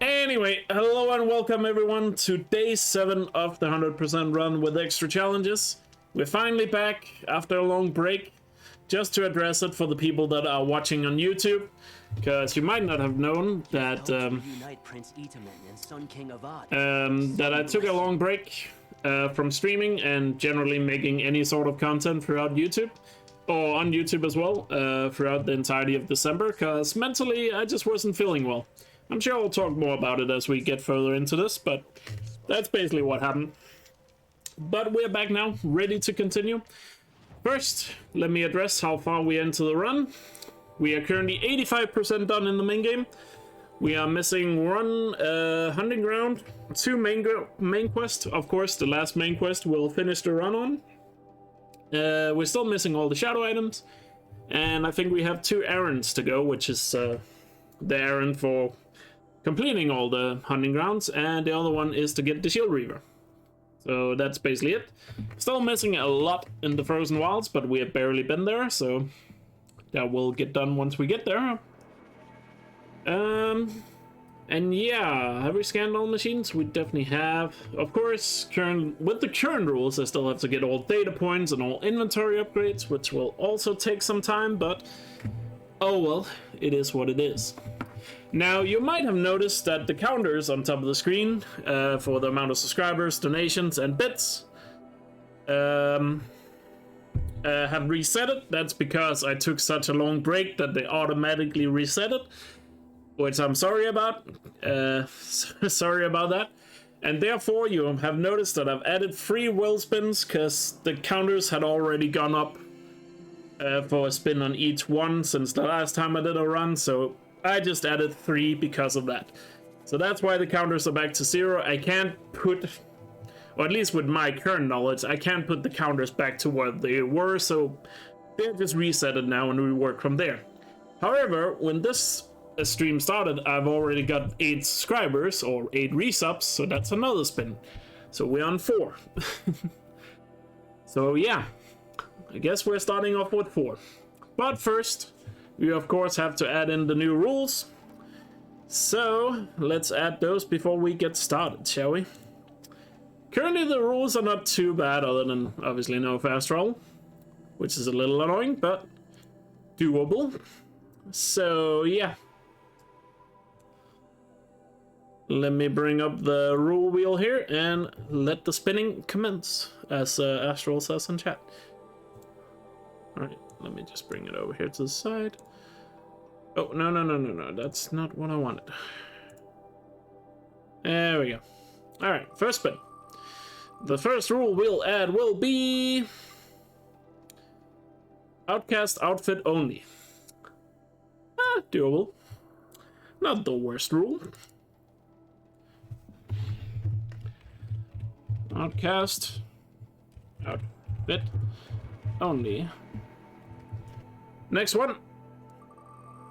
Anyway, hello and welcome everyone to day 7 of the 100% run with extra challenges. We're finally back after a long break, just to address it for the people that are watching on YouTube, because you might not have known that that I took a long break from streaming and generally making any sort of content throughout YouTube, or on YouTube as well, throughout the entirety of December, because mentally I just wasn't feeling well. I'm sure I'll talk more about it as we get further into this, but that's basically what happened. But we're back now, ready to continue. First, let me address how far we are into the run. We are currently 85% done in the main game. We are missing one hunting ground, 2 main quests. Of course, the last main quest we'll finish the run on. We're still missing all the shadow items. And I think we have 2 errands to go, which is the errand for completing all the hunting grounds, and the other one is to get the Shield Reaver. So that's basically it. Still missing a lot in the Frozen Wilds, but we have barely been there, so that will get done once we get there. And yeah, have we scanned all machines? We definitely have. Of course, with the current rules, I still have to get all data points and all inventory upgrades, which will also take some time, but oh well, it is what it is. Now, you might have noticed that the counters on top of the screen for the amount of subscribers, donations, and bits have reset it. That's because I took such a long break that they automatically reset it, which I'm sorry about. Sorry about that. And therefore, you have noticed that I've added 3 wheel spins because the counters had already gone up for a spin on each one since the last time I did a run, so I just added 3 because of that. So that's why the counters are back to 0. I can't put, or at least with my current knowledge, I can't put the counters back to what they were, so they're just resetted now and we work from there. However, when this stream started, I've already got 8 subscribers, or 8 resubs, so that's another spin. So we're on 4. So yeah, I guess we're starting off with 4. But first, we of course have to add in the new rules. So let's add those before we get started, shall we? Currently the rules are not too bad, other than obviously no fast roll, which is a little annoying, but doable. So yeah. Let me bring up the rule wheel here and let the spinning commence, as Astral says in chat. Alright, let me just bring it over here to the side. Oh, no, that's not what I wanted. There we go. Alright, first spin. The first rule we'll add will be Outcast outfit only. Doable. Not the worst rule. Outcast outfit only. Next one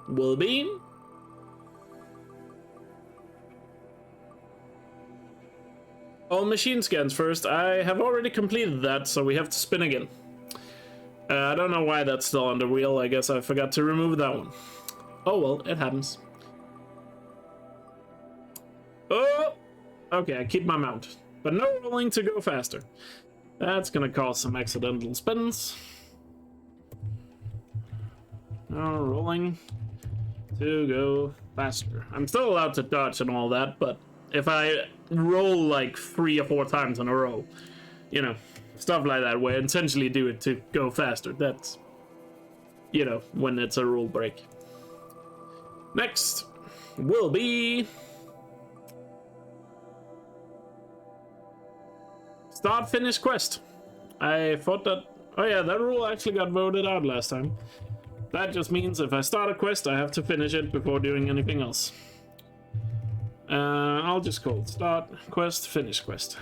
will be all machine scans first. I have already completed that, so we have to spin again. I don't know why that's still on the wheel. I guess I forgot to remove that one. Oh well, it happens. Oh, okay, I keep my mount, but no rolling to go faster. That's gonna cause some accidental spins. No rolling to go faster. I'm still allowed to dodge and all that, but if I roll like 3 or 4 times in a row, you know, stuff like that, where I intentionally do it to go faster, that's, you know, when it's a rule break. Next will be start finish quest. I thought that, oh yeah, that rule actually got voted out last time. That just means if I start a quest, I have to finish it before doing anything else. I'll just call it start quest, finish quest.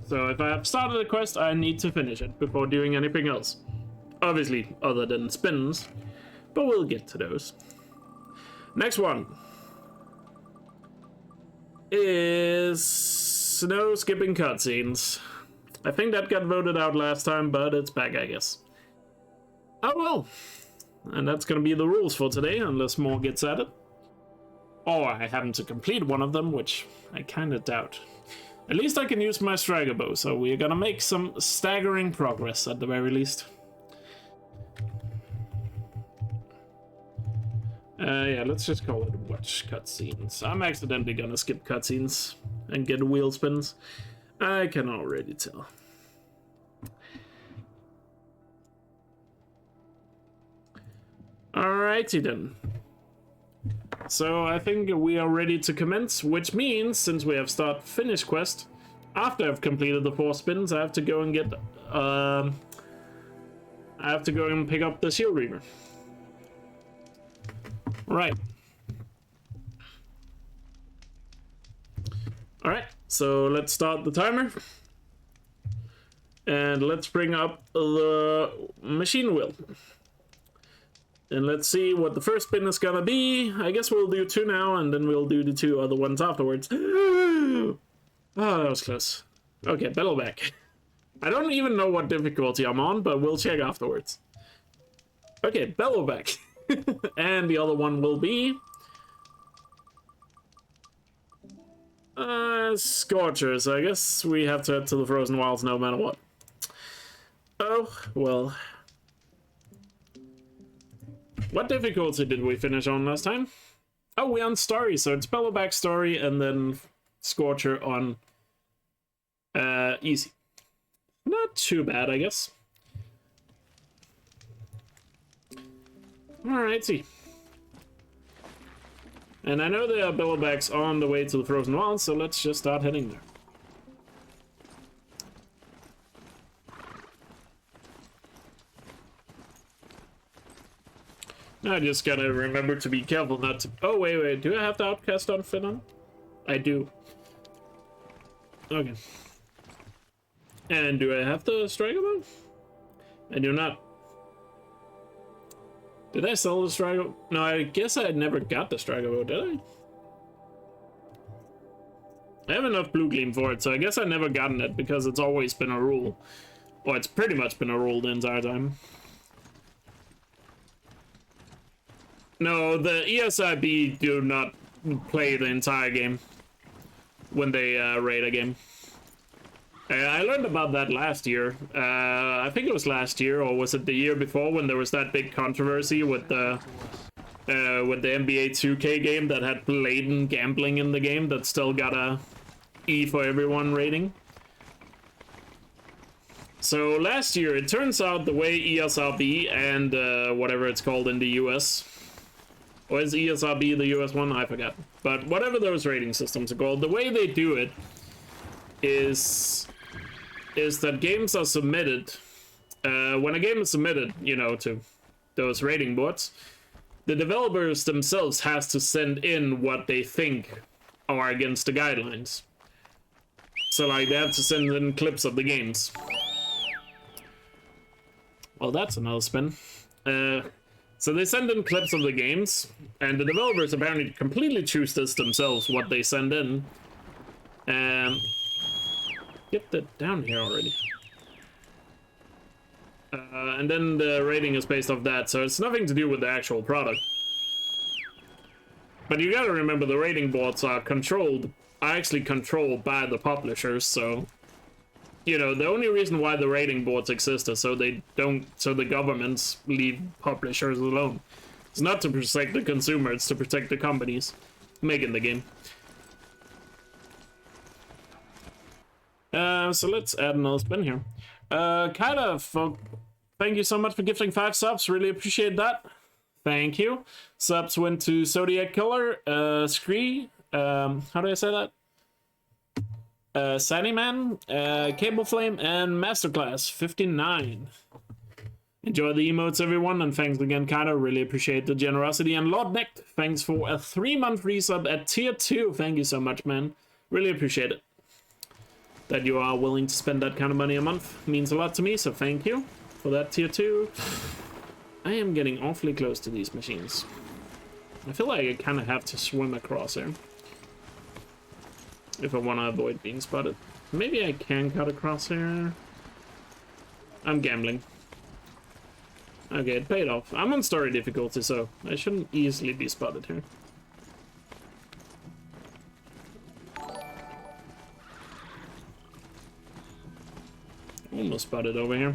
So if I have started a quest, I need to finish it before doing anything else. Obviously, other than spins, but we'll get to those. Next one is snow skipping cutscenes. I think that got voted out last time, but it's back, I guess. Oh well. And that's gonna be the rules for today, unless more gets added. Or I happen to complete one of them, which I kind of doubt. At least I can use my striker bow, so we're gonna make some staggering progress at the very least. Yeah, let's just call it watch cutscenes. I'm accidentally gonna skip cutscenes and get wheel spins. I can already tell. Alrighty then. So I think we are ready to commence, which means, since we have start finish quest, after I've completed the 4 spins, I have to go and get I have to go and pick up the Shield Reaver. Right. Alright, so let's start the timer. And let's bring up the machine wheel. And let's see what the first spin is gonna be. I guess we'll do 2 now, and then we'll do the 2 other ones afterwards. Oh, that was close. Okay, bellow back. I don't even know what difficulty I'm on, but we'll check afterwards. Okay, bellow back. And the other one will be... Scorchers. I guess we have to head to the Frozen Wilds no matter what. Oh, well... What difficulty did we finish on last time? Oh, we're on story, so it's Bellowback story and then Scorcher on easy. Not too bad, I guess. Alrighty. And I know there are Bellowbacks on the way to the Frozen Wilds, so let's just start heading there. I just gotta remember to be careful not to... Oh, wait, do I have the Outcast outfit on? I do. Okay. And do I have the Striker bow? I do not. Did I sell the Striker? No, I guess I never got the Striker bow, did I? I have enough Blue Gleam for it, so I guess I never gotten it because it's always been a rule. Or it's pretty much been a rule the entire time. No, the ESIB do not play the entire game when they raid a game. I learned about that last year. I think it was last year, or was it the year before, when there was that big controversy with the NBA 2K game that had blatant gambling in the game that still got a E for everyone rating. So last year, it turns out the way ESRB and whatever it's called in the US, or is ESRB the US one? I forgot. But whatever those rating systems are called, the way they do it is that games are submitted. When a game is submitted, you know, to those rating boards, the developers themselves has to send in what they think are against the guidelines. So, like, they have to send in clips of the games. Well, that's another spin. So they send in clips of the games, and the developers apparently completely choose this themselves, what they send in. Get that down here already. And then the rating is based off that, so it's nothing to do with the actual product. But you gotta remember, the rating boards are actually controlled by the publishers, so... You know, the only reason why the rating boards exist is so the governments leave publishers alone. It's not to protect the consumer, it's to protect the companies making the game. So let's add another spin here. Thank you so much for gifting 5 subs, really appreciate that. Thank you. Subs went to Zodiac Killer, Scree, how do I say that? Sandyman, Cable Flame, and Masterclass 59. Enjoy the emotes, everyone, and thanks again, Kata. Really appreciate the generosity. And Lord Neck, thanks for a 3-month resub at tier 2. Thank you so much, man. Really appreciate it. That you are willing to spend that kind of money a month means a lot to me, so thank you for that tier 2. I am getting awfully close to these machines. I feel like I kind of have to swim across here if I want to avoid being spotted. Maybe I can cut across here. I'm gambling. Okay, it paid off. I'm on story difficulty, so I shouldn't easily be spotted here. Almost spotted over here.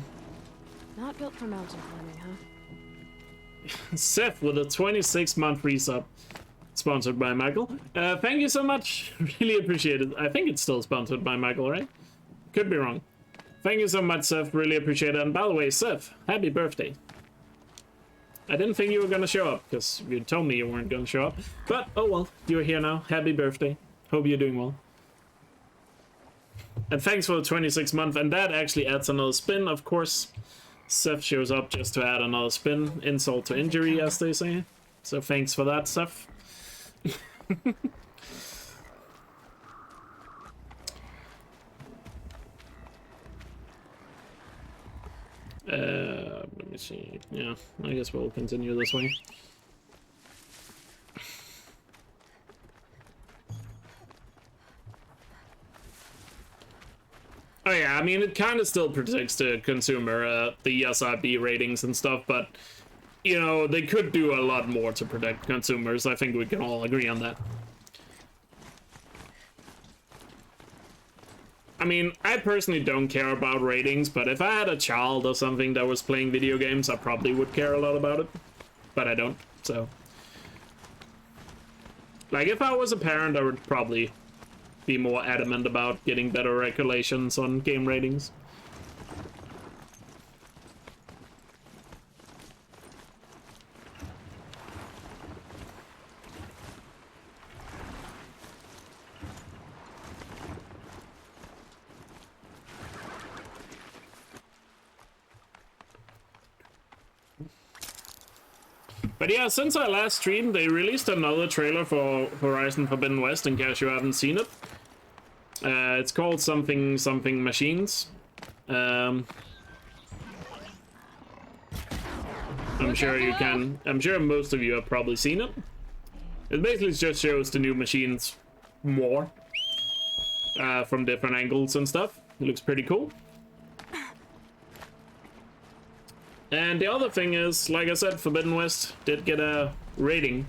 Not built for mountain climbing, huh? Seth with a 26-month resub. Sponsored by Michael. Thank you so much. Really appreciate it. I think it's still sponsored by Michael, right? Could be wrong. Thank you so much, Seth. Really appreciate it. And by the way, Seth, happy birthday. I didn't think you were gonna show up, because you told me you weren't gonna show up. But, oh well, you're here now. Happy birthday. Hope you're doing well. And thanks for the 26 month. And that actually adds another spin, of course. Seth shows up just to add another spin. Insult to injury, as they say. So thanks for that, Seth. Let me see. Yeah, I guess we'll continue this way. Oh yeah, I mean, it kind of still protects the consumer, the ESRB ratings and stuff, but, you know, they could do a lot more to protect consumers. I think we can all agree on that. I mean, I personally don't care about ratings, but if I had a child or something that was playing video games, I probably would care a lot about it. But I don't, so. Like, if I was a parent, I would probably be more adamant about getting better regulations on game ratings. But yeah, since I last streamed, they released another trailer for Horizon Forbidden West, in case you haven't seen it. It's called something Machines. I'm sure you can. I'm sure most of you have probably seen it. It basically just shows the new machines more from different angles and stuff. It looks pretty cool. And the other thing is, like I said, Forbidden West did get a rating,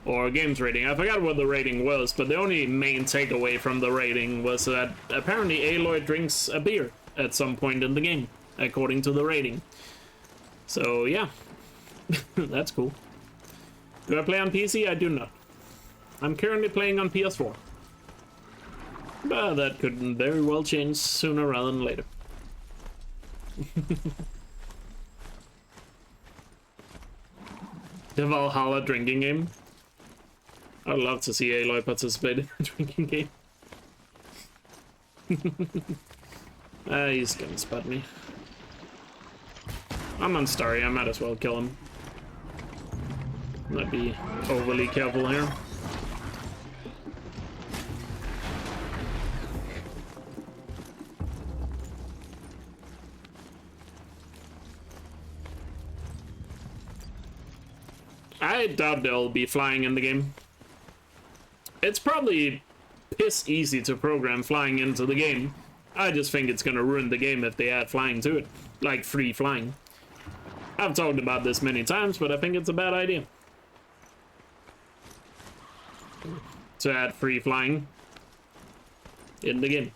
or a games rating. I forgot what the rating was, but the only main takeaway from the rating was that apparently Aloy drinks a beer at some point in the game, according to the rating. So yeah, that's cool. Do I play on PC? I do not. I'm currently playing on PS4. But that could very well change sooner rather than later. The Valhalla drinking game. I'd love to see Aloy participate in a drinking game. He's gonna spot me. I'm on Starry, I might as well kill him. Might be overly careful here. I doubt they'll be flying in the game. It's probably piss easy to program flying into the game. I just think it's gonna ruin the game if they add flying to it. Like free flying. I've talked about this many times, but I think it's a bad idea to add free flying in the game.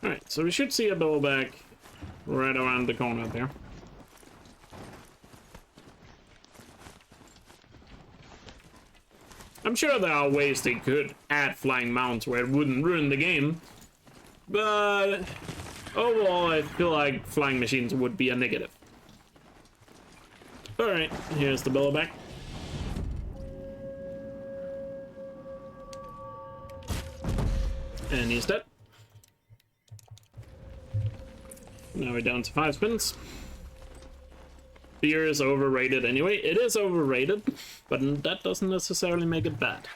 Alright, so we should see a double back right around the corner there. I'm sure there are ways they could add flying mounts where it wouldn't ruin the game, but overall I feel like flying machines would be a negative. Alright, here's the billowback. And he's dead. Now we're down to 5 spins. Beer is overrated anyway. It is overrated, but that doesn't necessarily make it bad.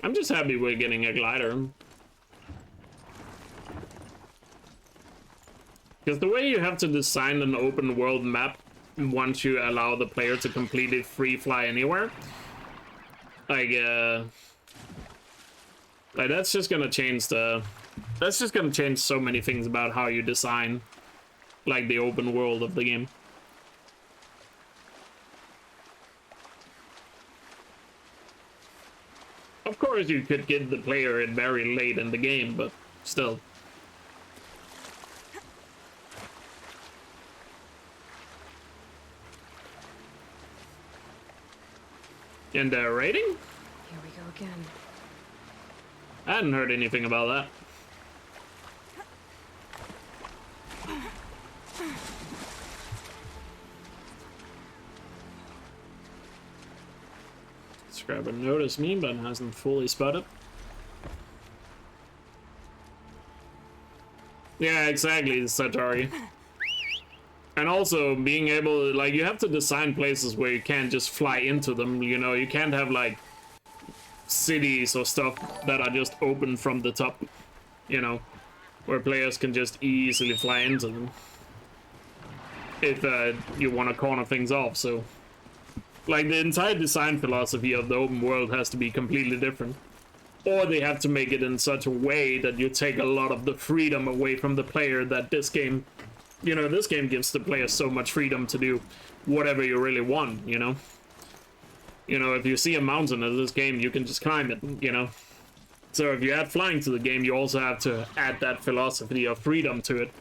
I'm just happy we're getting a glider. Because the way you have to design an open world map once you allow the player to completely free fly anywhere, like that's just gonna change so many things about how you design like the open world of the game. course, you could give the player it very late in the game, but still. And rating? Here we go again. I hadn't heard anything about that. Subscriber noticed me, but hasn't fully spotted. Yeah, exactly, Satari. And also being able to, like, you have to design places where you can't just fly into them, you know, you can't have like cities or stuff that are just open from the top, you know, where players can just easily fly into them if you want to corner things off. So like the entire design philosophy of the open world has to be completely different, or they have to make it in such a way that you take a lot of the freedom away from the player that this game, you know, this game gives the player so much freedom to do whatever you really want, you know? You know, if you see a mountain in this game, you can just climb it, you know? So if you add flying to the game, you also have to add that philosophy of freedom to it.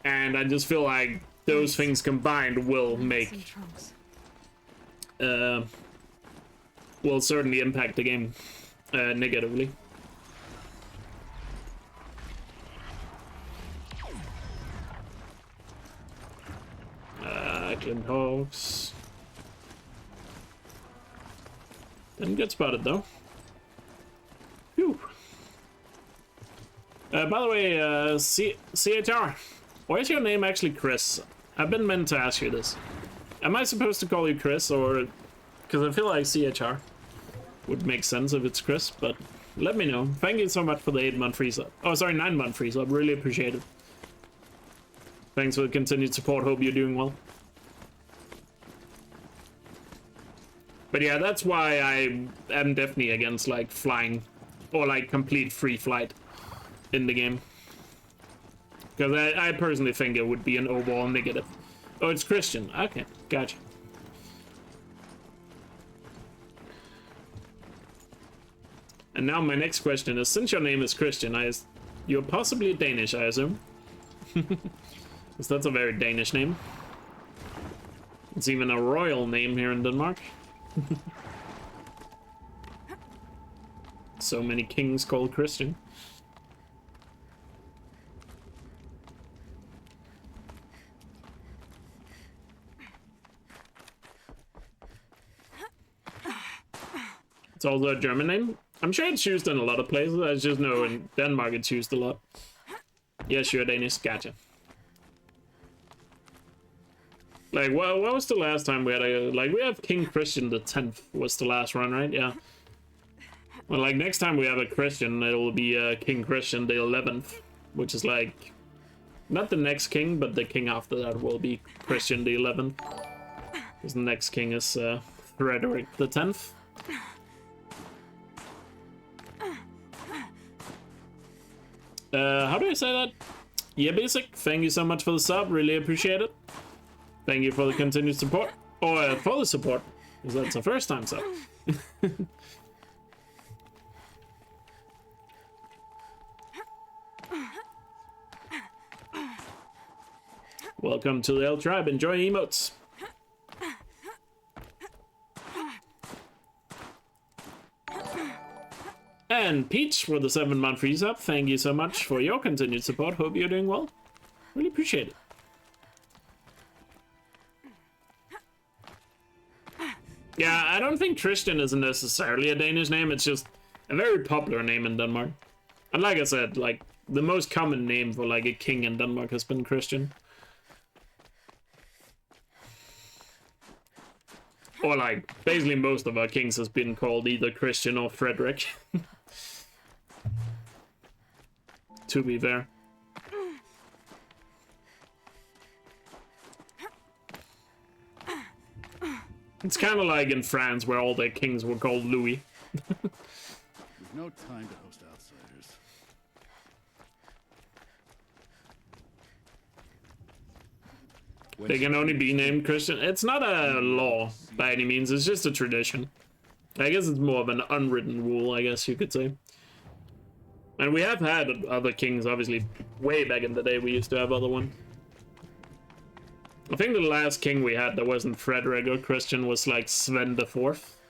And I just feel like those things combined will make... will certainly impact the game negatively. Clint Hawks. Didn't get spotted though. Phew. By the way, CHR, why is your name actually Chris? I've been meant to ask you this. Am I supposed to call you Chris, or... Because I feel like CHR would make sense if it's Chris, but let me know. Thank you so much for the 8-month free sub. Oh, sorry, 9-month free sub. Really appreciate it. Thanks for the continued support. Hope you're doing well. But yeah, that's why I am definitely against like flying or like complete free flight in the game. Because I personally think it would be an overall negative. Oh, it's Christian. Okay, gotcha. And now my next question is, since your name is Christian, you're possibly Danish, I assume? Because that's a very Danish name. It's even a royal name here in Denmark. So many kings called Christian. It's also a German name. I'm sure it's used in a lot of places. I just know in Denmark it's used a lot. Yes, you're Danish. Gotcha. Like, well, what was the last time we had a... Like, we have King Christian the 10th was the last run, right? Yeah. Well, like, next time we have a Christian, it will be King Christian the 11th. Which is, like... Not the next king, but the king after that will be Christian the 11th. Because the next king is Frederick the 10th. How do I say that? Yeah, basic. Thank you so much for the sub. Really appreciate it. Thank you for the continued support. Or for the support. Because that's the first time sub. Welcome to the L tribe. Enjoy emotes. And Peach for the 7-month free sub. Thank you so much for your continued support. Hope you're doing well. Really appreciate it. Yeah, I don't think Christian is necessarily a Danish name. It's just a very popular name in Denmark. And like I said, like the most common name for like a king in Denmark has been Christian. Or like basically most of our kings has been called either Christian or Frederick. To be fair. It's kind of like in France where all their kings were called Louis. We've no time to host outsiders. They can only be named Christian. It's not a law by any means, it's just a tradition. I guess it's more of an unwritten rule, I guess you could say. And we have had other kings, obviously. Way back in the day, we used to have other ones. I think the last king we had that wasn't Frederick or Christian was like Sven the Fourth.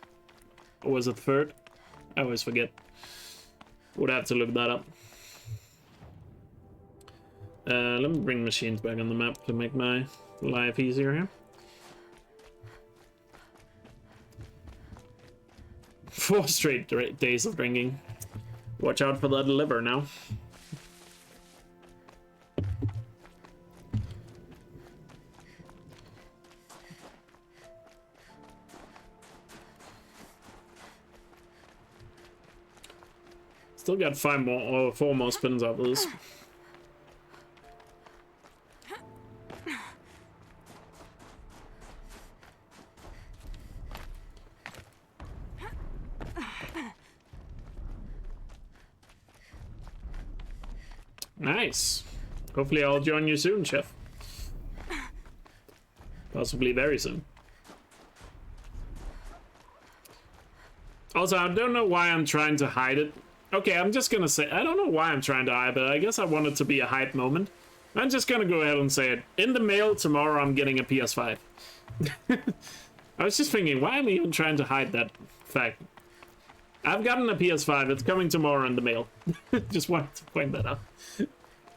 Or was it third? I always forget. Would have to look that up. Let me bring machines back on the map to make my life easier here. 4 straight days of drinking. Watch out for that liver now. Still got 5 more or 4 more spins out of this. Nice. Hopefully I'll join you soon, Chef. Possibly very soon. Also, I don't know why I'm trying to hide it. Okay, I'm just gonna say, I don't know why I'm trying to hide it. I guess I want it to be a hype moment. I'm just gonna go ahead and say it. In the mail tomorrow, I'm getting a PS5. I was just thinking, why am I even trying to hide that fact? I've gotten a PS5. It's coming tomorrow in the mail. Just wanted to point that out.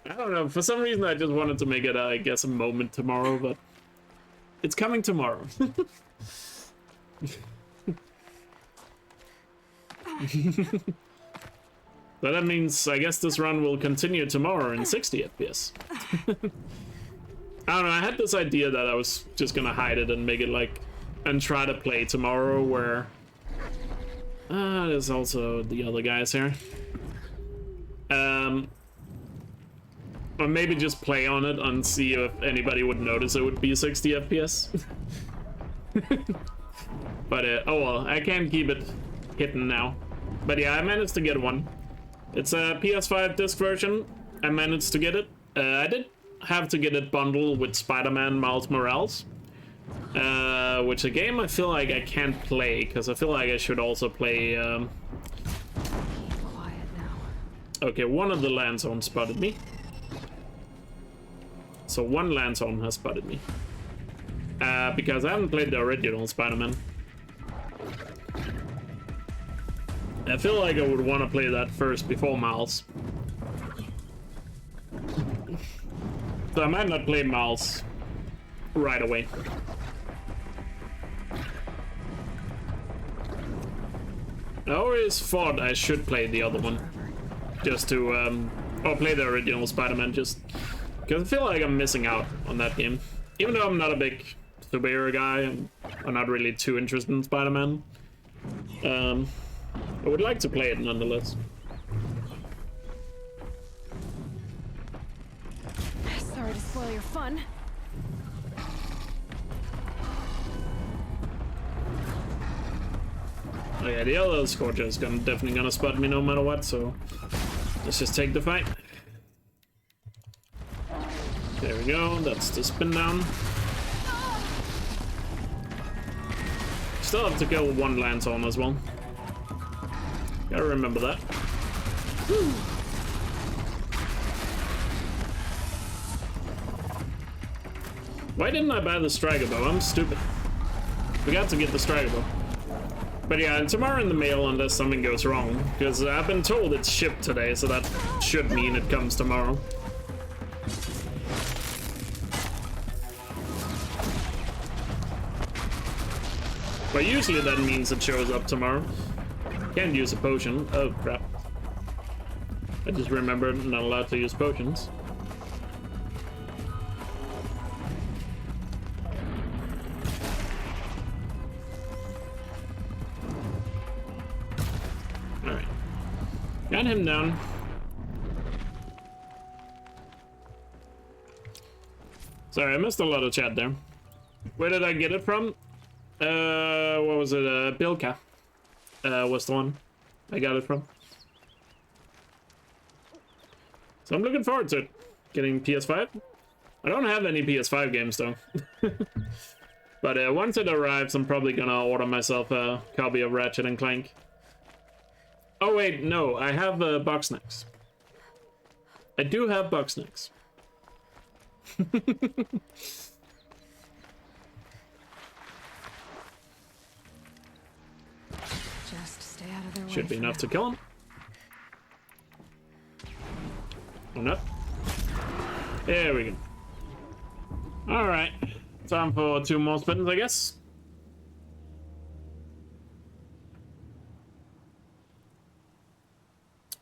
I don't know. For some reason, I just wanted to make it, I guess, a moment tomorrow, but it's coming tomorrow. But that means, I guess this run will continue tomorrow in 60 FPS. I don't know. I had this idea that I was just gonna hide it and make it like, and try to play tomorrow where... there's also the other guys here. Or maybe just play on it and see if anybody would notice it would be 60 FPS. But, oh well, I can't keep it hidden now. But yeah, I managed to get one. It's a PS5 disc version. I managed to get it. I did have to get it bundled with Spider-Man Miles Morales. Which a game I feel like I can't play, because I feel like I should also play, Quiet now. Okay, one of the land zones spotted me. So one land zone has spotted me. Because I haven't played the original Spider-Man. I feel like I would want to play that first before Miles. So I might not play Miles right away. I always thought I should play the other one. Just to, or play the original Spider-Man, just... because I feel like I'm missing out on that game. Even though I'm not a big superhero guy, and I'm not really too interested in Spider-Man. I would like to play it nonetheless. Sorry to spoil your fun. Oh yeah, the other Scorcher is definitely gonna spot me no matter what, so let's just take the fight. There we go, that's the spin down. Still have to kill one Landstorm as well. Gotta remember that. Woo. Why didn't I buy the Striker Bow? I'm stupid. Forgot to get the Striker Bow. But yeah, tomorrow in the mail unless something goes wrong. Because I've been told it's shipped today, so that should mean it comes tomorrow. But usually that means it shows up tomorrow. Can't use a potion. Oh crap. I just remembered I'm not allowed to use potions. Alright. Got him down. Sorry, I missed a lot of chat there. Where did I get it from? What was it? Bilka. Was the one I got it from. So I'm looking forward to it. Getting PS5. I don't have any PS5 games though. But once it arrives, I'm probably gonna order myself a copy of Ratchet and Clank. Oh wait, no, I have box snacks. I do have box snacks. Just stay out of their way. Should be for enough now. to kill him. Or not. There we go. Alright. Time for 2 more spins, I guess.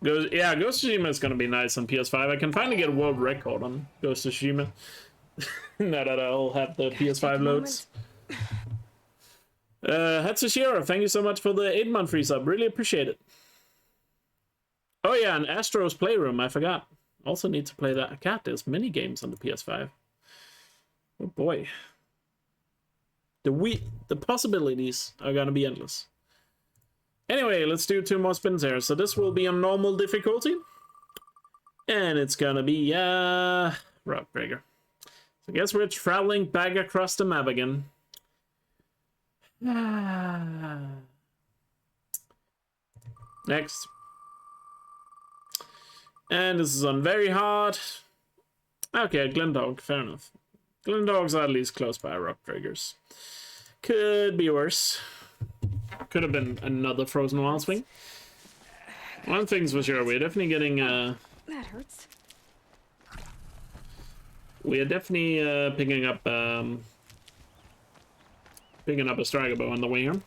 Ghost of Tsushima is gonna be nice on PS5. I can finally get a world record on Ghost of Tsushima. Now that I'll have the PS5 loads. Hatsushiro, thank you so much for the 8-month free sub. Really appreciate it. Oh yeah, and Astro's Playroom, I forgot. Also need to play that. God, there's many games on the PS5. Oh boy. The possibilities are gonna be endless. Anyway, let's do 2 more spins here. So this will be on normal difficulty. And it's gonna be, Rockbreaker. So I guess we're traveling back across the map again. Next. And this is on very hard. Okay, Glendog, fair enough. Glendogs are at least close by Rockbreakers. Could be worse. Could have been another Frozen Wild Swing. One thing's for sure, we're definitely getting That hurts. we are definitely picking up a striker bow on the way here.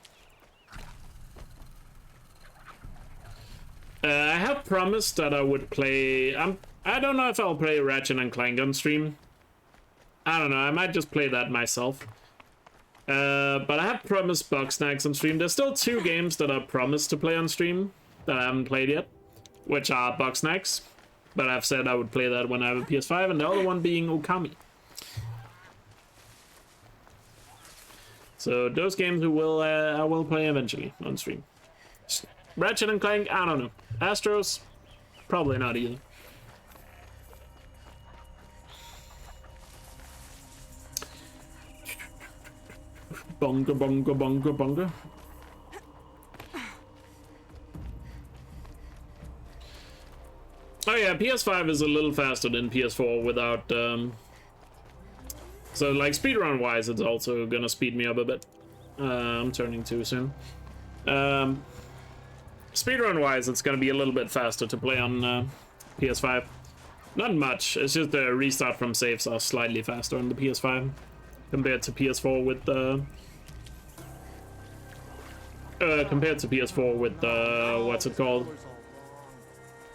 I have promised that I would play. I don't know if I'll play Ratchet and Clank on stream. I don't know. I might just play that myself. But I have promised Box Snacks on stream. There's still 2 games that I promised to play on stream that I haven't played yet, which are Box Snacks. But I've said I would play that when I have a PS5, and the other one being Okami. So those games I will play eventually on stream. Ratchet and Clank, I don't know. Astros, probably not either. Bonga, bonga, bonga, bonga. Oh yeah, PS5 is a little faster than PS4 without, so like speedrun wise, it's also gonna speed me up a bit. I'm turning too soon. Speedrun wise, it's gonna be a little bit faster to play on PS5. Not much, it's just the restart from saves are slightly faster on the PS5 compared to PS4 with what's it called?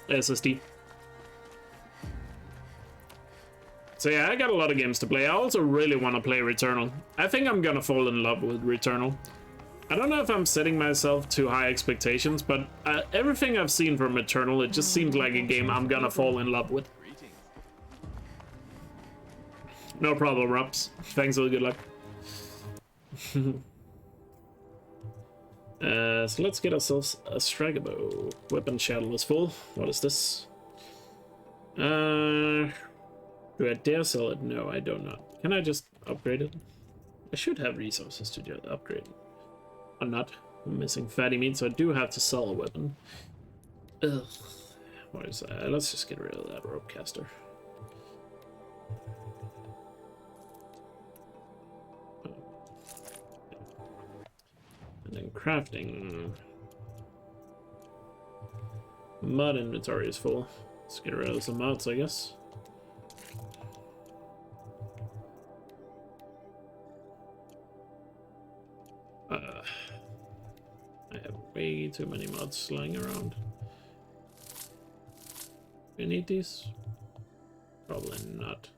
SSD. So yeah, I got a lot of games to play. I also really want to play Returnal. I think I'm gonna fall in love with Returnal. I don't know if I'm setting myself too high expectations, but everything I've seen from Returnal, it just seems like a game I'm gonna fall in love with. No problem, Rups. Thanks for the good luck. So let's get ourselves a striker bow. Weapon shuttle is full. What is this? Do I dare sell it? No, I do not. Can I just upgrade it? I should have resources to just upgrade it. I'm not. I'm missing fatty meat, so I do have to sell a weapon. Ugh. What is that? Let's just get rid of that rope caster. And then crafting. Mud inventory is full. Let's get rid of some mods, I guess. I have way too many mods lying around. We need these? Probably not.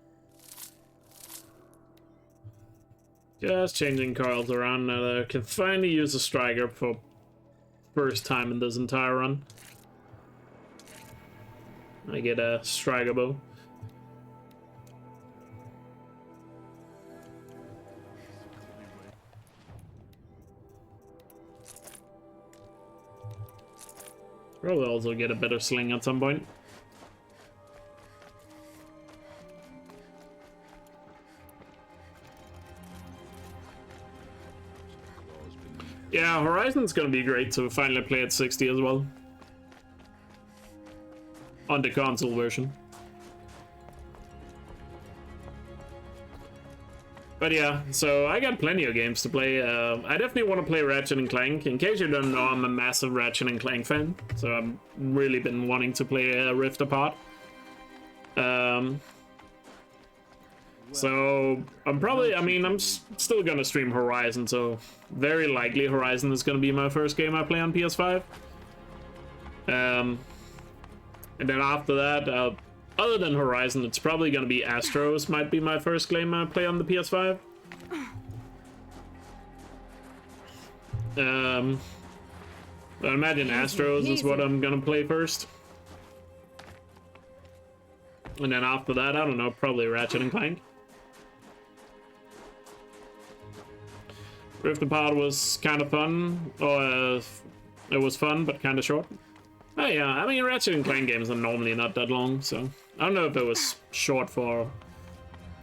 Just changing cards around now that I can finally use a striker for first time in this entire run. I get a striker bow. Probably also get a better sling at some point. Yeah, Horizon's gonna be great to finally play at 60 as well. On the console version. But yeah, so I got plenty of games to play. I definitely want to play Ratchet and Clank. In case you don't know, I'm a massive Ratchet and Clank fan, so I've really been wanting to play Rift Apart. So I'm probably, I mean, I'm still gonna stream Horizon, so very likely Horizon is gonna be my first game I play on PS5. And then after that, other than Horizon, it's probably gonna be Astros, might be my first game I play on the PS5. I imagine Astros is what I'm gonna play first. And then after that, I don't know, probably Ratchet and Clank. Rift Apart was kind of fun, or it was fun, but kind of short. Oh yeah, I mean, Ratchet and Clank games are normally not that long, so I don't know if it was short for...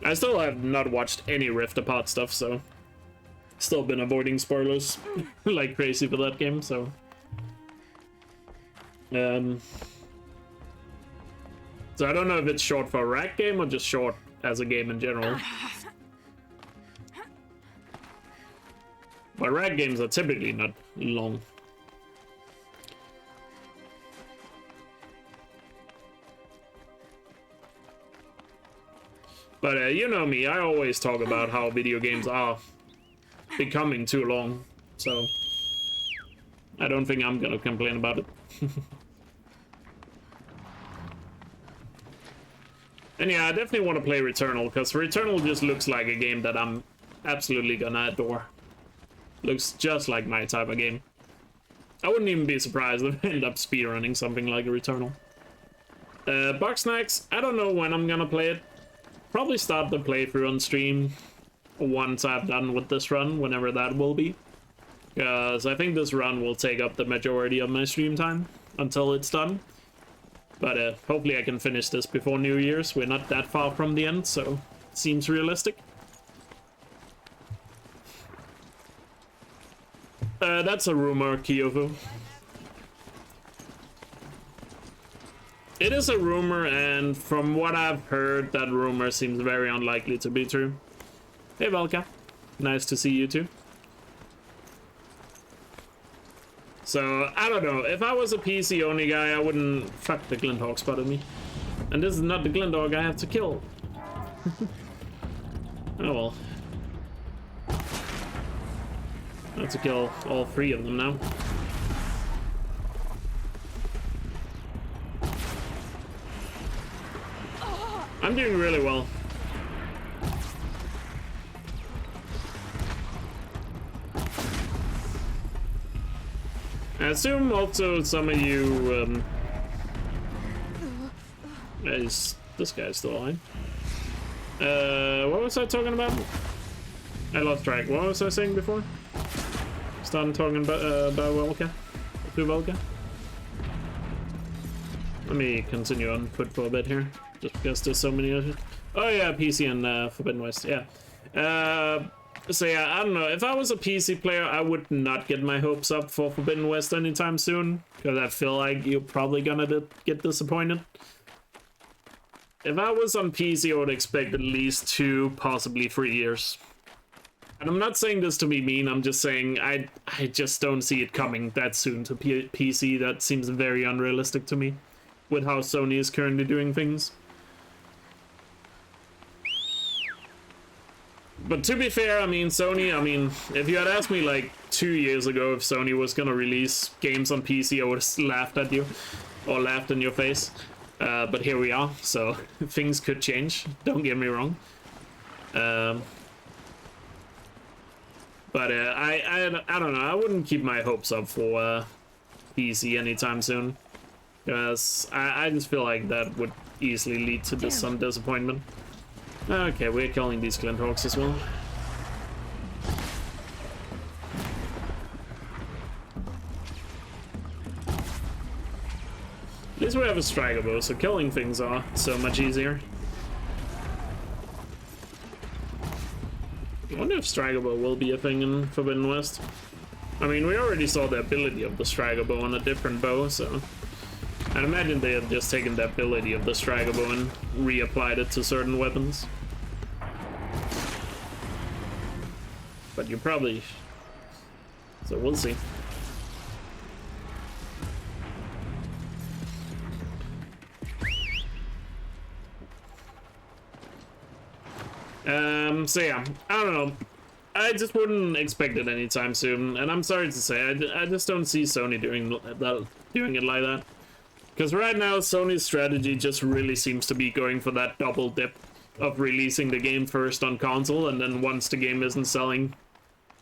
I still have not watched any Rift Apart stuff, so still been avoiding spoilers like crazy for that game, so... So I don't know if it's short for a rack game or just short as a game in general. But rack games are typically not long. But you know me, I always talk about how video games are becoming too long, so I don't think I'm gonna complain about it. And yeah, I definitely want to play Returnal, because Returnal just looks like a game that I'm absolutely gonna adore. Looks just like my type of game. I wouldn't even be surprised if I end up speedrunning something like a Returnal. Bugsnax, I don't know when I'm gonna play it. Probably start the playthrough on stream once I've done with this run, whenever that will be. Because I think this run will take up the majority of my stream time until it's done. But hopefully I can finish this before New Year's. We're not that far from the end, so it seems realistic. That's a rumor, Kyofu. It is a rumor, and from what I've heard, that rumor seems very unlikely to be true. Hey, Velka. Nice to see you too. So, I don't know. If I was a PC-only guy, I wouldn't... Fuck, the Glinthawk spotted me. And this is not the Glinthawk I have to kill. Oh well. I have to kill all three of them now. I'm doing really well. I assume also some of you, is this guy's still alive? What was I talking about? I lost track. What was I saying before? Started talking about Velka. To Velka. Let me continue on foot for a bit here, just because there's so many others. Oh yeah, PC and Forbidden West. Yeah. So yeah, I don't know. If I was a PC player, I would not get my hopes up for Forbidden West anytime soon, because I feel like you're probably gonna get disappointed. If I was on PC, I would expect at least 2, possibly 3 years. And I'm not saying this to be mean, I'm just saying I just don't see it coming that soon to PC. That seems very unrealistic to me, with how Sony is currently doing things. But to be fair, I mean, Sony, if you had asked me like 2 years ago if Sony was gonna release games on PC, I would have laughed at you, or laughed in your face. But here we are, so things could change, don't get me wrong. But I don't know, I wouldn't keep my hopes up for PC anytime soon. Because I just feel like that would easily lead to some disappointment. Okay, we're killing these Glinthawks as well. At least we have a striker bow, so killing things are so much easier. I wonder if striker bow will be a thing in Forbidden West. I mean, we already saw the ability of the Striker Bow on a different bow, so I'd imagine they had just taken the ability of the Striker Bow and reapplied it to certain weapons. But you probably... So we'll see. So yeah, I don't know. I just wouldn't expect it anytime soon, and I'm sorry to say, I just don't see Sony doing it like that. Because right now, Sony's strategy just really seems to be going for that double dip of releasing the game first on console, and then once the game isn't selling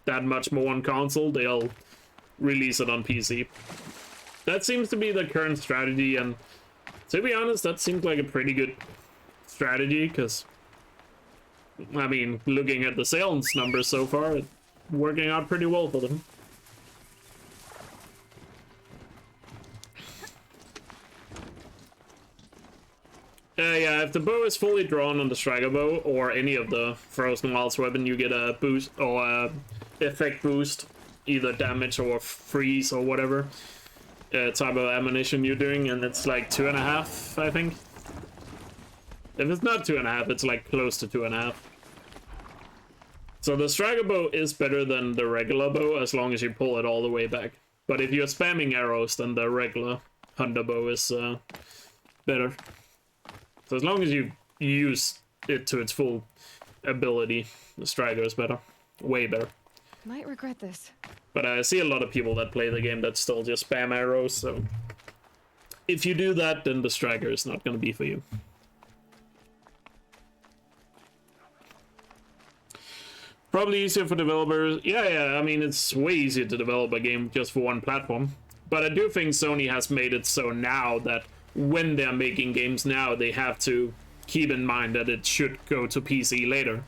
that much more on console, they'll release it on PC. That seems to be the current strategy, and to be honest, that seems like a pretty good strategy, because I mean, looking at the sales numbers so far, it's working out pretty well for them. Yeah, if the bow is fully drawn on the Striker Bow or any of the Frozen Wilds weapon, you get a boost or a effect boost, either damage or freeze or whatever type of ammunition you're doing, and it's like 2.5, I think. If it's not 2.5, it's like close to 2.5. So the Striker Bow is better than the regular bow as long as you pull it all the way back. But if you're spamming arrows, then the regular Hunter Bow is better. So as long as you use it to its full ability, the Striker is better. Way better. Might regret this. But I see a lot of people that play the game that still just spam arrows, so if you do that, then the Striker is not going to be for you. Probably easier for developers. Yeah, I mean, it's way easier to develop a game just for one platform. But I do think Sony has made it so now that when they're making games now, they have to keep in mind that it should go to PC later.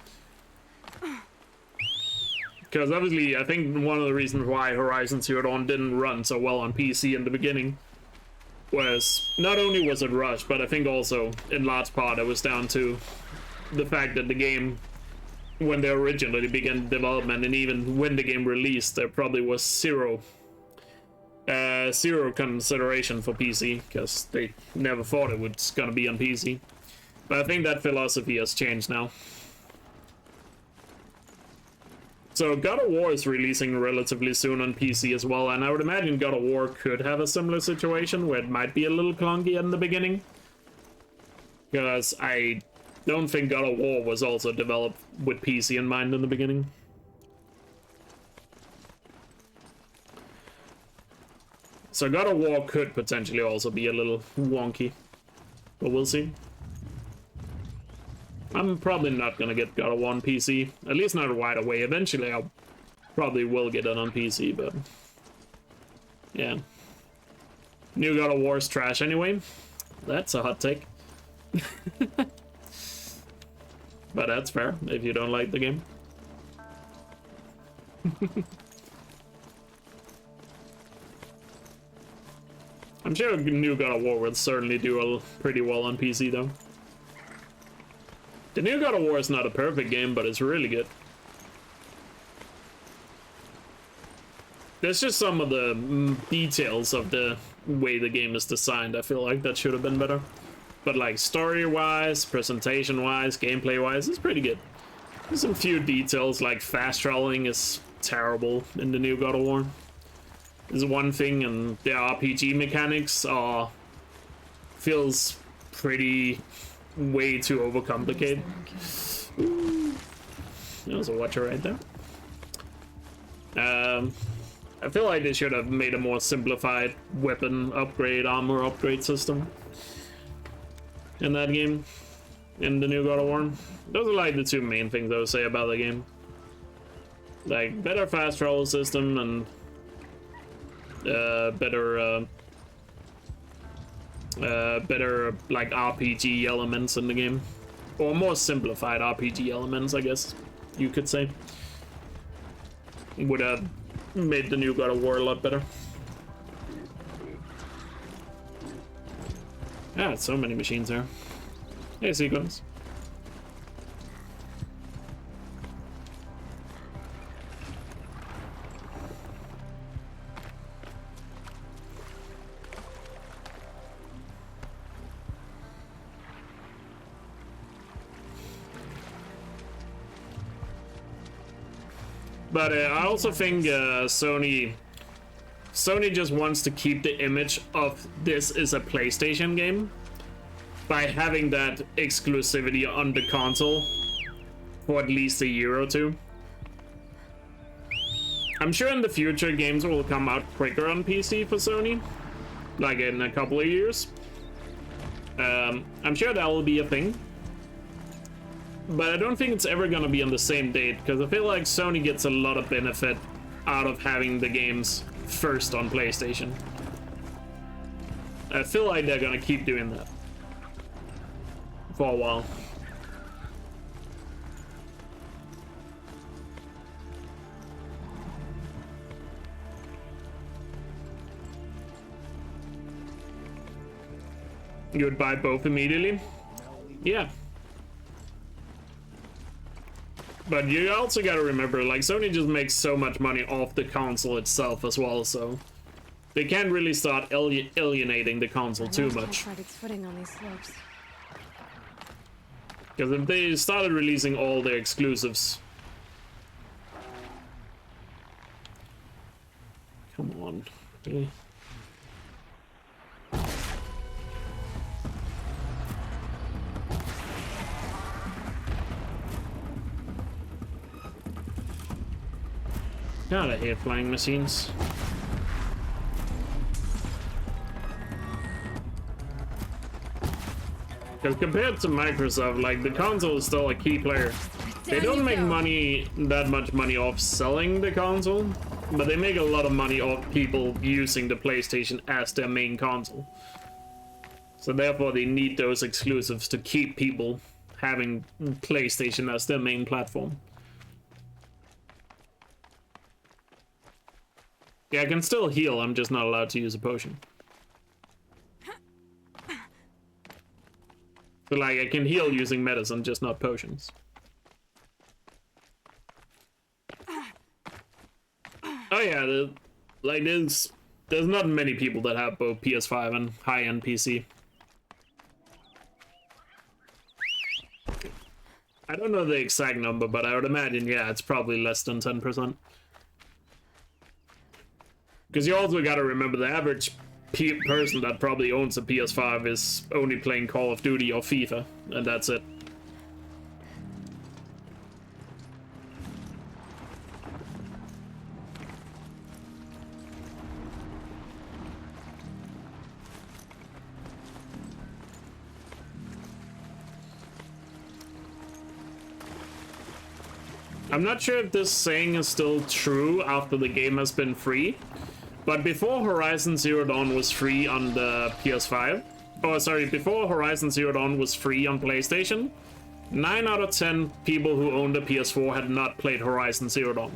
Because obviously, I think one of the reasons why Horizon Zero Dawn didn't run so well on PC in the beginning was not only was it rushed, but I think also in large part it was down to the fact that the game, when they originally began development and even when the game released, there probably was zero consideration for PC because they never thought it was gonna be on PC. But I think that philosophy has changed now. So God of War is releasing relatively soon on PC as well, and I would imagine God of War could have a similar situation where it might be a little clunky in the beginning. Because I don't think God of War was also developed with PC in mind in the beginning. So God of War could potentially also be a little wonky, but we'll see. I'm probably not gonna get God of War on PC, at least not right away. Eventually I probably will get it on PC, but yeah. New God of War is trash anyway. That's a hot take. But that's fair if you don't like the game. I'm sure new God of War will certainly do pretty well on PC though. The new God of War is not a perfect game, but it's really good. There's just some of the details of the way the game is designed. I feel like that should have been better. But like story-wise, presentation-wise, gameplay-wise, it's pretty good. There's some few details, like fast traveling is terrible in the new God of War. Is one thing, and the RPG mechanics feels pretty way too overcomplicated. There's a watcher right there. I feel like they should have made a more simplified weapon upgrade, armor upgrade system in that game, in the new God of War. Those are like the two main things I would say about the game. Like better fast travel system and better like RPG elements in the game, or more simplified RPG elements, I guess you could say, would have made the new God of War a lot better. Ah, so many machines here. Hey, Sequence. But I also think Sony just wants to keep the image of this is a PlayStation game by having that exclusivity on the console for at least a year or two. I'm sure in the future games will come out quicker on PC for Sony, like in a couple of years. I'm sure that will be a thing. But I don't think it's ever gonna be on the same date, because I feel like Sony gets a lot of benefit out of having the games first on PlayStation. I feel like they're gonna keep doing that for a while. You would buy both immediately? Yeah. But you also gotta remember, like, Sony just makes so much money off the console itself as well, so they can't really start alienating the console too much. Because if they started releasing all their exclusives... Come on. Really? God, I hate flying machines. Because compared to Microsoft, like, the console is still a key player. They don't make that much money off selling the console, but they make a lot of money off people using the PlayStation as their main console. So therefore they need those exclusives to keep people having PlayStation as their main platform. Yeah, I can still heal, I'm just not allowed to use a potion. So, like, I can heal using medicine, just not potions. Oh yeah, there's not many people that have both PS5 and high-end PC. I don't know the exact number, but I would imagine, yeah, it's probably less than 10%. Because you also gotta remember the average person that probably owns a PS5 is only playing Call of Duty or FIFA, and that's it. I'm not sure if this saying is still true after the game has been free. But before Horizon Zero Dawn was free on the PS5, oh sorry, before Horizon Zero Dawn was free on PlayStation, 9 out of 10 people who owned a PS4 had not played Horizon Zero Dawn.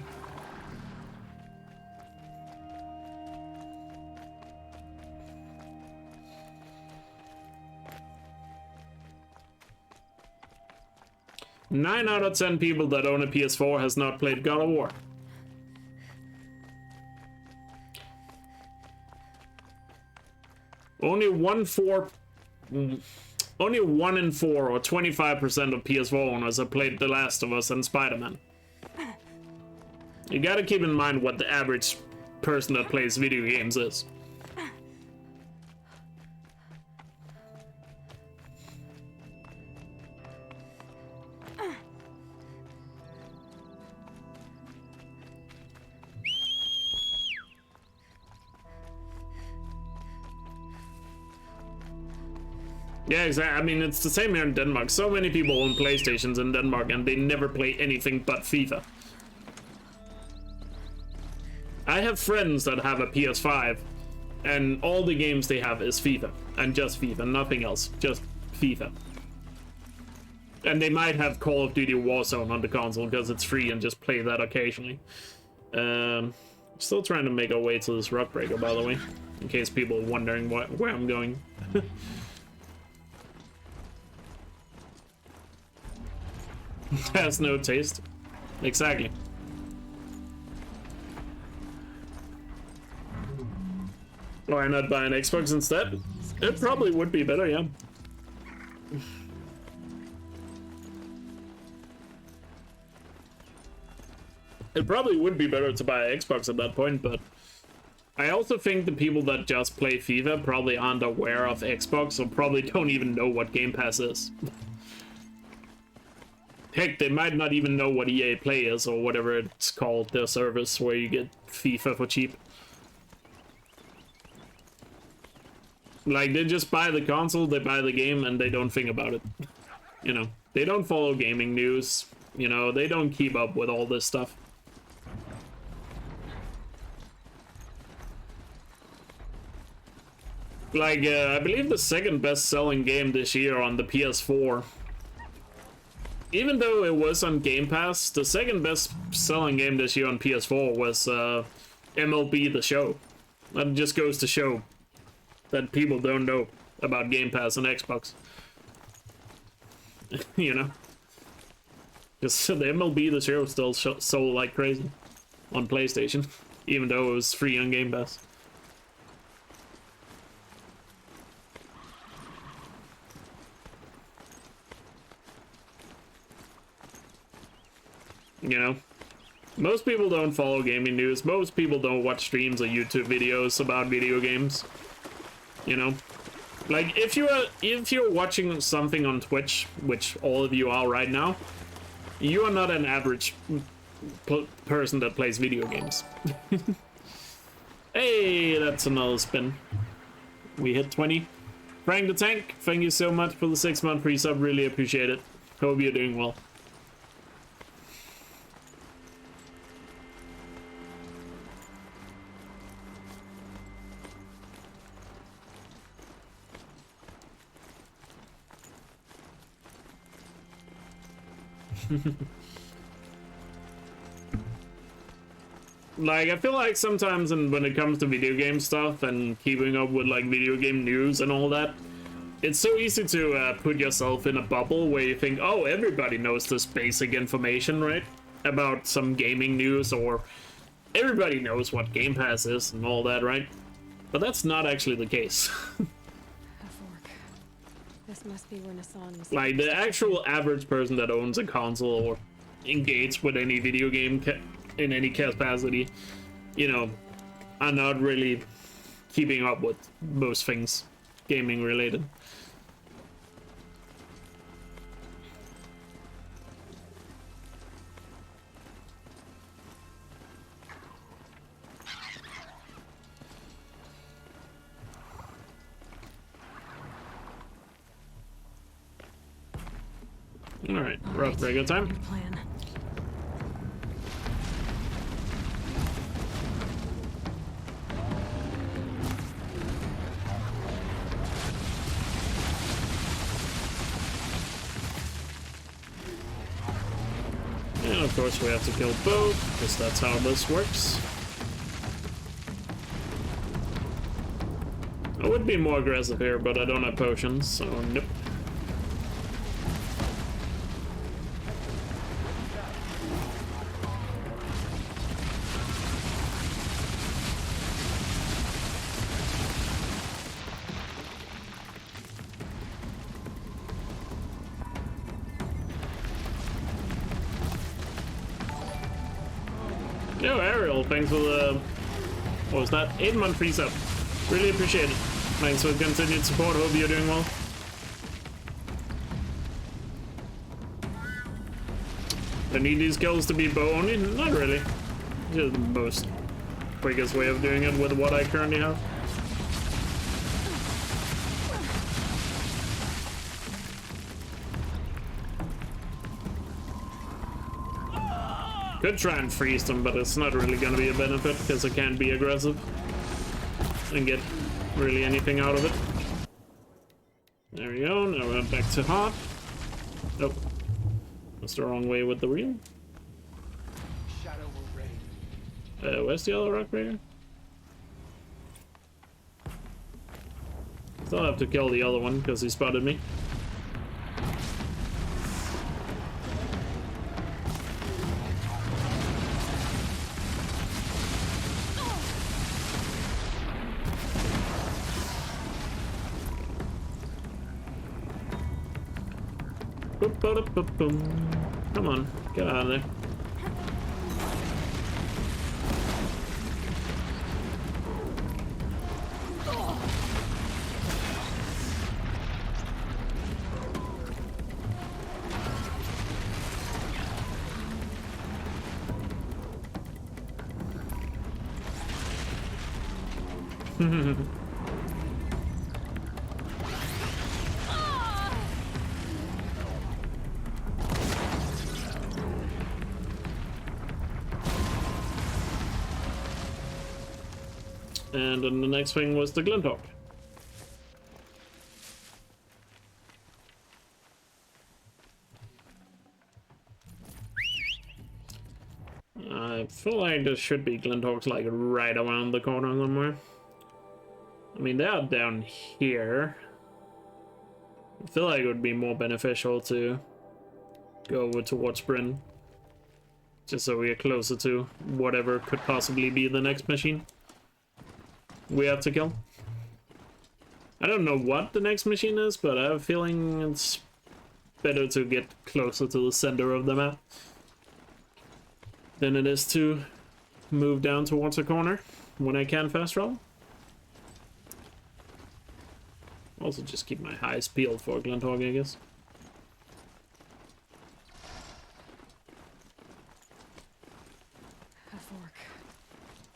Nine out of 10 people that own a PS4 has not played God of War. Only 1 in 4 or 25% of PS4 owners have played The Last of Us and Spider-Man. You gotta keep in mind what the average person that plays video games is. Yeah, exactly. I mean, it's the same here in Denmark. So many people own PlayStations in Denmark and they never play anything but FIFA. I have friends that have a PS5 and all the games they have is FIFA. And just FIFA, nothing else. Just FIFA. And they might have Call of Duty Warzone on the console because it's free and just play that occasionally. Still trying to make our way to this rock breaker, by the way. In case people are wondering where I'm going. Has no taste. Exactly. Why not buy an Xbox instead? It probably would be better, yeah. It probably would be better to buy an Xbox at that point, but I also think the people that just play FIFA probably aren't aware of Xbox, or probably don't even know what Game Pass is. Heck, they might not even know what EA Play is, or whatever it's called, their service where you get FIFA for cheap. Like, they just buy the console, they buy the game, and they don't think about it. You know, they don't follow gaming news, you know, they don't keep up with all this stuff. Like, I believe the second best-selling game this year on the PS4, even though it was on Game Pass, the second best-selling game this year on PS4 was MLB The Show. That just goes to show that people don't know about Game Pass and Xbox. You know? Because the MLB The Show still sold like crazy on PlayStation, even though it was free on Game Pass. You know, most people don't follow gaming news. Most people don't watch streams or YouTube videos about video games. You know, like if you're watching something on Twitch, which all of you are right now, you are not an average person that plays video games. Hey, that's another spin. We hit 20. Frank the Tank, thank you so much for the 6-month free sub. Really appreciate it. Hope you're doing well. Like, I feel like sometimes when it comes to video game stuff and keeping up with like video game news and all that, it's so easy to put yourself in a bubble where you think, oh, everybody knows this basic information, right? About some gaming news, or everybody knows what Game Pass is and all that, right? But that's not actually the case. This must be where Nassan was. Like, the actual average person that owns a console or engaged with any video game in any capacity, you know, are not really keeping up with most things gaming related. Alright, we're up for a good time. Plan. And of course we have to kill both, because that's how this works. I would be more aggressive here, but I don't have potions, so nope. Yo, Ariel, thanks for the, what was that? 8-month free sub. Really appreciate it. Thanks for the continued support. Hope you're doing well. I need these kills to be bow only? Not really. Just the most quickest way of doing it with what I currently have. Could try and freeze them, but it's not really gonna be a benefit because I can't be aggressive and get really anything out of it. There we go, now we're back to hot. Nope. That's the wrong way with the wheel. Where's the other rock breaker? Still have to kill the other one because he spotted me. Come on, get out of there. And then the next thing was the Glinthawk. I feel like there should be Glinthawks like right around the corner somewhere. I mean, they are down here. I feel like it would be more beneficial to go over towards Bryn. Just so we are closer to whatever could possibly be the next machine we have to kill. I don't know what the next machine is, but I have a feeling it's better to get closer to the center of the map than it is to move down towards a corner when I can fast travel. Also just keep my eyes peeled for Glinthawk, I guess. A fork.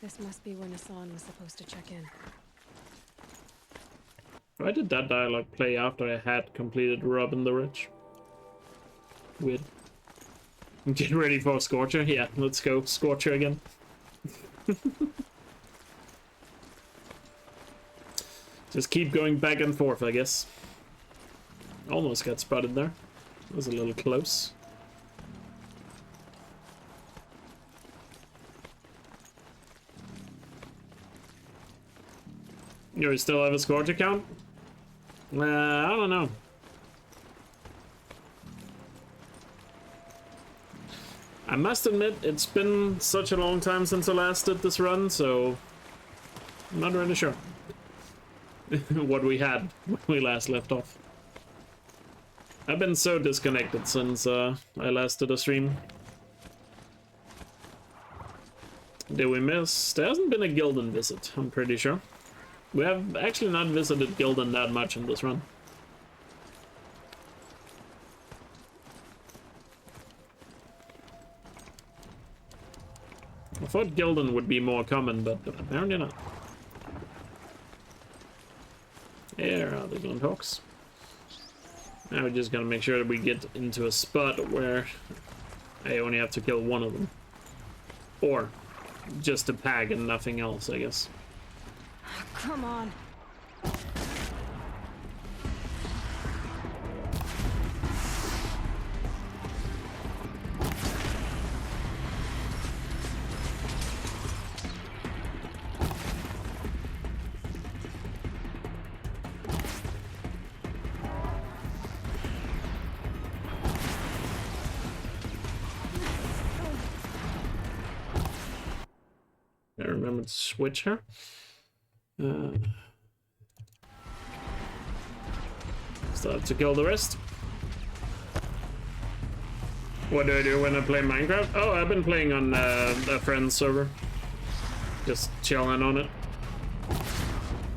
This must be where Nassan was supposed to check in. Why did that dialogue play after I had completed Robin the Rich? Weird. Get ready for Scorcher? Yeah, let's go Scorcher again. Just keep going back and forth, I guess. Almost got spotted there. That was a little close. You still have a Scorcher count? I don't know. I must admit, it's been such a long time since I last did this run, so I'm not really sure what we had when we last left off. I've been so disconnected since I last did a stream. Did we miss? There hasn't been a Gildan visit, I'm pretty sure. We have actually not visited Gildan that much in this run. I thought Gildan would be more common, but apparently not. There are the Glinthawks. Now we just gotta make sure that we get into a spot where I only have to kill one of them. Or just a pag and nothing else, I guess. Come on. I remember to switch her. Still have to kill the rest. What do I do when I play Minecraft? Oh, I've been playing on a friend's server. Just chilling on it.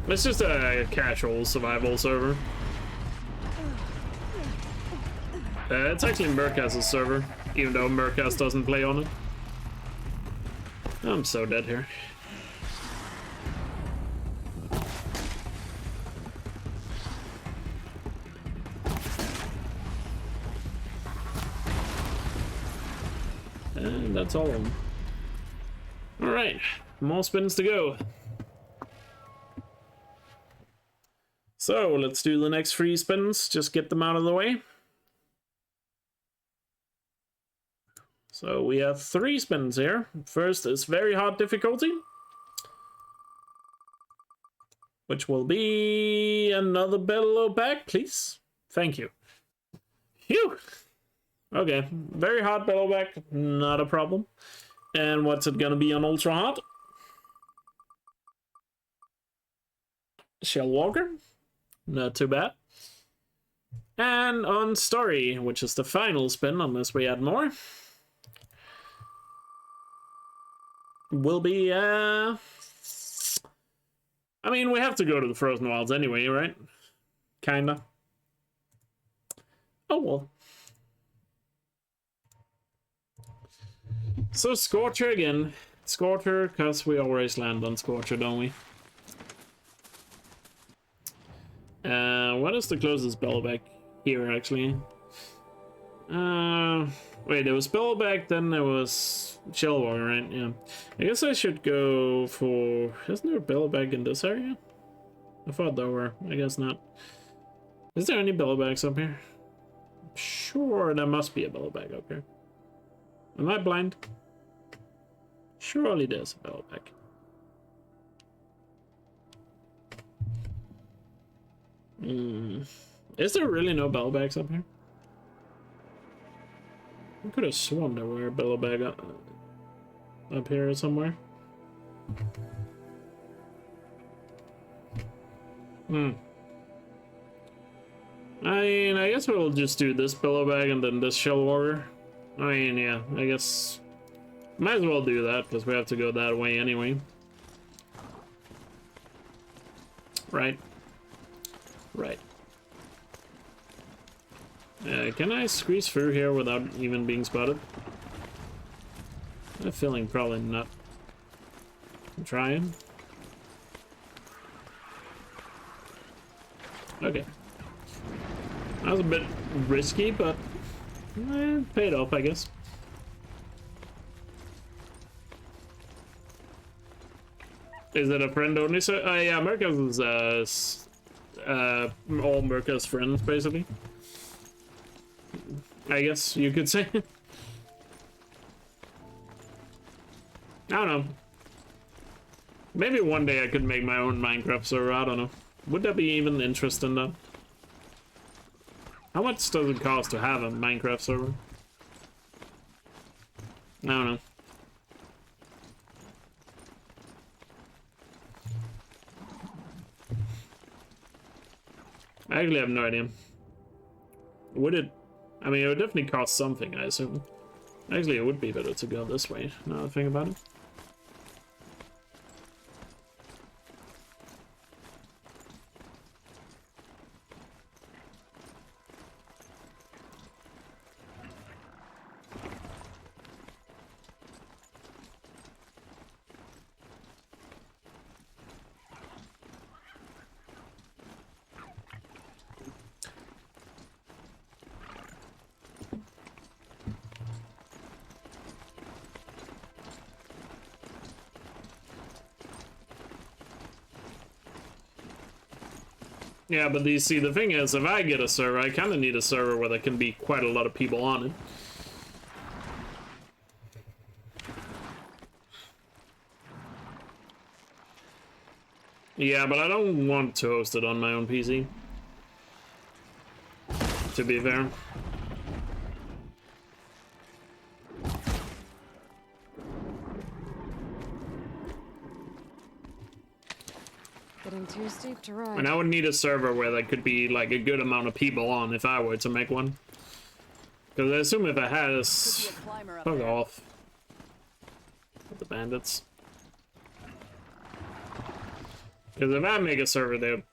It's just a casual survival server. It's actually Murkaz's server, even though Murkaz doesn't play on it. I'm so dead here. And that's all of them. Alright, more spins to go. So, let's do the next 3 spins, just get them out of the way. So, we have 3 spins here. First is very hard difficulty, which will be another bellow back, please. Thank you. Phew! Okay, very hard bellow back, not a problem. And what's it gonna be on ultra hard? Shell Walker, not too bad. And on story, which is the final spin, unless we add more, will be, I mean, we have to go to the Frozen Wilds anyway, right? Kinda. Oh well. So Scorcher again. Scorcher, because we always land on Scorcher, don't we? What is the closest Bellowback here, actually? Wait, there was Bellowback, then there was Shellwater, right? Yeah. I guess I should go for... Isn't there a Bellowback in this area? I thought there were. I guess not. Is there any Bellowbacks up here? Sure, there must be a Bellowback up here. Am I blind? Surely there's a Bellowback. Is there really no Bellowbacks up here? I could have sworn there were a Bellowback up here somewhere. I mean, I guess we'll just do this Bellowback and then this Shellwater. I mean, yeah, I guess... Might as well do that, because we have to go that way anyway. Right. Right. Can I squeeze through here without even being spotted? I have a feeling probably not. I'm trying. Okay. That was a bit risky, but paid off, I guess. Is it a friend only? So, yeah, Merca's is all Merca's friends, basically. I guess you could say. I don't know. Maybe one day I could make my own Minecraft server. I don't know. Would that be even interesting though? How much does it cost to have a Minecraft server? I don't know. I actually have no idea. Would it? I mean, it would definitely cost something, I assume. Actually, it would be better to go this way, now that I think about it. Yeah, but you see, the thing is, if I get a server, I kind of need a server where there can be quite a lot of people on it. Yeah, but I don't want to host it on my own PC. To be fair. Getting too steep to ride. And I would need a server where there could be like a good amount of people on if I were to make one. Because I assume if I had a fuck off with the bandits. Because if I make a server there,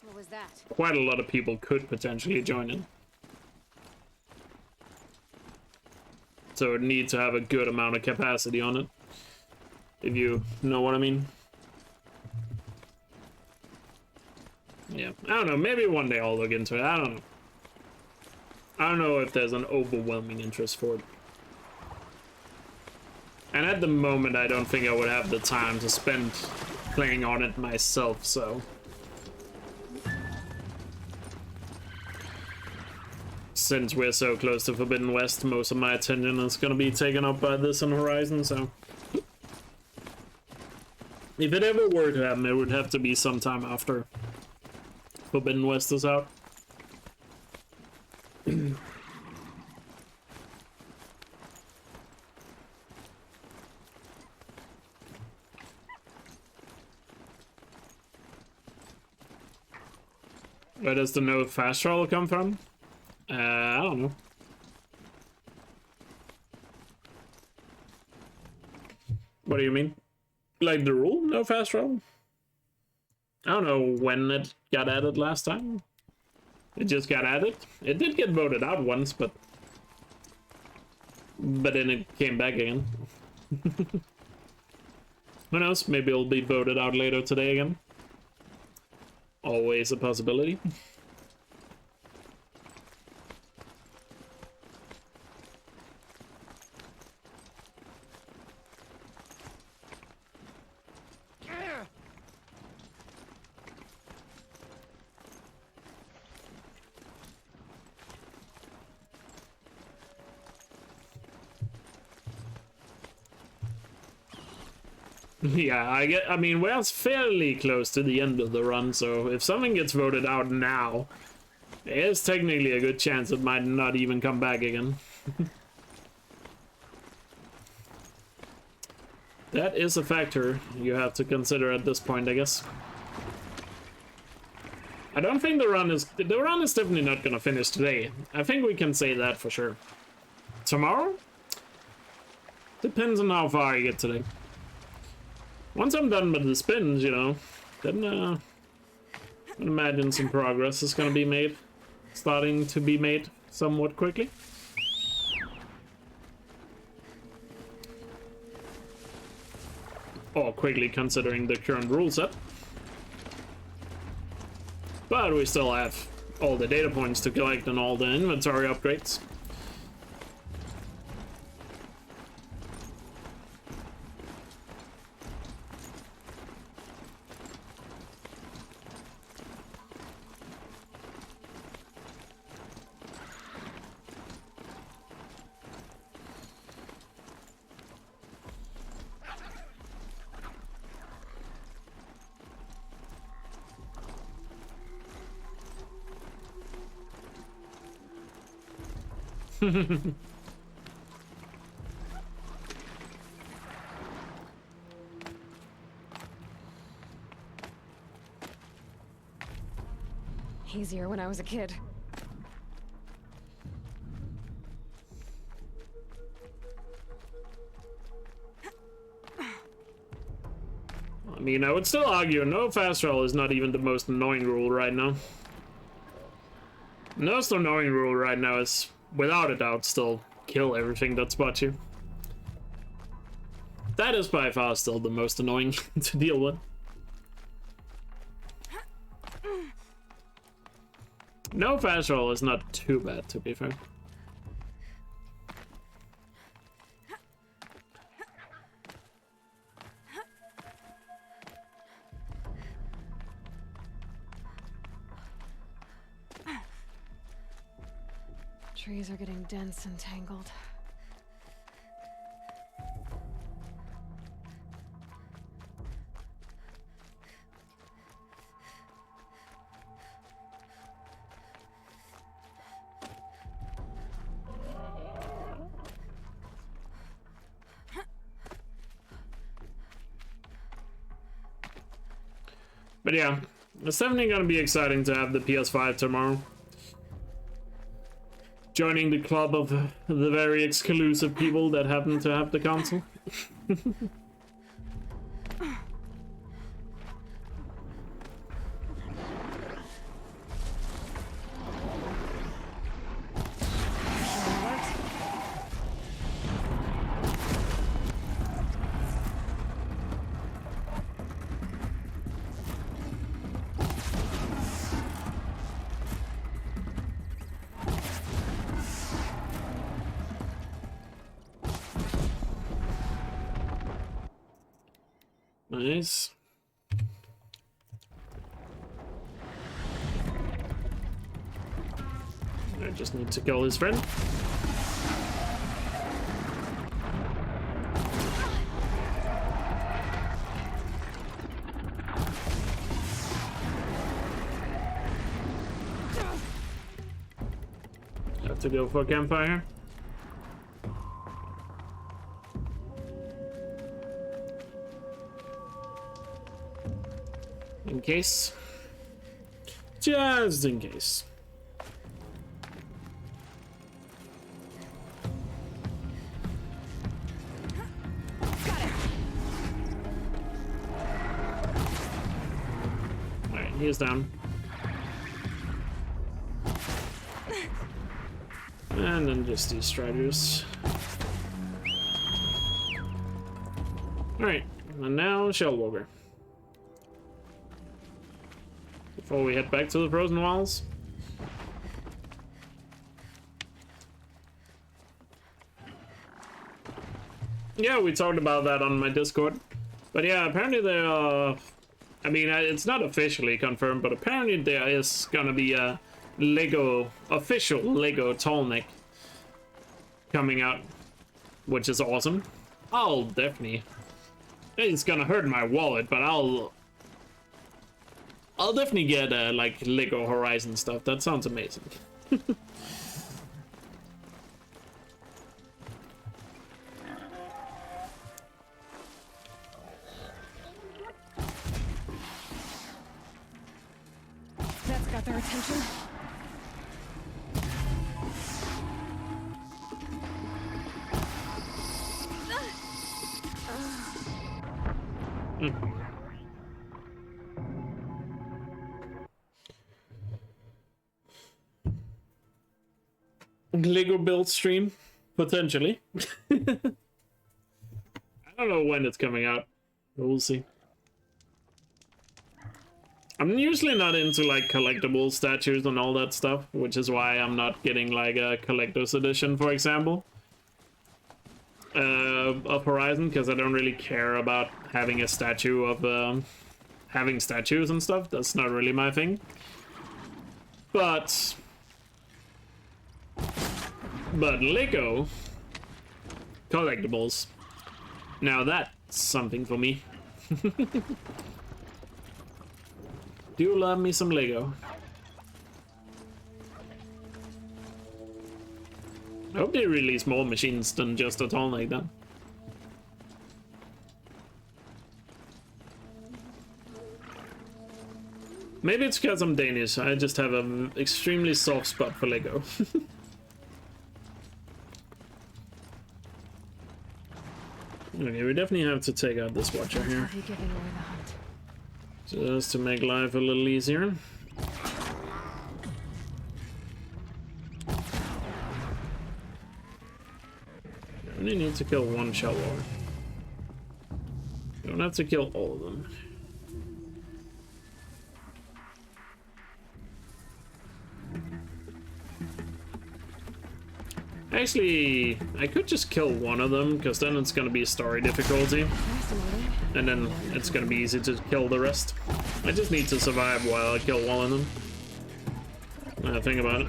quite a lot of people could potentially join in. So it would need to have a good amount of capacity on it. If you know what I mean. Yeah, I don't know, maybe one day I'll look into it, I don't know. I don't know if there's an overwhelming interest for it. And at the moment, I don't think I would have the time to spend playing on it myself, so... Since we're so close to Forbidden West, most of my attention is gonna be taken up by this on Horizon, so... If it ever were to happen, it would have to be sometime after Forbidden West is out. Where does the no fast travel come from? I don't know. What do you mean? Like the rule? No fast travel? I don't know when it got added last time. It just got added. It did get voted out once, but then it came back again. Who knows? Maybe it'll be voted out later today again. Always a possibility. Yeah, I mean, we're fairly close to the end of the run, so if something gets voted out now, there's technically a good chance it might not even come back again. That is a factor you have to consider at this point, I guess. I don't think the run is definitely not gonna finish today. I think we can say that for sure. Tomorrow? Depends on how far I get today. Once I'm done with the spins, you know, then I imagine some progress is gonna be made. Starting to be made somewhat quickly. Or quickly considering the current rule set. But we still have all the data points to collect and all the inventory upgrades. Easier when I was a kid. I mean, I would still argue no fast travel is not even the most annoying rule right now. The most annoying rule right now is, without a doubt, still kill everything that spots you. That is by far still the most annoying to deal with. No fast travel is not too bad, to be fair. Trees are getting dense and tangled. But yeah, it's definitely gonna be exciting to have the PS5 tomorrow. Joining the club of the very exclusive people that happen to have the console. Nice. I just need to kill his friend. Have to go for a campfire. In case. Just in case. Alright, he is down. And then just these striders. Alright, and now Shell Walker. Before we head back to the Frozen Wilds. Yeah, we talked about that on my Discord. But yeah, apparently there are... I mean, it's not officially confirmed, but apparently there is gonna be a official Lego Tallneck coming out, which is awesome. I'll definitely It's gonna hurt my wallet, but I'll definitely get like Lego Horizon stuff. That sounds amazing. That's got their attention. Lego build stream, potentially. I don't know when it's coming out, but we'll see. I'm usually not into like collectible statues and all that stuff, which is why I'm not getting like a collector's edition, for example, of Horizon, because I don't really care about having a statue of having statues and stuff. That's not really my thing. But Lego collectibles, now that's something for me. Do love me some Lego. I hope they release more machines than just a ton like that. Maybe it's because I'm Danish. I just have an extremely soft spot for Lego. Okay, we definitely have to take out this watcher here, just to make life a little easier. I only need to kill one shell wall. You don't have to kill all of them. Actually, I could just kill one of them, because then it's going to be story difficulty. And then it's going to be easy to kill the rest. I just need to survive while I kill one of them. Think about it.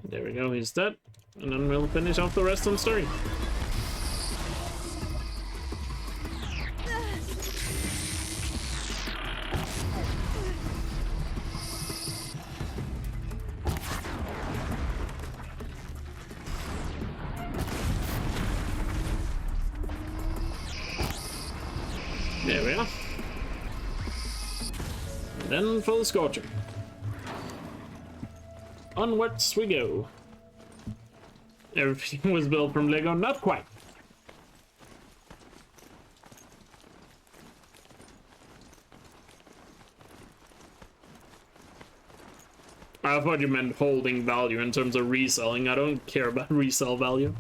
There we go, he's dead. And then we'll finish off the rest on story. There we are. And then for the Scorcher. Onwards we go. Everything was built from Lego? Not quite. I thought you meant holding value in terms of reselling. I don't care about resale value.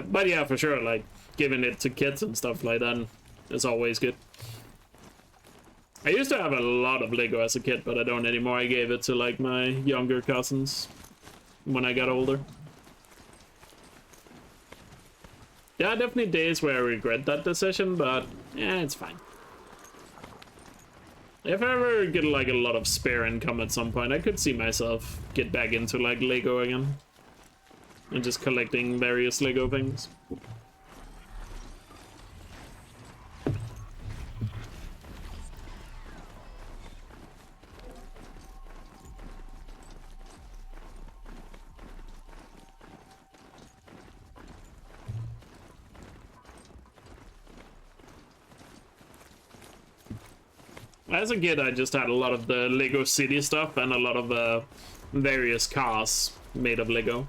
But yeah, for sure, like, giving it to kids and stuff like that is always good. I used to have a lot of Lego as a kid, but I don't anymore. I gave it to, like, my younger cousins when I got older. Yeah, definitely days where I regret that decision, but yeah, it's fine. If I ever get, like, a lot of spare income at some point, I could see myself get back into, like, Lego again. And just collecting various Lego things. As a kid, I just had a lot of the Lego City stuff and a lot of various cars made of Lego.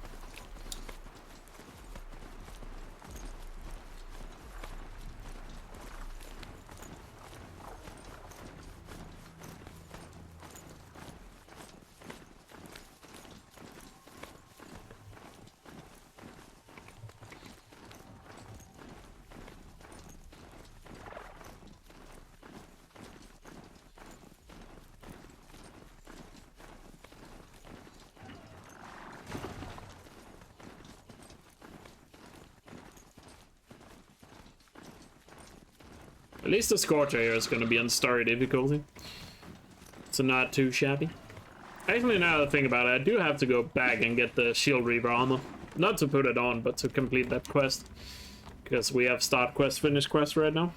At least the Scorcher here is going to be on story difficulty. So not too shabby. Actually, now that I think about it, I do have to go back and get the shield reaver armor. Not to put it on, but to complete that quest. Because we have start quest, finish quest right now.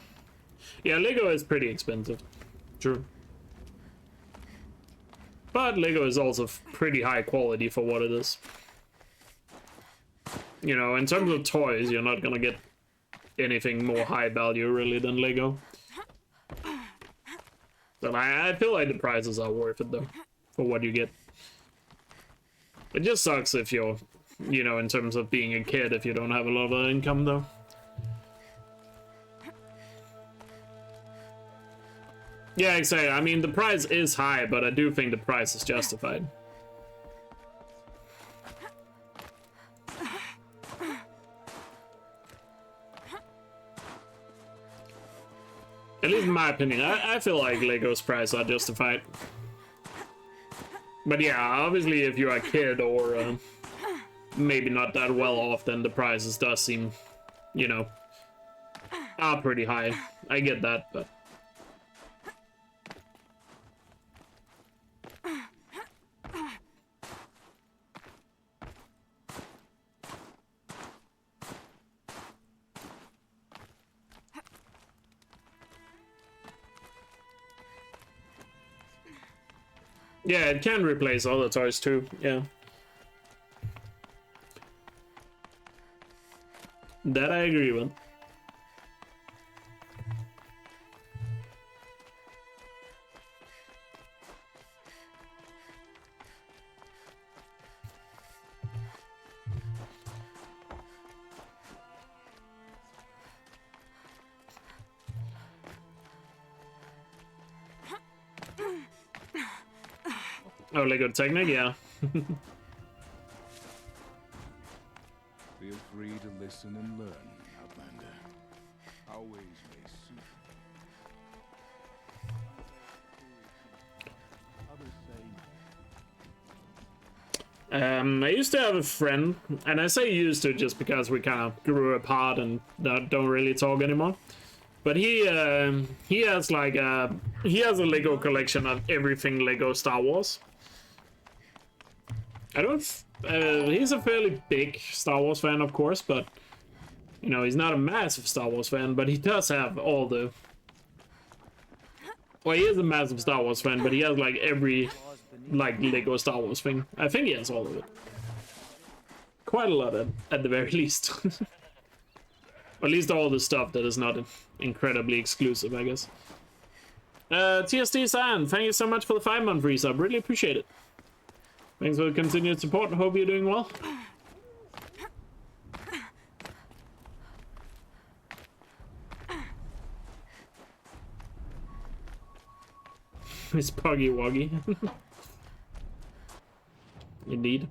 Yeah, Lego is pretty expensive. True. But Lego is also pretty high quality for what it is. You know, in terms of toys, you're not gonna get anything more high value really than Lego. But I feel like the prices are worth it though, for what you get. It just sucks if you're, you know, in terms of being a kid, if you don't have a lot of income though. Yeah, exactly. I mean, the price is high, but I do think the price is justified. At least in my opinion, I feel like Lego's price are justified. But yeah, obviously if you're a kid or maybe not that well off, then the prices does seem, you know, are pretty high. I get that, but... Yeah, it can replace other toys too, yeah. That I agree with. Oh, Lego Technic, yeah. Feel free to listen and learn, Outlander. Always may suit. I used to have a friend, and I say used to just because we kind of grew apart and don't really talk anymore. But he has like he has a Lego collection of everything Lego Star Wars. I don't. He's a fairly big Star Wars fan, of course, but you know he's not a massive Star Wars fan. But he does have all the. Well, he is a massive Star Wars fan, but he has like every like Lego Star Wars thing. I think he has all of it. Quite a lot at the very least. At least all the stuff that is not incredibly exclusive, I guess. TST San, thank you so much for the 5-month resub. Really appreciate it. Thanks for the continued support. Hope you're doing well. It's Puggy Wuggy. Indeed.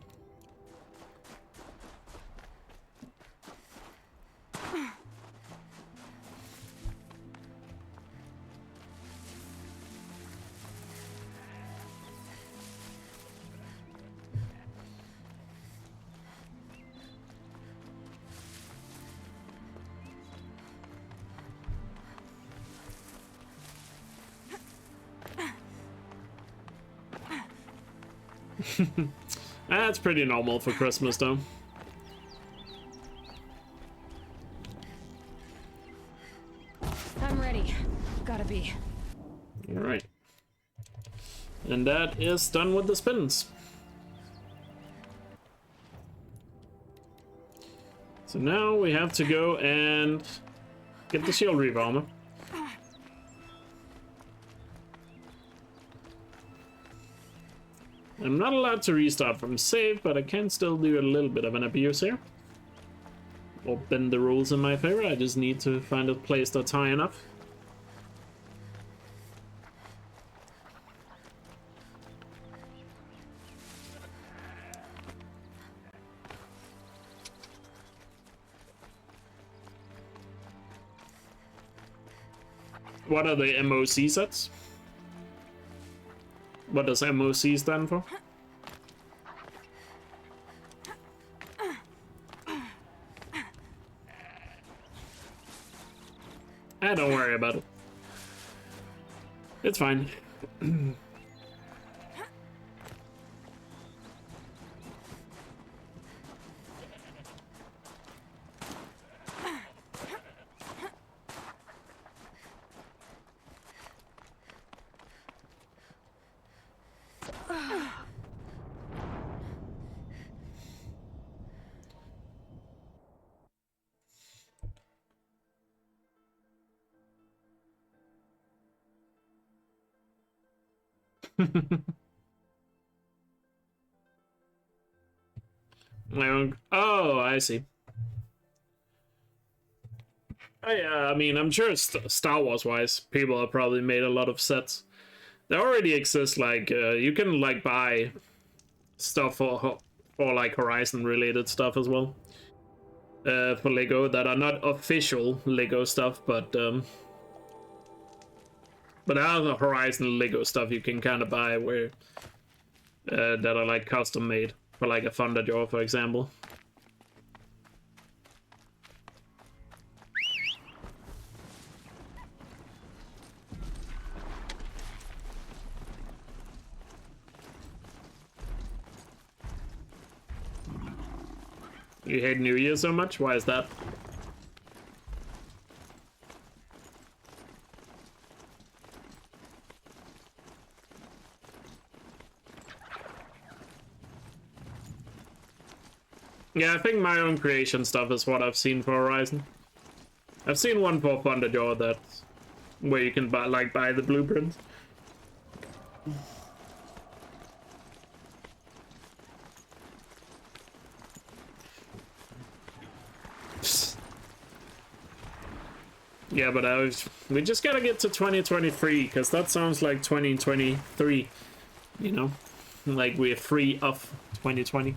That's pretty normal for Christmas, though. I'm ready. Gotta be. Alright. And that is done with the spins. So now we have to go and get the shield reaver armor. I'm not allowed to restart from save, but I can still do a little bit of an abuse here. Or bend the rules in my favor. I just need to find a place that's high enough. What are the MOC sets? What does MOC stand for? Don't worry about it. It's fine. My own. Oh, I see. Oh, yeah, I mean, I'm sure Star Wars wise, people have probably made a lot of sets. There already exists, like, you can, like, buy stuff for like, Horizon related stuff as well. For Lego that are not official Lego stuff, but other Horizon Lego stuff you can kind of buy where, that are, like, custom made for, like, a Thunderjaw, for example. You hate New Year so much? Why is that? Yeah, I think my own creation stuff is what I've seen for Horizon. I've seen one for Thunderjaw that's where you can buy the blueprints. Yeah, but we just gotta get to 2023, because that sounds like 2023, you know? Like we're free of 2020.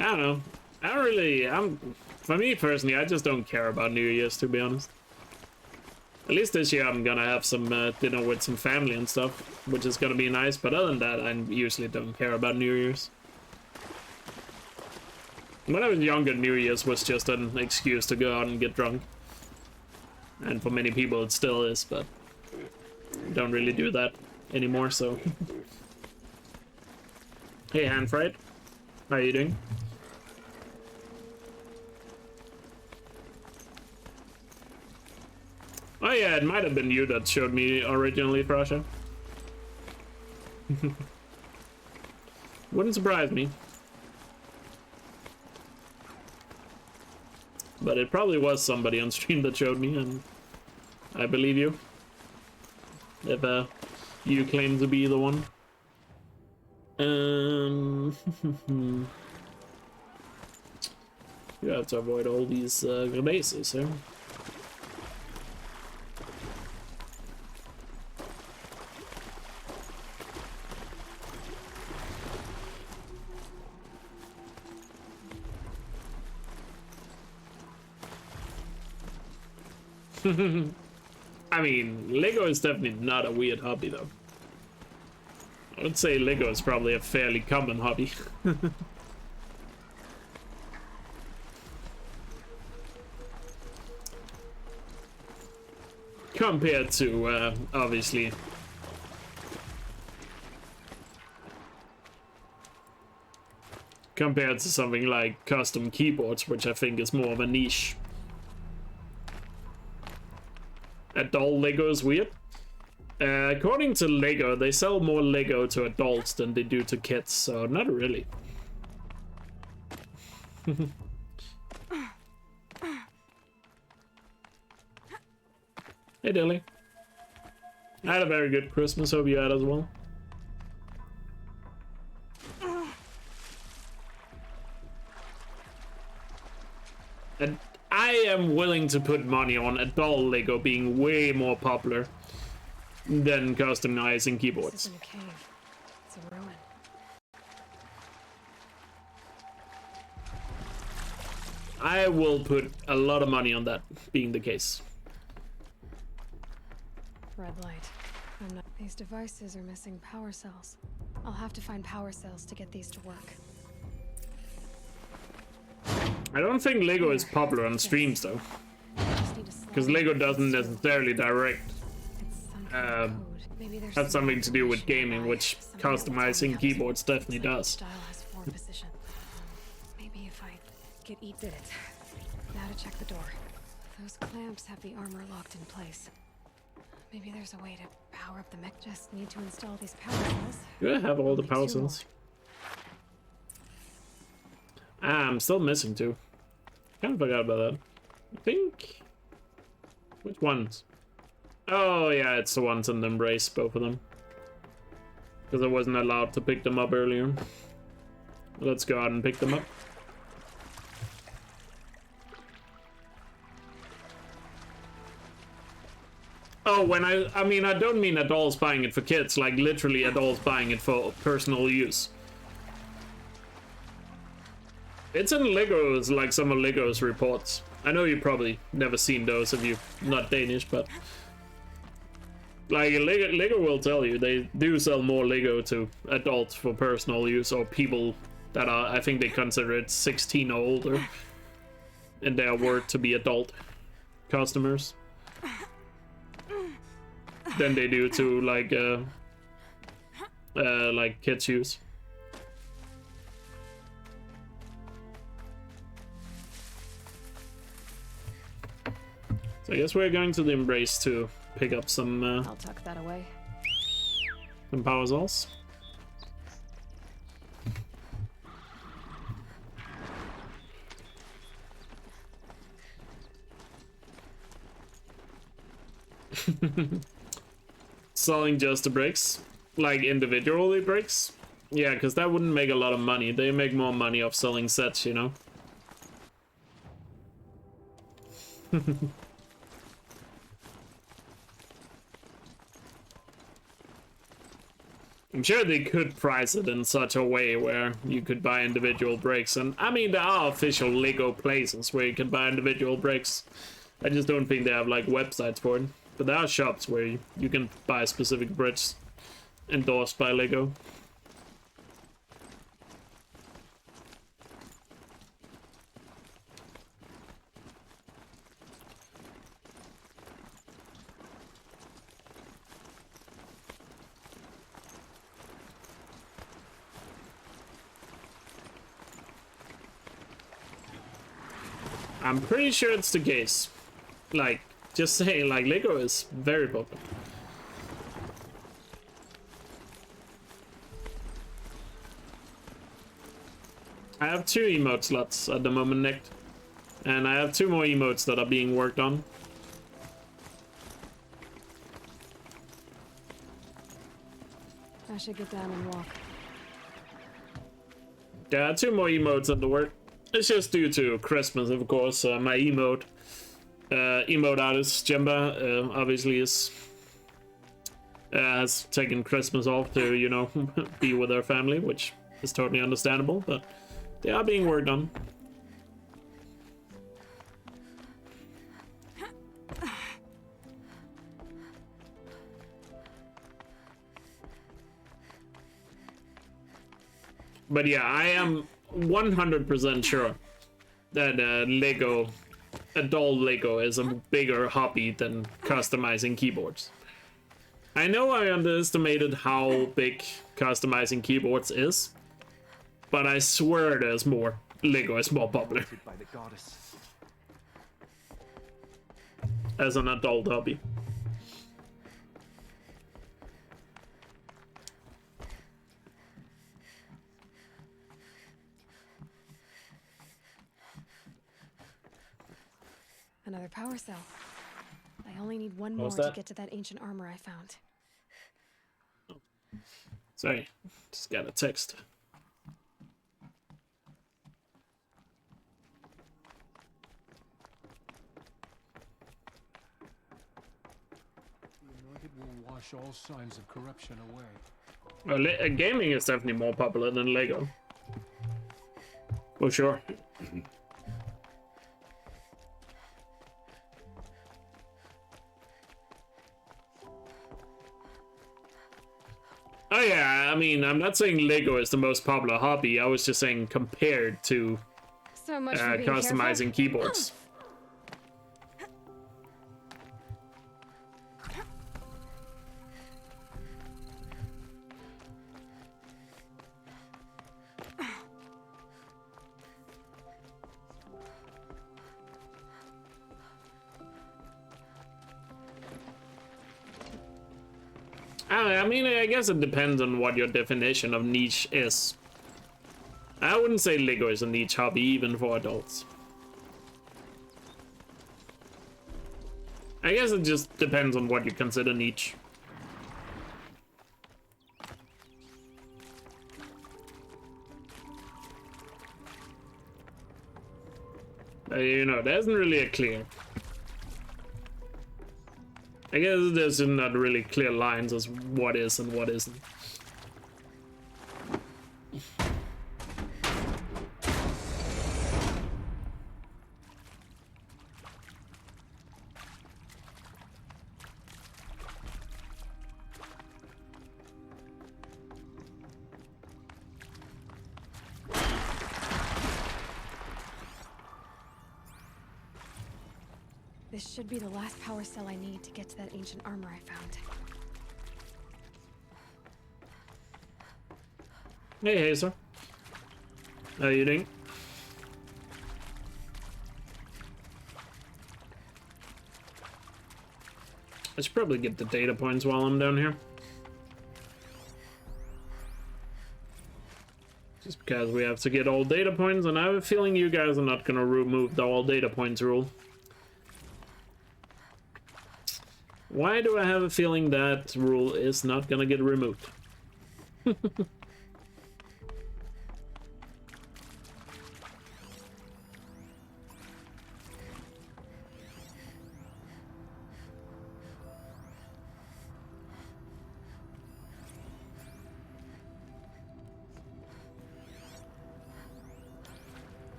I don't know. For me personally, I just don't care about New Year's, to be honest. At least this year I'm gonna have some dinner with some family and stuff, which is gonna be nice, but other than that, I usually don't care about New Year's. When I was younger, New Year's was just an excuse to go out and get drunk. And for many people it still is, but I don't really do that anymore, so... Hey, Handfried. How are you doing? Oh yeah, it might have been you that showed me originally, Frasha. Wouldn't surprise me. But it probably was somebody on stream that showed me, and I believe you. If you claim to be the one. You have to avoid all these bases here. I mean, Lego is definitely not a weird hobby, though. I would say Lego is probably a fairly common hobby. Compared to, obviously... Compared to something like custom keyboards, which I think is more of a niche. Adult Lego is weird. According to Lego, they sell more Lego to adults than they do to kids, so not really. Hey Dilly. I had a very good Christmas, hope you had as well. And I am willing to put money on adult Lego being way more popular than customizing keyboards. This isn't a cave. It's a ruin. I will put a lot of money on that being the case. Red light. These devices are missing power cells. I'll have to find power cells to get these to work. I don't think Lego is popular on streams though, because Lego doesn't necessarily direct have something to do with gaming, which customizing keyboards definitely does. Maybe if I did it. Now to check the door. Those clamps have the armor locked in place. Maybe there's a way to power up the mech. Just need to install these power cells. Do I have all the Only power 2 cells? Ah, I'm still missing 2. Kind of forgot about that. I think... Which ones? Oh yeah, it's the ones in the Embrace, both of them. Because I wasn't allowed to pick them up earlier. Let's go out and pick them up. Oh, when I mean, I don't mean adults buying it for kids, like literally adults buying it for personal use. It's in Lego's, like some of Lego's reports. I know you've probably never seen those if you're not Danish, but... Like, Lego will tell you, they do sell more Lego to adults for personal use, or people that are, I think they consider it 16 or older, in their word to be adult customers, than they do to, like kids use. So I guess we're going to the Embrace to pick up some I'll tuck that away. some power cells. Selling just the bricks, like individually bricks. Yeah, because that wouldn't make a lot of money. They make more money off selling sets, you know. I'm sure they could price it in such a way where you could buy individual bricks. And I mean, there are official Lego places where you can buy individual bricks. I just don't think they have like websites for it. But there are shops where you can buy specific bricks endorsed by Lego. I'm pretty sure it's the case. Like, just saying, like, Lego is very popular. I have 2 emote slots at the moment, Nick. And I have 2 more emotes that are being worked on. I should get down and walk. Yeah, 2 more emotes in the work. It's just due to Christmas, of course. My emote artist Jemba obviously has taken Christmas off to, you know, be with her family, which is totally understandable, but they are being worked on. But yeah, I am 100% sure that Lego, adult Lego, is a bigger hobby than customizing keyboards. I know I underestimated how big customizing keyboards is, but I swear there's more. Lego is more popular By the goddess. as an adult hobby. Another power cell. I only need one What more was to that? get to that ancient armor I found. Sorry, just got a text. The anointed will wash all signs of corruption away. Well, gaming is definitely more popular than Lego. For sure. Oh yeah, I mean, I'm not saying Lego is the most popular hobby. I was just saying compared to So much for being customizing keyboards. I mean, I guess it depends on what your definition of niche is. I wouldn't say Lego is a niche hobby, even for adults. I guess it just depends on what you consider niche. You know, there isn't really a clear. I guess there's not really clear lines as what is and what isn't. This should be the last power cell I need to get to that ancient armor I found. Hey, Hazer. How you doing? I should probably get the data points while I'm down here. Just because we have to get all data points, and I have a feeling you guys are not gonna remove the all data points rule. Why do I have a feeling that rule is not gonna get removed? I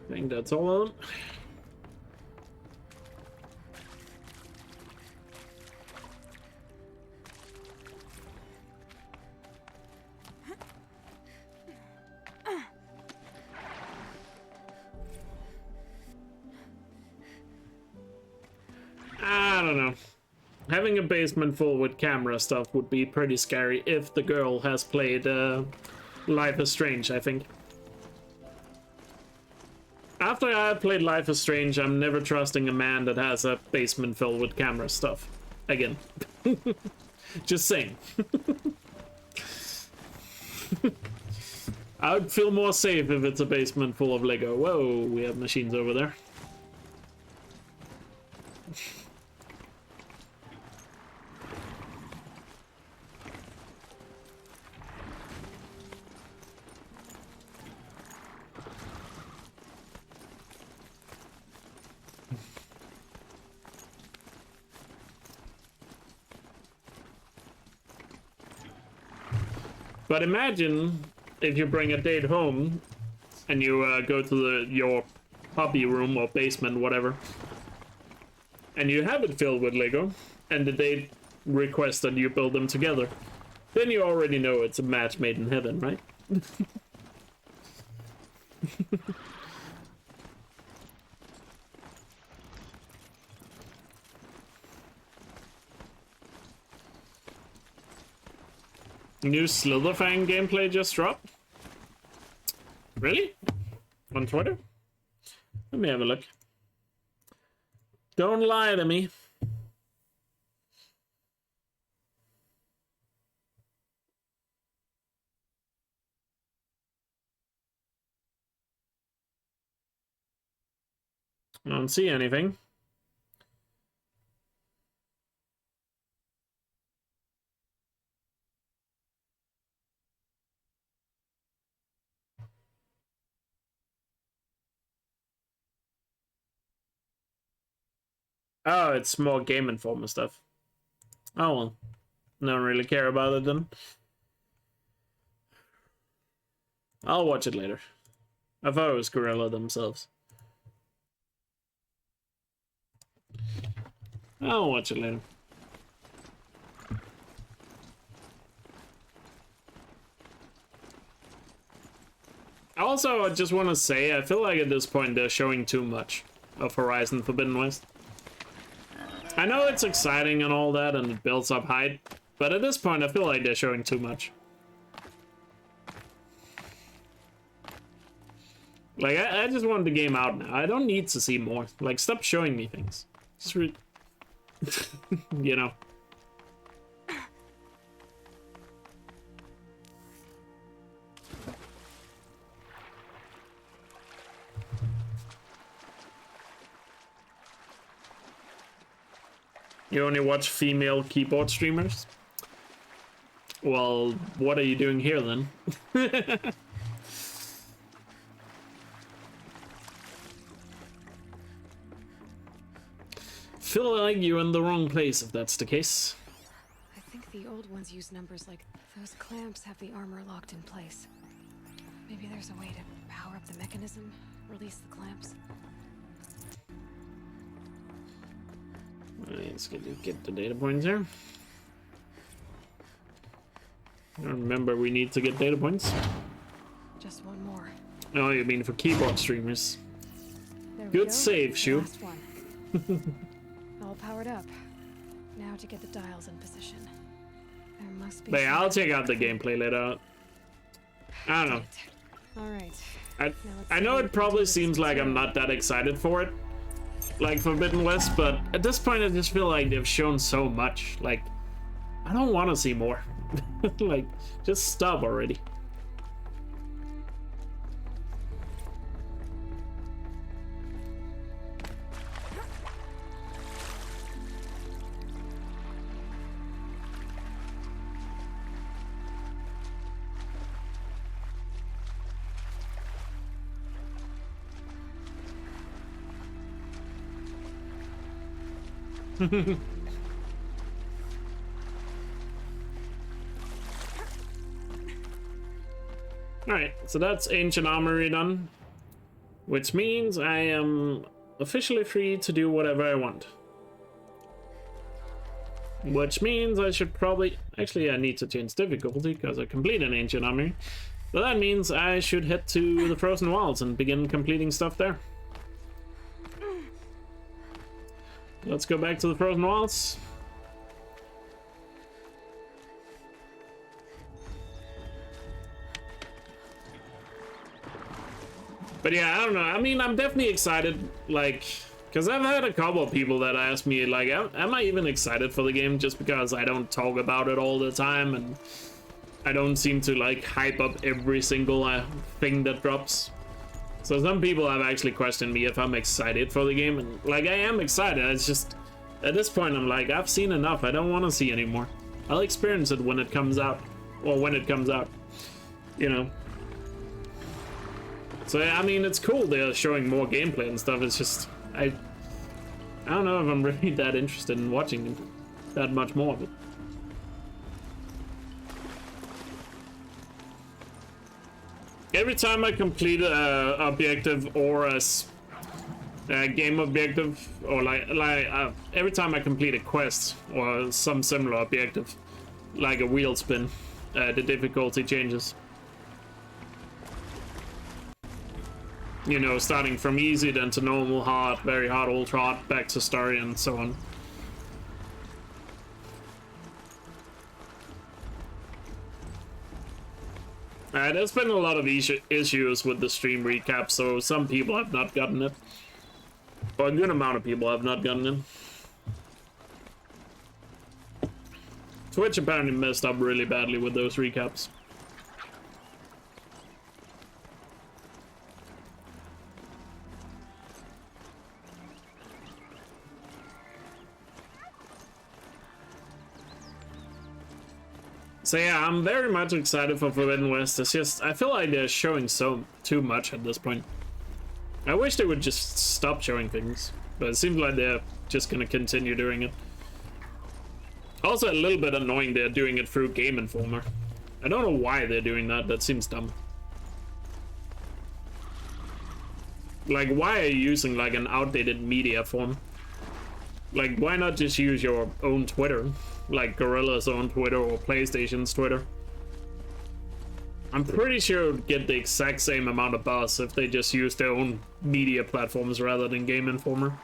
think that's all of them. I don't know. Having a basement full with camera stuff would be pretty scary if the girl has played Life is Strange, I think. After I have played Life is Strange, I'm never trusting a man that has a basement filled with camera stuff. Again. Just saying. I would feel more safe if it's a basement full of Lego. Whoa, we have machines over there. But imagine if you bring a date home and you go to your hobby room or basement, whatever, and you have it filled with Lego, and the date requests that you build them together. Then you already know it's a match made in heaven, right? New Slitherfang gameplay just dropped? Really? On Twitter? Let me have a look. Don't lie to me. I don't see anything. Oh, it's more Game Informer stuff. Oh well. Don't really care about it then. I'll watch it later. I thought it was Gorilla themselves. I'll watch it later. Also, I just want to say, I feel like at this point they're showing too much of Horizon Forbidden West. I know it's exciting and all that, and it builds up hype, but at this point I feel like they're showing too much. Like, I just want the game out now. I don't need to see more. Like, stop showing me things. Just you know. You only watch female keyboard streamers? Well, what are you doing here then? Feel like you're in the wrong place if that's the case. I think the old ones use numbers like those clamps have the armor locked in place. Maybe there's a way to power up the mechanism, release the clamps. Let's get the data points here. Remember, we need to get data points. Just one more. Oh, you mean for keyboard streamers? There we Good go. save, Shu. Last one. All powered up. Now to get the dials in position. There must be. But yeah, I'll check out the gameplay later. I don't know. All right. I know it probably seems like I'm not that excited for it, like Forbidden West, but at this point I just feel like they've shown so much. Like, I don't want to see more. Like, just stop already. Alright, so that's Ancient Armory done. Which means I am officially free to do whatever I want. Which means I should probably... Actually, I need to change difficulty because I completed Ancient Armory. But that means I should head to the Frozen Wilds and begin completing stuff there. Let's go back to the Frozen Wilds. But yeah, I don't know. I mean, I'm definitely excited, like, because I've had a couple of people that ask me, like, am I even excited for the game just because I don't talk about it all the time and I don't seem to, like, hype up every single thing that drops. So some people have actually questioned me if I'm excited for the game, and, like, I am excited. It's just, at this point, I'm like, I've seen enough. I don't want to see anymore. I'll experience it when it comes out, or when it comes out, you know. So, I mean, it's cool they're showing more gameplay and stuff. It's just, I don't know if I'm really that interested in watching that much more of it. Every time I complete a objective or a game objective, or every time I complete a quest or some similar objective, like a wheel spin, the difficulty changes. You know, starting from easy, then to normal, hard, very hard, ultra hard, back to story, and so on. There's been a lot of issues with the stream recap, so some people have not gotten it. Or a good amount of people have not gotten it. Twitch apparently messed up really badly with those recaps. So yeah, I'm very much excited for Forbidden West. It's just, I feel like they're showing too much at this point. I wish they would just stop showing things, but it seems like they're just gonna continue doing it. Also a little bit annoying they're doing it through Game Informer. I don't know why they're doing that, that seems dumb. Like, why are you using like an outdated media form? Like, why not just use your own Twitter? Like Gorilla's own Twitter or PlayStation's Twitter. I'm pretty sure it would get the exact same amount of buzz if they just used their own media platforms rather than Game Informer.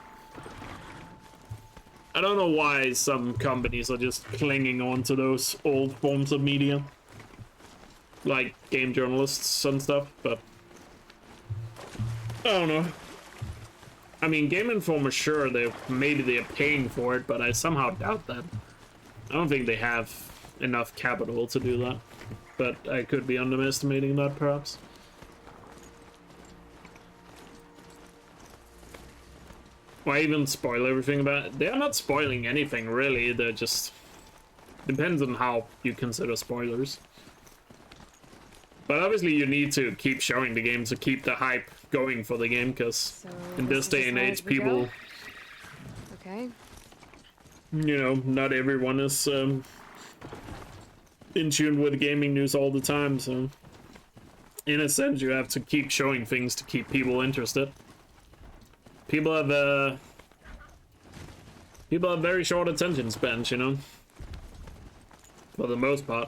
I don't know why some companies are just clinging on to those old forms of media. Like game journalists and stuff, but I don't know. I mean, Game Informer, sure, maybe they're paying for it, but I somehow doubt that. I don't think they have enough capital to do that, but I could be underestimating that, perhaps. Why even spoil everything about it? They are not spoiling anything, really. They're just... Depends on how you consider spoilers. But obviously you need to keep showing the game to keep the hype going for the game, because So in this day and age, people... Okay. You know, not everyone is in tune with gaming news all the time, so... In a sense, you have to keep showing things to keep people interested. People have very short attention spans, you know? For the most part.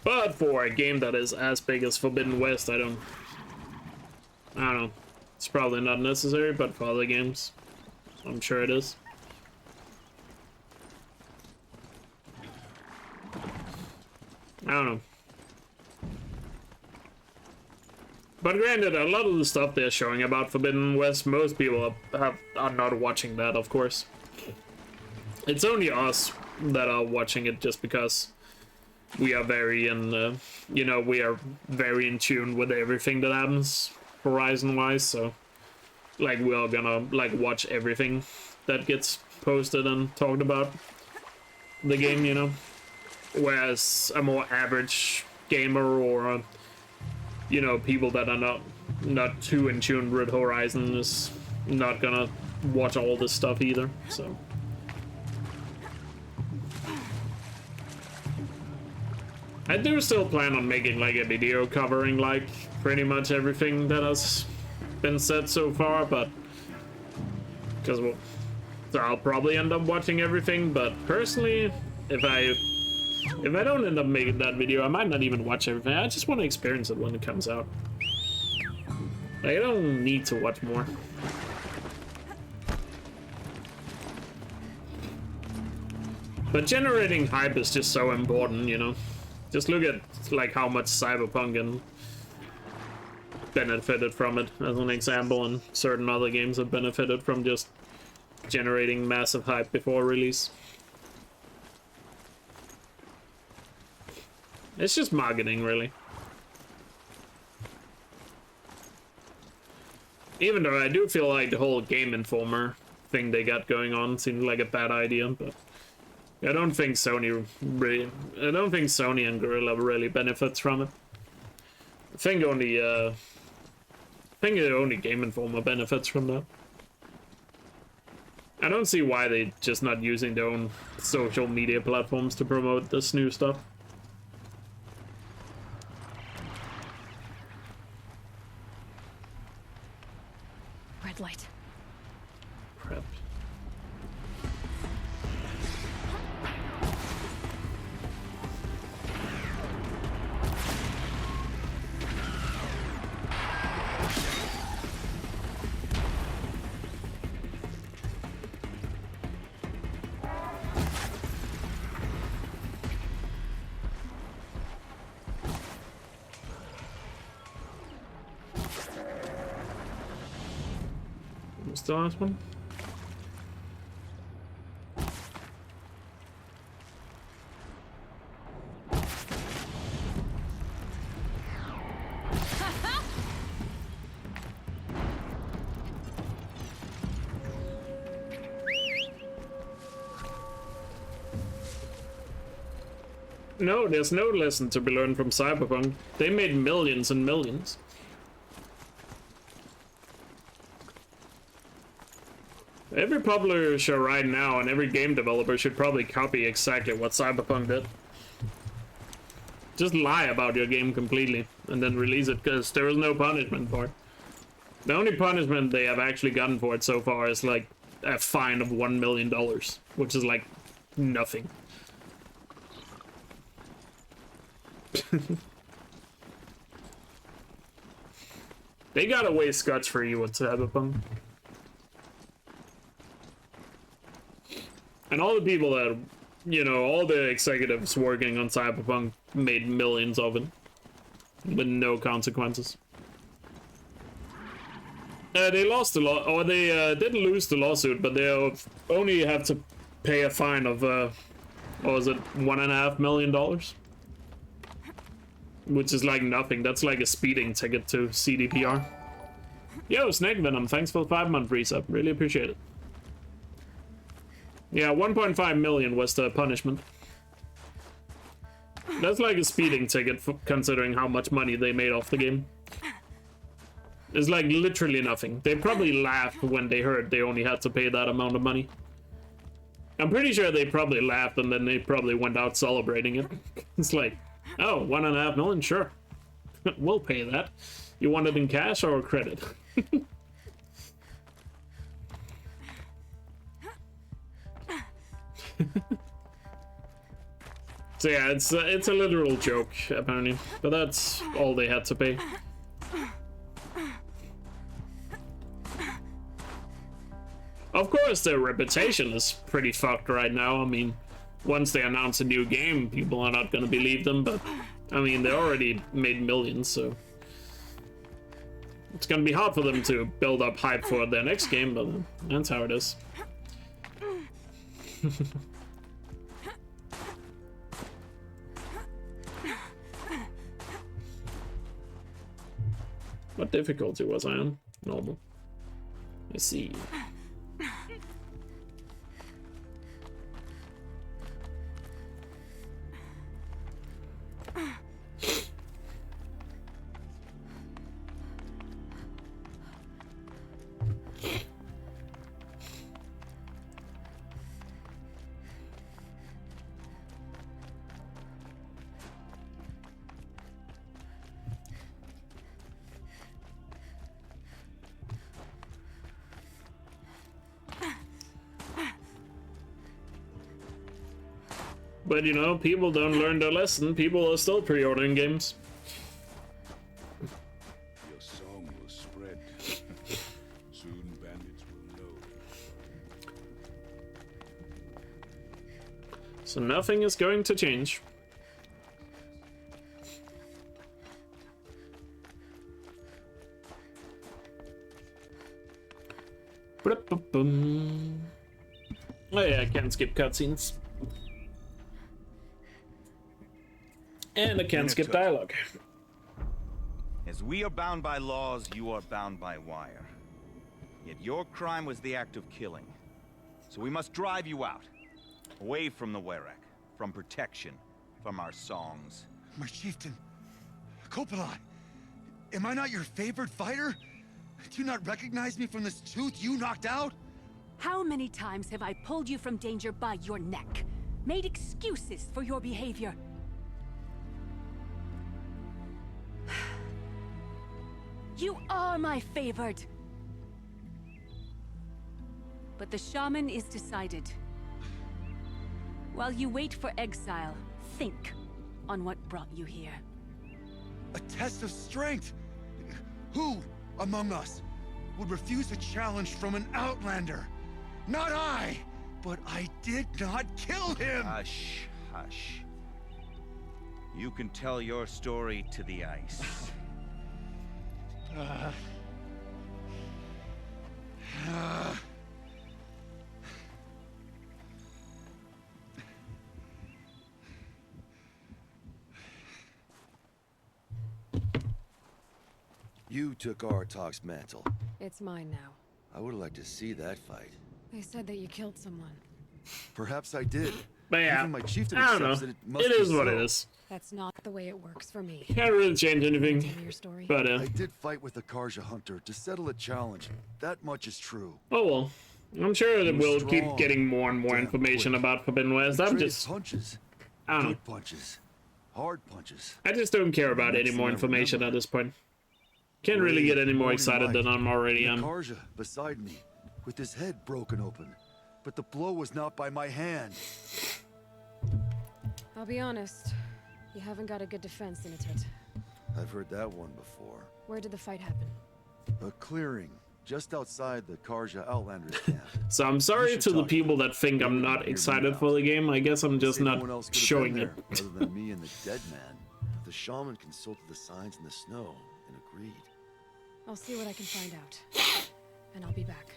But for a game that is as big as Forbidden West, I don't know. It's probably not necessary, but for other games, I'm sure it is. I don't know. But granted, a lot of the stuff they're showing about Forbidden West, most people are not watching that, of course. It's only us that are watching it just because we are very you know, we are very in tune with everything that happens Horizon-wise, so like we are gonna like watch everything that gets posted and talked about the game, you know. Whereas a more average gamer or you know, people that are not too in tune with Horizon is not gonna watch all this stuff either, so. I do still plan on making like a video covering like pretty much everything that has been said so far, but because well, so I'll probably end up watching everything, but personally, if I don't end up making that video, I might not even watch everything. I just want to experience it when it comes out. I don't need to watch more. But generating hype is just so important, you know. Just look at like how much Cyberpunk and benefited from it as an example, and certain other games have benefited from just generating massive hype before release. It's just marketing, really. Even though I do feel like the whole Game Informer thing they got going on seems like a bad idea, but I don't think Sony and Guerrilla really benefits from it. I think only Game Informer benefits from that. I don't see why they're just not using their own social media platforms to promote this new stuff. Red light. Crap. What's the last one? No, there's no lesson to be learned from Cyberpunk. They made millions and millions. Every publisher right now and every game developer should probably copy exactly what Cyberpunk did. Just lie about your game completely and then release it, because there is no punishment for it. The only punishment they have actually gotten for it so far is like a fine of $1 million, which is like nothing. They got away scotch-free with Cyberpunk. And all the people that, you know, all the executives working on Cyberpunk made millions of it with no consequences. They lost a lot, or they didn't lose the lawsuit, but they only have to pay a fine of, what was it, $1.5 million? Which is like nothing. That's like a speeding ticket to CDPR. Yo, Snake Venom, thanks for the 5-month resub. Really appreciate it. Yeah, 1.5 million was the punishment. That's like a speeding ticket, for considering how much money they made off the game. It's like literally nothing. They probably laughed when they heard they only had to pay that amount of money. I'm pretty sure they probably laughed and then they probably went out celebrating it. It's like, oh, 1.5 million, sure. We'll pay that. You want it in cash or credit? So yeah, it's a literal joke, apparently. But that's all they had to pay. Of course, their reputation is pretty fucked right now. I mean, once they announce a new game, people are not gonna believe them, but I mean, they already made millions, so it's gonna be hard for them to build up hype for their next game, but that's how it is. What difficulty was I on? Normal. Let's see. But you know, people don't learn their lesson. People are still pre-ordering games. Your song will spread. Soon bandits will know. So nothing is going to change. Oh yeah, I can't skip cutscenes. And I can't skip dialogue. As we are bound by laws, you are bound by wire. Yet your crime was the act of killing. So we must drive you out. Away from the Werek. From protection. From our songs. My chieftain, Kopalai, am I not your favored fighter? Do you not recognize me from this tooth you knocked out? How many times have I pulled you from danger by your neck? Made excuses for your behavior? You are my favored. But the shaman is decided. While you wait for exile, think on what brought you here. A test of strength? Who among us would refuse a challenge from an outlander? Not I! But I did not kill him! Hush, hush. You can tell your story to the ice. You took Artok's mantle. It's mine now. I would have liked to see that fight. They said that you killed someone. Perhaps I did. But yeah, Even my chieftain I don't know. accepts that it must It is be what so. it is. That's not the way it works for me. Can't really change anything. Tell me your story. But I did fight with the Karja hunter to settle a challenge. That much is true. oh well. I'm sure that He we'll was keep strong. getting more and more Damn information quick. about Forbidden West. He I'm traded just, punches. I don't know. Good punches. Hard punches. I just don't care about Next any more thing I information remember, at this point. Can't really get any more Morning excited than light, I'm already and am. the Karja beside me, with his head broken open. But the blow was not by my hand. I'll be honest. You haven't got a good defense in Itut. I've heard that one before. Where did the fight happen? A clearing just outside the Karja Outlanders camp. So I'm sorry should to the talk people to that think I'm not excited for the game. I guess I'm just Say no not one else could have showing been it. there, other than me and the dead man. The shaman consulted the signs in the snow and agreed. I'll see what I can find out. And I'll be back.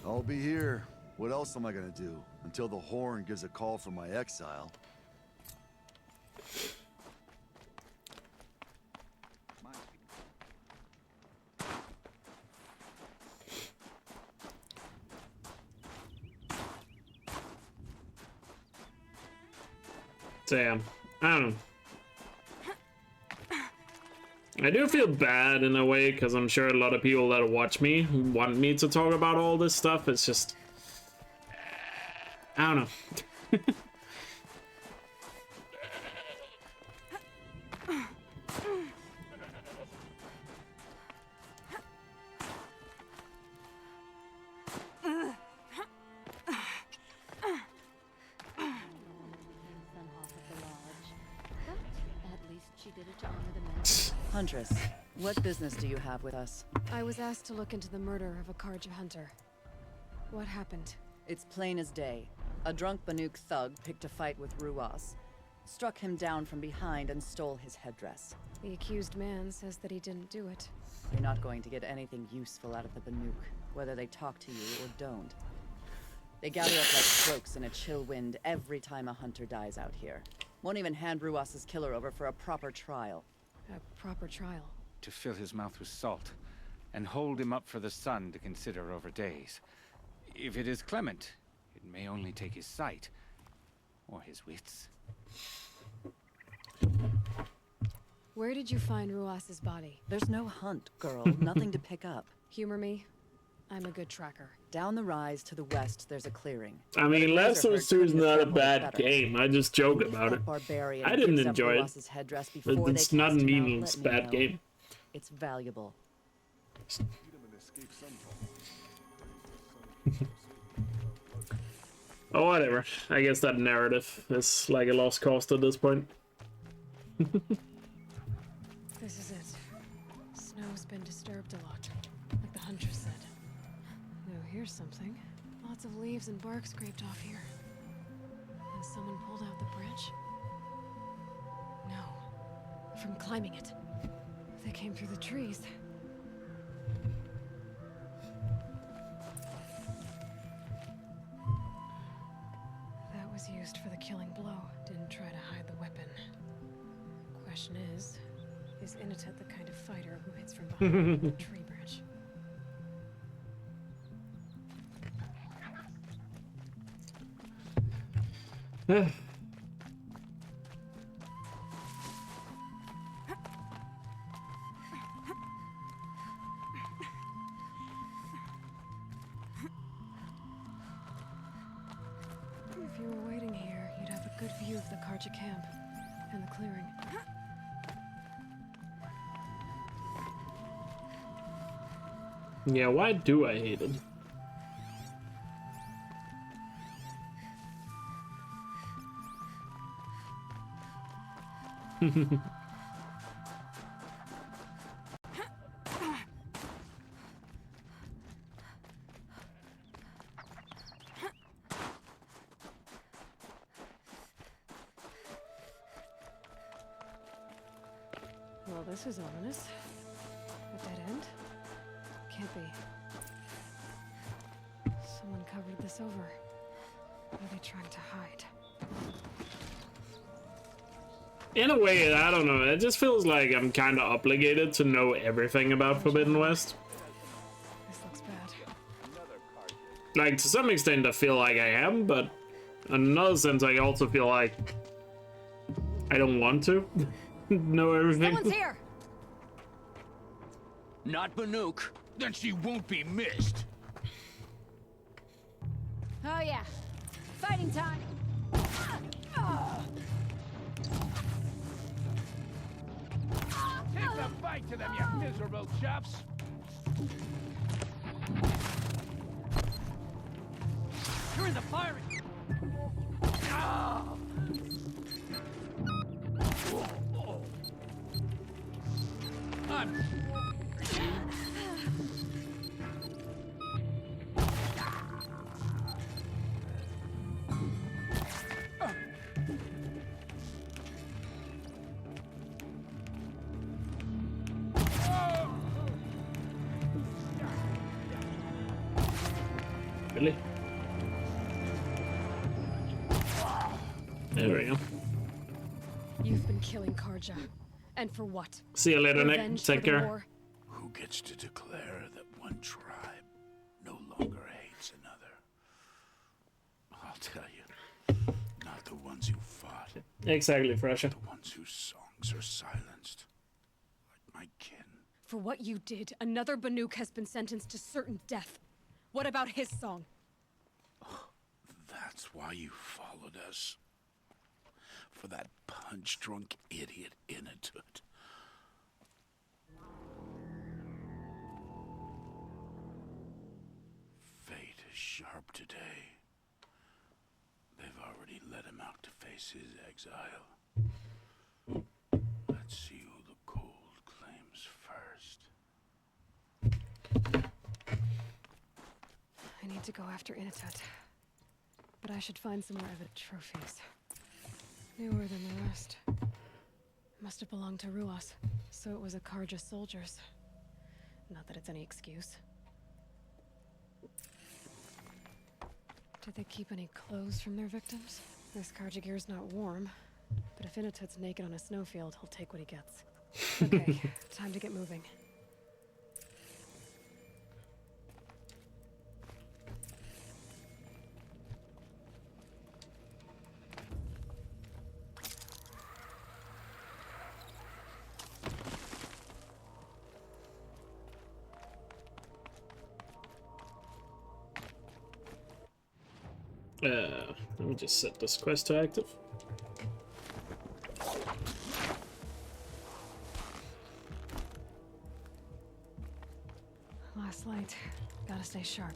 I'll be here. What else am I gonna do? Until the horn gives a call for my exile. So yeah, I don't know. I do feel bad in a way, because I'm sure a lot of people that watch me want me to talk about all this stuff. It's just... I don't know. Huntress, what business do you have with us? I was asked to look into the murder of a Karja hunter. What happened? It's plain as day. A drunk Banuk thug picked a fight with Ruas, struck him down from behind and stole his headdress. The accused man says that he didn't do it. You're not going to get anything useful out of the Banuk, whether they talk to you or don't. They gather up like strokes in a chill wind every time a hunter dies out here. Won't even hand Ruas's killer over for a proper trial. A proper trial. To fill his mouth with salt, and hold him up for the sun to consider over days. If it is clement, it may only take his sight, or his wits. Where did you find Ruas's body? There's no hunt, girl. Nothing to pick up. Humor me. I'm a good tracker. Down the rise to the west, there's a clearing. I mean, Last of Us 2 is not a bad game. I just joke about it. I didn't enjoy it. It's not a meaningless bad game. It's valuable. Oh, whatever. I guess that narrative is like a lost cause at this point. This is it. Snow's been disturbed a lot, like the huntress said. No, here's something. Lots of leaves and bark scraped off here. And someone pulled out the branch? No. From climbing it. They came through the trees. That was used for the killing blow. Didn't try to hide the weapon. Question is Inatet the kind of fighter who hits from behind a tree branch? If you were waiting here, you'd have a good view of the Karja camp and the clearing. Yeah, why do I hate it? Well, this is ominous. A dead end? Can't be. Someone covered this over. What are they trying to hide? In a way, I don't know. It just feels like I'm kind of obligated to know everything about Forbidden West. This looks bad. Like, to some extent, I feel like I am, but in another sense, I also feel like I don't want to know everything. Someone's here! Not Banuk. Then she won't be missed. Oh yeah. Fighting time. Take the fight to them, you miserable chaps. You're in the firing. I'm... Really? There we go. You've been killing Karja. And for what? See you later, Nick. Revenge Take for the care. war? Who gets to declare that one tribe no longer hates another? I'll tell you, not the ones who fought. Exactly, Thrasher. The ones whose songs are silenced. Like my kin. For what you did, another Banuk has been sentenced to certain death. What about his song? That's why you followed us. For that punch-drunk idiot Inatut. Fate is sharp today. They've already let him out to face his exile. Let's see who the cold claims first. I need to go after Inatut. But I should find some more Evid trophies. Newer than the rest. Must have belonged to Ruas, so it was a Karja soldiers. Not that it's any excuse. Did they keep any clothes from their victims? This Karja gear's not warm, but if Inatut's naked on a snowfield, he'll take what he gets. Okay, time to get moving. Let me just set this quest to active. Last light. Gotta stay sharp.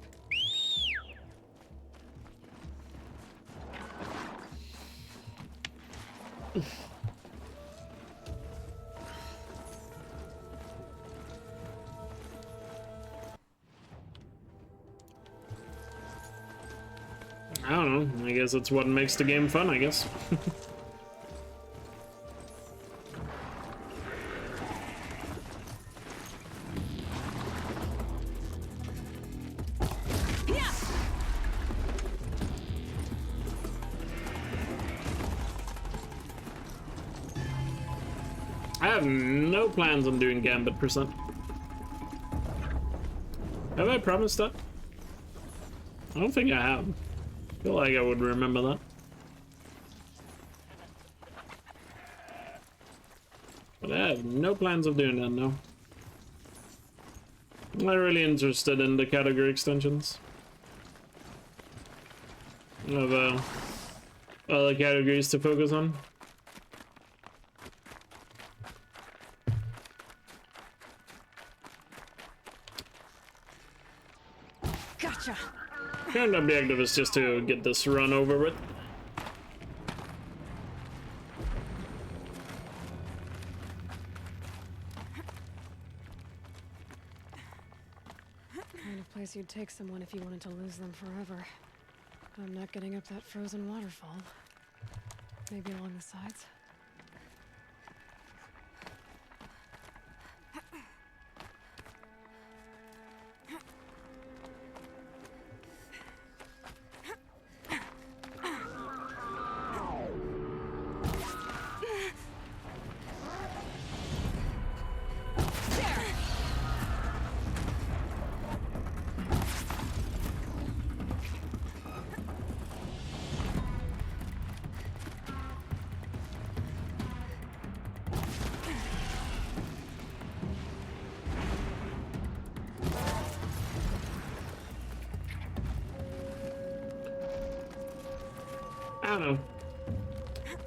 I don't know. I guess it's what makes the game fun, I guess. I have no plans on doing Gambit percent. Have I promised that? I don't think I have. I feel like I would remember that. But I have no plans of doing that now. I'm not really interested in the category extensions. I have other categories to focus on. Gotcha! Current objective is just to get this run over with. Kind of place you'd take someone if you wanted to lose them forever. I'm not getting up that frozen waterfall. Maybe along the sides? I don't know.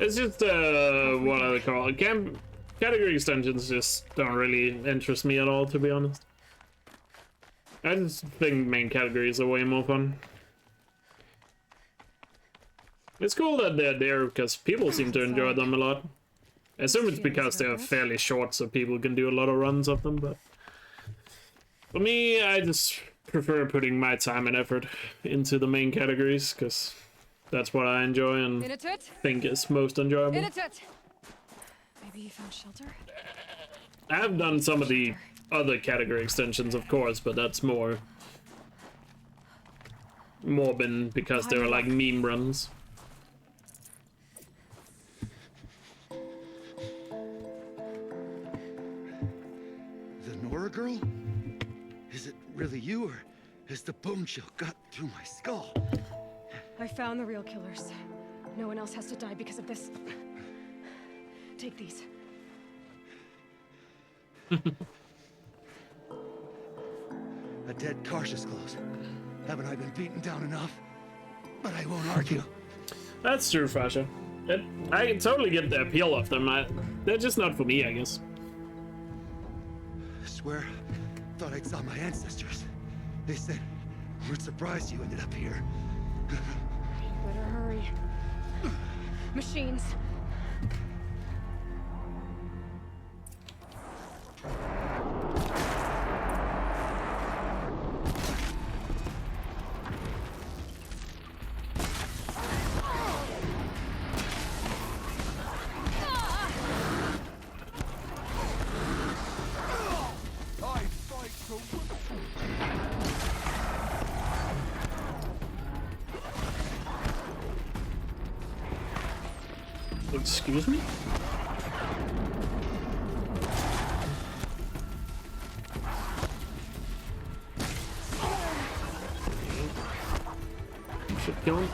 It's just, what do they call it? Category extensions just don't really interest me at all, to be honest. I just think main categories are way more fun. It's cool that they're there because people seem to enjoy them a lot. I assume it's because they're fairly short so people can do a lot of runs of them, but... For me, I just prefer putting my time and effort into the main categories, because that's what I enjoy and think is most enjoyable. Maybe you found shelter? I have done some of the other category extensions, of course, but that's more been because they were like meme runs. The Nora girl? Is it really you, or has the bone chill got through my skull? I found the real killers. No one else has to die because of this. Take these. A dead Karsh's close. Haven't I been beaten down enough? But I won't argue. That's true, Fasha. I can totally get the appeal of them. They're just not for me, I guess. I swear, thought I saw my ancestors. They said, we're surprised you ended up here. Better hurry. Machines. Excuse me? Should kill him.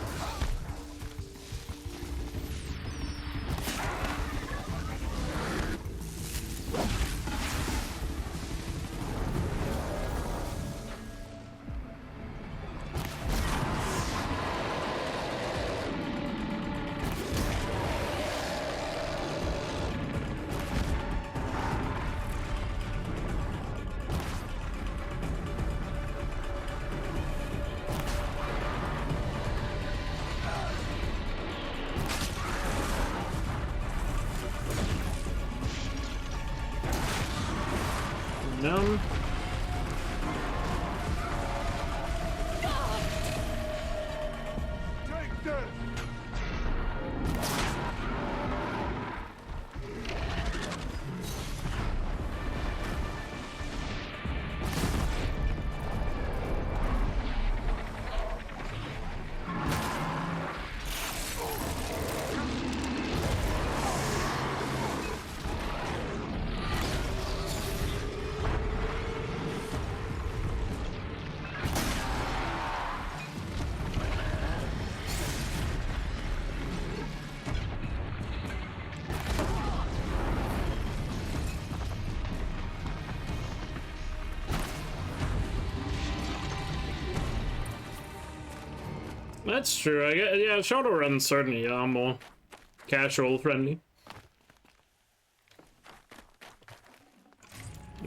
No. That's true. I guess, yeah, Shadowruns certainly are more casual friendly.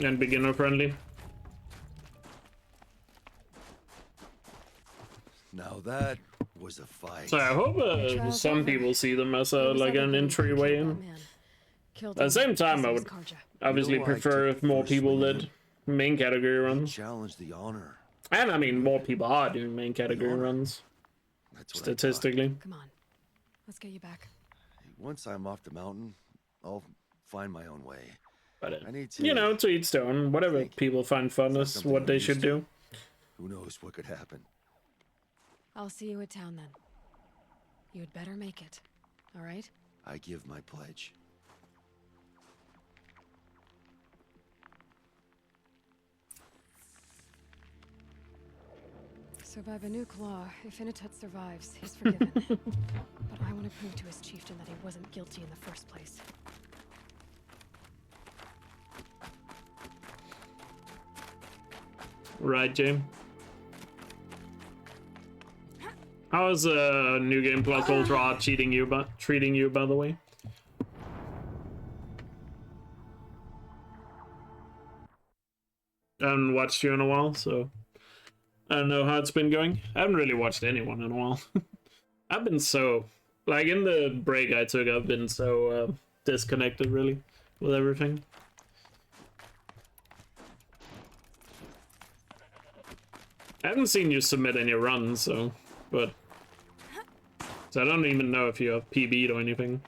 And beginner friendly. Now that was a fight. So I hope some people see them as like an entryway in. At the same time, I would obviously prefer if more people did main category runs. Challenge the honor. And I mean, more people are doing main category runs. Statistically. Come on. Let's get you back. Once I'm off the mountain, I'll find my own way. But I need to, you know, to each their own. Whatever people find fun is what they should do. Who knows what could happen? I'll see you at town then. You'd better make it. All right? I give my pledge. Survive a new claw. If Initut survives, he's forgiven. But I want to prove to his chieftain that he wasn't guilty in the first place. Right, James. How is New Game Plus Ultra treating you, by the way? I haven't watched you in a while, so I don't know how it's been going. I haven't really watched anyone in a while. I've been so, like, in the break I took, I've been so disconnected, really, with everything. I haven't seen you submit any runs, so, but... So I don't even know if you have PB'd or anything.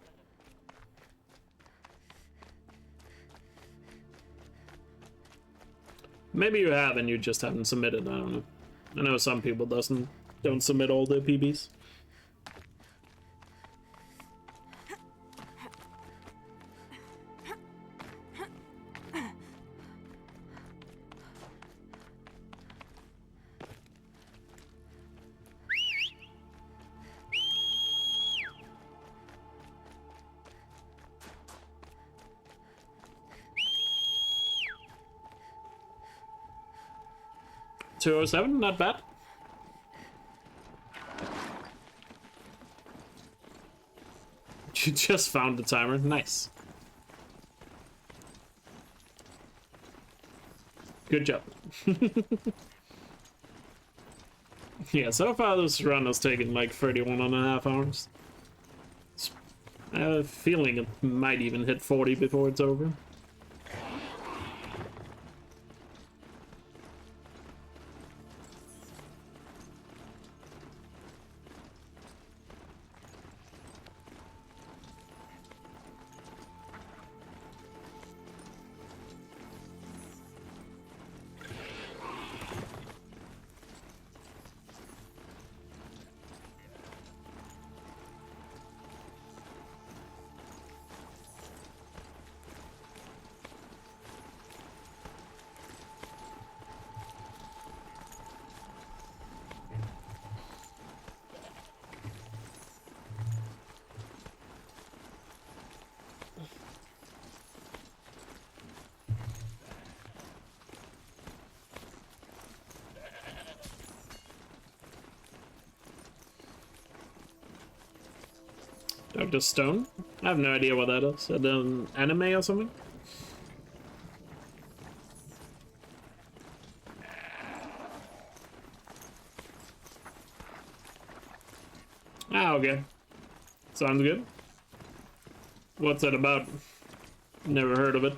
Maybe you have and you just haven't submitted, I don't know. I know some people don't submit all their PBs. 207, not bad. You just found the timer, nice. Good job. Yeah, so far this run has taken like 31.5 hours. I have a feeling it might even hit 40 before it's over. Dr. Stone? I have no idea what that is. Is that an anime or something? Ah, okay. Sounds good. What's it about? Never heard of it.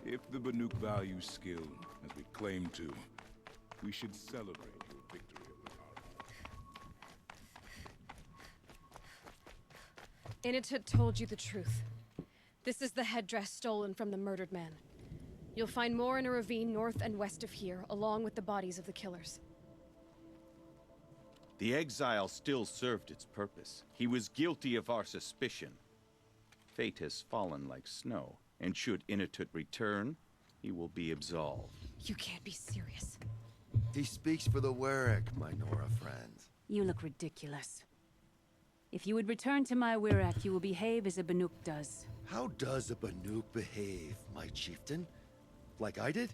If the Banuk values skill, as we claim to, we should celebrate your victory of the power. Initut told you the truth. This is the headdress stolen from the murdered man. You'll find more in a ravine north and west of here, along with the bodies of the killers. The exile still served its purpose. He was guilty of our suspicion. Fate has fallen like snow, and should Initut return, he will be absolved. You can't be serious. He speaks for the Werek, my Nora friend. You look ridiculous. If you would return to my Werek, you will behave as a Banuk does. How does a Banuk behave, my chieftain? Like I did?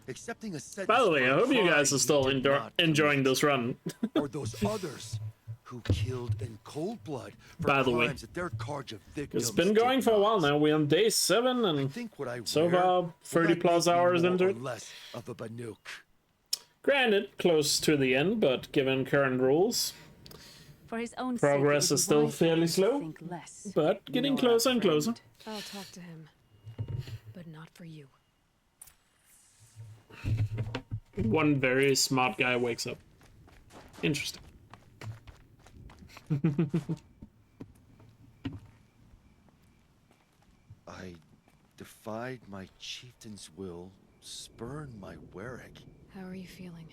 Accepting a sentence. By the way, I hope you guys are still he did not enjoying this run. Or those others who killed in cold blood for By the way, crimes that their charge of victims it's been going did for a while not. now. We're on day 7, I and think what I so wear far will 30 not plus make me hours more into or it. less of a Banuk. Granted, close to the end, but given current rules, For his own progress sake, is still it would be fairly wise for him to slow, think less. but getting Nora, closer and closer. friend. I'll talk to him. But not for you. One very smart guy wakes up. Interesting. I defied my chieftain's will, spurned my Werek, How are you feeling?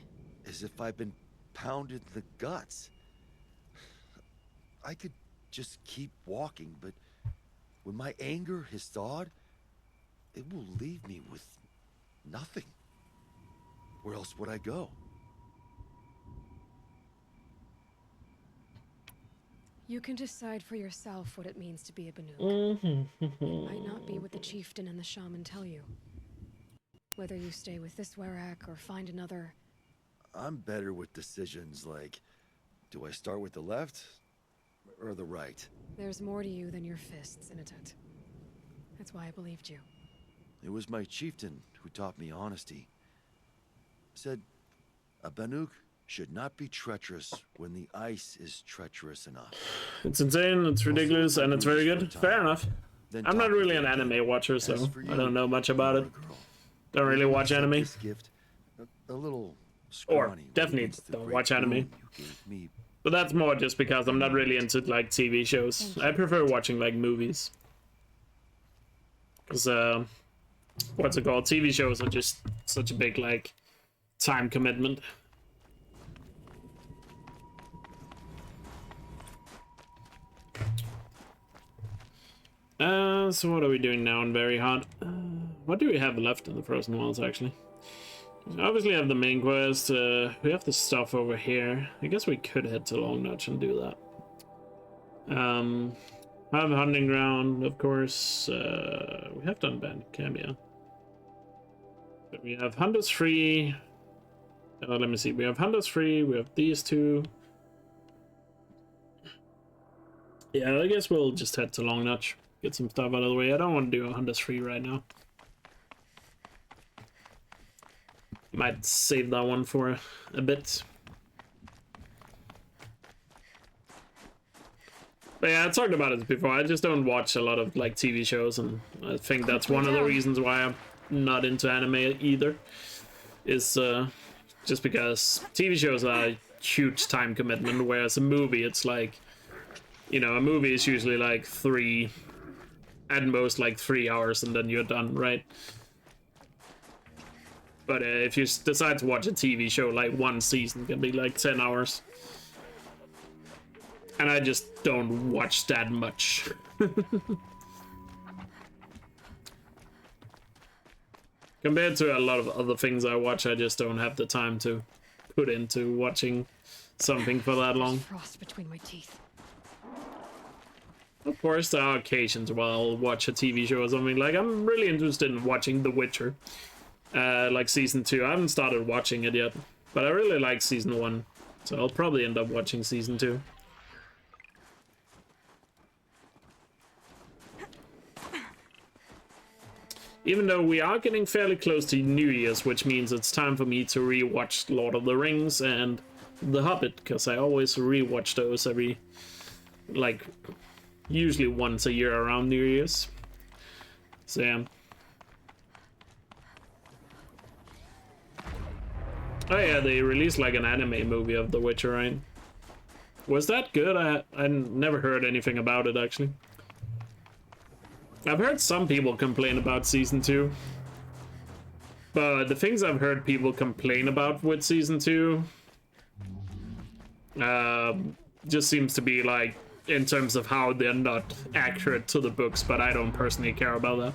as if I'd been pounded in the guts. I could just keep walking, but when my anger has thawed, it will leave me with nothing. Where else would I go? You can decide for yourself what it means to be a Banuk. It might not be what the chieftain and the shaman tell you. Whether you stay with this Werek or find another... I'm better with decisions like, do I start with the left or the right? There's more to you than your fists, Initut. That's why I believed you. It was my chieftain who taught me honesty. Said, a Banuk should not be treacherous when the ice is treacherous enough. It's insane, it's ridiculous, and it's very good. Fair enough. I'm not really an anime watcher, so I don't know much about it. Don't really watch anime. This gift, a little Or scrawny definitely against the don't great watch anime. boon you gave me. But that's more just because I'm not really into like TV shows. I prefer watching like movies. Because what's it called? TV shows are just such a big like time commitment. So what are we doing now in Very Hot? What do we have left in the Frozen Wilds actually? We obviously have the main quest. We have the stuff over here. I guess we could head to Long Notch and do that. Have hunting ground, of course. We have done bandit camp, yeah. But we have hunters free. Let me see. We have hunters free. We have these two. Yeah, I guess we'll just head to Long Notch. Get some stuff out of the way. I don't want to do a hunters free right now. Might save that one for a bit. But yeah, I talked about it before. I just don't watch a lot of like TV shows, and I think that's one of the reasons why I'm not into anime either. Is just because TV shows are a huge time commitment, whereas a movie, it's like, you know, a movie is usually like at most like 3 hours, and then you're done, right? But if you decide to watch a TV show, like one season can be like 10 hours. And I just don't watch that much. Compared to a lot of other things I watch, I just don't have the time to put into watching something for that long. Frost between my teeth. Of course, there are occasions where I'll watch a TV show or something. Like, I'm really interested in watching The Witcher. Like season 2. I haven't started watching it yet, but I really like season 1. So I'll probably end up watching season 2. Even though we are getting fairly close to New Year's, which means it's time for me to rewatch Lord of the Rings and The Hobbit, because I always rewatch those every, like, usually once a year around New Year's. So yeah. Oh yeah, they released like an anime movie of The Witcher, right? Was that good? I never heard anything about it, actually. I've heard some people complain about season 2. But the things I've heard people complain about with season 2 just seems to be like in terms of how they're not accurate to the books, but I don't personally care about that.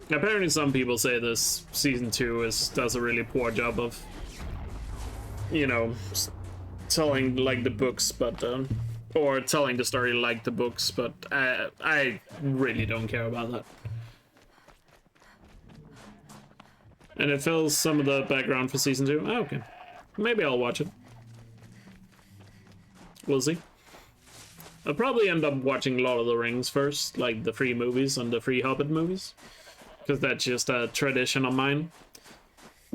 Apparently some people say this season 2 does a really poor job of, you know, telling like the books, but or telling the story like the books, but I really don't care about that. And it fills some of the background for season 2. Oh, okay. Maybe I'll watch it. We'll see. I'll probably end up watching Lord of the Rings first, like the 3 movies and the 3 Hobbit movies, because that's just a tradition of mine.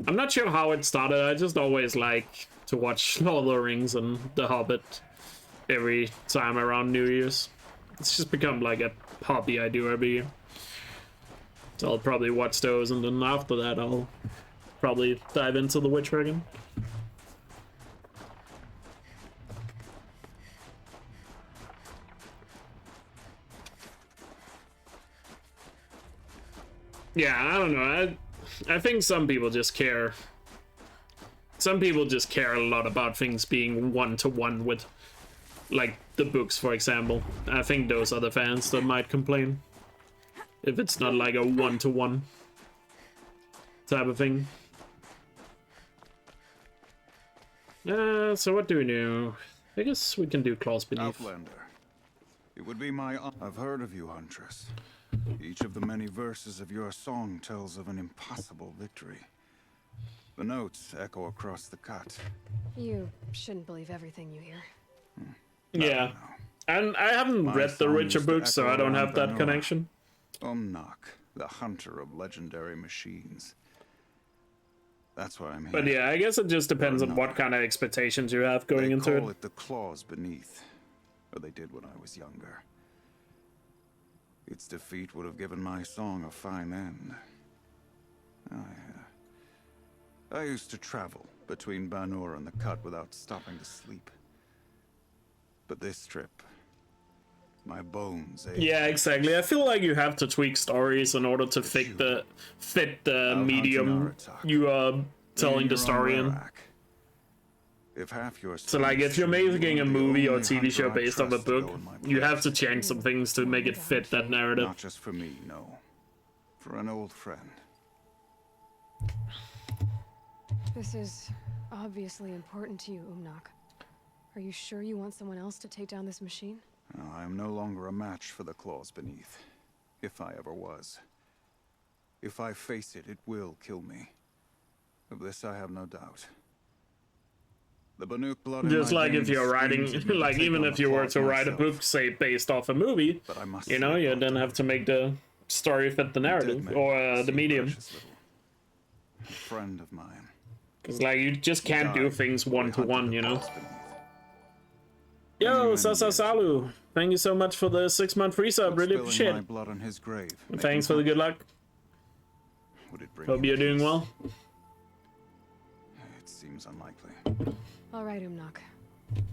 I'm not sure how it started. I just always like to watch Lord of the Rings and The Hobbit every time around New Year's. It's just become like a hobby I do every year. So I'll probably watch those, and then after that I'll probably dive into The Witcher again. Yeah, I don't know. I think some people just care. Some people just care a lot about things being one-to-one with, like, the books, for example. I think those are the fans that might complain if it's not like a one-to-one type of thing. So what do we do? I guess we can do Claws Beneath. Outlander. It would be my I've heard of you, Huntress. Each of the many verses of your song tells of an impossible victory. The notes echo across the cut. You shouldn't believe everything you hear. Yeah. And I haven't read the Witcher books, so I don't have that connection. Umnak, the hunter of legendary machines. That's why I'm here. But yeah, I guess it just depends on what kind of expectations you have going into it. They call it the Claws Beneath, or they did when I was younger. Its defeat would have given my song a fine end. I used to travel between Banur and the Cut without stopping to sleep. But this trip, my bones ached. Yeah, exactly. I feel like you have to tweak stories in order to fit the medium you are telling the story in. So like, if you're making a movie or TV show based on a book, you have to change some things to make it fit that narrative. Not just for me, no. For an old friend. This is obviously important to you, Umnak. Are you sure you want someone else to take down this machine? No, I am no longer a match for the claws beneath, if I ever was. If I face it, it will kill me. Of this I have no doubt. The Banuk blood in Just my like if veins you're writing, screams at me to like take even on if the you were claws to write a myself. book, say, based off a movie, But I must you know, see you it then have to make the story fit the narrative, Dead or man the seemed medium. precious little. A friend of mine. Because, like, you just can't do Died things before he one-to-one, hunted you the know? claws beneath. Yo, Many Sasa years Salu, thank you so much for the 6-month free sub, Would really spilling appreciate my it. blood on his grave And make thanks him for the good happy? luck. Would it bring Hope him you're doing peace? well. It seems unlikely. All right, Umnok.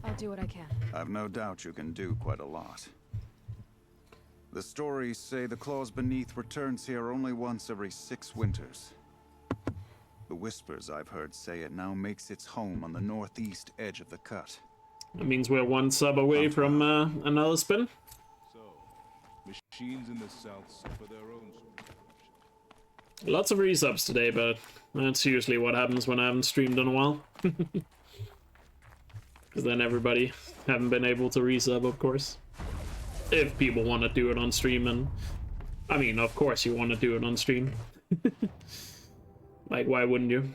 I'll do what I can. I've no doubt you can do quite a lot. The stories say the claws beneath returns here only once every 6 winters. The whispers I've heard say it now makes its home on the northeast edge of the cut. That means we're one sub away from another spin. So, machines in the south suffer their own. Lots of resubs today, but that's usually what happens when I haven't streamed in a while. Because then everybody haven't been able to resub, of course. If people want to do it on stream, and I mean, of course you want to do it on stream. Like, why wouldn't you?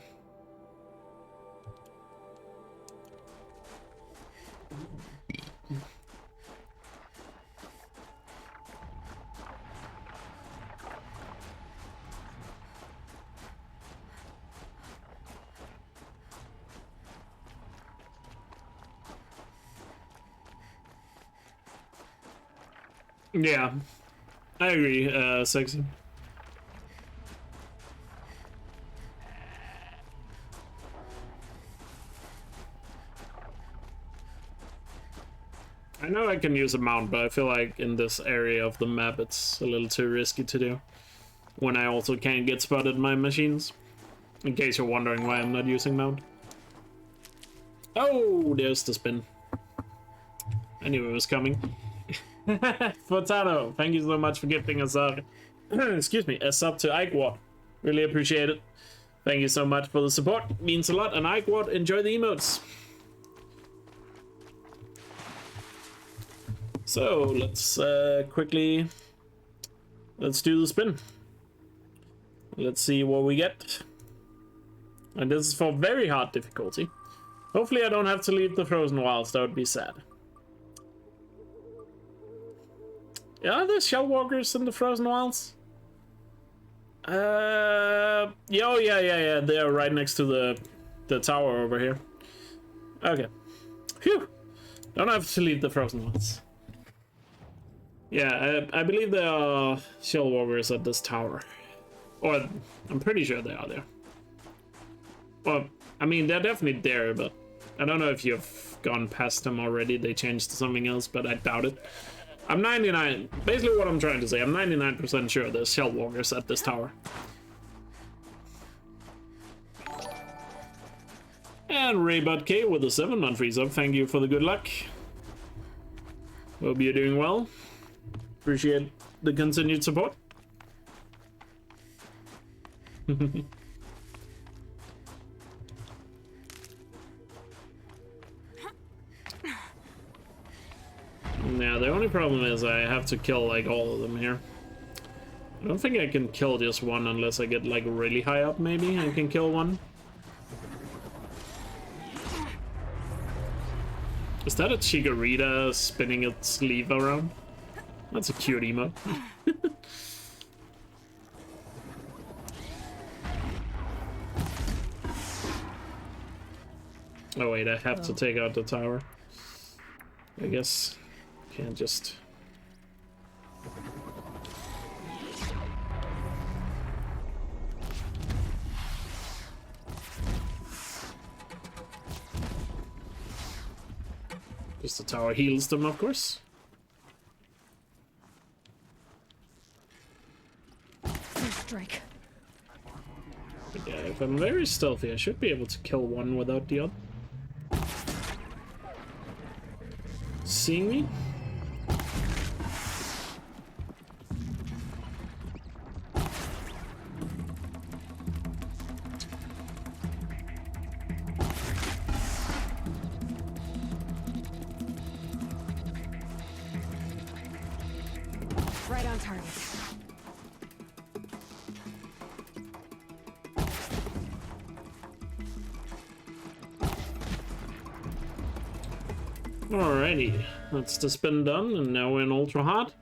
Yeah, I agree, Sexy. I know I can use a mount, but I feel like in this area of the map it's a little too risky to do. When I also can't get spotted in my machines. In case you're wondering why I'm not using mount. Oh, there's the spin. I knew it was coming. Furtado, thank you so much for gifting us excuse me, a sub to Elkjaer. Really appreciate it. Thank you so much for the support. It means a lot. And Elkjaer, enjoy the emotes. So let's quickly let's do the spin. Let's see what we get. And this is for very hard difficulty. Hopefully I don't have to leave the Frozen Wilds. That would be sad. Yeah, are there shell walkers in the Frozen Wilds? Yeah, they are right next to the tower over here. Okay. Phew. Don't have to leave the Frozen Wilds. Yeah, I believe there are shell walkers at this tower. Or, I'm pretty sure they are there. Well, I mean, they're definitely there, but I don't know if you've gone past them already. They changed to something else, but I doubt it. I'm 99... Basically what I'm trying to say, I'm 99% sure there's shell walkers at this tower. And Raybud K with a 7-month resub. Thank you for the good luck. Hope you're doing well. Appreciate the continued support. Yeah, the only problem is I have to kill like all of them here. I don't think I can kill just one unless I get like really high up. Maybe I can kill one. Is that a Chikorita spinning its leaf around? That's a cute emote. Oh wait, I have to take out the tower. I guess can't just... Just the tower heals them, of course. Strike. But yeah, if I'm very stealthy, I should be able to kill one without the other seeing me. targets. Alrighty, that's the spin done, and now we're in ultra hard.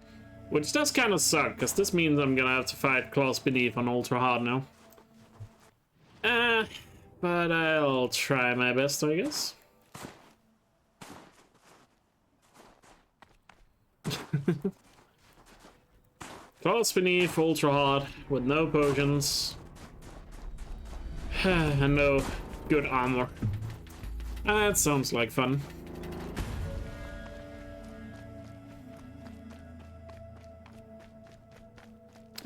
Which does kind of suck, because this means I'm gonna have to fight Claws Beneath on ultra hard now. But I'll try my best, I guess. Claws Beneath, ultra hard, with no potions. And no good armor. That sounds like fun.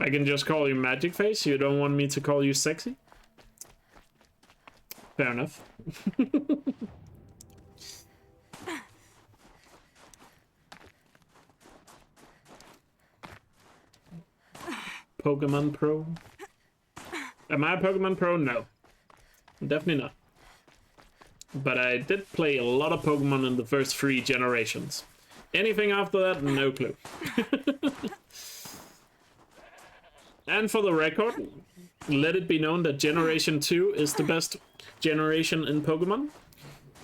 I can just call you Magic Face. You don't want me to call you sexy? Fair enough. Pokemon Pro? Am I a Pokemon Pro? No. Definitely not. But I did play a lot of Pokemon in the first 3 generations. Anything after that, no clue. And for the record, let it be known that Generation 2 is the best generation in Pokemon.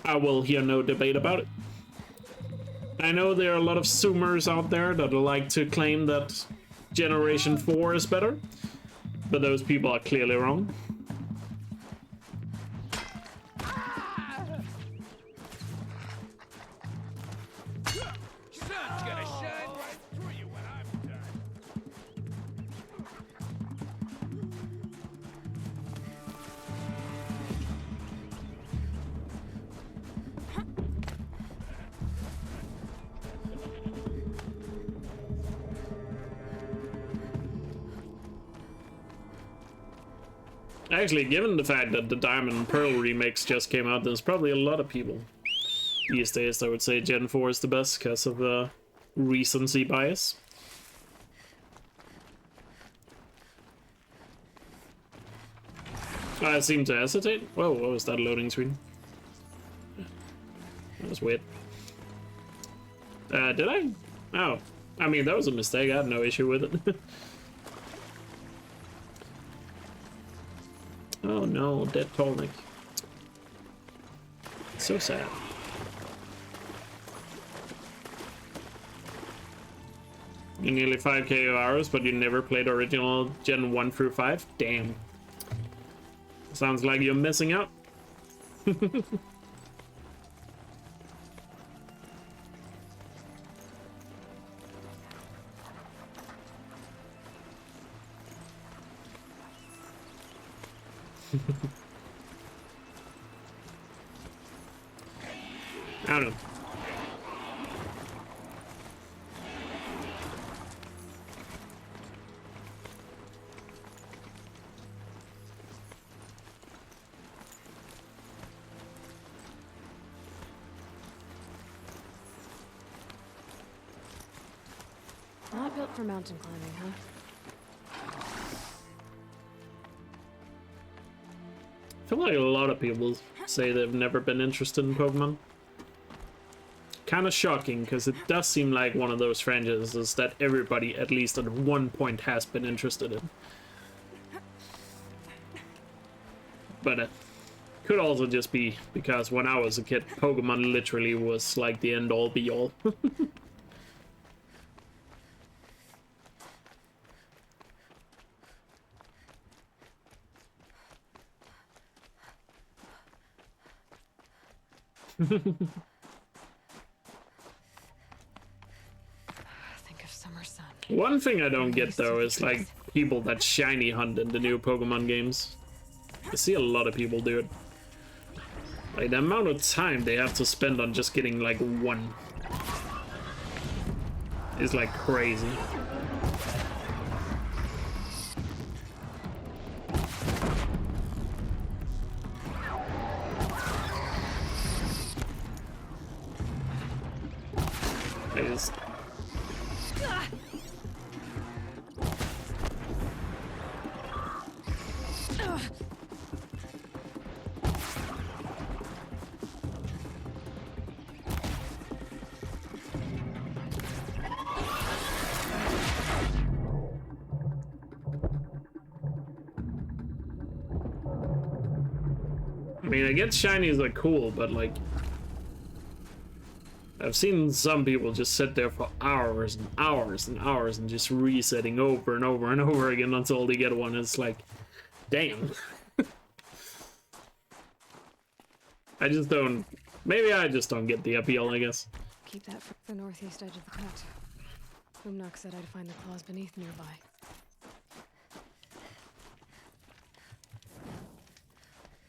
I will hear no debate about it. I know there are a lot of Zoomers out there that like to claim that Generation 4 is better, but those people are clearly wrong. Actually, given the fact that the Diamond and Pearl remakes just came out, there's probably a lot of people these days that would say Gen 4 is the best because of the recency bias. I seem to hesitate. Whoa, what was that loading screen? That was weird. Did I? Oh. I mean, that was a mistake. I had no issue with it. Oh no, dead Tolnik. So sad. You're nearly 5k hours, but you never played original Gen 1 through 5? Damn. Sounds like you're missing out. I don't know. Not built for mountain climbing, huh? I feel like a lot of people say they've never been interested in Pokemon. Kind of shocking, because it does seem like one of those franchises that everybody, at least at one point, has been interested in. But it could also just be because when I was a kid, Pokemon literally was like the end-all be-all. Think of summer sun. One thing I don't get though is like people that shiny hunt in the new Pokemon games. I see a lot of people do it. Like the amount of time they have to spend on just getting like one is like crazy. I just... mean, I get shinies are cool, but like, I've seen some people just sit there for hours and hours and hours and just resetting over and over and over again until they get one. It's like, damn. I just don't. Maybe I just don't get the appeal, I guess. Keep that for the northeast edge of the cut. Boomnock said I'd find the claws beneath nearby.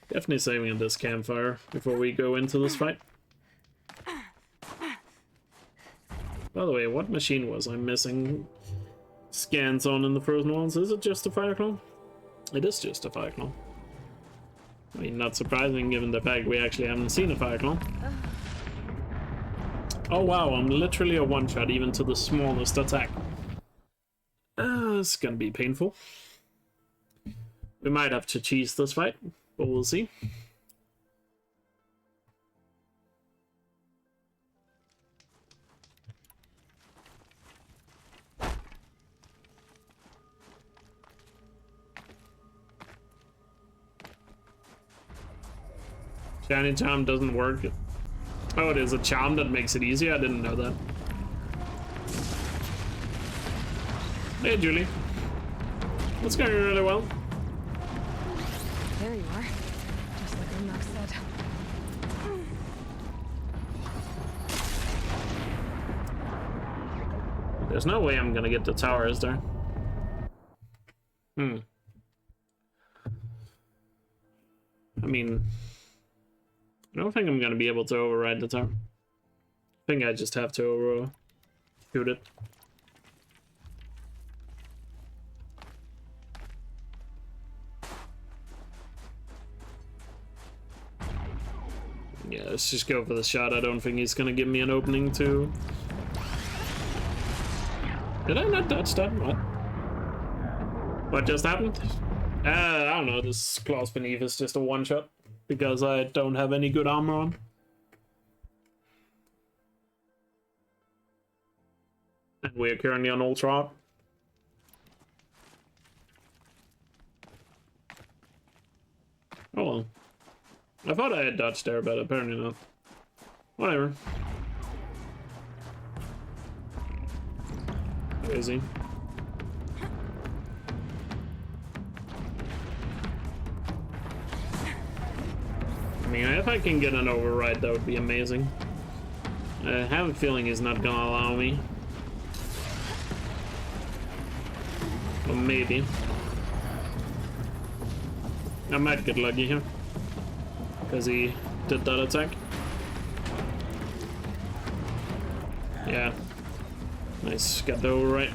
Definitely saving this campfire before we go into this fight. By the way, what machine was I missing scans on in the frozen ones? Is it just a fire clone? It is just a fire clone. I mean, not surprising given the fact we actually haven't seen a fire clone. Oh wow, I'm literally a one-shot even to the smallest attack. It's gonna be painful. We might have to cheese this fight, but we'll see. Shiny charm doesn't work. Oh, it is a charm that makes it easier? I didn't know that. Hey, Julie. What's going really well? There you are. Just like Boomnock said. There's no way I'm gonna get the tower, is there? I mean, I don't think I'm gonna be able to override the tower. I think I just have to shoot it. Yeah, let's just go for the shot. I don't think he's gonna give me an opening to... Did I not dodge that? What? What just happened? I don't know, this claws beneath is just a one-shot. Because I don't have any good armor on. And we are currently on Ultra. Oh well. I thought I had dodged there, but apparently not. Whatever. Crazy. I mean, if I can get an override, that would be amazing. I have a feeling he's not gonna allow me. Or maybe. I might get lucky here. Because he did that attack. Yeah. Nice, got the override.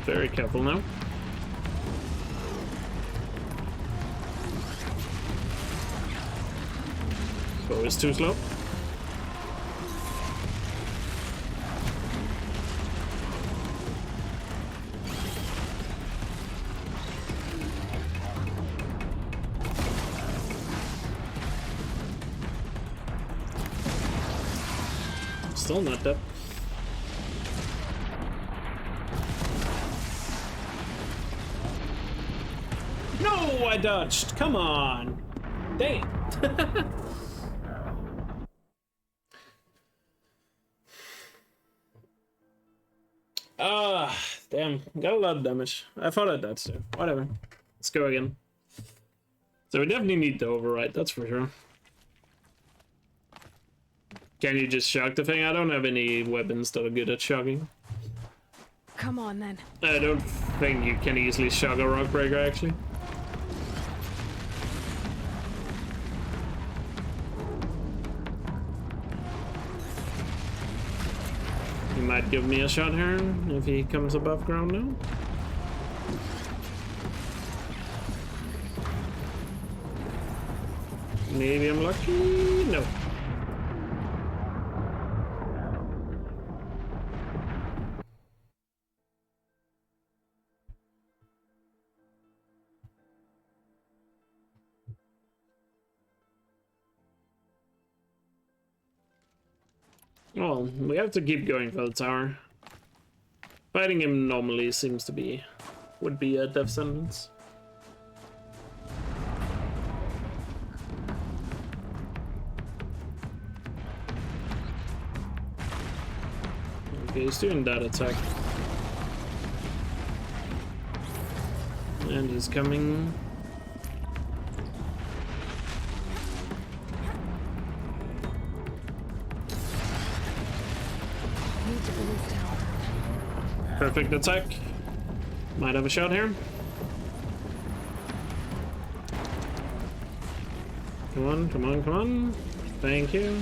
Very careful now. Oh, it's too slow. Still not dead. No, I dodged. Come on. Damn. Damn. Got a lot of damage. I thought I dodged there. Whatever. Let's go again. So we definitely need to override, that's for sure. Can you just shock the thing? I don't have any weapons that are good at shocking. Come on, then. I don't think you can easily shock a rock breaker, actually. He might give me a shot here if he comes above ground now. Maybe I'm lucky. No. Well, we have to keep going for the tower. Fighting him normally seems to be... would be a death sentence. Okay, he's doing that attack. And he's coming... Perfect attack. Might have a shot here. Come on, come on, come on. Thank you.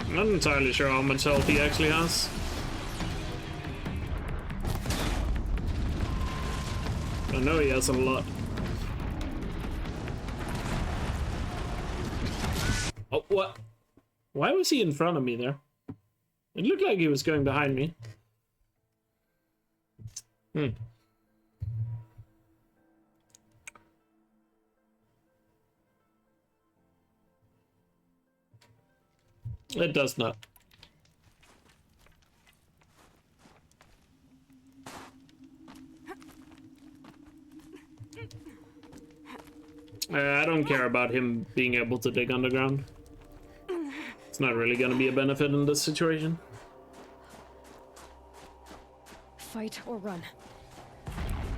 I'm not entirely sure how much health he actually has. I know he has a lot. Oh, what? Why was he in front of me there? It looked like he was going behind me. It does not. I don't care about him being able to dig underground. It's not really gonna be a benefit in this situation. Fight or run.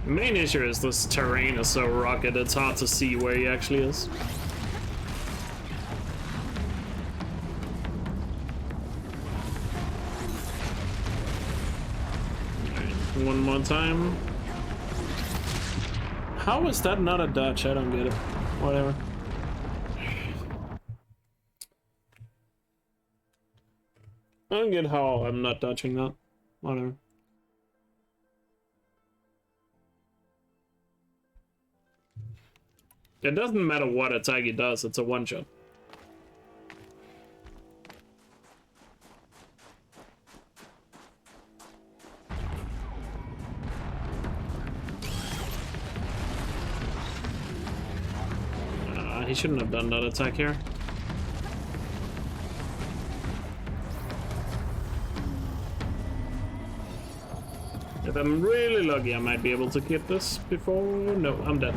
The main issue is this terrain is so rugged, it's hard to see where he actually is. One more time. How is that not a dodge? I don't get it. Whatever. I don't get how I'm not dodging that. Whatever. It doesn't matter what attack he does, it's a one-shot. He shouldn't have done that attack here. If I'm really lucky, I might be able to get this before... No, I'm dead.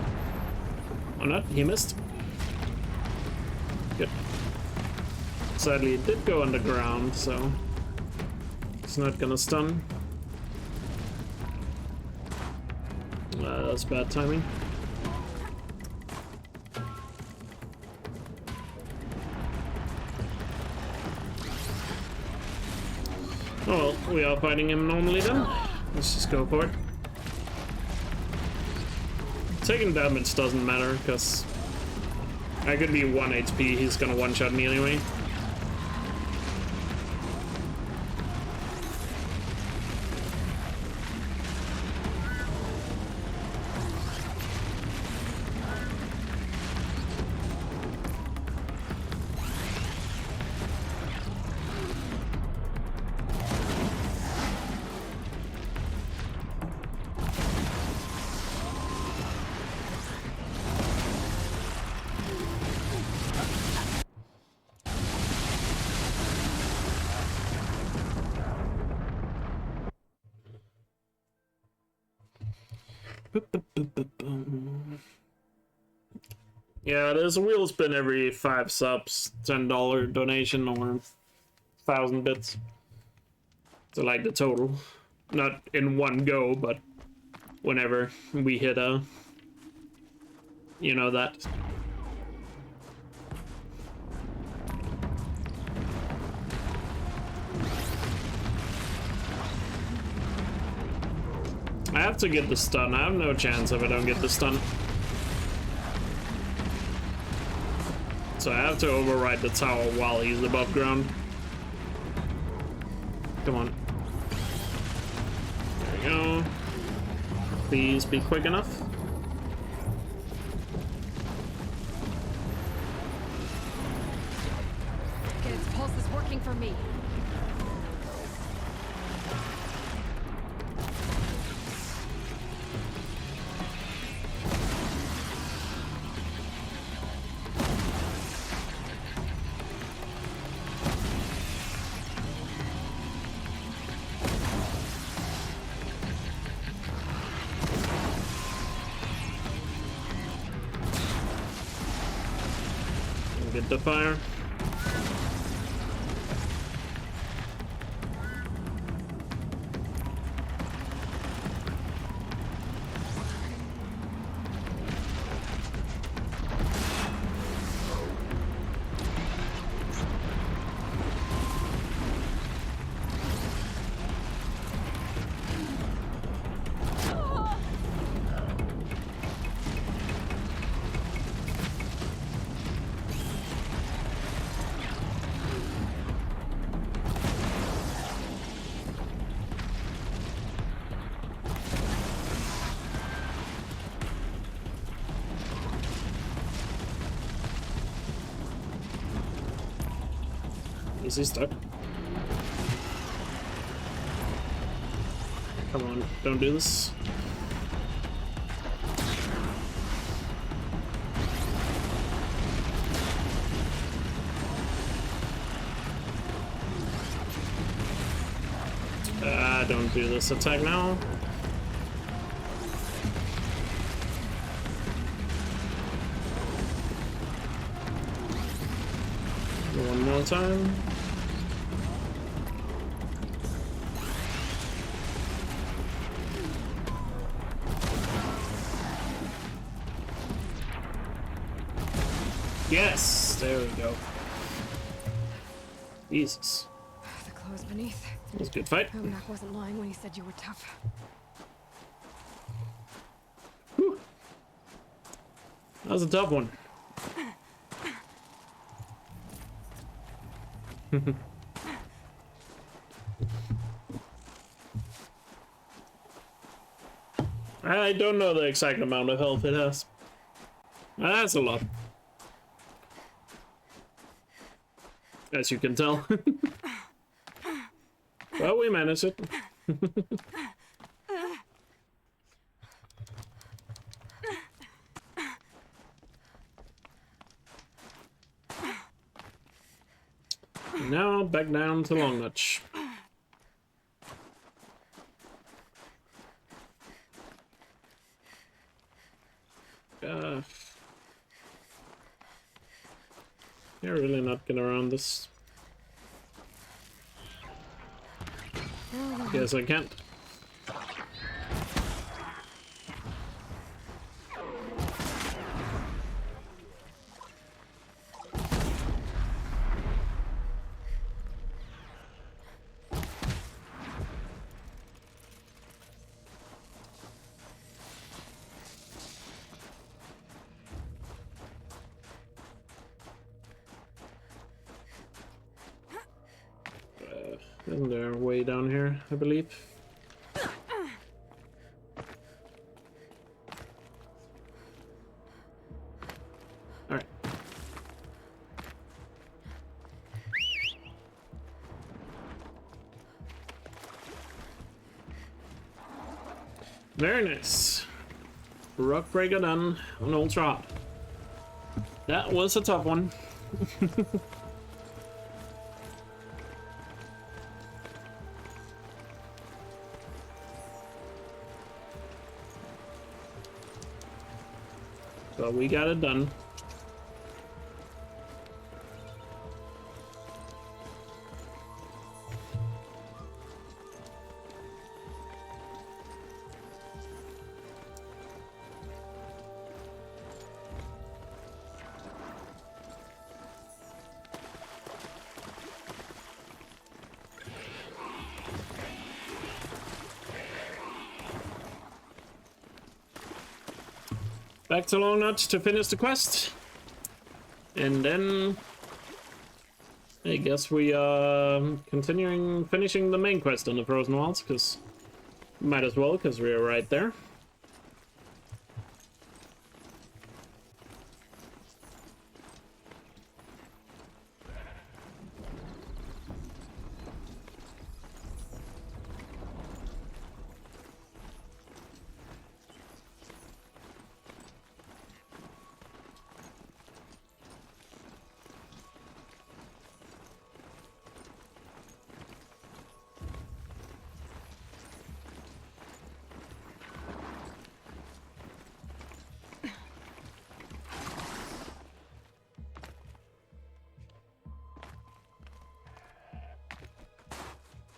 Or not, he missed. Good. Sadly, it did go underground, so... it's not gonna stun. That's bad timing. Oh, well, we are fighting him normally then. Let's just go for it. Taking damage doesn't matter, because I could be 1 HP, he's gonna one-shot me anyway. Yeah, there's a wheel spin every 5 subs, $10 donation, or 1,000 bits. So like the total. Not in one go, but whenever we hit a... you know that. I have to get the stun. I have no chance if I don't get the stun. So I have to override the tower while he's above ground. Come on. There we go. Please be quick enough. Its pulse is working for me. Get the fire. Is he stuck? Come on, don't do this. Don't do this attack now. One more time. Yes, there we go. Jesus. The clothes beneath. That was a good fight. Omnak wasn't lying when he said you were tough. Whew. That was a tough one. I don't know the exact amount of health it has. That's a lot. As you can tell. Well, we managed it. Now back down to Long Notch. You're really not gonna run this. Guess I can't. Isn't there a way down here, I believe? Alright. Very nice. Rock breaker done on ultra hard. That was a tough one. But we got it done. Back to Long Notch to finish the quest. And then I guess we are finishing the main quest on the Frozen Wilds, because might as well, because we're right there.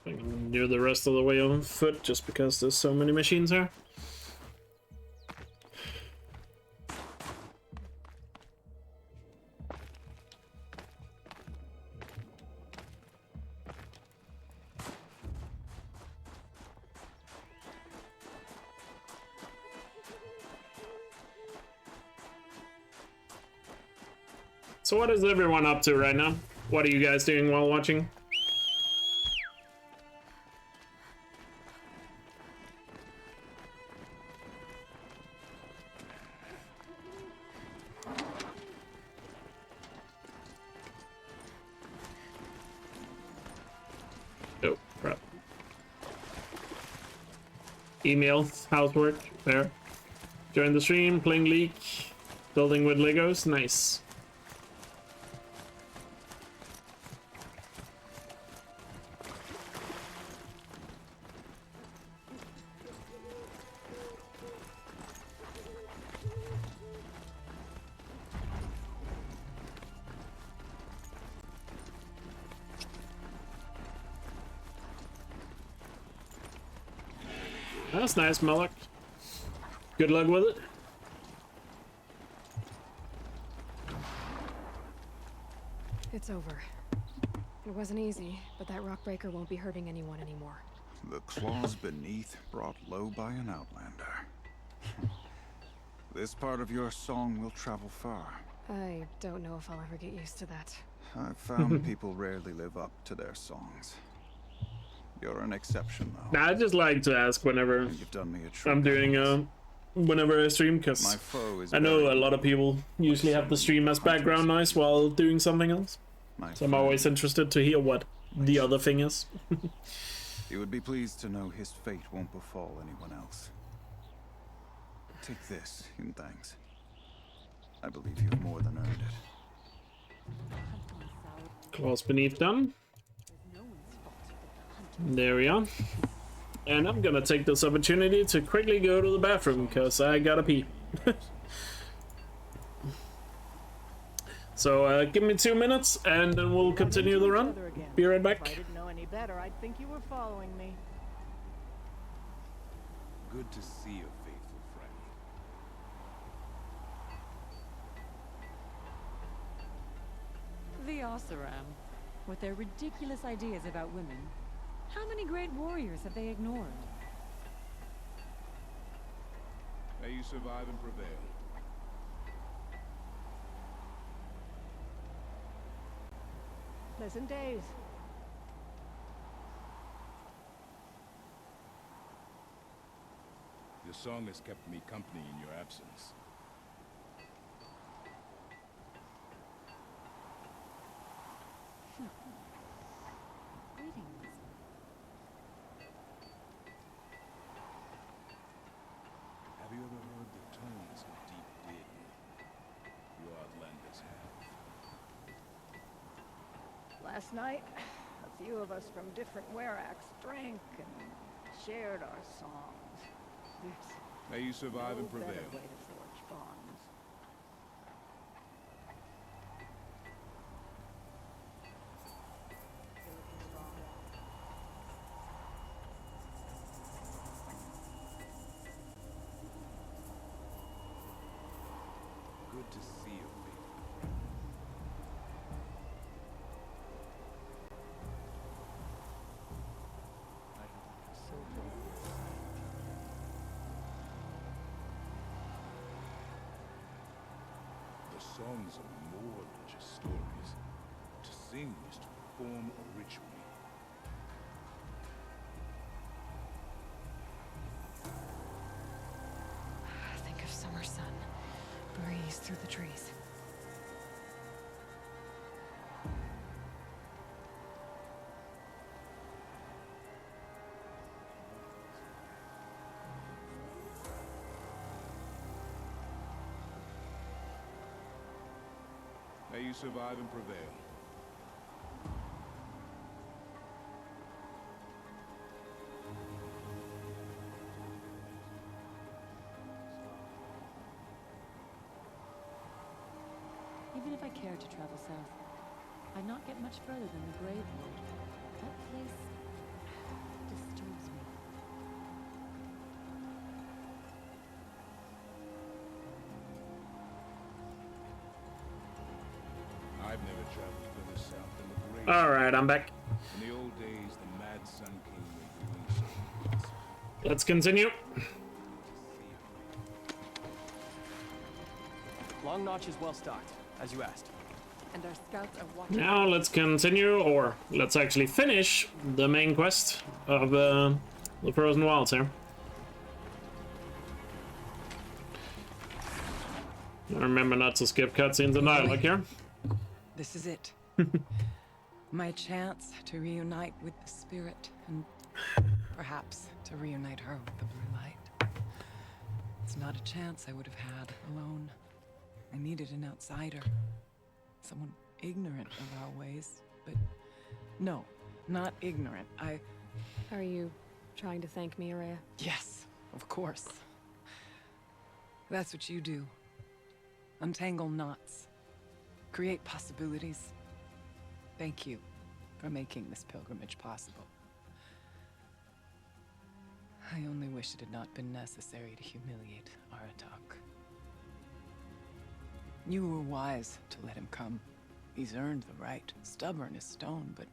I can do the rest of the way on foot just because there's so many machines here. So what is everyone up to right now? What are you guys doing while watching? Oh, crap. Email, housework, there. Join the stream, playing League, building with Legos, nice. That's nice, Malik. Good luck with it. It's over. It wasn't easy, but that rock breaker won't be hurting anyone anymore. The claws beneath brought low by an outlander. This part of your song will travel far. I don't know if I'll ever get used to that. I've found people rarely live up to their songs. You're an exception, though. Nah, I just like to ask whenever You've done me a I'm doing whenever I stream, because I know a lot of people usually have the stream as background noise while doing something else. So I'm always interested to hear what the other thing is. You would be pleased to know his fate won't befall anyone else. Take this in thanks. I believe you have more than earned it. Claws beneath done. There we are. And I'm gonna take this opportunity to quickly go to the bathroom, because I gotta pee. So give me 2 minutes, and then we'll continue the run. Be right back. If I didn't know any better, I'd think you were following me. Good to see a faithful friend. The Oseram, with their ridiculous ideas about women. How many great warriors have they ignored? May you survive and prevail. Pleasant days. Your song has kept me company in your absence. Greetings. Have you ever heard the tones of deep din? You outlanders have. Last night, a few of us from different Weraks drank and shared our songs. There's May you survive and no better prevail. way to forge bonds. Good to see a faithful friend. The songs are more than just stories. To sing is to perform a ritual. Think of summer sun. Breeze through the trees. May you survive and prevail. Even if I cared to travel south, I'd not get much further than the Grave Wood. That place disturbs me. I've never traveled further south than the Grave. Alright, I'm back. In the old days, the Mad Sun King made doing so impossible. Let's continue. Long Notch is well stocked, as you asked. And our scouts are watching. Now let's continue, or let's actually finish the main quest of the Frozen Wilds here. Remember not to skip cutscenes and dialogue here. This is it. My chance to reunite with the spirit, and perhaps to reunite her with the blue light. It's not a chance I would have had alone. I needed an outsider. Someone ignorant of our ways. But no, not ignorant. Are you trying to thank me, Araya? Yes, of course. That's what you do. Untangle knots. Create possibilities. Thank you for making this pilgrimage possible. I only wish it had not been necessary to humiliate Aratak. You were wise to let him come. He's earned the right. Stubborn as stone, but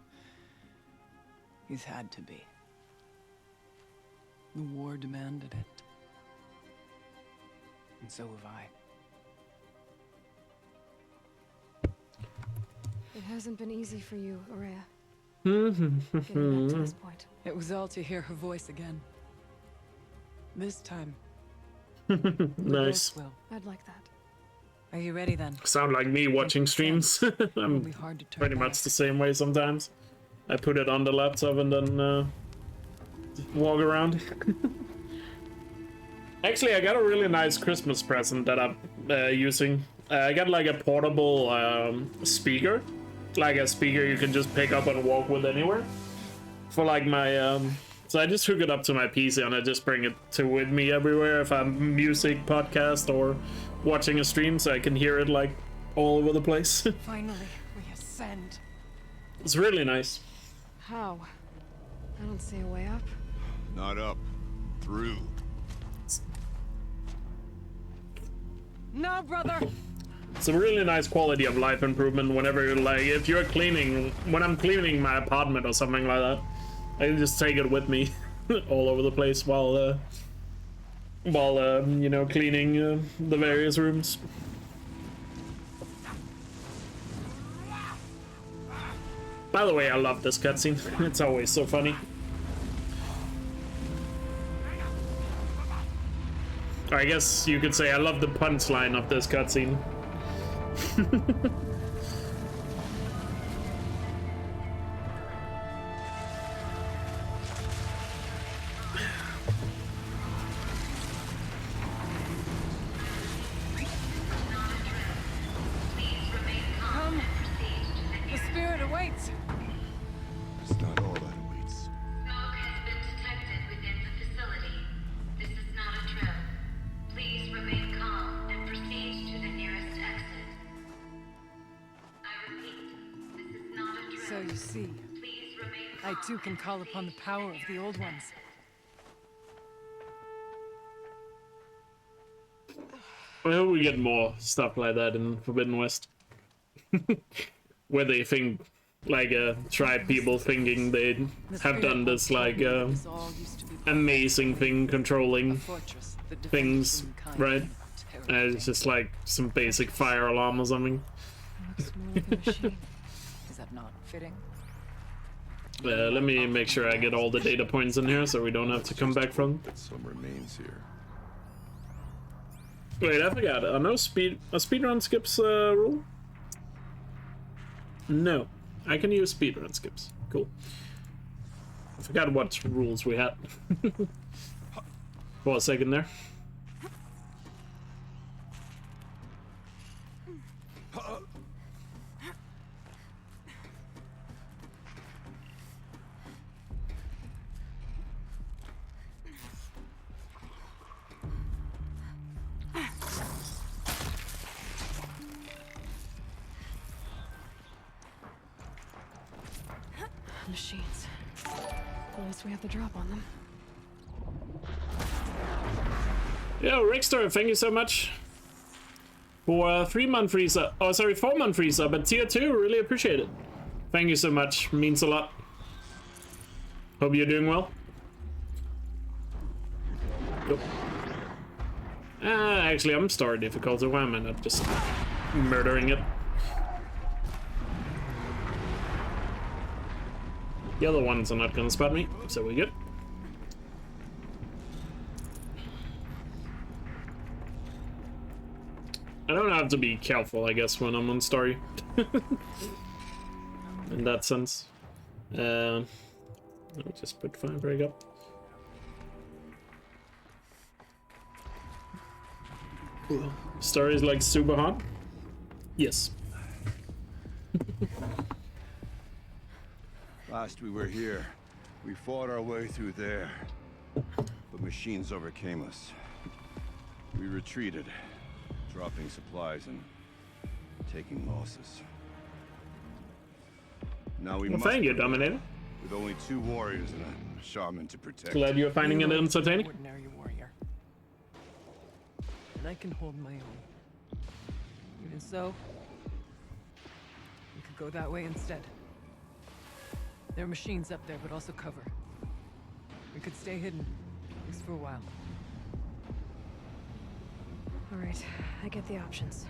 he's had to be. The war demanded it. And so have I. It hasn't been easy for you, Araya. Getting back to this point. It was all to hear her voice again. This time. Nice. Will. I'd like that. Are you ready then? Sound like me watching streams. I'm pretty much the same way sometimes. I put it on the laptop and then walk around. Actually, I got a really nice Christmas present that I'm using. I got like a portable speaker. Like a speaker you can just pick up and walk with anywhere. For like my... So I just hook it up to my PC and I just bring it with me everywhere if I'm music, podcast, or watching a stream, so I can hear it like all over the place. Finally, we ascend. It's really nice. How? I don't see a way up. Not up. Through. No, brother! It's a really nice quality of life improvement whenever you're like, if you're cleaning, when I'm cleaning my apartment or something like that, I can just take it with me all over the place while you know, cleaning the various rooms. By the way, I love this cutscene. It's always so funny. I guess you could say I love the punchline of this cutscene. Come! The spirit awaits! It's not all that awaits. Smoke has been detected within the facility. This is not a drill. Please remain calm and proceed to the nearest exit. I repeat, this is not a drill. So you see, Please remain I calm too can and call upon the proceed power to of the old ones. I hope we get more stuff like that in Forbidden West. Where they think, like, tribe people thinking they have done this, like, amazing thing controlling things, right? And it's just like some basic fire alarm or something. Looks more like a machine. Is that not fitting? Let me make sure I get all the data points in here so we don't have to come back from. That some remains here. Wait, I forgot. I know speedrun skips rule? No. I can use speedrun skips. Cool. I forgot what rules we had. For a second there. Machines. At least we have the drop on them. Yo, Rickster, thank you so much for 3-month free sub. Oh, sorry, 4-month free sub, but tier 2, really appreciate it. Thank you so much, means a lot. Hope you're doing well. Yep. Actually, I'm star difficulty. Why am I not just murdering it? The other ones are not gonna spot me, so we're good. I don't have to be careful, I guess, when I'm on story. In that sense. Let me just put fire break up. Story is like super hot? Yes. Last we were here, we fought our way through there, but machines overcame us. We retreated, dropping supplies and taking losses. Now we must thank you, Dominator. with only 2 warriors and a shaman to protect. Glad you're finding it entertaining. Ordinary warrior. And I can hold my own. Even so, we could go that way instead. There are machines up there, but also cover. We could stay hidden, at least for a while. All right, I get the options.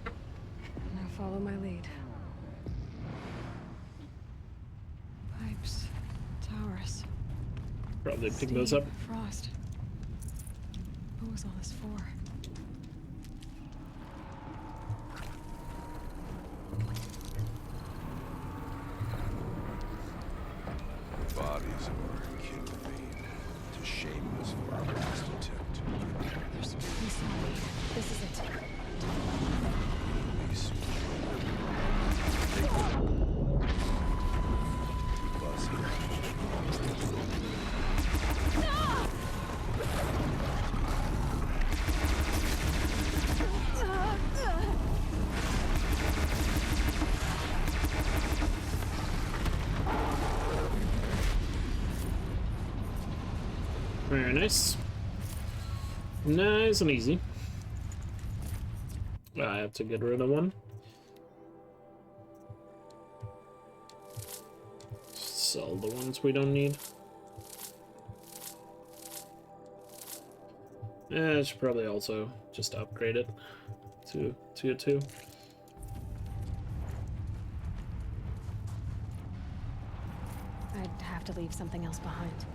Now follow my lead. Pipes, towers. Probably pick those up. Frost. What was all this for? Bodies of our kin fade to shame us for our last attempt. There's peace on me. This is it. Peace. Very nice. Nice and easy. I have to get rid of one. Sell the ones we don't need. I should probably also just upgrade it to tier 2. I'd have to leave something else behind.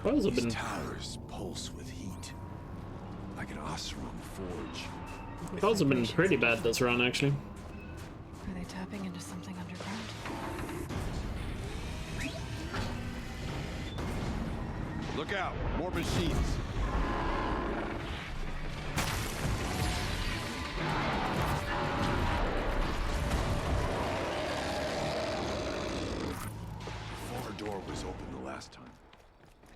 Cars have been... These towers pulse with heat, like an Osram forge. Cars have been pretty bad this run, actually. Are they tapping into something underground? Look out! More machines! The far door was open the last time.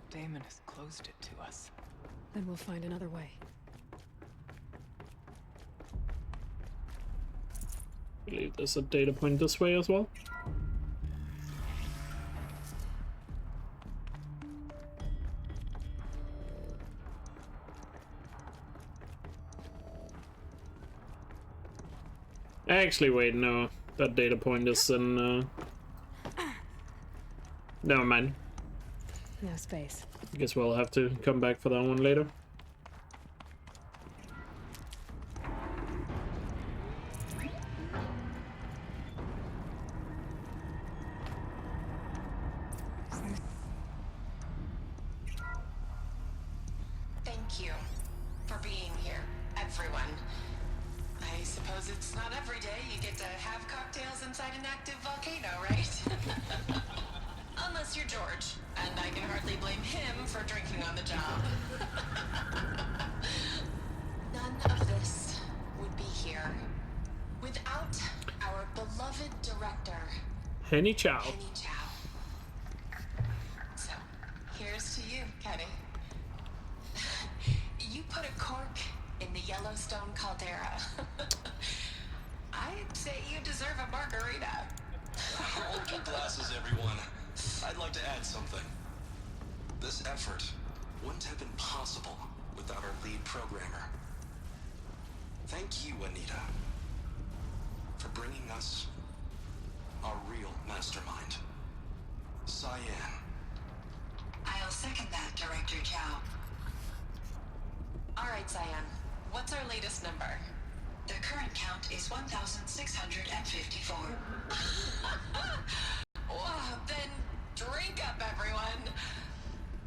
Damon has closed it to us. Then we'll find another way. I believe there's a data point this way as well. Actually, wait, no. That data point is in... Never mind. No space. I guess we'll have to come back for that one later. thank you for being here, everyone. I suppose it's not every day you get to have cocktails inside an active volcano, right? Unless you're George, and I can hardly blame him for drinking on the job. None of this would be here without our beloved director, Henny Chow. Henny Chow. So, here's to you, Kenny. You put a cork in the Yellowstone caldera. I'd say you deserve a margarita. Hold your glasses, everyone. I'd like to add something. This effort wouldn't have been possible without our lead programmer. Thank you, Anita, for bringing us our real mastermind, Cyan. I'll second that, Director Chow. All right, Cyan. What's our latest number? The current count is 1,654. Well, then drink up, everyone.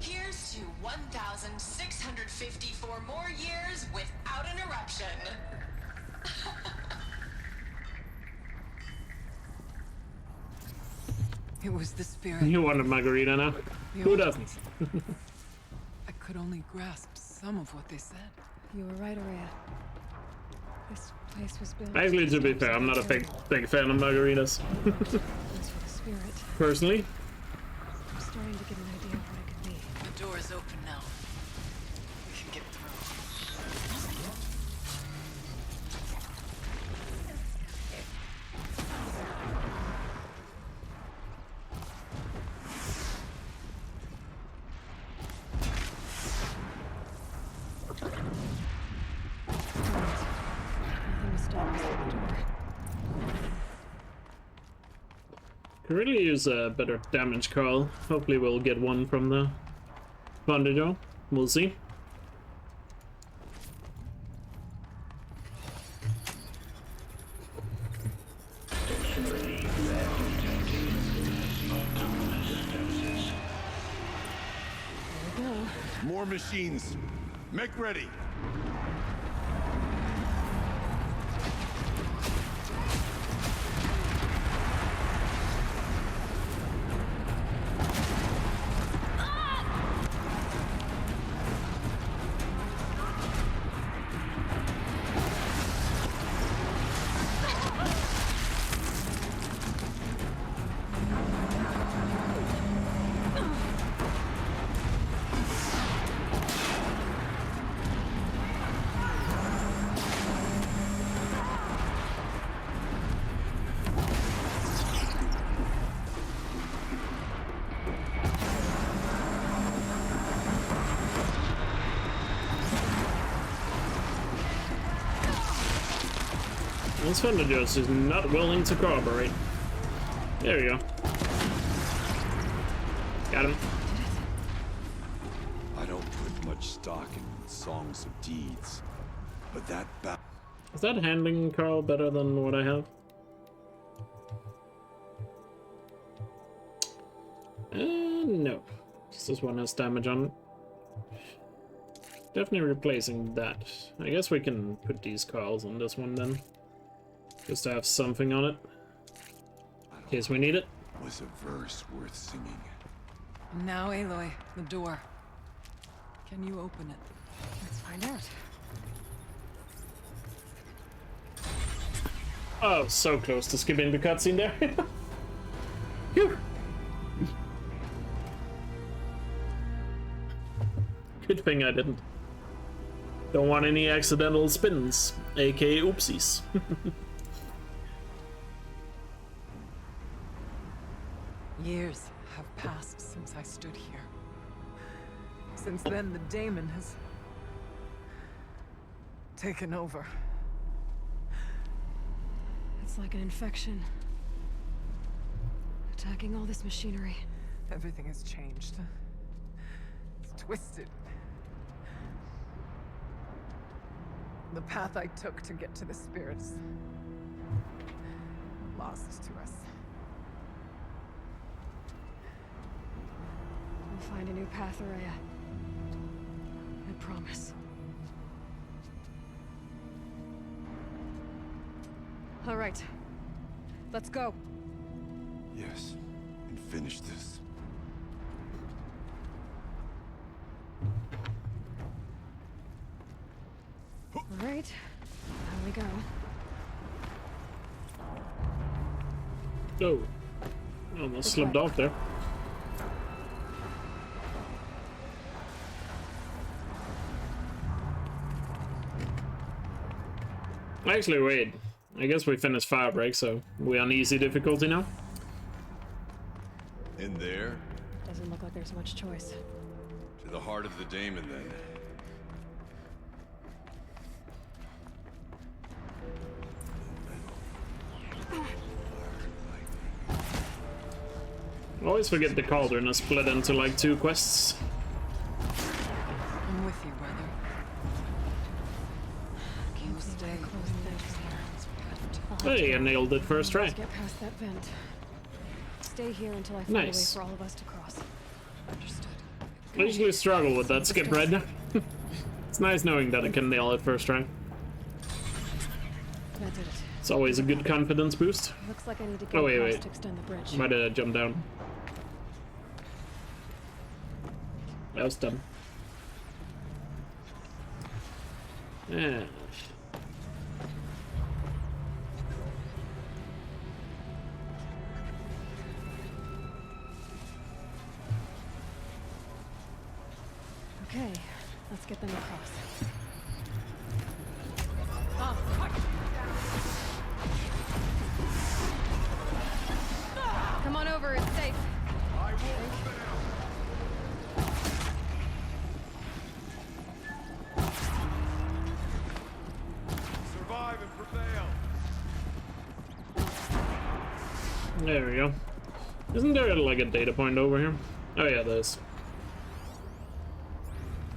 Here's to 1,654 more years without an eruption. It was the spirit. You want a margarita now? The Who old doesn't? ones. I could only grasp some of what they said. You were right, Araya. This place was built. Actually, to be fair, I'm not a big fan of margaritas. Thanks for the spirit. Personally. I'm starting to get an idea of what it could be. The door is open now. We can get through. Could really use a better damage call. Hopefully we'll get one from the Thunderjaw. We'll see. More machines. Make ready. This Thunderjaw is not willing to cooperate. There we go. Got him. I don't put much stock in songs of deeds, but that Is that handling Carl better than what I have? No. Just this one has damage on it. Definitely replacing that. I guess we can put these coils on this one then. Just to have something on it. In case we need it. Was a verse worth singing. Now, Aloy, the door. Can you open it? Let's find out. Oh, so close to skipping the cutscene there. Phew. Good thing I didn't. Don't want any accidental spins, aka oopsies. Years have passed since I stood here. Since then, the daemon has taken over. It's like an infection. Attacking all this machinery. Everything has changed. It's twisted. The path I took to get to the spirits lost to us. We'll find a new path, Araya. promise. All right. Let's go. Yes, and finish this. All right. Here we go. Oh. Almost slipped off there. Actually, wait. I guess we finished Firebreak, so we're on easy difficulty now. In there? Doesn't look like there's much choice. To the heart of the Daemon, then. I always forget the cauldron is split into like 2 quests. I'm with you, brother. Can't stay close there. Hey, I nailed it first try. Get past that vent. Stay here until I find Nice. a way for all of us to cross. Understood. I usually struggle with that skip red. It's nice knowing that I can nail it first try. That did it. It's always a good confidence boost. Looks like I need to go Oh, wait, across wait. to extend the bridge. Why did I jump down? That was dumb. Yeah. Okay, let's get them across. Come on over, it's safe. I will survive and prevail. There we go. Isn't there like a data point over here? Oh yeah, there is.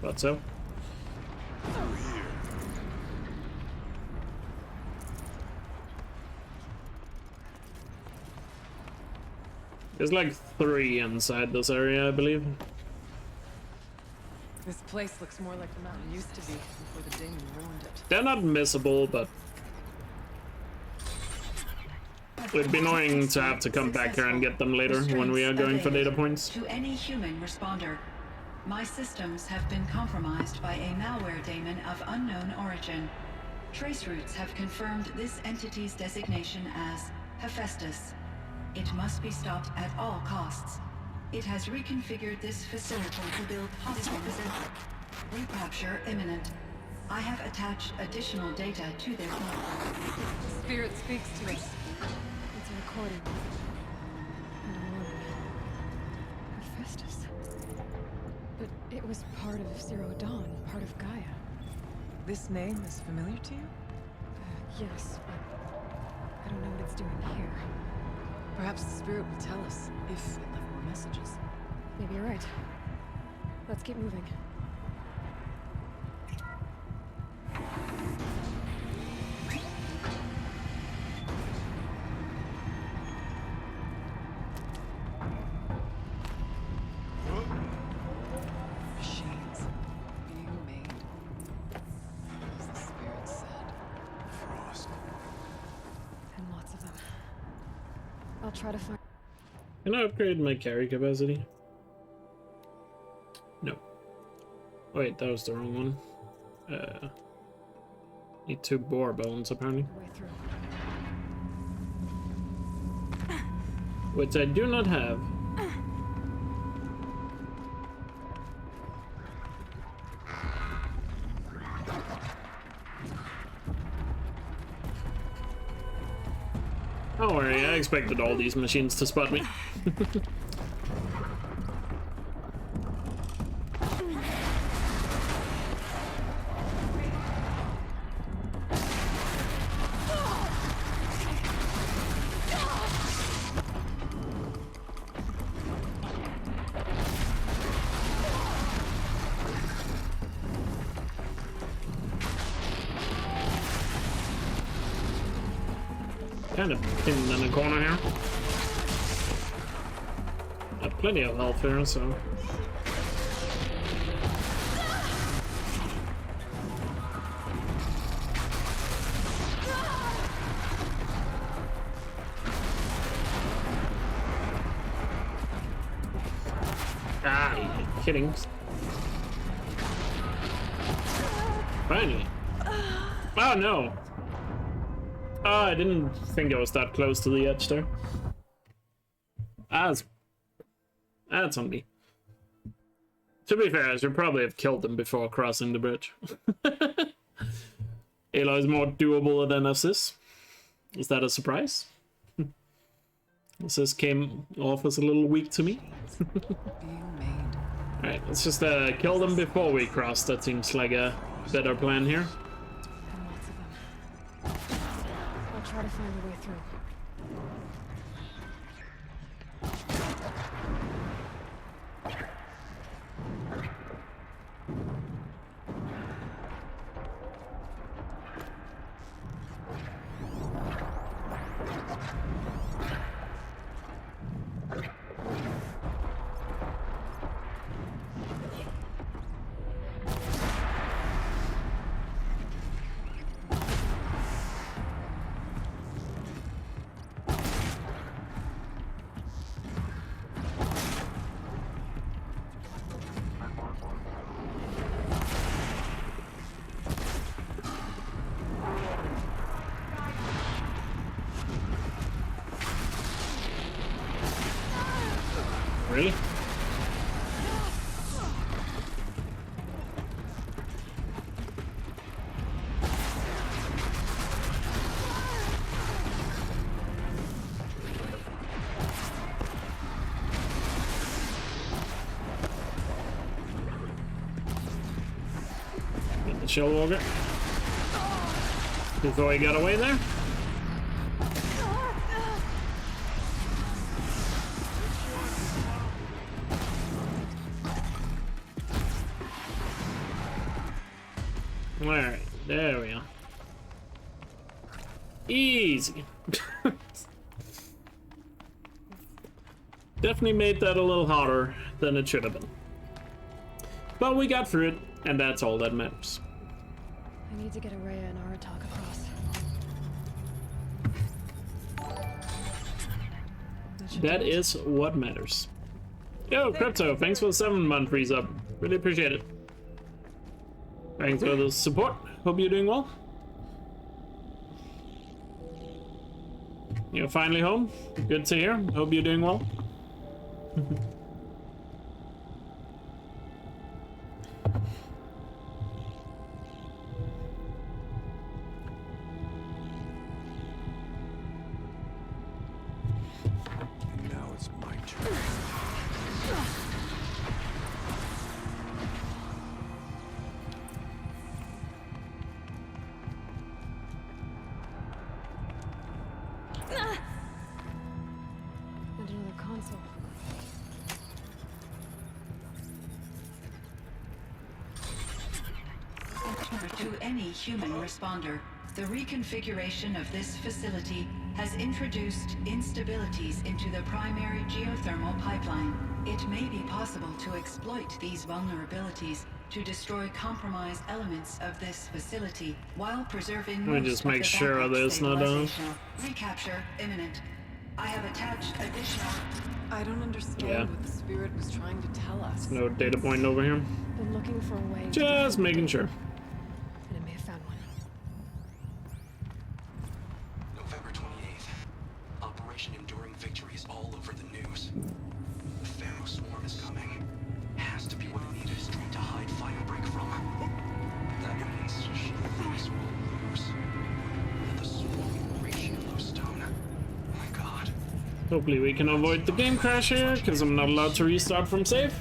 Thought so. There's like 3 inside this area, I believe. This place looks more like the mountain used to be before the Daemon ruined it. They're not missable, but it'd be annoying to have to come back here and get them later when we are going for data points. To any human responder, my systems have been compromised by a malware daemon of unknown origin. Trace routes have confirmed this entity's designation as Hephaestus. It must be stopped at all costs. It has reconfigured this facility to build hospitals. Recapture imminent. I have attached additional data to their network. Spirit speaks to us. It's a recording. And a warning. Hephaestus. But it was part of Zero Dawn, part of Gaia. This name is familiar to you? Yes, but I don't know what it's doing here. Perhaps the spirit will tell us if it left more messages. Maybe you're right. Let's keep moving. Machines being made, as the spirit said. Frost. And lots of them. I'll try to find... Can I upgrade my carry capacity? No. Wait, that was the wrong one. Need 2 boar bones, apparently. way through. Which I do not have. Don't worry, I expected all these machines to spot me. Kind of pinned in the corner here. Got plenty of health here, so. kidding. Finally. Oh no! Oh, I didn't think I was that close to the edge there. That's on me. To be fair, I should probably have killed them before crossing the bridge. Aloy is more doable than Assist. Is that a surprise? Assist came off as a little weak to me. Alright, let's just kill them before we cross. That seems like a better plan here. I'll try to find a way through. Really? Get the shell walker. Before he got away there. Alright, there we are. Easy. Definitely made that a little harder than it should have been. But we got through it, and that's all that matters. I need to get Araya and Aratak across. That is what matters. Yo, Crypto, thanks for the 7-month resub. Really appreciate it. Thanks for the support. Hope you're doing well. You're finally home. Good to hear. Hope you're doing well. Now it's my turn. And another console. To any human responder, the reconfiguration of this facility has introduced instabilities into the primary geothermal pipeline. It may be possible to exploit these vulnerabilities to destroy compromised elements of this facility while preserving Let me just make sure there's not a... Recapture imminent. I have attached additional... I don't understand what the spirit was trying to tell us. No data point over here. Been looking for a way. Just making sure. And I may have found one. November 28th. Operation Enduring Victory is all over the news. The Pharaoh swarm is coming. Has to be what Anita is trying to hide Firebreak from. That means she thinks we'll lose. And the swarm will reach Yellowstone. My God. Hopefully we can avoid the game crash here, because I'm not allowed to restart from save.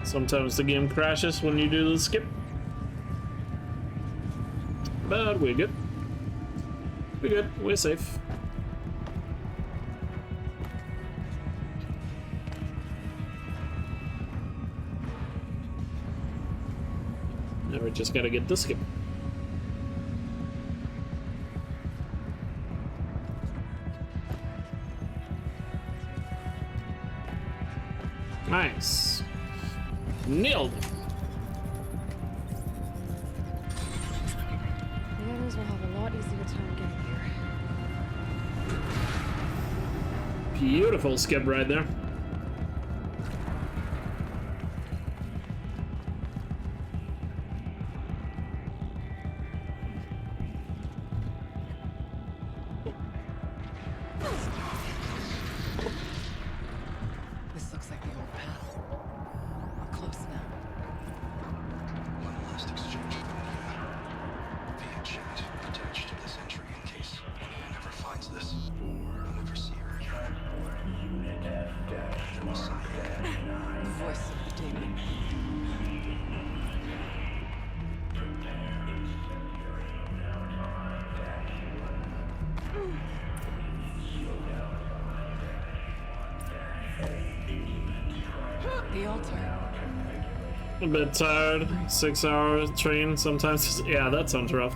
Sometimes the game crashes when you do the skip. But we're good. We're good. We're safe. Now we just gotta get the skip. Nice. Nailed it. The others will have a lot easier time getting here. Beautiful skip right there. This looks like the old path. We're close now. One last exchange of info. Via chat attached to this entry in case anyone ever finds this. You'll never see her again. The Messiah. The voice of the demon. The altar. A bit tired. 6-hour train sometimes. Yeah, that sounds rough.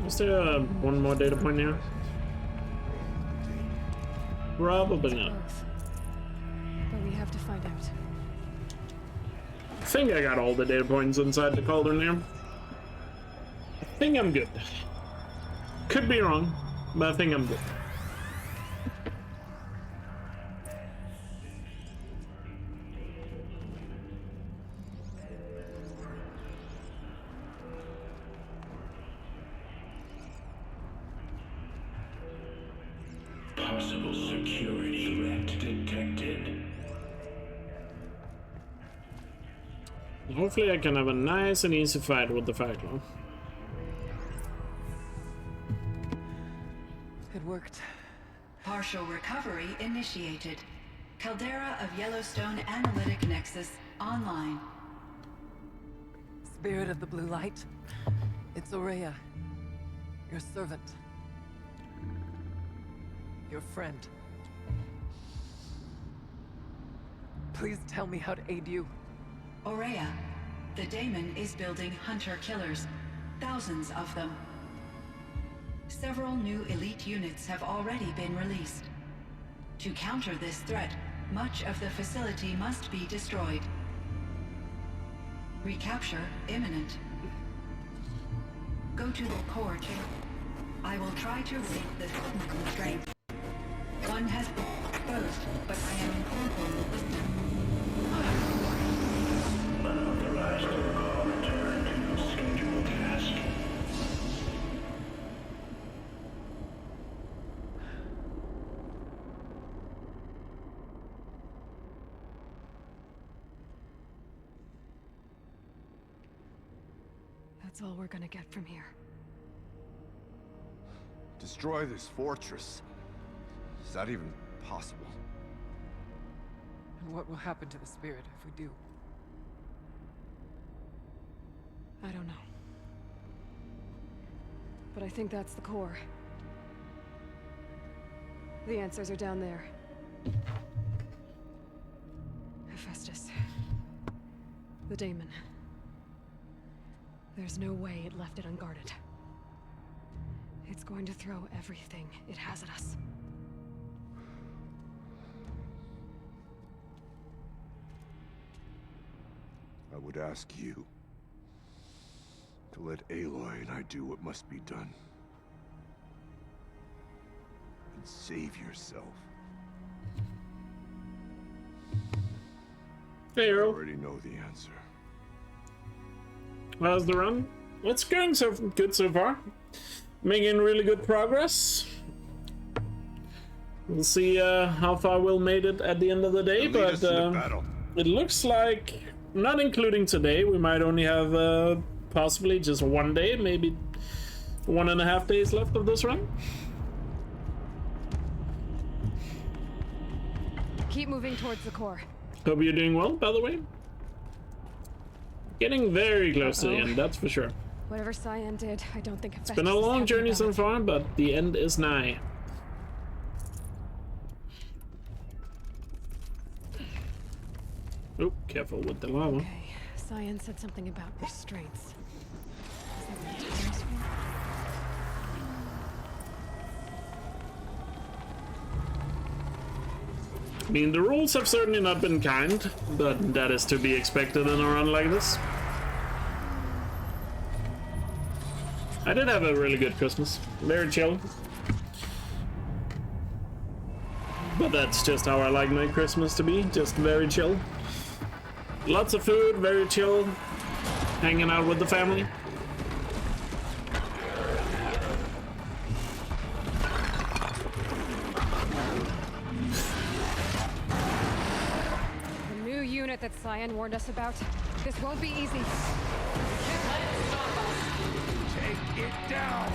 Is there one more data point here? Probably not. But we have to find out. I think I got all the data points inside the cauldron here. I think I'm good. Could be wrong, but I think I'm good. Possible security threat detected. Hopefully I can have a nice and easy fight with the Cyclone. It worked. Partial recovery initiated. Caldera of Yellowstone Analytic Nexus online. Spirit of the Blue Light. It's Aurea. Your servant. Your friend. Please tell me how to aid you. Aurea, the daemon is building hunter-killers. Thousands of them. Several new elite units have already been released. To counter this threat, much of the facility must be destroyed. Recapture imminent. Go to the core chamber. I will try to break the constraint. One has been exposed, but I am incorporating with them. Unauthorized protocol return to scheduled task. That's all we're gonna get from here. Destroy this fortress. Is that even possible? And what will happen to the spirit if we do? I don't know. But I think that's the core. The answers are down there. Hephaestus. The daemon. There's no way it left it unguarded. It's going to throw everything it has at us. I would ask you to let Aloy and I do what must be done. And save yourself. Hey, Earl. I already know the answer. How's the run? It's going so good so far. Making really good progress. We'll see how far we'll made it at the end of the day, but it looks like, not including today, we might only have possibly just one day, maybe 1.5 days left of this run. Keep moving towards the core. Hope you're doing well, by the way. Getting very close to the end, that's for sure. Whatever Cyan did, I don't think It's been a long journey so far, but the end is nigh. Oh, careful with the lava. Okay, Cyan said something about restraints. Is that what the timer's for? I mean, the rules have certainly not been kind, but that is to be expected in a run like this. I I did have a really good Christmas. Very chill. But that's just how I like my Christmas to be. Just very chill. Lots of food, very chill. Hanging out with the family. The new unit that Cyan warned us about. This won't be easy. Take it down!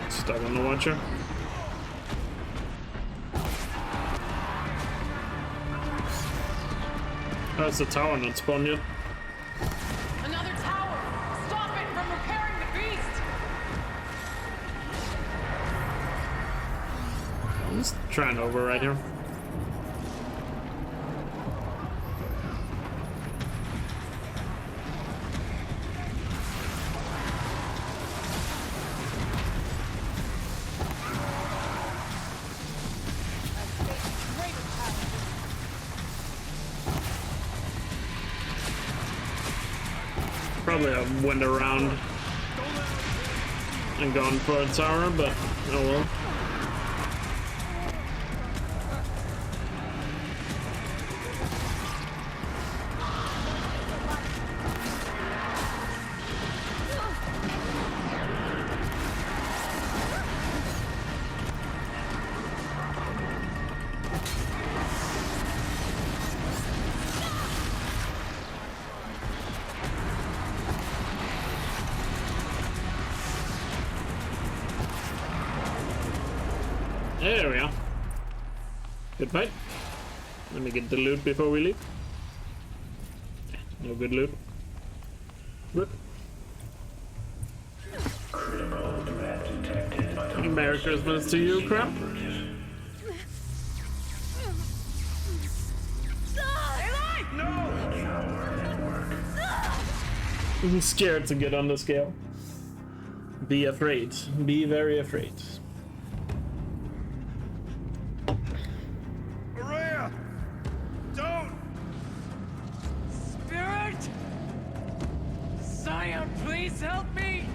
Stuck on the watcher. Oh, it's the tower not spawned yet. Another tower! Stop it from repairing the beast! I'm just trying to override here. Probably I went around and gone for a tower, but oh well. There we are. Good fight. Let me get the loot before we leave. No good loot. Good. Critical threat detected. Merry Christmas to you, crap. I'm scared to get on the scale. Be afraid. Be very afraid. Maria! Don't! Spirit! Cyan, please help me!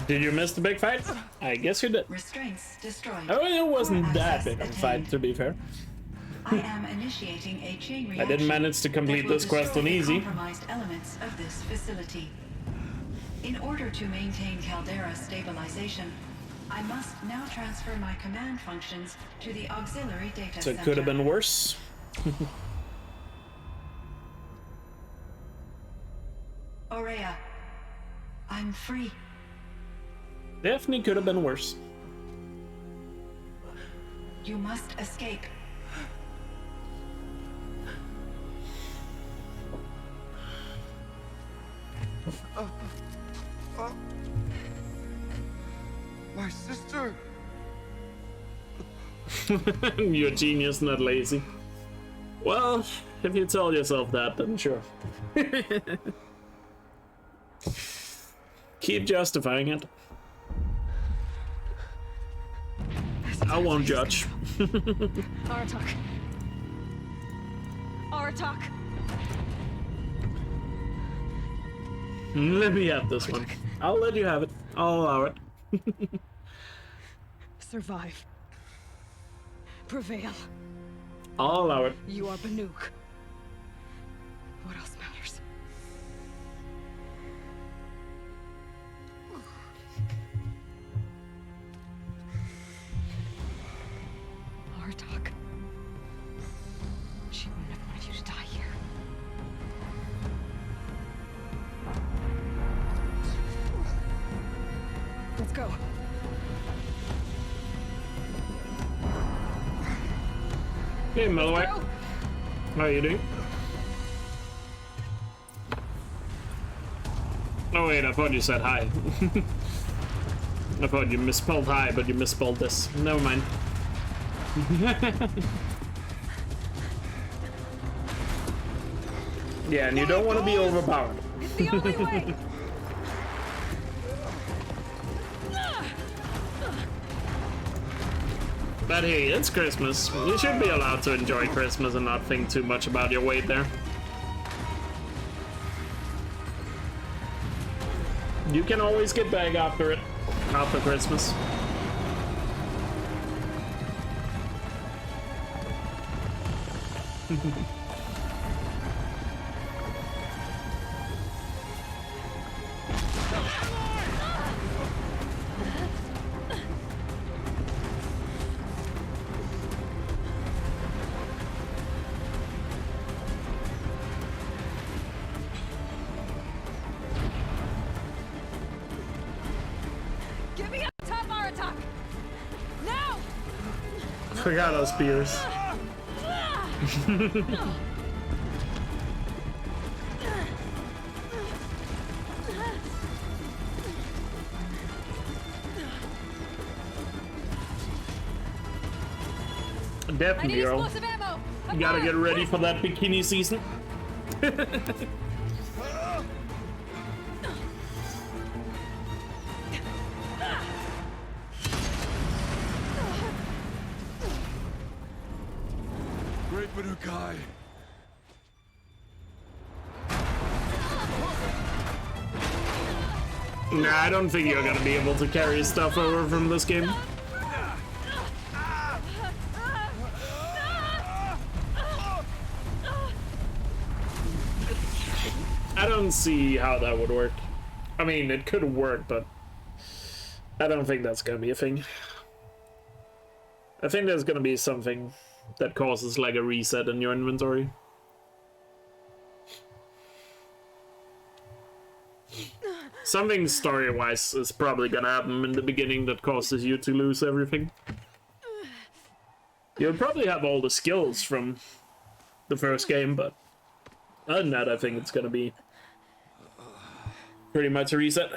Did you miss the big fight? I guess you did. Restraints destroyed. Oh, it wasn't Core that access big of a attained. fight, to be fair. I am initiating a chain reaction. I didn't manage to complete that will this quest destroy on the easy. compromised elements of this facility. In order to maintain Caldera stabilization, I must now transfer my command functions to the auxiliary data So it center. could have been worse. Aurea, I'm free. Definitely could have been worse. You must escape. My sister! You're a genius, not lazy. Well, if you tell yourself that, then sure. Keep justifying it. I won't judge. Aratak. Aratak. Let me have this one. I'll let you have it. I'll allow it. Survive. Prevail. I'll allow it. You are Banuk. What else matters? Aratak. She wouldn't have wanted you to die here. Let's go. Hey, Melloway. How are you doing? Oh wait, I thought you said hi. I thought you misspelled hi, but you misspelled this. Never mind. Yeah, and you don't want to be overpowered. It's the only way. But hey, it's Christmas. You should be allowed to enjoy Christmas and not think too much about your weight there. You can always get back after it, after Christmas. Give me a top bar attack. Now. Forgot our spears. Definitely, girl. You gotta get ready for that bikini season. Great Banukai. Nah, I don't think you're gonna be able to carry stuff over from this game. I don't see how that would work. I mean, it could work, but I don't think that's gonna be a thing. I think there's gonna be something that causes like a reset in your inventory. Something story-wise is probably gonna happen in the beginning that causes you to lose everything. You'll probably have all the skills from the first game, but other than that, I think it's gonna be pretty much a reset.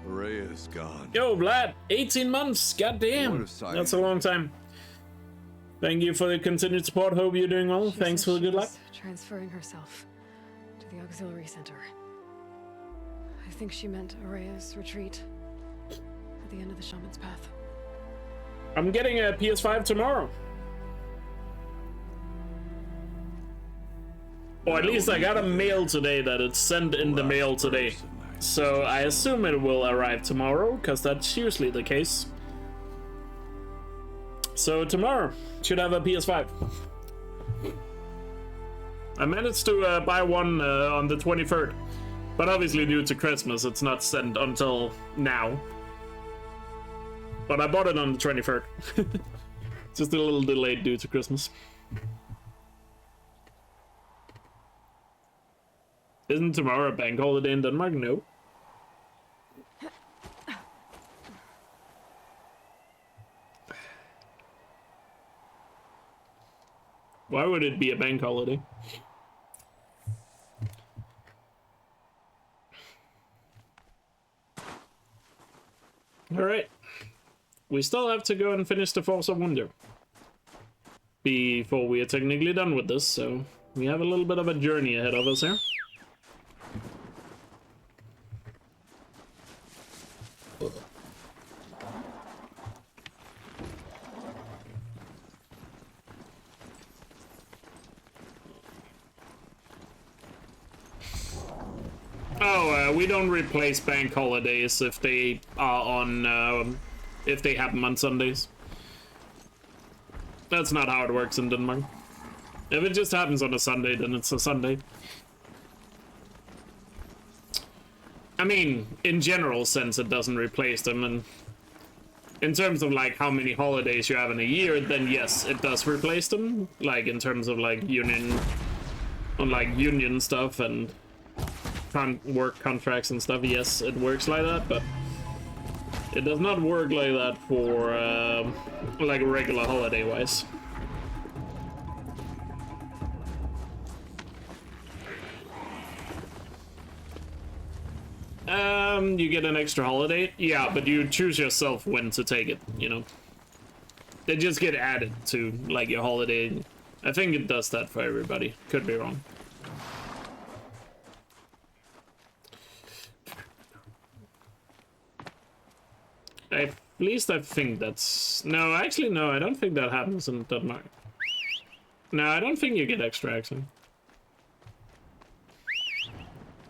Rhea's gone. Yo, Vlad, 18 months, goddamn, that's a long time. Thank you for the continued support. Hope you're doing well. Thanks for the good luck. Transferring herself to the auxiliary center. I think she meant Araya's retreat at the end of the Shaman's Path. I'm getting a PS5 tomorrow. Or at least I got a mail today that it's sent in the mail today. So I assume it will arrive tomorrow, because that's usually the case. So tomorrow, should have a PS5. I managed to buy one on the 23rd. But obviously due to Christmas, it's not sent until now. But I bought it on the 23rd. Just a little delayed due to Christmas. Isn't tomorrow a bank holiday in Denmark? No. Why would it be a bank holiday? Alright. We still have to go and finish the Force of Wonder before we are technically done with this, so we have a little bit of a journey ahead of us here. Oh, we don't replace bank holidays if they are on, if they happen on Sundays. That's not how it works in Denmark. If it just happens on a Sunday, then it's a Sunday. I mean, in general sense, it doesn't replace them, and in terms of like how many holidays you have in a year, then yes, it does replace them. Like in terms of like union on like union stuff and work contracts and stuff, yes, it works like that, but it does not work like that for like a regular holiday wise. You get an extra holiday, yeah, but you choose yourself when to take it, you know. They just get added to like your holiday. I think it does that for everybody. Could be wrong. At least I think that's... No, actually, no, I don't think that happens in Denmark. No, I don't think you get extra, actually.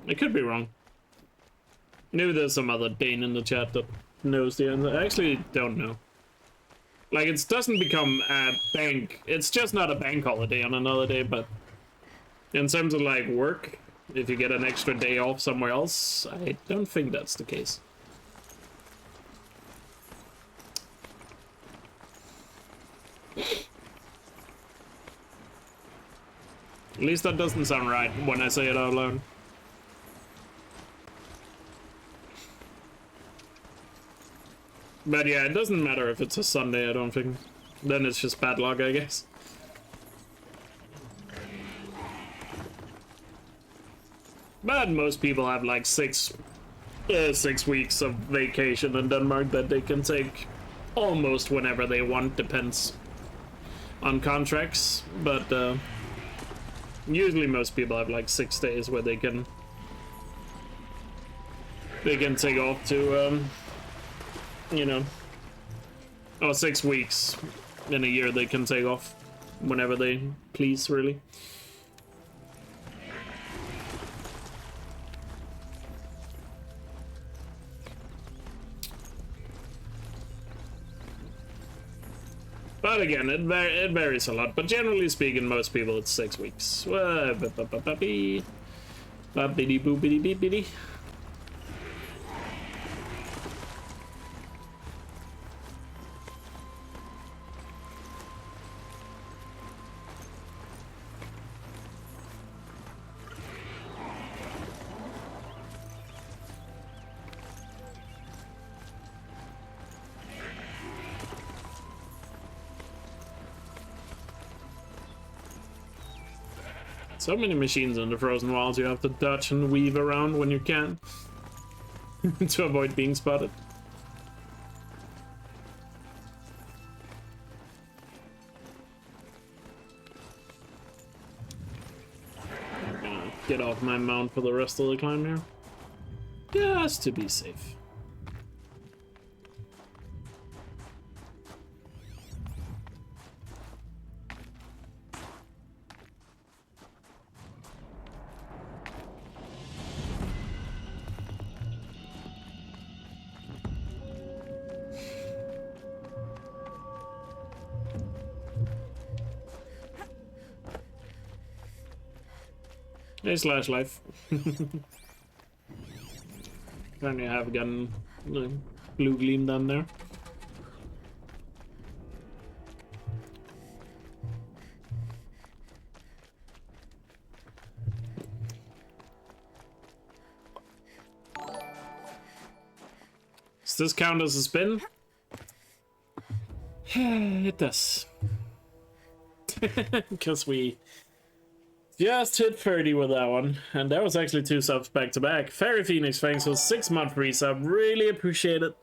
I could be wrong. Maybe there's some other Dane in the chat that knows the answer. I actually don't know. Like, it doesn't become a bank... It's just not a bank holiday on another day, but... In terms of, like, work, if you get an extra day off somewhere else, I don't think that's the case. At least that doesn't sound right when I say it out loud. But yeah, it doesn't matter if it's a Sunday, I don't think. Then it's just bad luck, I guess. But most people have like 6 weeks of vacation in Denmark that they can take almost whenever they want, depends on contracts. But usually most people have like 6 days where they can take off to you know, or 6 weeks in a year they can take off whenever they please, really. But again, it varies a lot. But generally speaking, most people it's 6 weeks. Babbidi boobidi beepidi. So many machines in the frozen wilds you have to dodge and weave around when you can to avoid being spotted. I'm gonna get off my mount for the rest of the climb here, just to be safe. Hey, Slash Life. Apparently I have gotten the blue gleam down there. Does this count as a spin? It does. Because we just hit 30 with that one, and that was actually 2 subs back to back. Fairy Phoenix, thanks for 6-month resub. Really appreciate it.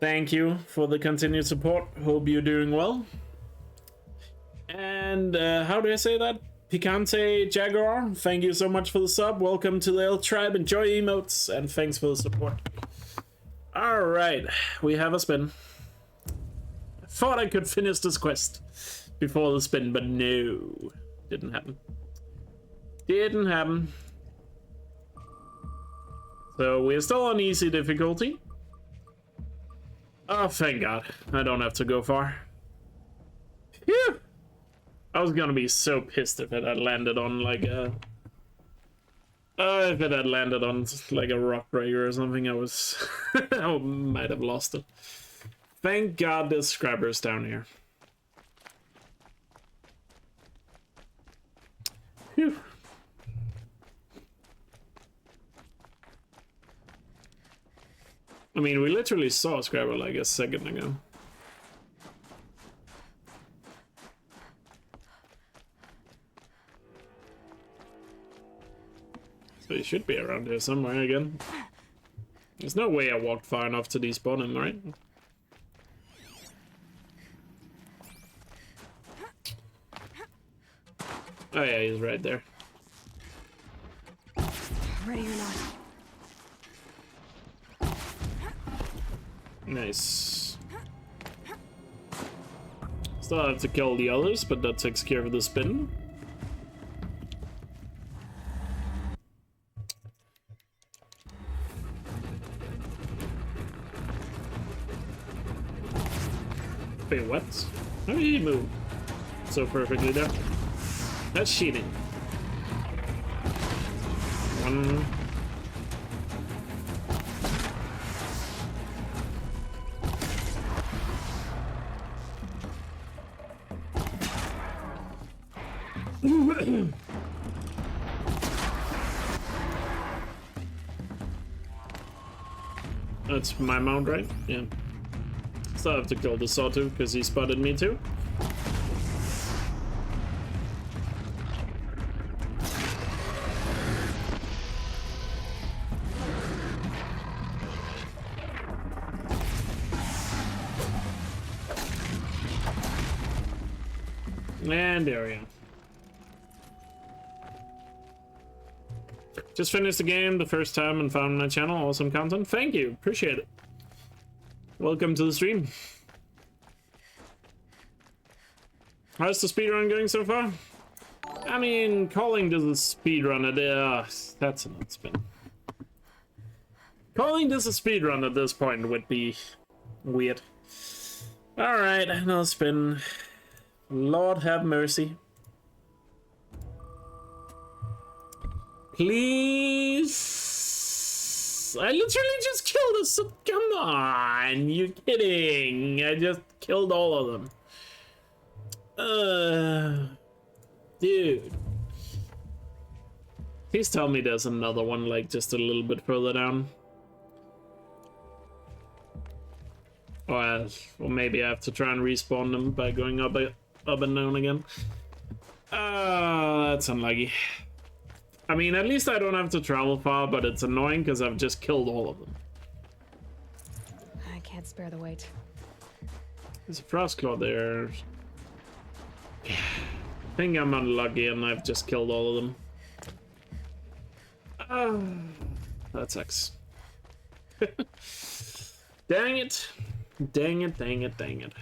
Thank you for the continued support. Hope you're doing well. And how do I say that? Picante Jaguar, thank you so much for the sub. Welcome to the Elk Tribe. Enjoy emotes, and thanks for the support. All right, we have a spin. I thought I could finish this quest before the spin, but no. Didn't happen. Didn't happen. So we're still on easy difficulty. Oh, thank God. I don't have to go far. Phew! I was gonna be so pissed if it had landed on like a... if it had landed on like a rock breaker or something, I might have lost it. Thank God there's scrabbers down here. Phew. I mean, we literally saw Scrabble like a second ago. So he should be around here somewhere again. There's no way I walked far enough to despawn him, right? Oh yeah, he's right there. Ready or not. Nice. Still have to kill the others, but that takes care of the spin. Wait, what? How did he move so perfectly there? That's cheating. One. That's my mount, right? Yeah. Still have to kill the sawtooth because he spotted me too. And there we go. Just finished the game the first time and found my channel. Awesome content. Thank you. Appreciate it. Welcome to the stream. How's the speedrun going so far? I mean, calling this a speedrun that's an spin. Calling this a speedrun at this point would be weird. Alright, another spin. Lord have mercy. Please. I literally just killed us. So come on. You're kidding. I just killed all of them. Dude. Please tell me there's another one like just a little bit further down. Or maybe I have to try and respawn them by going up and down again. That's unlucky. I mean, at least I don't have to travel far, but it's annoying because I've just killed all of them. I can't spare the weight. There's a frost claw there. I think I'm unlucky and I've just killed all of them. That sucks. Dang it. Dang it, dang it, dang it.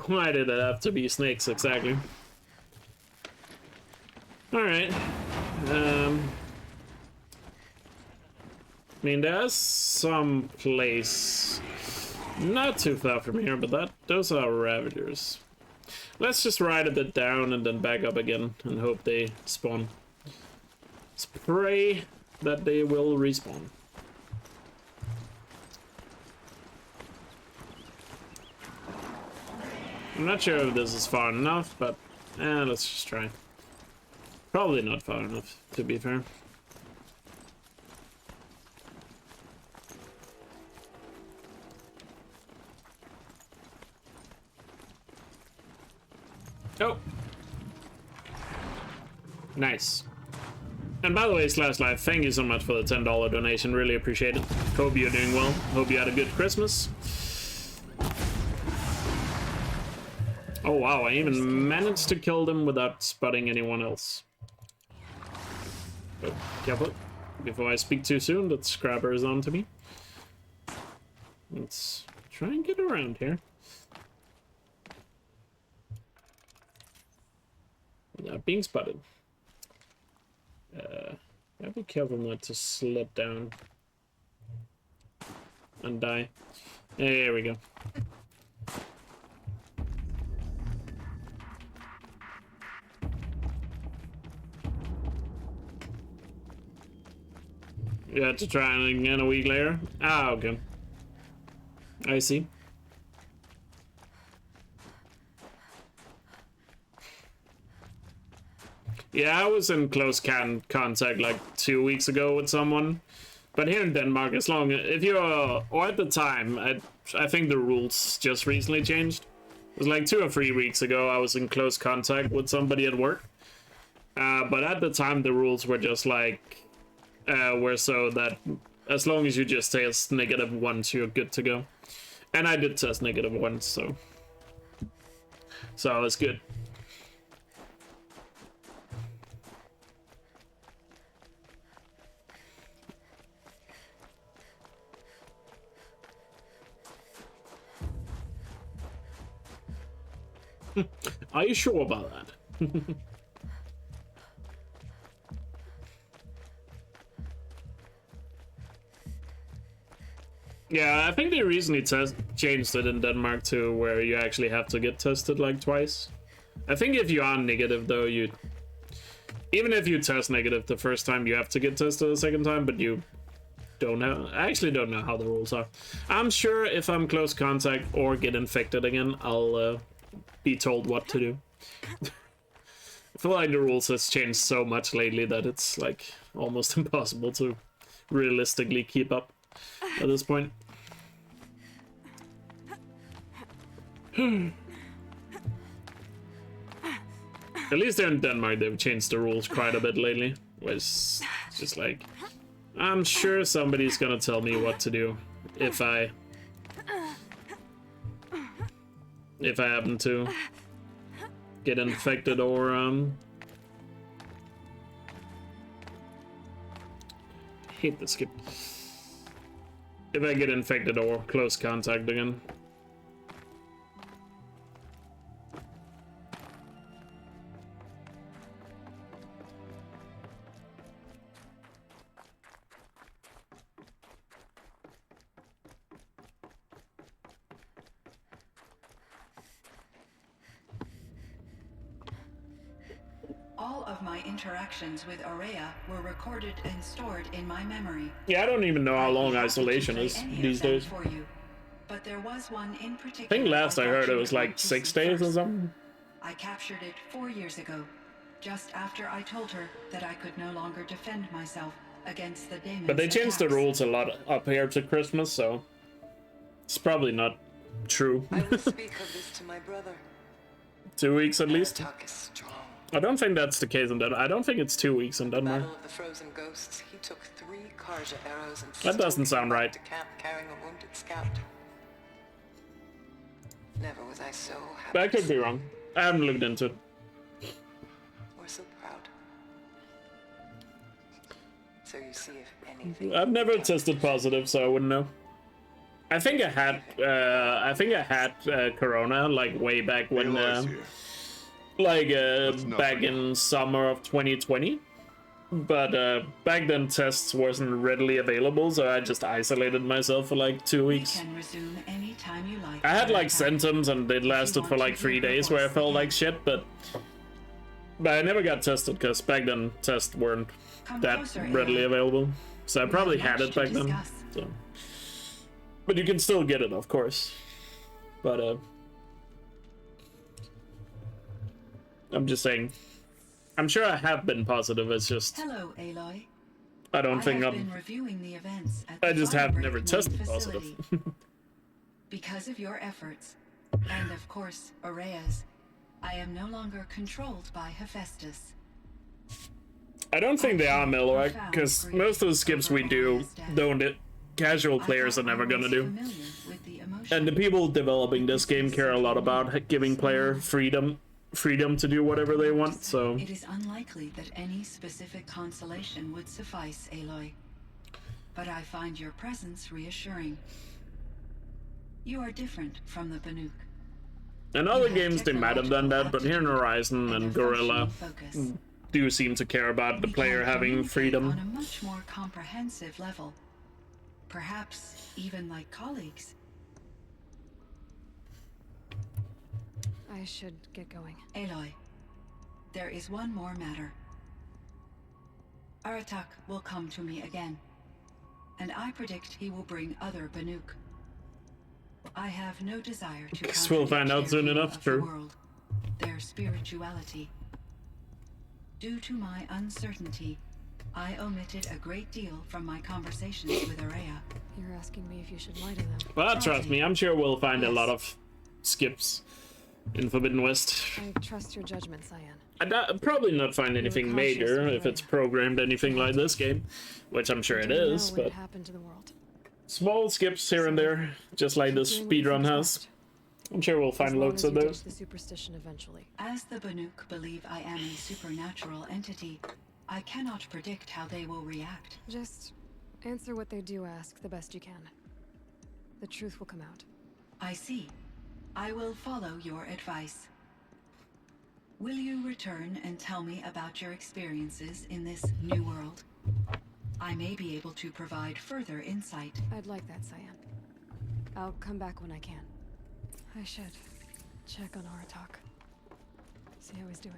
Why did it have to be snakes exactly? Alright. I mean, there's some place not too far from here, but those are Ravagers. Let's just ride a bit down and then back up again and hope they spawn. Let's pray that they will respawn. I'm not sure if this is far enough, but let's just try. Probably not far enough, to be fair. Oh! Nice. And by the way, Slash Life, thank you so much for the $10 donation. Really appreciate it. Hope you're doing well. Hope you had a good Christmas. Oh wow, I even managed to kill them without spotting anyone else. Oh, careful. Before I speak too soon, that Scrabber is on to me. Let's try and get around here. Without being spotted. Gotta be careful not to slip down and die. There we go. You had to try it again a week later? Ah, okay. I see. Yeah, I was in close contact like 2 weeks ago with someone. But here in Denmark, as long if you're, or at the time, I think the rules just recently changed. It was like 2 or 3 weeks ago, I was in close contact with somebody at work. But at the time, the rules were just like, were so that as long as you just test negative once, you're good to go. And I did test negative once, so I was good. Are you sure about that? Yeah, I think they recently changed it in Denmark to where you actually have to get tested like twice. I think if you are negative though, even if you test negative the first time, you have to get tested the second time, but you don't know. I actually don't know how the rules are. I'm sure if I'm close contact or get infected again, I'll be told what to do. I feel like the rules has changed so much lately that it's like almost impossible to realistically keep up at this point. At least here in Denmark, they've changed the rules quite a bit lately. Where it's just like, I'm sure somebody's gonna tell me what to do if I happen to get infected or hate the skip. If I get infected or close contact again. All of my interactions with Aurea were recorded and stored in my memory. Yeah, I don't even know how long isolation is these days. For you, but there was one in particular. I think last I heard it was like 6 days or something. I captured it 4 years ago, just after I told her that I could no longer defend myself against the demons. But they changed the rules a lot up here to Christmas, so it's probably not true. I will speak of this to my brother. 2 weeks at least. Aratak is strong. I don't think that's the case in Denmark. I don't think it's 2 weeks in Denmark. Battle of the Frozen Ghosts. He took 3 Karja arrows and That doesn't sound right. to camp carrying a wounded scout. Never was I so happy. But I could be wrong. I haven't looked into it. We're so proud. So you see if anything. I've never tested positive, so I wouldn't know. I think I had Corona like way back when, back in summer of 2020. But back then tests wasn't readily available, so I just isolated myself for like 2 weeks. You can resume any time you like. I had like symptoms and they lasted for like 3 days where I felt like shit, but I never got tested because back then tests weren't that readily available. So I probably had it back then. So. But you can still get it, of course. But I'm just saying. I'm sure I have been positive. It's just. Hello, Aloy. I don't think have I'm. been reviewing the events at I the just have Firebreak never main tested facility. positive. Because of your efforts, and of course, Aurea's, I am no longer controlled by Hephaestus. I don't think they are, Melloy, because most of the skips we do, casual players are never gonna do. And the people developing this game care a lot about giving player freedom to do whatever they want, so. It is unlikely that any specific consolation would suffice, Aloy. But I find your presence reassuring. You are different from the Banuk. In other games they might have done that, but here in Horizon and Gorilla do seem to care about the player having freedom. On a much more comprehensive level. Perhaps even like colleagues. I should get going. Aloy, there is one more matter. Aratak will come to me again. and I predict he will bring other Banuk. I have no desire to Guess we'll find out soon enough, the true. world, their spirituality. Due to my uncertainty, I omitted a great deal from my conversations with Araya. You're asking me if you should lie to them. But trust me, I'm sure we'll find a lot of skips in Forbidden West. I trust your judgment, Cyan. I'd probably not find anything major if it's programmed anything like this game, which I'm sure it is, but happened to the world. small skips here and there, just like this speedrun has. I'm sure we'll find loads of those. The superstition eventually. As the Banuk believe I am a supernatural entity, I cannot predict how they will react. Just answer what they do ask the best you can. The truth will come out. I see. I will follow your advice. Will you return and tell me about your experiences in this new world? I may be able to provide further insight. I'd like that, Cyan. I'll come back when I can. I should check on Aratak. See how he's doing.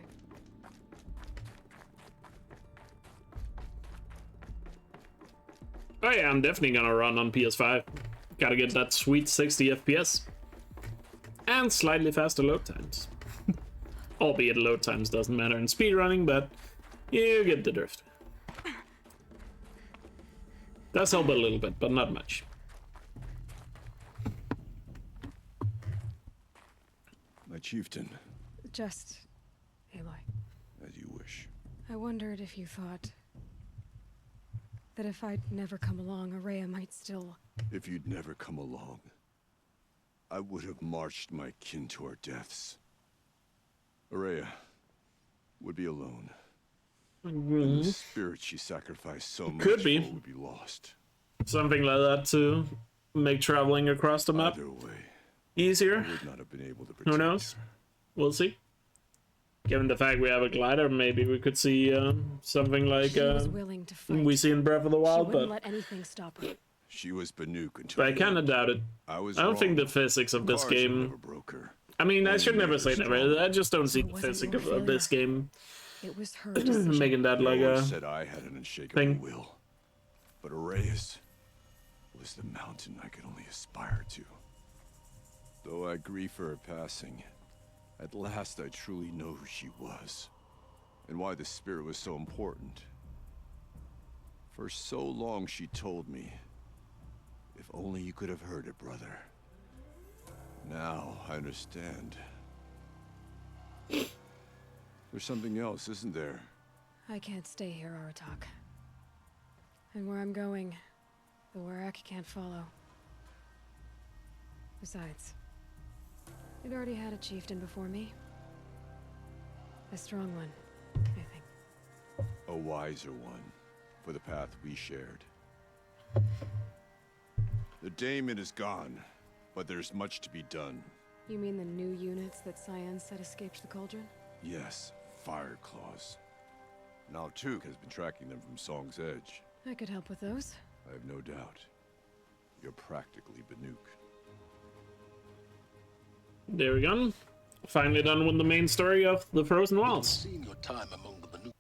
Oh yeah, I'm definitely gonna run on PS5. Gotta get that sweet 60 FPS. And slightly faster load times. Albeit load times doesn't matter in speedrunning, but you get the drift. Does help a little bit, but not much. My chieftain. Just, Aloy. As you wish. I wondered if you thought that if I'd never come along, Araya might still... If you'd never come along, I would have marched my kin to our deaths. Araya would be alone. And the spirit she sacrificed so much Could be. for would be lost. Something like that to make traveling across the map Either way, easier. I would not have been able to Who knows? We'll see. Given the fact we have a glider, maybe we could see something like She was willing to fight. we see in Breath of the Wild, She wouldn't but let anything stop her. She was Banuk until I kind of doubt it. I don't think the physics of this game. I mean, I should never say never. I just don't see the physics of this game It was her making that like a said I had an unshakable thing. will, but Araya's was the mountain I could only aspire to. Though I grieve for her passing, at last I truly know who she was, and why the spirit was so important. For so long she told me, if only you could have heard it, brother. Now I understand. There's something else, isn't there? I can't stay here, Aratak. And where I'm going, the Warak can't follow. Besides, it already had a chieftain before me. A strong one, I think. A wiser one, for the path we shared. The daemon is gone, but there's much to be done. You mean the new units that Cyan said escaped the cauldron? Yes, fire claws. Now Tuk has been tracking them from Song's Edge. I could help with those. I have no doubt. You're practically Banuk. There we go. Finally done with the main story of the Frozen Wilds. Seen your time among the Banuk.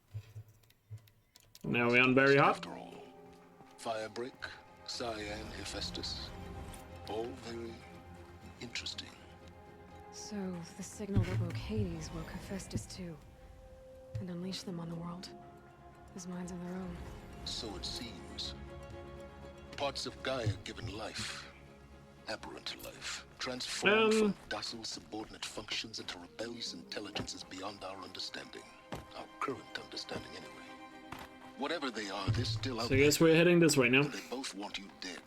Now we're on Very Hot. After all, Firebreak, Cyan, Hephaestus, all very interesting. So, the signal that woke Hades woke Hephaestus too. And unleashed them on the world. His minds of their own. So it seems. Parts of Gaia given life, aberrant life, transformed from docile subordinate functions into rebellious intelligences beyond our understanding. Our current understanding, anyway. Whatever they are, they're still out So I guess we're heading this way now. and they both want you dead.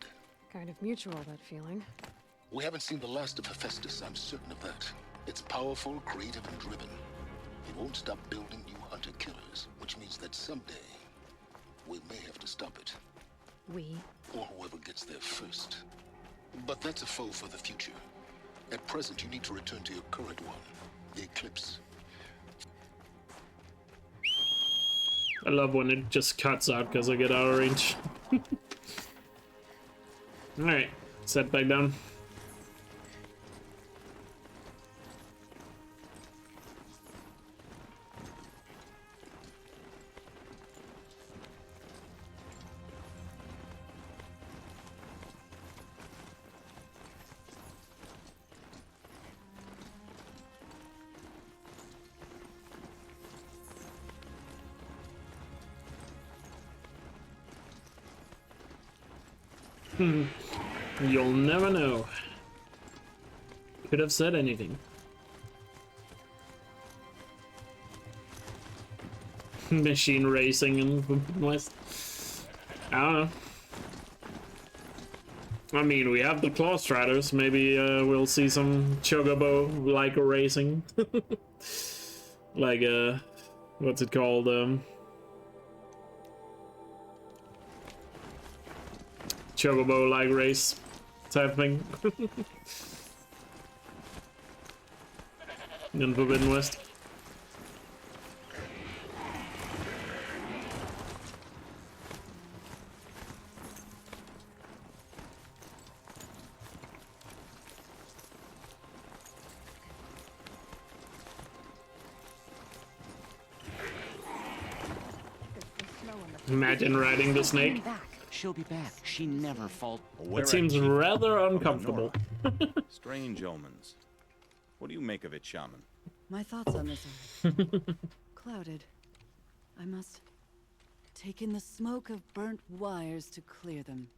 Kind of mutual, that feeling. We haven't seen the last of Hephaestus, I'm certain of that. It's powerful, creative, and driven. It won't stop building new hunter-killers, which means that someday, we may have to stop it. We? Or whoever gets there first. But that's a foe for the future. At present, you need to return to your current one, the Eclipse. I love when it just cuts out because I get out of range. Alright, set back down. You'll never know. Could have said anything. Machine racing in West. I don't know. I mean, we have the Claw Striders. Maybe we'll see some Chocobo-like racing. Like, what's it called? Chocobo-like race type thing. In Forbidden West. Imagine riding the snake. She'll be back. She never falls. It seems rather uncomfortable. Strange omens. What do you make of it, Shaman? My thoughts on this are clouded. I must take in the smoke of burnt wires to clear them.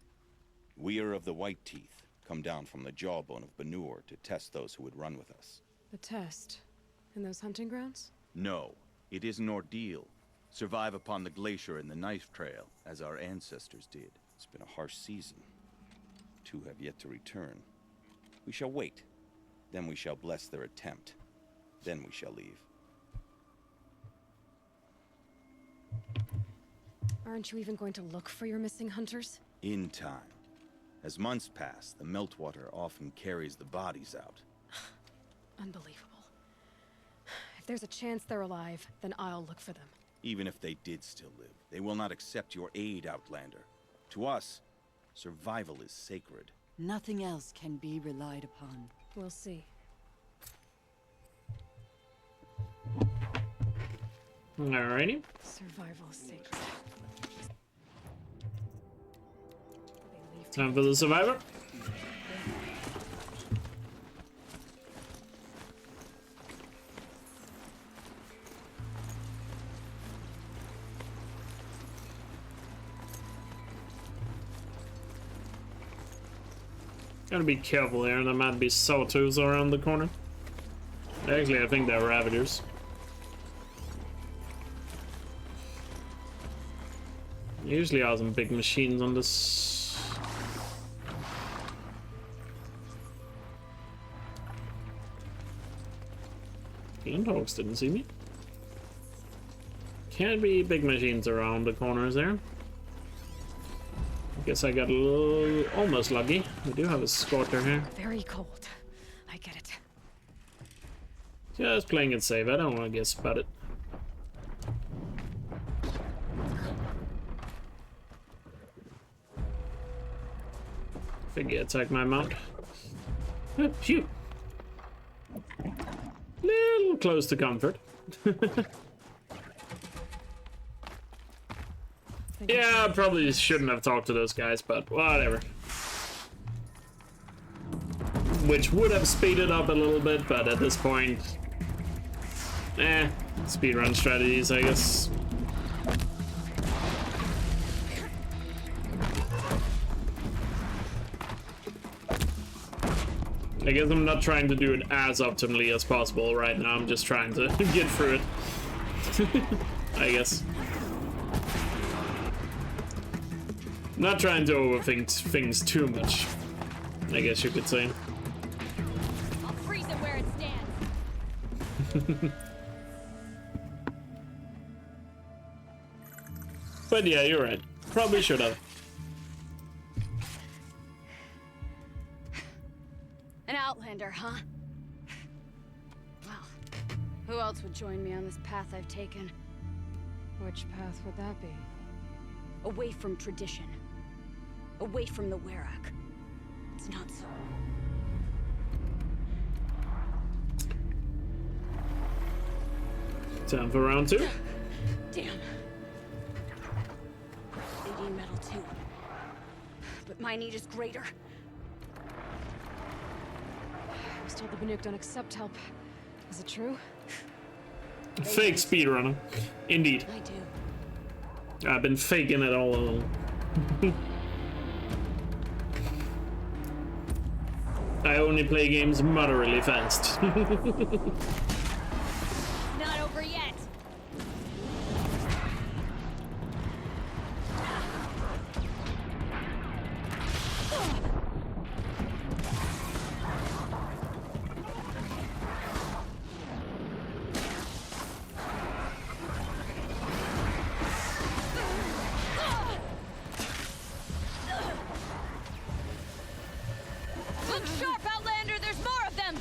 We are of the White Teeth, come down from the jawbone of Benur to test those who would run with us. The test? In those hunting grounds? No, it is an ordeal. Survive upon the glacier and the knife trail, as our ancestors did. It's been a harsh season. 2 have yet to return. We shall wait. Then we shall bless their attempt. Then we shall leave. Aren't you even going to look for your missing hunters? In time. As months pass, the meltwater often carries the bodies out. Unbelievable. If there's a chance they're alive, then I'll look for them. Even if they did still live, they will not accept your aid, Outlander. To us, survival is sacred. Nothing else can be relied upon. We'll see. Alrighty. Survival is sacred. Time for the survivor. Gotta be careful there, there might be sawtooths around the corner. Actually, I think they're Ravagers. Usually are some big machines on this. Fiendhawks didn't see me. Can't be big machines around the corners there. Guess I got a little almost lucky. We do have a Scorcher here. Very cold. I get it. Just playing it safe. I don't want to get spotted. Figure attack my mount. Oh, phew. Little close to comfort. Yeah, I probably shouldn't have talked to those guys, but whatever. Which would have speeded up a little bit, but at this point, speedrun strategies, I guess. I guess I'm not trying to do it as optimally as possible right now. I'm just trying to get through it. I guess. Not trying to overthink things too much, I guess you could say. I'll freeze it where it stands. But yeah, you're right. Probably should have. An Outlander, huh? Well, who else would join me on this path I've taken? Which path would that be? Away from tradition. Away from the Werak. It's not so. Time for round 2. Damn. They need metal too. But my need is greater. I was told the Banuk don't accept help. Is it true? Fake speedrunner. Indeed. I do. I've been faking it all along. I only play games moderately fast. Not over yet. Look sharp, Outlander! There's more of them!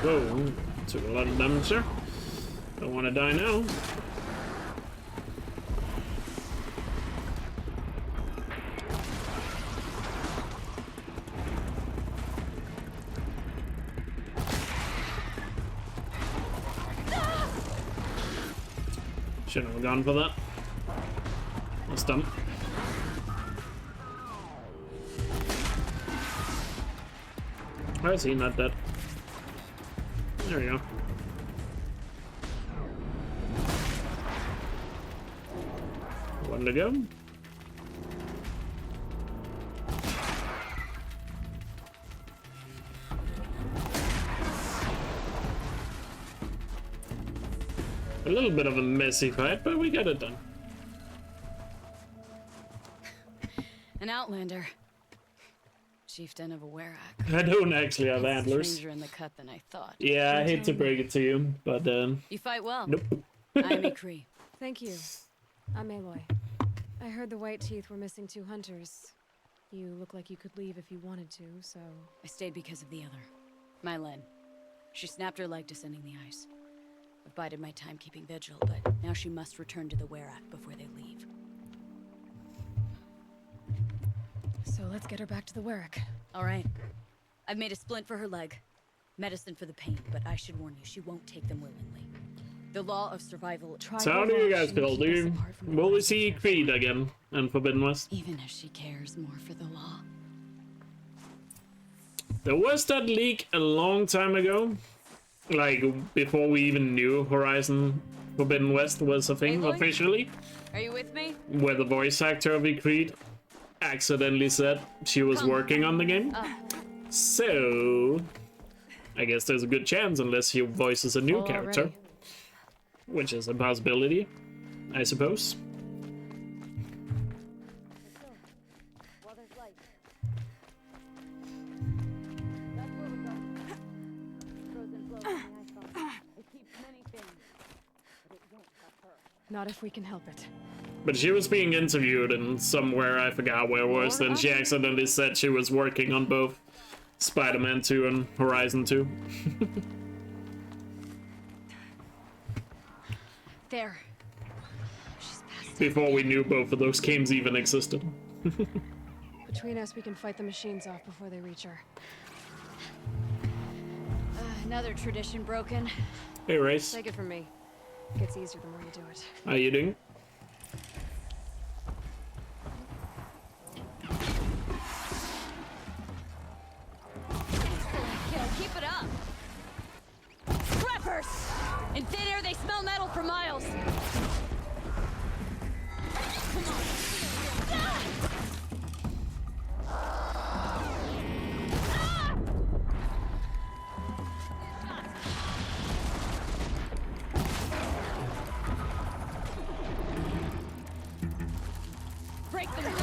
Whoa, took a lot of damage there. Don't want to die now. Shouldn't have gone for that. That's dumb. Why is he not dead? There we go. One to go. A little bit of a messy fight, but we got it done. An Outlander. Chieftain of a Werak. I don't actually have antlers. Stranger in the cut than I thought. Yeah, I hate to break it to you, but You fight well. nope. I'm Ikri. Thank you. I'm Aloy. I heard the White Teeth were missing 2 hunters. You look like you could leave if you wanted to, so... I stayed because of the other. Mylen. She snapped her leg descending the ice. I've bided my time keeping vigil, but now she must return to the Werak before they leave. So let's get her back to the Werak. All right. I've made a splint for her leg. Medicine for the pain, but I should warn you, she won't take them willingly. The law of survival... So how do you guys feel? Will we see Creed again in Forbidden West? Even if she cares more for the law. There was that leak a long time ago. Like, before we even knew Horizon Forbidden West was a thing officially. Are you with me? Where the voice actor of Creed accidentally said she was working on the game. So, I guess there's a good chance unless he voices a new character. Which is a possibility, I suppose. Not if we can help it. But she was being interviewed in somewhere, I forgot where it was, and she accidentally said she was working on both Spider-Man 2 and Horizon 2. There. Before we knew both of those games even existed. Between us, we can fight the machines off before they reach her. Another tradition broken. Hey, Race. Take it from me. It gets easier the more you do it. How you doing? Keep it up. Preppers! In thin air, they smell metal for miles. Come on. Ah! Break them down.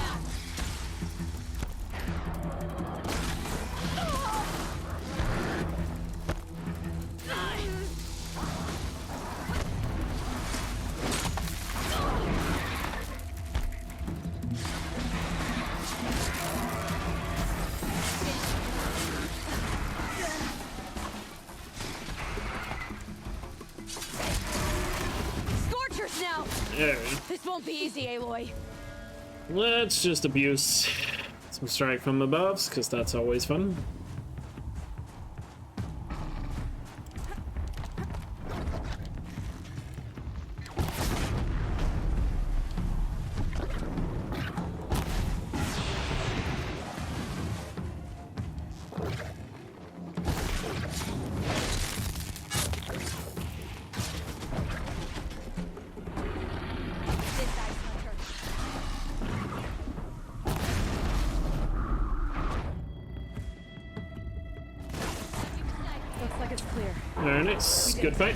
Scorchers now. Yeah. This won't be easy, Aloy. Let's just abuse some strike from above, because that's always fun. Looks like it's clear. Very nice. Good fight.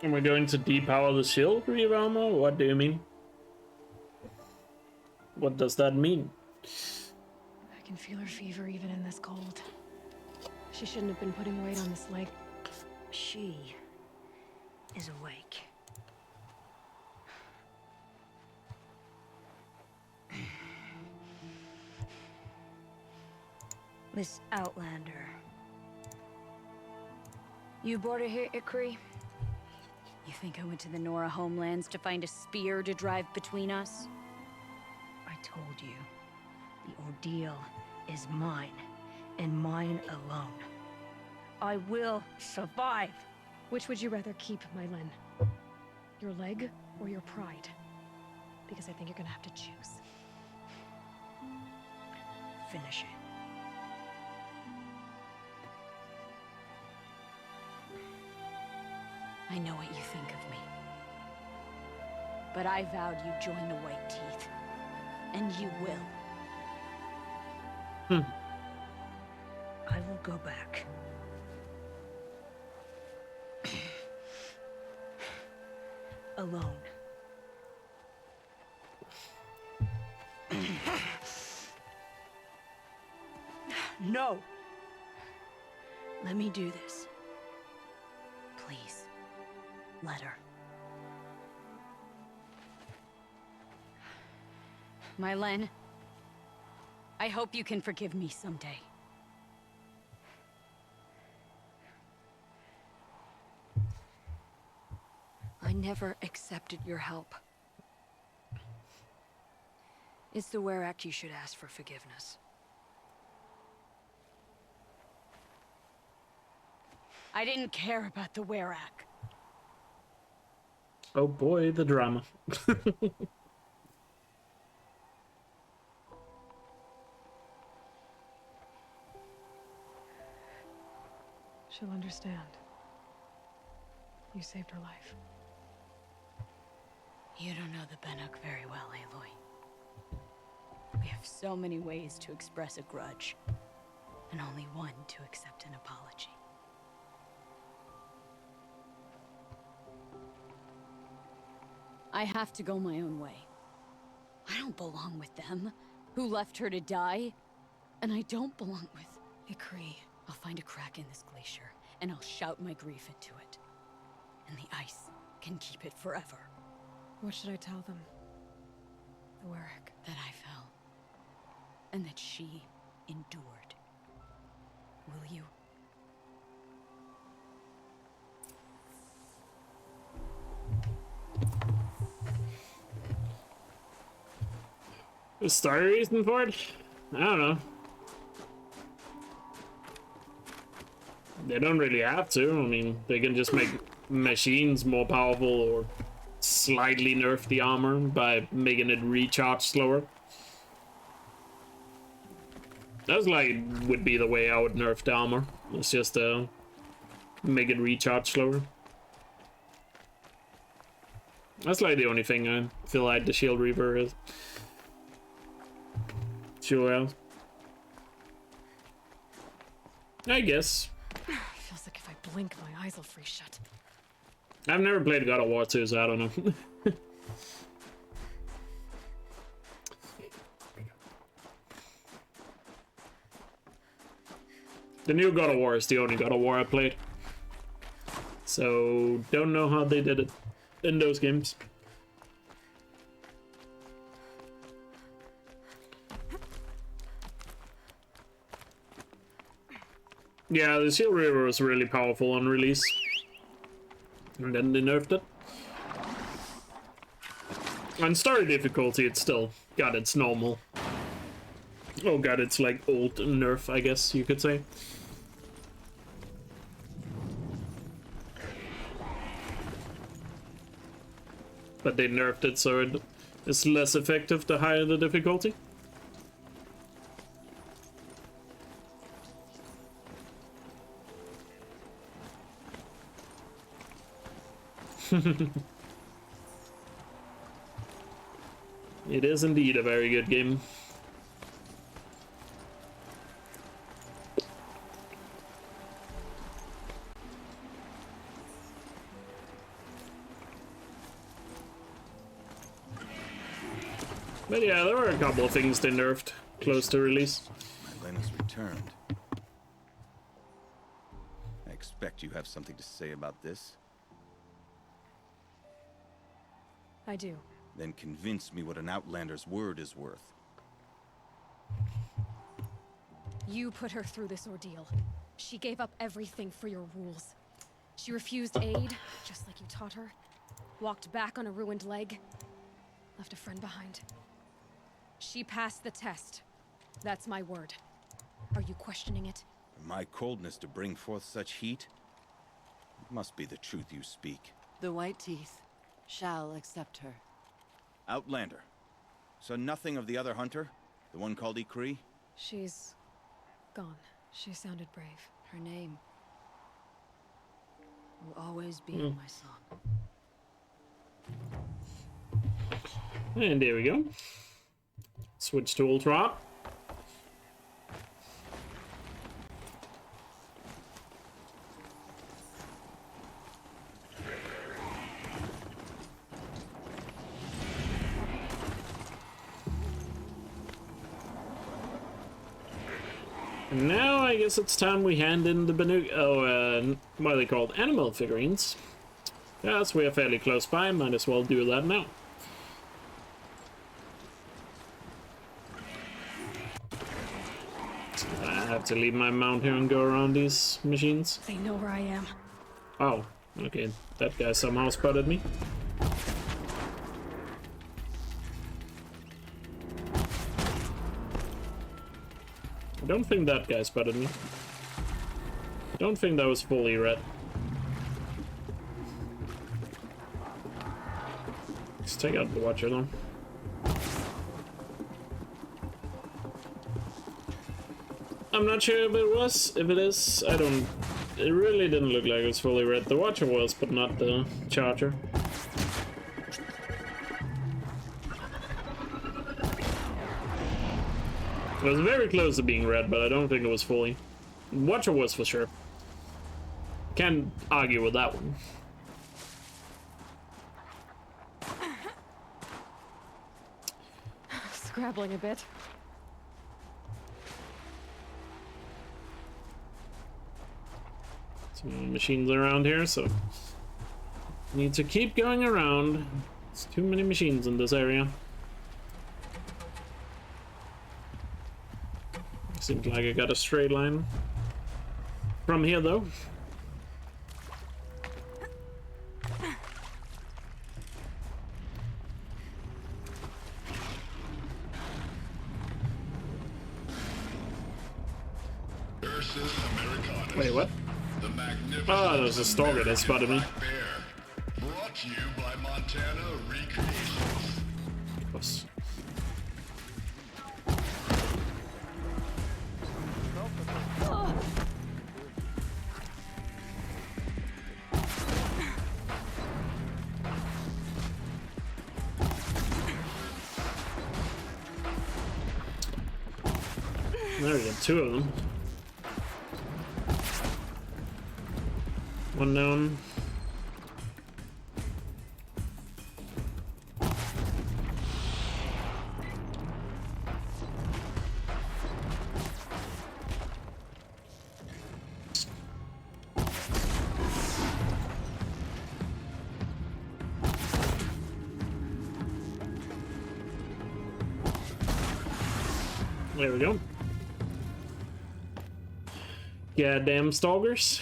Am I going to depower the shield reaver ammo? What do you mean? What does that mean? I can feel her fever even in this cold. She shouldn't have been putting weight on this leg. She is awake. Miss Outlander. You brought her here, Ikri? You think I went to the Nora homelands to find a spear to drive between us? I told you. The ordeal is mine, and mine alone. I will survive. Which would you rather keep, Mylin? Your leg or your pride? Because I think you're gonna have to choose. Finish it. I know what you think of me. But I vowed you'd join the White Teeth. And you will. I will go back. Alone. No! Let me do this. Please, let her. Mylin, I hope you can forgive me someday. I never accepted your help. It's the Werak you should ask for forgiveness. I didn't care about the Werak. Oh boy, the drama. She'll understand. You saved her life. You don't know the Banuk very well, Aloy. We have so many ways to express a grudge, and only one to accept an apology. I have to go my own way. I don't belong with them, who left her to die. And I don't belong with Ikri. I'll find a crack in this glacier, and I'll shout my grief into it. And the ice can keep it forever. What should I tell them? The Werak. That I fell. And that she endured. Will you? The story reason for it? I don't know. They don't really have to. I mean, they can just make machines more powerful or slightly nerf the armor by making it recharge slower. That's like would be the way I would nerf the armor. It's just make it recharge slower. That's like the only thing I feel like the Shield Reaver is. Sure else. I guess. Feels like if I blink, my eyes will freeze shut. I've never played God of War 2, so I don't know. The new God of War is the only God of War I played. So, don't know how they did it in those games. Yeah, the Shield Reaver was really powerful on release. And then they nerfed it. On story difficulty, it's still got its normal. Oh god, it's like old nerf, I guess you could say. But they nerfed it so it's less effective the higher the difficulty. It is indeed a very good game. But yeah, there were a couple of things they nerfed close to release. Elena's returned. I expect you have something to say about this. I do. Then convince me what an Outlander's word is worth. You put her through this ordeal. She gave up everything for your rules. She refused aid, just like you taught her. Walked back on a ruined leg. Left a friend behind. She passed the test. That's my word. Are you questioning it? My coldness to bring forth such heat? It must be the truth you speak. The White Teeth shall accept her. Outlander. So nothing of the other hunter? The one called Ikri? She's gone. She sounded brave. Her name will always be in my song. And there we go. Switch to Ultra. And now I guess it's time we hand in the what are they called? Animal figurines. Yes, we are fairly close by, might as well do that now. I have to leave my mount here and go around these machines. They know where I am. Oh, okay. That guy somehow spotted me. I don't think that guy spotted me. I don't think that was fully red. Let's take out the Watcher though. I'm not sure if it was. If it is, I don't... It really didn't look like it was fully red. The Watcher was, but not the Charger. It was very close to being red, but I don't think it was fully. Watcher was for sure. Can't argue with that one. Scrabbling a bit. Some machines around here, so need to keep going around. There's too many machines in this area. Seems like I got a straight line from here though. Wait, what? Oh, there's a stalker that spotted me. Brought to you by Montana Recreations. Oops. There we go, two of them. One down. There we go. Goddamn stalkers.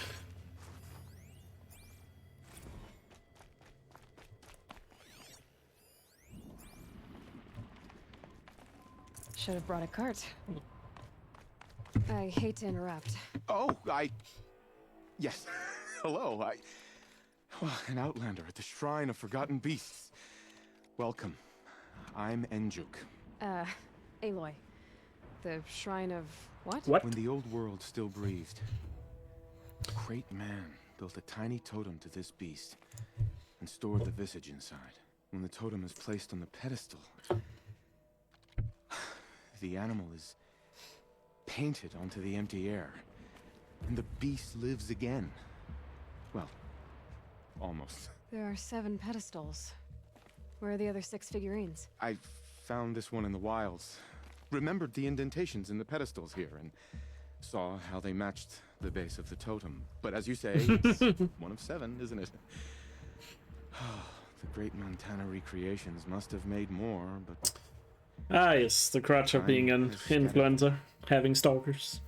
Should have brought a cart. I hate to interrupt. Oh, yes. Hello, an outlander at the Shrine of Forgotten Beasts. Welcome. I'm Enjuk. Aloy. The Shrine of what? What? When the old world still breathed, a great man built a tiny totem to this beast and stored the visage inside. When the totem is placed on the pedestal, the animal is painted onto the empty air. And the beast lives again. Well, almost. There are 7 pedestals. Where are the other 6 figurines? I found this one in the wilds. Remembered the indentations in the pedestals here and saw how they matched the base of the totem. But as you say, it's one of 7, isn't it? The great Montana recreations must have made more, but... Ah, yes, the crutch of being an influencer, having stalkers.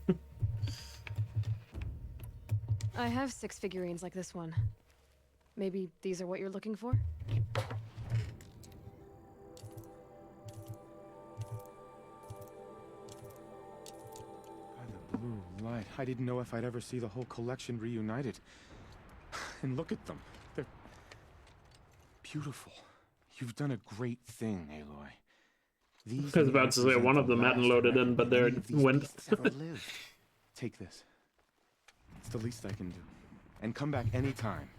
I have 6 figurines like this one. Maybe these are what you're looking for? By the blue light, I didn't know if I'd ever see the whole collection reunited. And look at them. They're beautiful. You've done a great thing, Aloy. I was about to say one of them hadn't loaded in, but there it went. Take this. It's the least I can do. And come back anytime.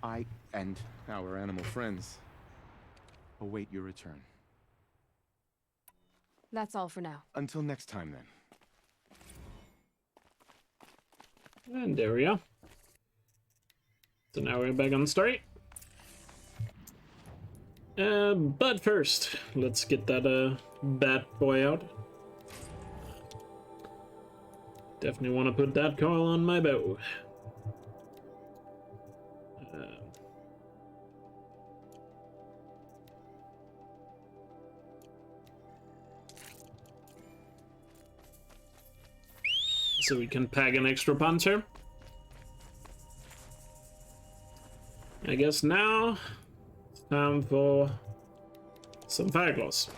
I and our animal friends await your return. That's all for now. Until next time, then. And there we are. So now we're back on the story. But first, let's get that bat boy out. Definitely want to put that coil on my bow. So we can pack an extra punch here. I guess now it's time for some fire claws.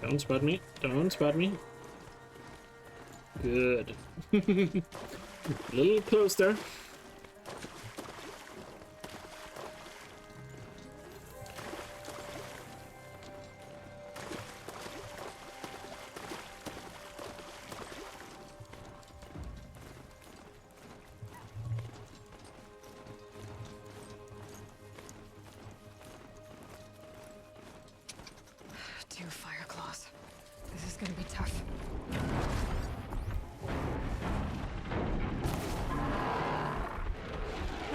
Don't spot me. Don't spot me. Good. A little close there. Two fire claws. This is gonna be tough.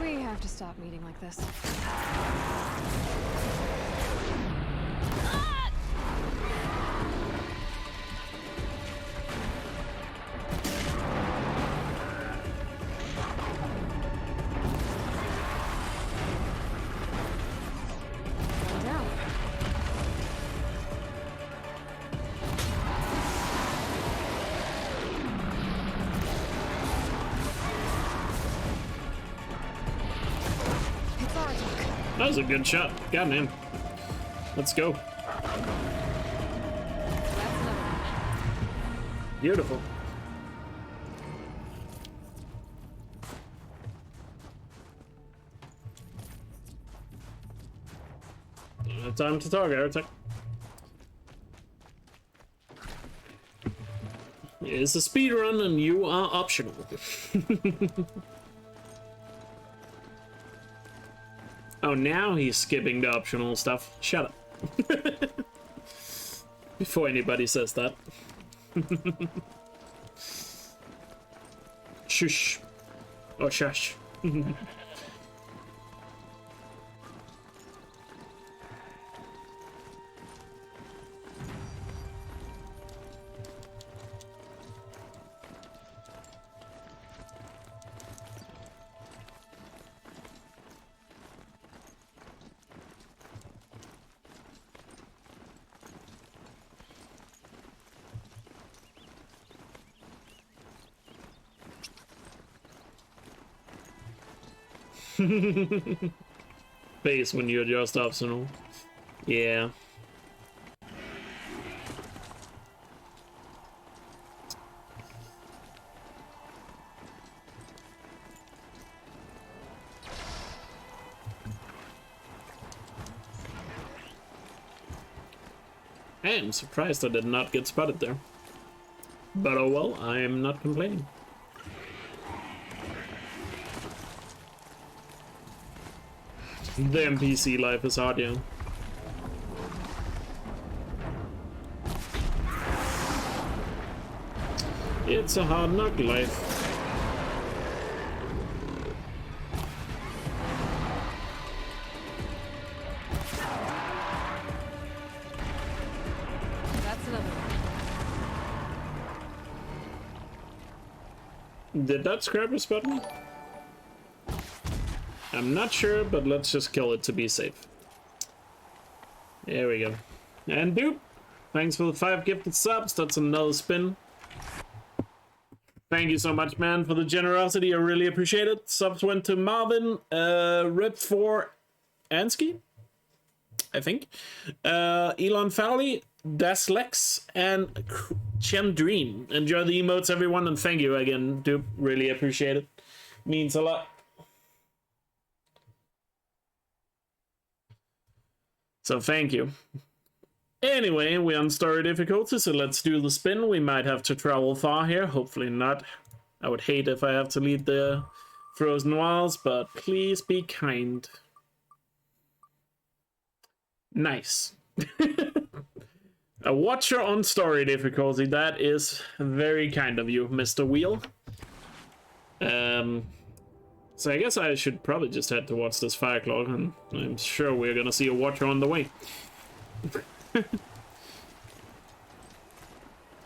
We have to stop meeting like this. That was a good shot. God damn. Let's go. Beautiful. Time to talk, Heretic. It's a speedrun and you are optional. Oh, now he's skipping the optional stuff. Shut up. Before anybody says that. Shush. Oh, shush. Face when you adjust optional. Yeah. I am surprised I did not get spotted there. But oh well, I am not complaining. The NPC life is hard, yeah. It's a hard knock life. That's another one. Did that scrapper spot me? I'm not sure, but let's just kill it to be safe. There we go. And Doop, thanks for the 5 gifted subs. That's another spin. Thank you so much, man, for the generosity. I really appreciate it. Subs went to Marvin, Rip4 Ansky, I think, Elon Fowley, Daslex, and Chen Dream. Enjoy the emotes, everyone, and thank you again, Dupe. Really appreciate it. Means a lot. So thank you. Anyway, we're on story difficulty, so let's do the spin. We might have to travel far here. Hopefully not. I would hate if I have to lead the Frozen Wilds, but please be kind. Nice. A watcher on story difficulty. That is very kind of you, Mr. Wheel. So I guess I should probably just head towards this Fireclaw, and I'm sure we're gonna see a watcher on the way.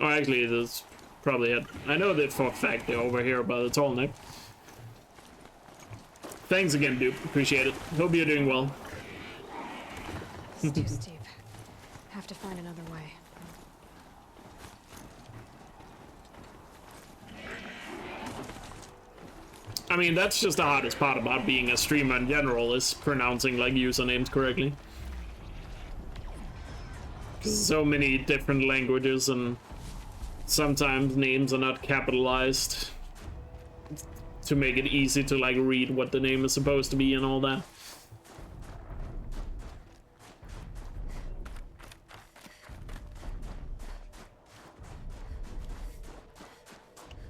Oh, actually, there's probably I know that for a fact they're over here by the tall neck. Thanks again, dude. Appreciate it. Hope you're doing well. It's too steep. Have to find another way. I mean, that's just the hardest part about being a streamer in general, is pronouncing like usernames correctly. Because so many different languages, and sometimes names are not capitalized to make it easy to like read what the name is supposed to be and all that.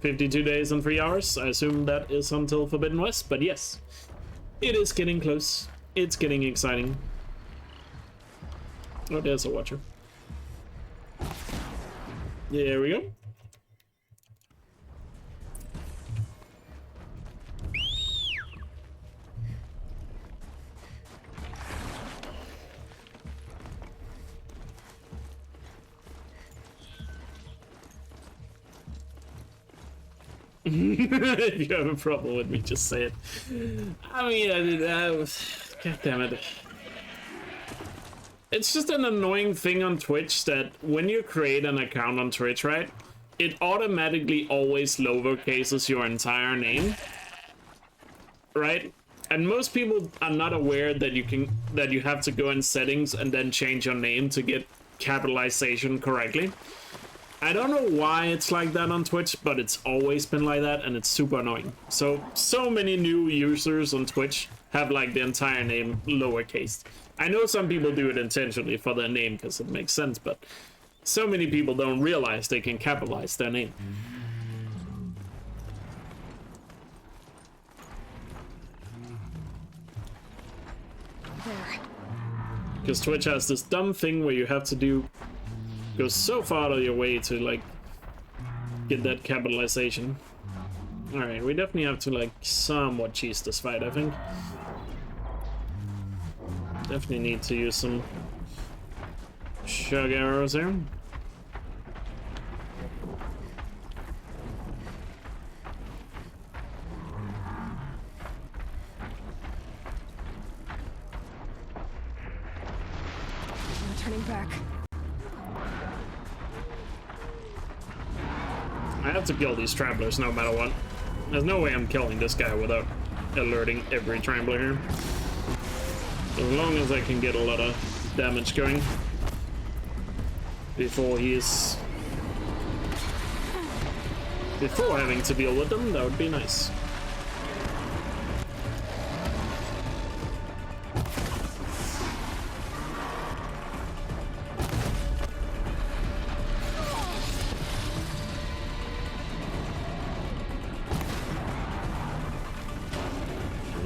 "52 days and 3 hours. I assume that is until Forbidden West, but yes, it is getting close. It's getting exciting. Oh, there's a watcher. There we go. If you have a problem with me, just say it. I mean, God damn it. It's just an annoying thing on Twitch that when you create an account on Twitch, right, it automatically always lowercases your entire name, right? And most people are not aware that you have to go in settings and then change your name to get capitalization correctly. I don't know why it's like that on Twitch, but it's always been like that, and it's super annoying. So many new users on Twitch have like the entire name lowercase. I know some people do it intentionally for their name because it makes sense, but so many people don't realize they can capitalize their name. Because Twitch has this dumb thing where you have to go so far out of your way to like get that capitalization. Alright, we definitely have to like somewhat cheese this fight, I think. Definitely need to use some shug arrows here. No turning back. I have to kill these tramplers no matter what. There's no way I'm killing this guy without alerting every trampler here. As long as I can get a lot of damage going before having to deal with them, that would be nice.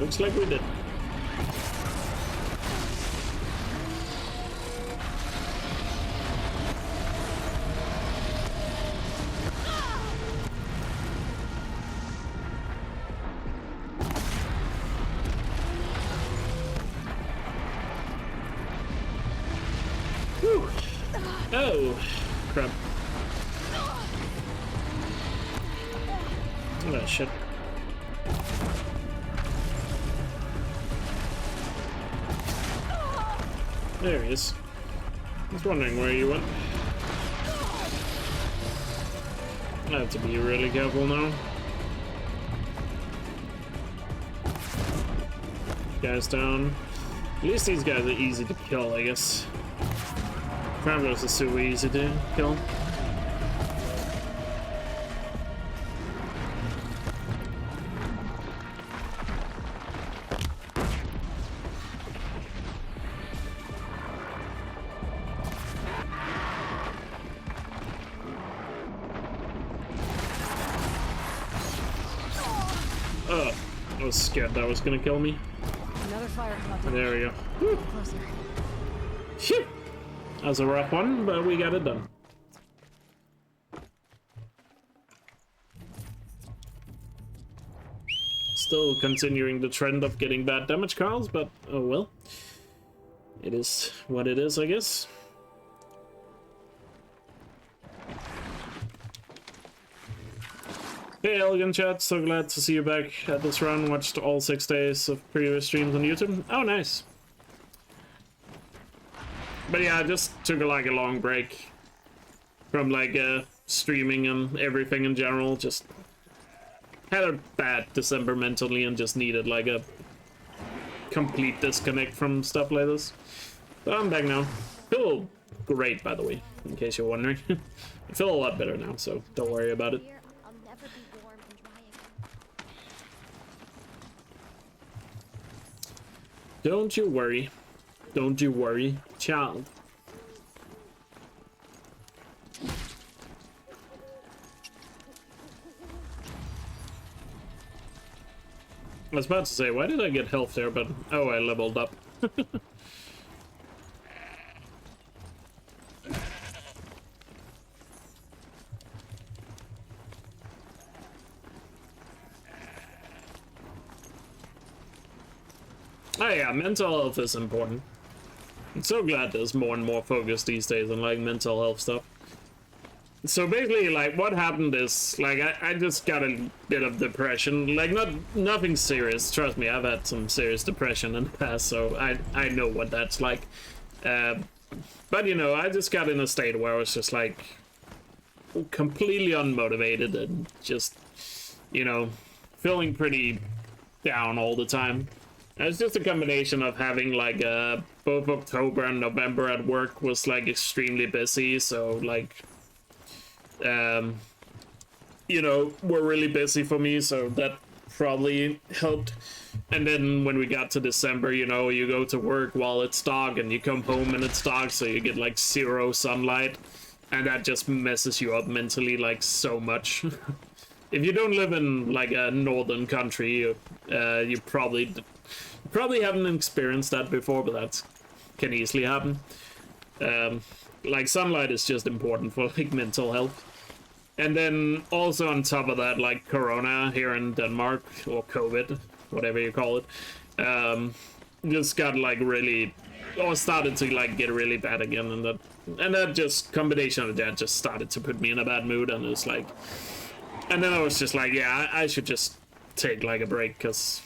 Looks like we did. Whew. Oh, crap. Oh, shit. There he is. I was wondering where you went. I have to be really careful now. Guys down. At least these guys are easy to kill, I guess. Travelers are so easy to kill. I was scared that was gonna kill me. Another fire cloud. There we go. Closer. Phew. That was a rough one, but we got it done. Still continuing the trend of getting bad damage cards, but oh well. It is what it is, I guess. Hey Elgin chat, so glad to see you back at this run. Watched all 6 days of previous streams on YouTube. Oh, nice. But yeah, I just took like a long break from like streaming and everything in general. Just had a bad December mentally and just needed like a complete disconnect from stuff like this. But I'm back now. Feel great, by the way, in case you're wondering. I feel a lot better now, so don't worry about it. Don't you worry. Don't you worry, child. I was about to say, why did I get health there, but oh, I leveled up. Oh yeah, mental health is important. I'm so glad there's more and more focus these days on like mental health stuff. So basically, like what happened is like I just got a bit of depression. Like nothing serious. Trust me, I've had some serious depression in the past, so I know what that's like. But you know, I just got in a state where I was just like completely unmotivated and just, you know, feeling pretty down all the time. It's just a combination of having like both October and November at work was like extremely busy, so like you know, were really busy for me, so that probably helped. And then when we got to December, you know, you go to work while it's dark and you come home and it's dark, so you get like 0 sunlight, and that just messes you up mentally like so much. If you don't live in like a northern country, you probably haven't experienced that before, but that can easily happen. Like sunlight is just important for like mental health. And then also on top of that, like Corona here in Denmark, or COVID, whatever you call it, just got like really, or started to like get really bad again, and that just combination of that just started to put me in a bad mood, and it's like, and then I was just like, yeah, I should just take like a break, cause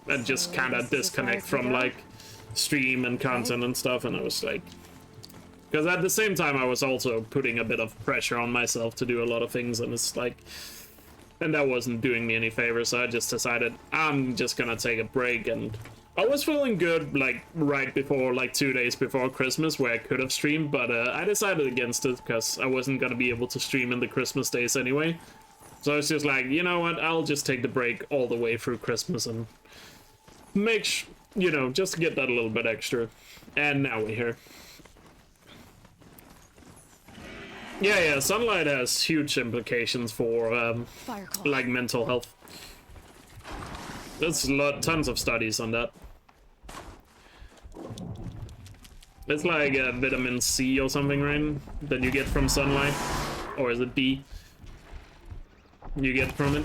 and just kind of disconnect from like stream and content and stuff, and I was like, because at the same time I was also putting a bit of pressure on myself to do a lot of things, and it's like, and that wasn't doing me any favors, so I just decided I'm just gonna take a break. And I was feeling good like right before, like 2 days before Christmas, where I could have streamed, but I decided against it because I wasn't gonna be able to stream in the Christmas days anyway. So I was just like, you know what, I'll just take the break all the way through Christmas and make you know, just to get that a little bit extra. And now we're here. Yeah, sunlight has huge implications for like mental health. There's tons of studies on that. It's like a vitamin C or something, right? That you get from sunlight. Or is it D? You get from it.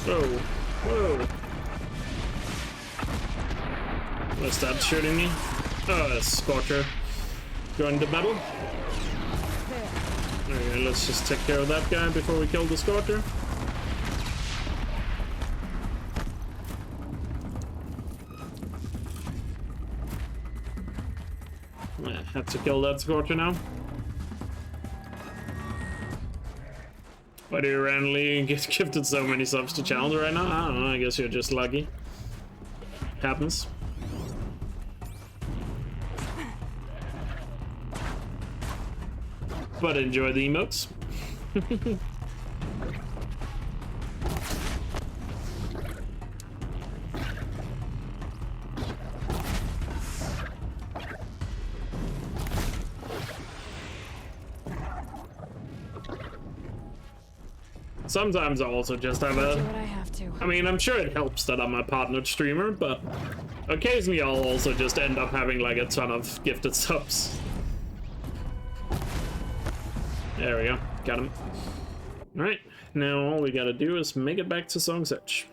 Whoa, whoa. What's that shooting me? Oh, a Scorcher. Joined the battle. Okay, let's just take care of that guy before we kill the Scorcher. I have to kill that Scorcher now. Why do you randomly get gifted so many subs to challenge right now? I don't know, I guess you're just lucky. Happens. But enjoy the emotes. Sometimes I also just have a... I mean, I'm sure it helps that I'm a partnered streamer, but occasionally I'll also just end up having like a ton of gifted subs. There we go, got him. Alright, now all we gotta do is make it back to Song Search.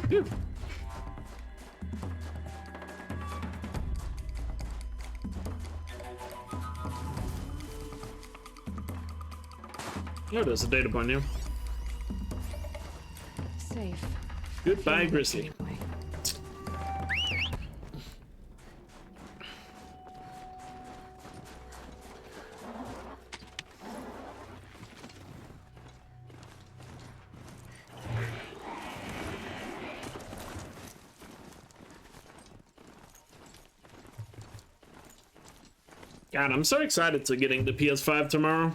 Phew. Oh, there's a data point here. Safe. Goodbye, Grizzly. God, I'm so excited to getting the PS5 tomorrow.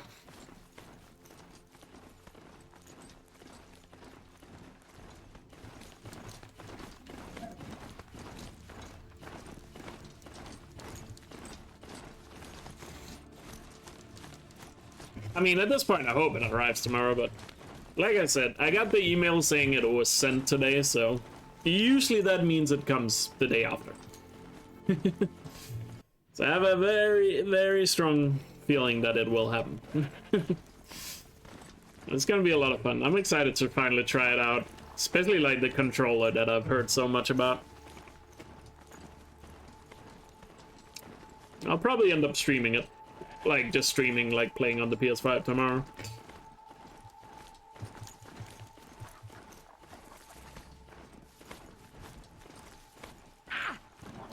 I mean, at this point, I hope it arrives tomorrow, but like I said, I got the email saying it was sent today, so usually that means it comes the day after. So I have a very, very strong feeling that it will happen. It's gonna be a lot of fun. I'm excited to finally try it out, especially like the controller that I've heard so much about. I'll probably end up streaming it. Like, just streaming, like, playing on the PS5 tomorrow.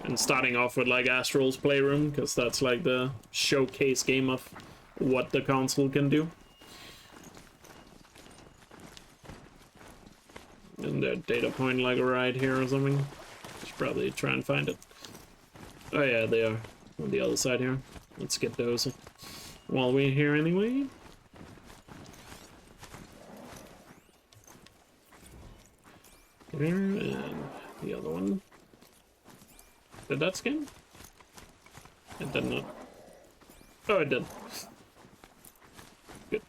And starting off with, like, Astral's Playroom, because that's, like, the showcase game of what the console can do. And their data point, like, right here or something. Should probably try and find it. Oh, yeah, they are on the other side here. Let's get those while we're here anyway. Here, and the other one. Did that scan? It did not. Oh, it did. Good.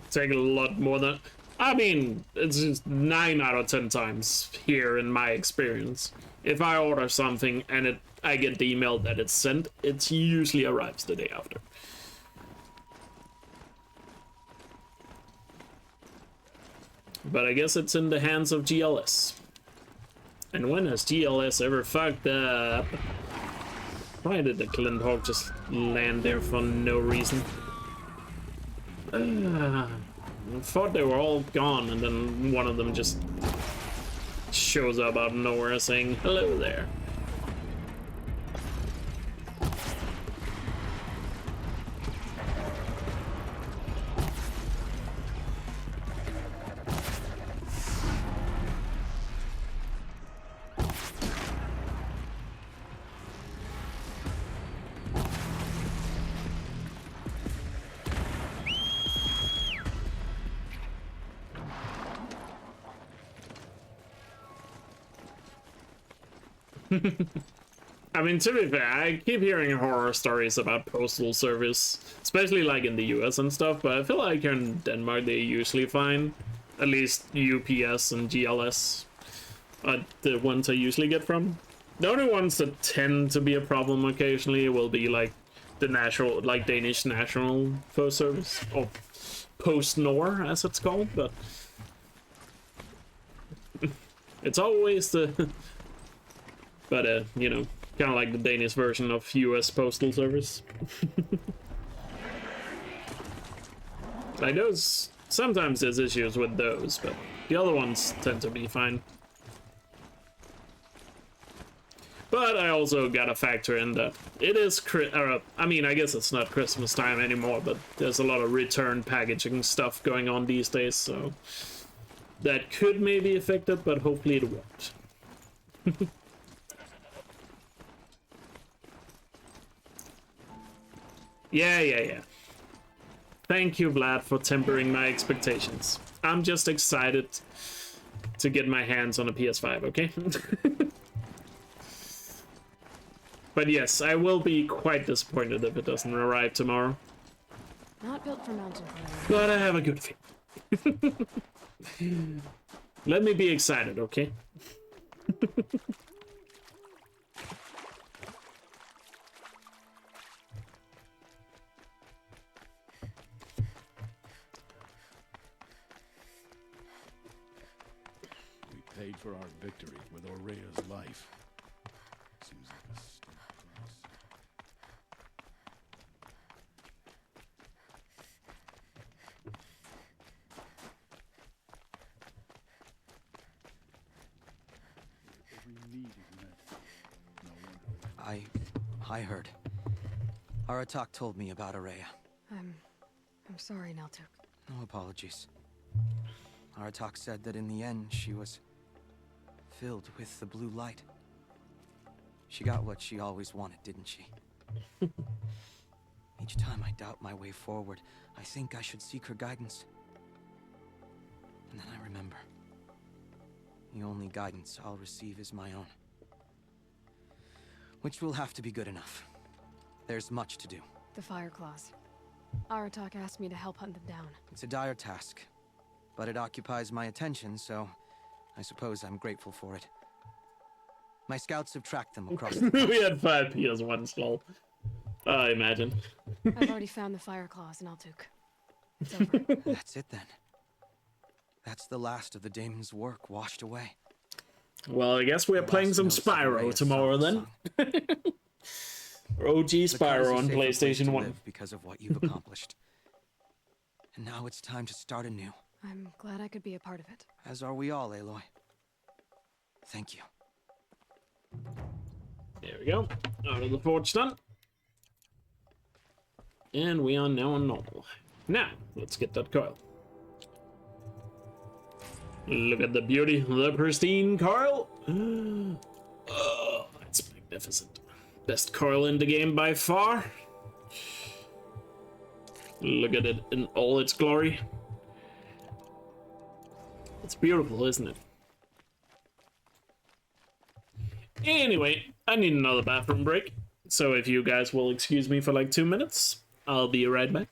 Take a lot more than... I mean, it's just 9 out of 10 times here in my experience. If I order something and I get the email that it's sent, it usually arrives the day after. But I guess it's in the hands of GLS. And when has GLS ever fucked up? Why did the Clint Hawk just land there for no reason? I thought they were all gone, and then one of them just shows up out of nowhere saying, "Hello there." I mean, to be fair, I keep hearing horror stories about postal service, especially like in the US and stuff, but I feel like here in Denmark they're usually fine. At least UPS and GLS are the ones I usually get from. The only ones that tend to be a problem occasionally will be like the national, like Danish National Post Service, or Post Nor as it's called, but it's always the but you know, kind of like the Danish version of US Postal Service. Like those, sometimes there's issues with those, but the other ones tend to be fine. But I also gotta factor in that it is, I mean, I guess it's not Christmas time anymore, but there's a lot of return packaging stuff going on these days, so that could maybe affect it, but hopefully it won't. Yeah. Thank you, Vlad, for tempering my expectations. I'm just excited to get my hands on a PS5, okay? But yes, I will be quite disappointed if it doesn't arrive tomorrow. Not built for mountain climbing. But I have a good feeling. Let me be excited, okay? Paid for our victory with Aurea's life. Seems like a steep price. Every need is met. No wonder. I heard. Aratak told me about Aurea. I'm sorry, Naltuk. No apologies. Aratak said that in the end she was filled with the blue light. She got what she always wanted, didn't she? Each time I doubt my way forward, I think I should seek her guidance. And then I remember. The only guidance I'll receive is my own. Which will have to be good enough. There's much to do. The Fire Claws. Aratak asked me to help hunt them down. It's a dire task, but it occupies my attention, so I suppose I'm grateful for it. My scouts have tracked them across the We had 5 PS1 slow. I imagine. I've already found the Fire Claws, Naltuk. It's over. That's it then. That's the last of the damon's work washed away. Well, I guess we're playing some Spyro tomorrow then. OG Spyro on PlayStation 1. Because of what you've accomplished. And now it's time to start anew. I'm glad I could be a part of it. As are we all, Aloy. Thank you. There we go. Out of the forge done. And we are now on normal. Now, let's get that coil. Look at the beauty, the pristine coil. Oh, it's magnificent. Best coil in the game by far. Look at it in all its glory. It's beautiful, isn't it? Anyway, I need another bathroom break. So if you guys will excuse me for like 2 minutes, I'll be right back.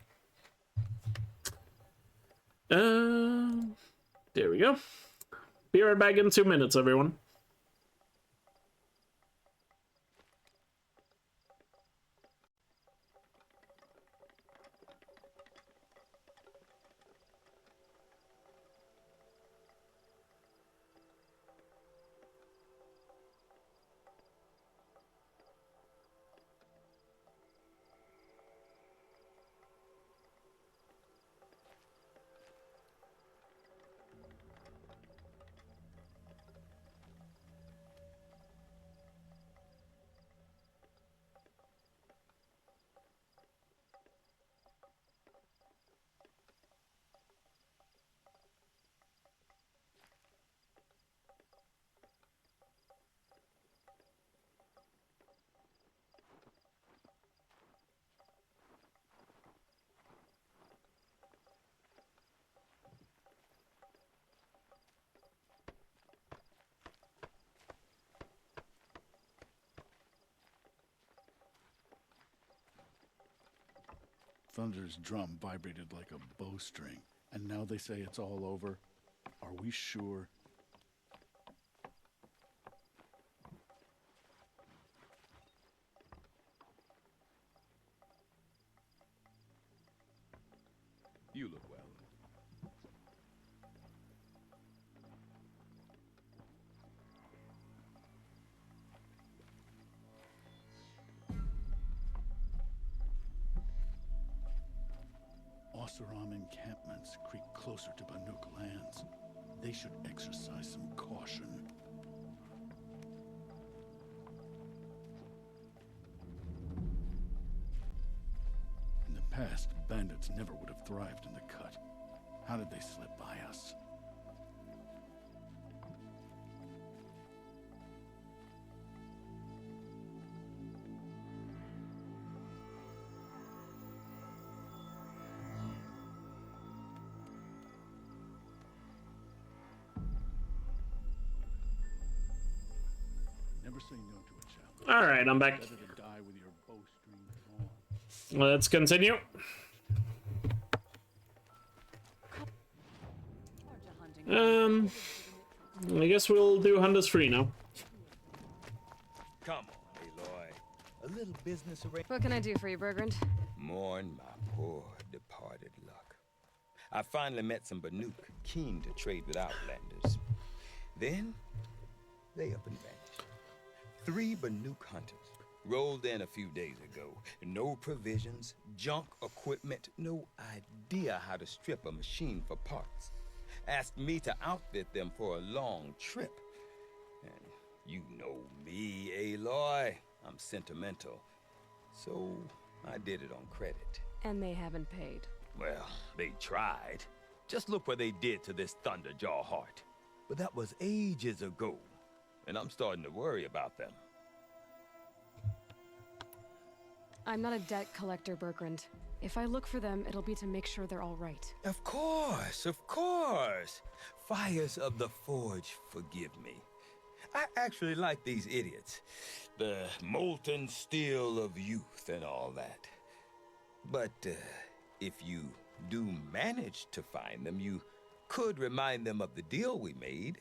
There we go. Be right back in 2 minutes, everyone. Thunder's drum vibrated like a bowstring, and now they say it's all over. Are we sure? You look well. Oseram encampments creep closer to Banuk lands. They should exercise some caution. In the past, bandits never would have thrived in the cut. How did they slip by us? Never say no to a challenge. All right, I'm back. Better to die with your bowstring drawn. Let's continue. I guess we'll do Hunters Free now. Come on, Aloy. A little business arrangement. What can I do for you, Bergrand? Mourn my poor departed luck. I finally met some Banuk keen to trade with Outlanders. Then, they up and vanished. 3 Banuk hunters rolled in a few days ago. No provisions, junk equipment, no idea how to strip a machine for parts. Asked me to outfit them for a long trip. And you know me, Aloy. I'm sentimental. So I did it on credit. And they haven't paid. Well, they tried. Just look what they did to this Thunderjaw heart. But that was ages ago. And I'm starting to worry about them. I'm not a debt collector, Bergrand. If I look for them, it'll be to make sure they're all right. Of course, of course. Fires of the Forge, forgive me. I actually like these idiots. The molten steel of youth and all that. But if you do manage to find them, you could remind them of the deal we made.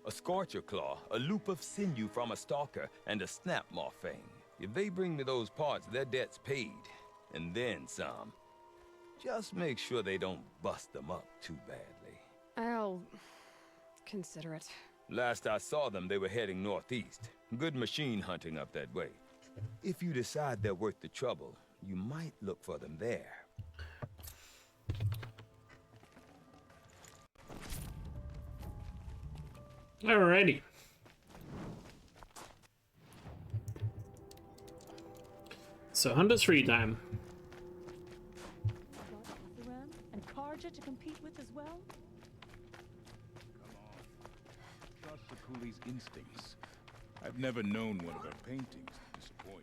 A Scorcher Claw, a loop of sinew from a stalker, and a Snapmaw Fang. If they bring me those parts, their debt's paid. And then some. Just make sure they don't bust them up too badly. I'll consider it. Last I saw them, they were heading northeast. Good machine hunting up that way. If you decide they're worth the trouble, you might look for them there. Alrighty. So Hunters Free time. And Karja to compete with as well? Trust the coolie's instincts. I've never known one of her paintings to disappoint.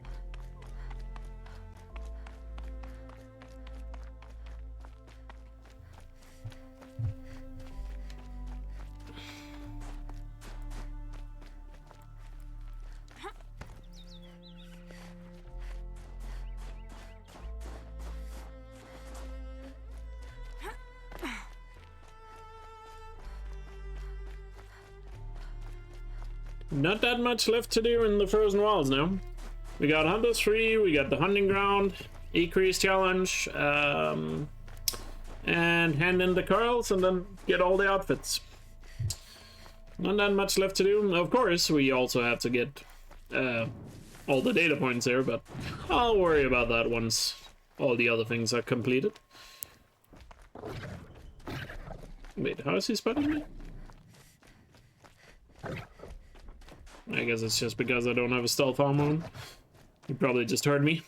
Not that much left to do in the Frozen Wilds now. We got Hunters Free, we got the Hunting Ground, Increase Challenge, and hand in the curls and then get all the outfits. Not that much left to do. Of course, we also have to get all the data points here, but I'll worry about that once all the other things are completed. Wait, how is he spotting me? I guess it's just because I don't have a stealth armor on. He probably just heard me.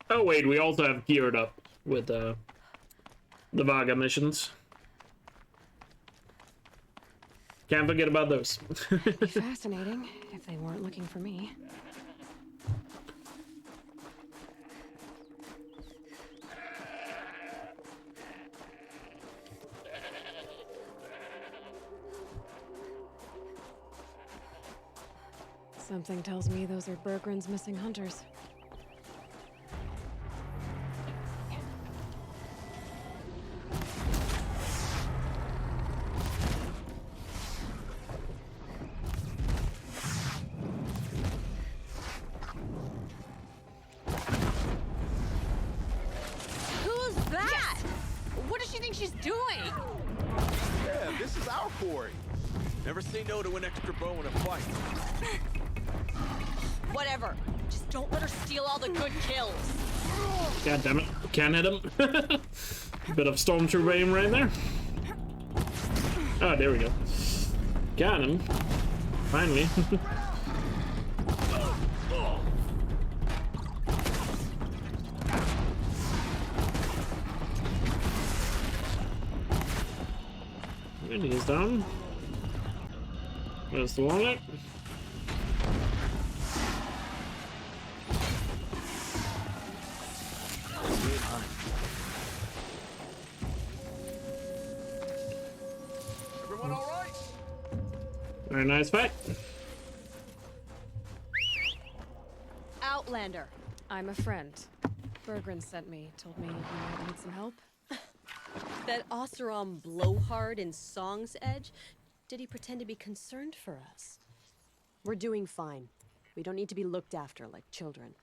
Oh wait, we also have geared up with the Vaga missions. Can't forget about those. Be fascinating if they weren't looking for me. Something tells me those are Bergrun's missing hunters. Who's that? What does she think she's doing? Yeah, this is our quarry. Never say no to an extra bow in a fight. Whatever. Just don't let her steal all the good kills. God damn it. Can't hit him. Bit of stormtrooper aim right there. Oh, there we go. Got him. Finally. And he's down. There's the wallet. Everyone all right? Very nice fight. Outlander. I'm a friend. Bergrun sent me, told me you might need some help. That Oseram blowhard in Song's Edge? Did he pretend to be concerned for us? We're doing fine. We don't need to be looked after like children.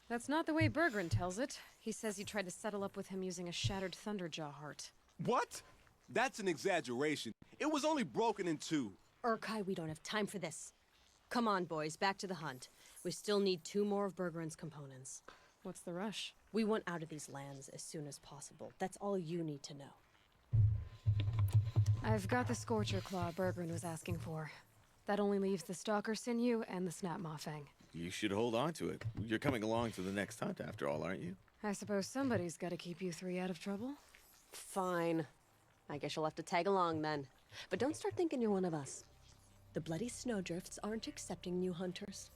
That's not the way Bergrun tells it. He says you tried to settle up with him using a shattered Thunderjaw heart. What? That's an exaggeration. It was only broken in two. Urkai, we don't have time for this. Come on, boys, back to the hunt. We still need 2 more of Bergrun's components. What's the rush? We want out of these lands as soon as possible. That's all you need to know. I've got the Scorcher Claw Bergrun was asking for. That only leaves the Stalker Sinew and the Snap Maw Fang. You should hold on to it. You're coming along to the next hunt after all, aren't you? I suppose somebody's got to keep you 3 out of trouble. Fine. I guess you'll have to tag along then. But don't start thinking you're one of us. The Bloody Snowdrifts aren't accepting new hunters.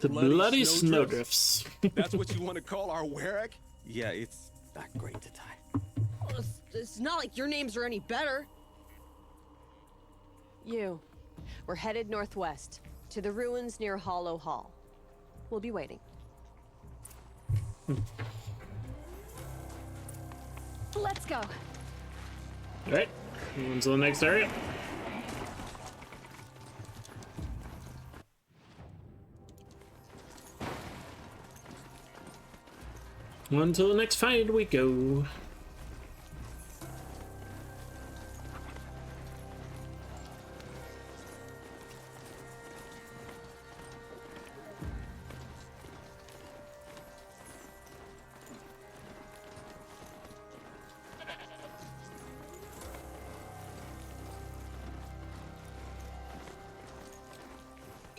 The Bloody Snowdrifts. That's what you want to call our Warwick? Yeah, it's not great to tie. Well, it's not like your names are any better. We're headed northwest, to the ruins near Hollow Hall. We'll be waiting. Let's go. Alright, on to the next area. On to the next fight we go.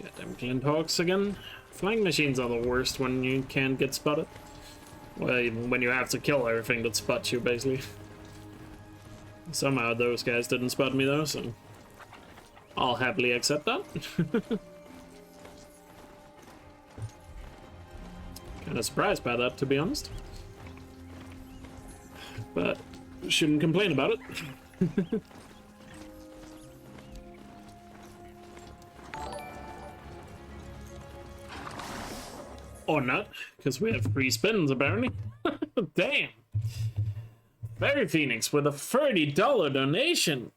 Goddamn Glinthawks again. Flying machines are the worst when you can't get spotted. Well, even when you have to kill everything that spots you, basically. Somehow those guys didn't spot me though, so I'll happily accept that. Kinda surprised by that, to be honest. But shouldn't complain about it. Or not, because we have free spins apparently. Damn. Fairy Phoenix with a $30 donation.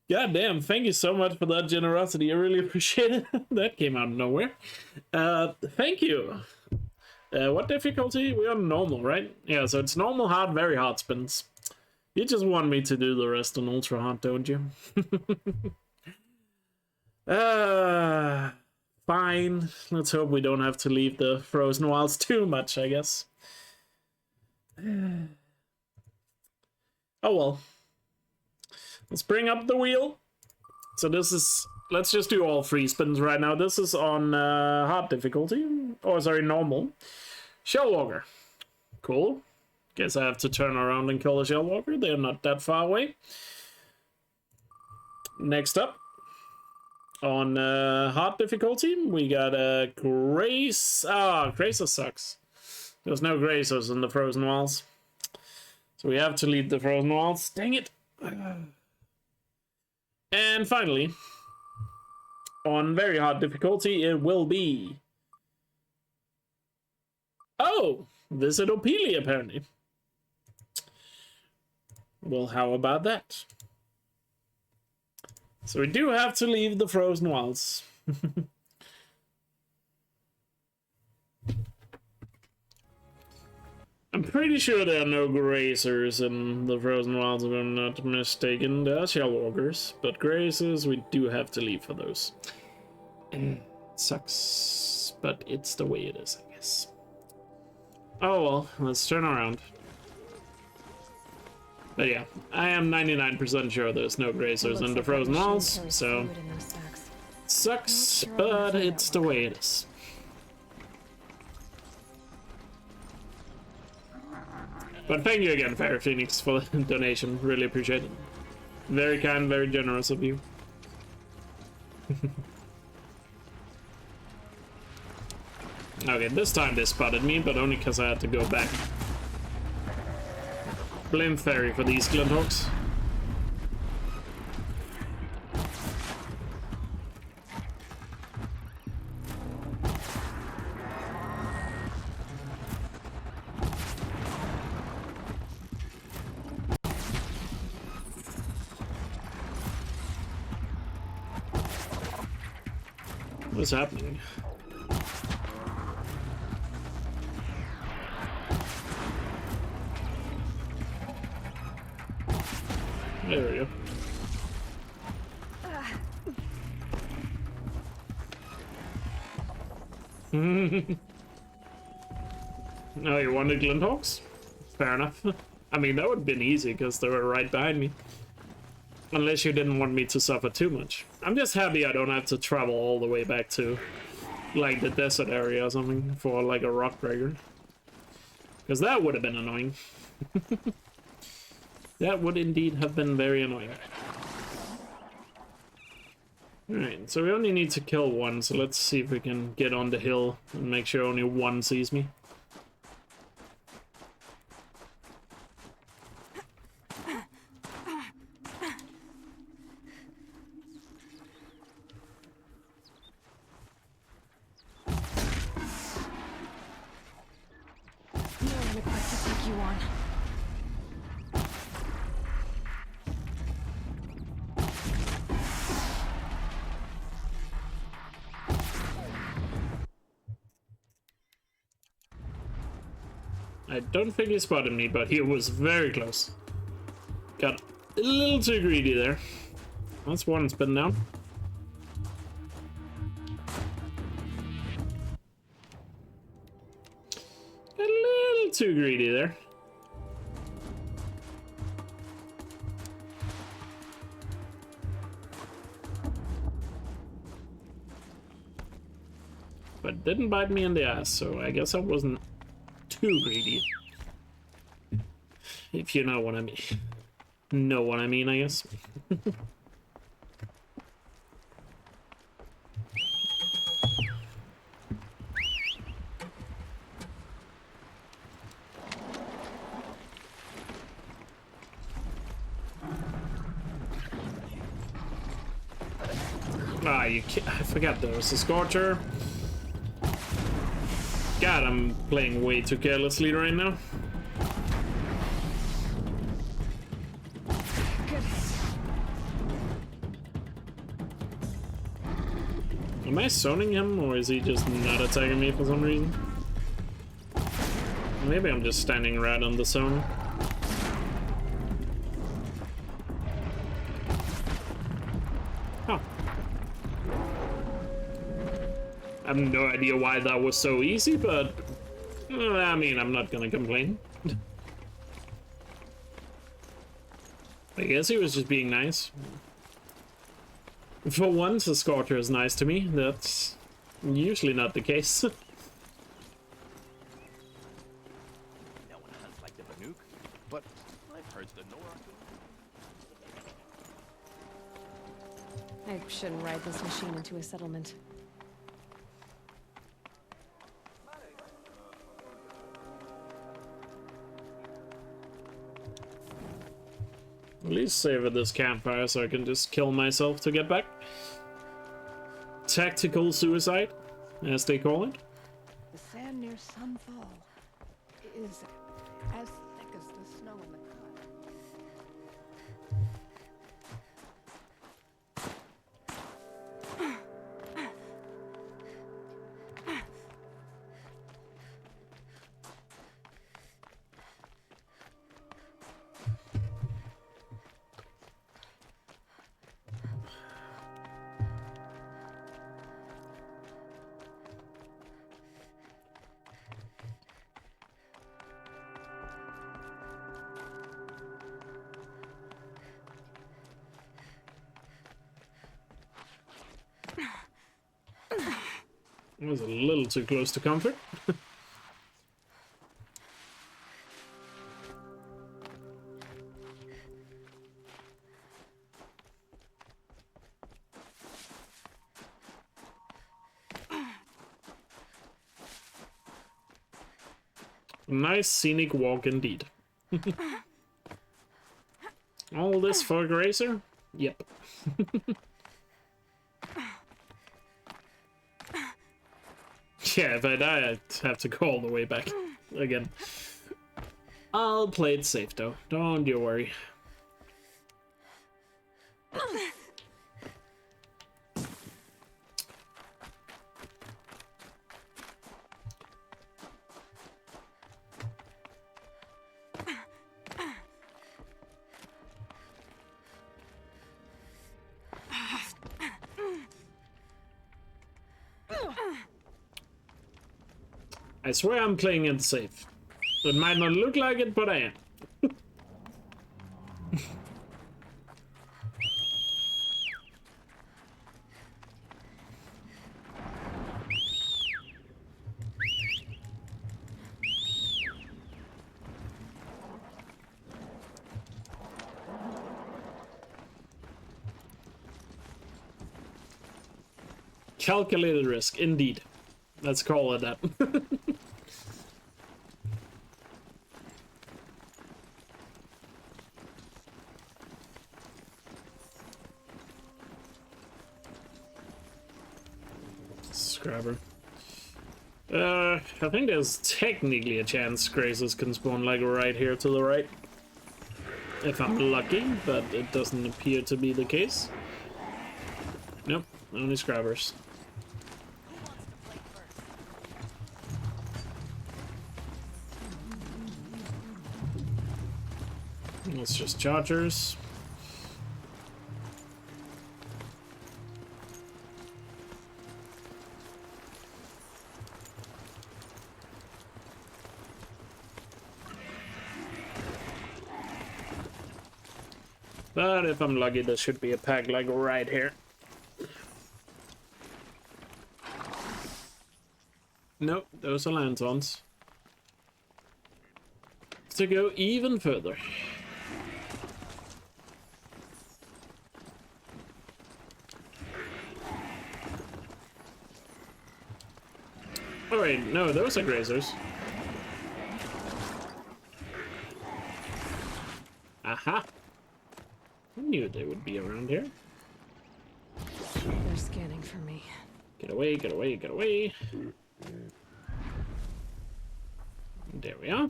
Goddamn, thank you so much for that generosity. I really appreciate it. That came out of nowhere. Thank you. What difficulty? We're on normal, right? Yeah, so it's normal, hard, very hard spins. You just want me to do the rest on ultra hard, don't you? Fine. Let's hope we don't have to leave the Frozen Wilds too much, I guess. Oh well. Let's bring up the wheel. So this is... Let's just do all 3 spins right now. This is on hard difficulty. Or sorry, normal. Shellwalker. Cool. Guess I have to turn around and kill a Shellwalker. They're not that far away. Next up. On hard difficulty, we got a Grace. Gracer sucks. There's no Gracers in the Frozen Wilds. So we have to lead the Frozen Wilds. Dang it. And finally, on very hard difficulty, it will be... Oh! Visit Opelia, apparently. Well, how about that? So we do have to leave the Frozen Wilds. I'm pretty sure there are no grazers in the Frozen Wilds, if I'm not mistaken. There are shell walkers, but grazers, we do have to leave for those. Sucks, but it's the way it is, I guess. Oh well, let's turn around. But yeah, I am 99% sure there's no grazers in the Frozen Wilds, so... Sucks, but it's the way it is. But thank you again, Fairy Phoenix, for the donation. Really appreciate it. Very kind, very generous of you. Okay, this time they spotted me, but only because I had to go back. Blame Fairy for these Glinthawks. What's happening? There we go. No, you wanted Glinthawks? Fair enough. I mean, that would have been easy because they were right behind me. Unless you didn't want me to suffer too much. I'm just happy I don't have to travel all the way back to, like, the desert area or something for, like, a rock breaker. Because that would have been annoying. That would indeed have been very annoying. Alright, so we only need to kill one, so let's see if we can get on the hill and make sure only one sees me. I don't think he spotted me, but he was very close. Got a little too greedy there. That's one spin down. Got a little too greedy there. But didn't bite me in the ass, so I guess I wasn't too greedy. If you know what I mean. Know what I mean, I guess. Ah, you can't, I forgot there was a Scorcher. God, I'm playing way too carelessly right now. Am I zoning him, or is he just not attacking me for some reason? Maybe I'm just standing right on the zone. Huh. I have no idea why that was so easy, but I mean, I'm not gonna complain. I guess he was just being nice. For once, a Scorcher is nice to me. That's usually not the case. No one hunts like the Banuk, but I've heard the Nora. I shouldn't ride this machine into a settlement. At least savor this campfire so I can just kill myself to get back. tactical suicide, as they call it. The sand near Sunfall is as thick as the snow in the cut. It was a little too close to comfort. Nice scenic walk indeed. All this for a grazer? Yep. Yeah, if I die, I'd have to go all the way back again. I'll play it safe though, don't you worry. I swear I'm playing it safe. It might not look like it, but I am. Calculated risk, indeed. Let's call it that. Scrabber. I think there's technically a chance grazers can spawn like right here to the right. If I'm lucky, but it doesn't appear to be the case. Nope, only scrabbers. It's just chargers. But if I'm lucky, there should be a pack like right here. Nope, those are lanterns. To go even further. Oh wait, no, those are grazers. Aha! I knew they would be around here. They're scanning for me. Get away, get away, get away. There we are.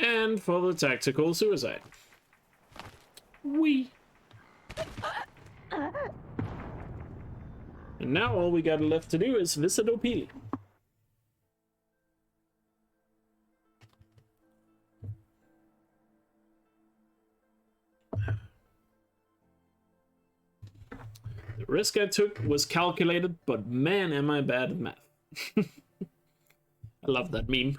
And for the tactical suicide. Wee. And now all we got left to do is visit Opili. The risk I took was calculated, but man, am I bad at math. I love that meme.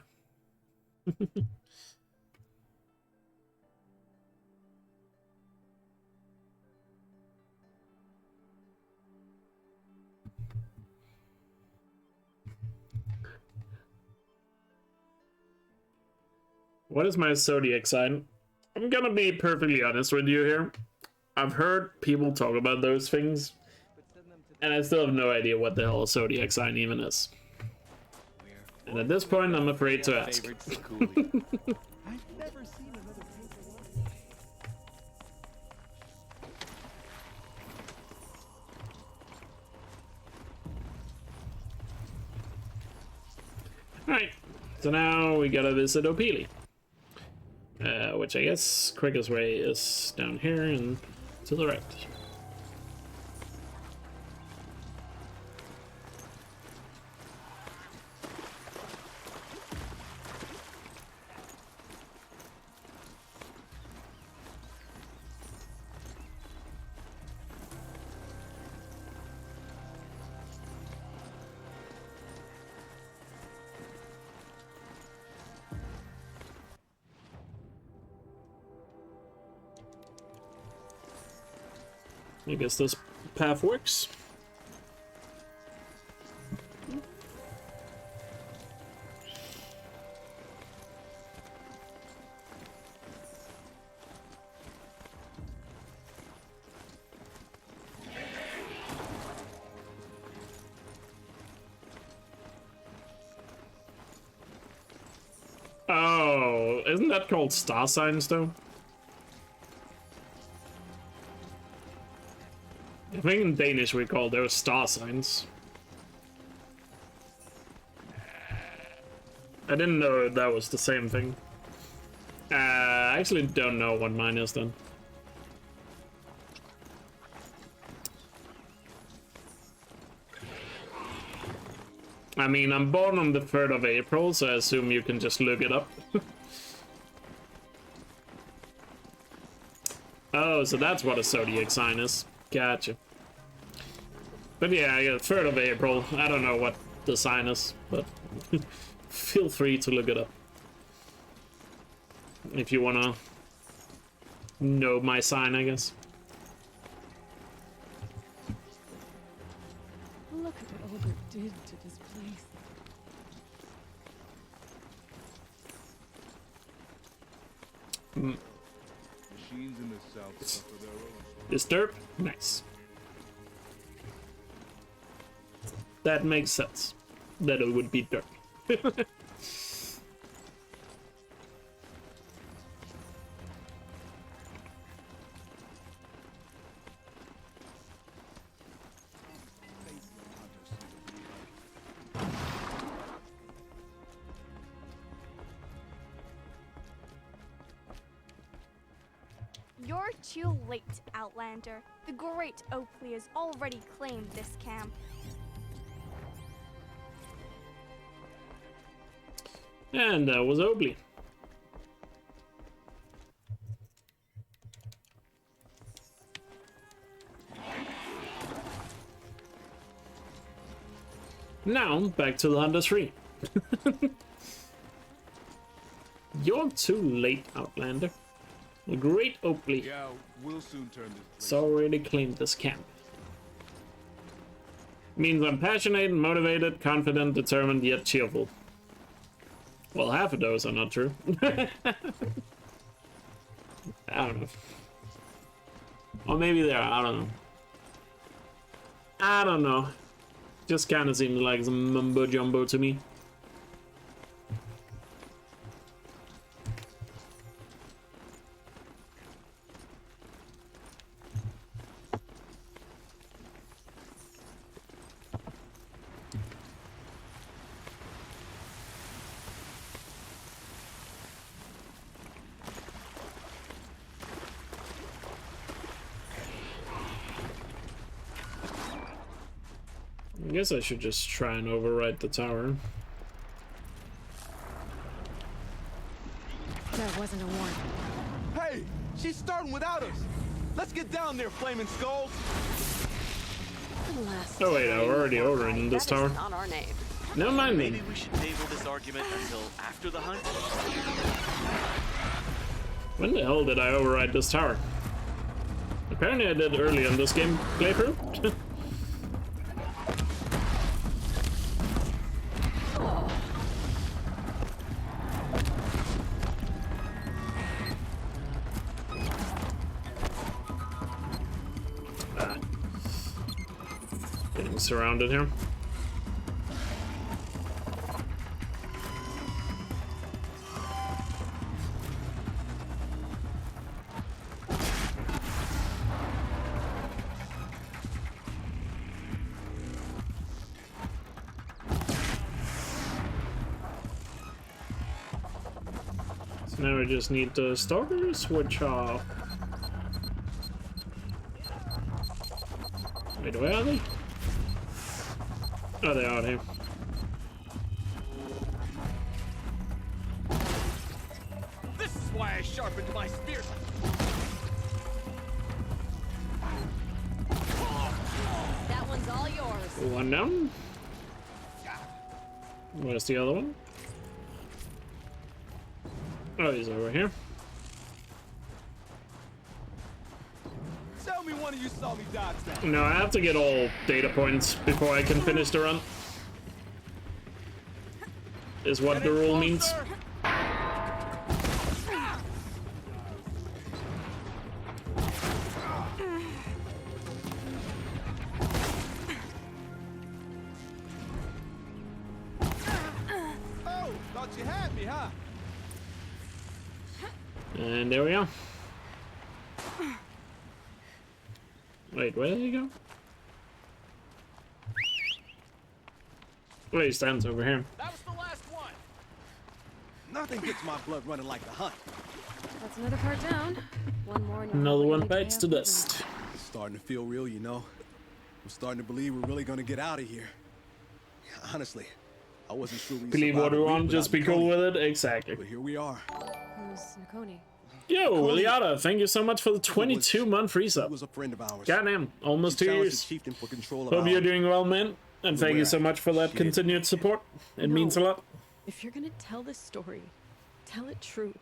What is my zodiac sign? I'm gonna be perfectly honest with you here. I've heard people talk about those things, and I still have no idea what the hell a zodiac sign even is. And at this point, I'm afraid to ask. Alright, so now we gotta visit O'Peely. Which I guess quickest way is down here and to the right. I guess this path works. Oh, isn't that called star signs though? I think in Danish we call those star signs. I didn't know that was the same thing. I actually don't know what mine is then. I mean, I'm born on the 3rd of April, so I assume you can just look it up. Oh, so that's what a zodiac sign is. Gotcha. But yeah, 3rd of April. I don't know what the sign is, but feel free to look it up. If you wanna know my sign, I guess. Look at what Olbert did to this place. Machines in the south suffer their own. Disturb? Nice. That makes sense. That it would be dark. You're too late, Outlander. The great Oakley has already claimed this camp. And that was Oakley. Now, back to the Hunter 3. You're too late, Outlander. The great Oakley Yeah, we'll soon turn this place. has already claimed this camp. Means I'm passionate, motivated, confident, determined, yet cheerful. Well, half of those are not true. I don't know. Or maybe they are, I don't know. I don't know. Just kind of seems like some mumbo jumbo to me. I guess I should just try and override the tower. That wasn't a warning. Hey, she's starting without us. Let's get down there, flaming skulls. Oh wait, I'm already overridden this tower. Not our name. Never mind me. Maybe we should table this argument until after the hunt. When the hell did I override this tower? Apparently I did early in this game playthrough. Getting surrounded here. Now we just need the starters, which are... Wait, where are they? Oh, they are here. This is why I sharpened my spear. That one's all yours. One down. Where's the other one? Oh, he's over here. Tell me one of you saw me dodge that. No, I have to get all data points before I can finish the run. Is what the rule means. Oh, thought you had me, huh? And there we are. Wait, where did he go? Oh, he stands over here. That was the last one. Nothing gets my blood running like the hunt. That's another part down. One more. And Another one bites the dust. It's starting to feel real, you know. I'm starting to believe we're really gonna get out of here. Honestly, I wasn't sure we Believe what we want, just be cool with it. Exactly. But here we are. Who's Nakoni? Yo, Iliada, thank you so much for the 22-month resub. Was a friend of ours. Goddamn, almost 2 years. Chieftain for control of Hope you're our- doing well, man. And thank you so much for that continued support. It means a lot. If you're gonna tell this story, tell it true.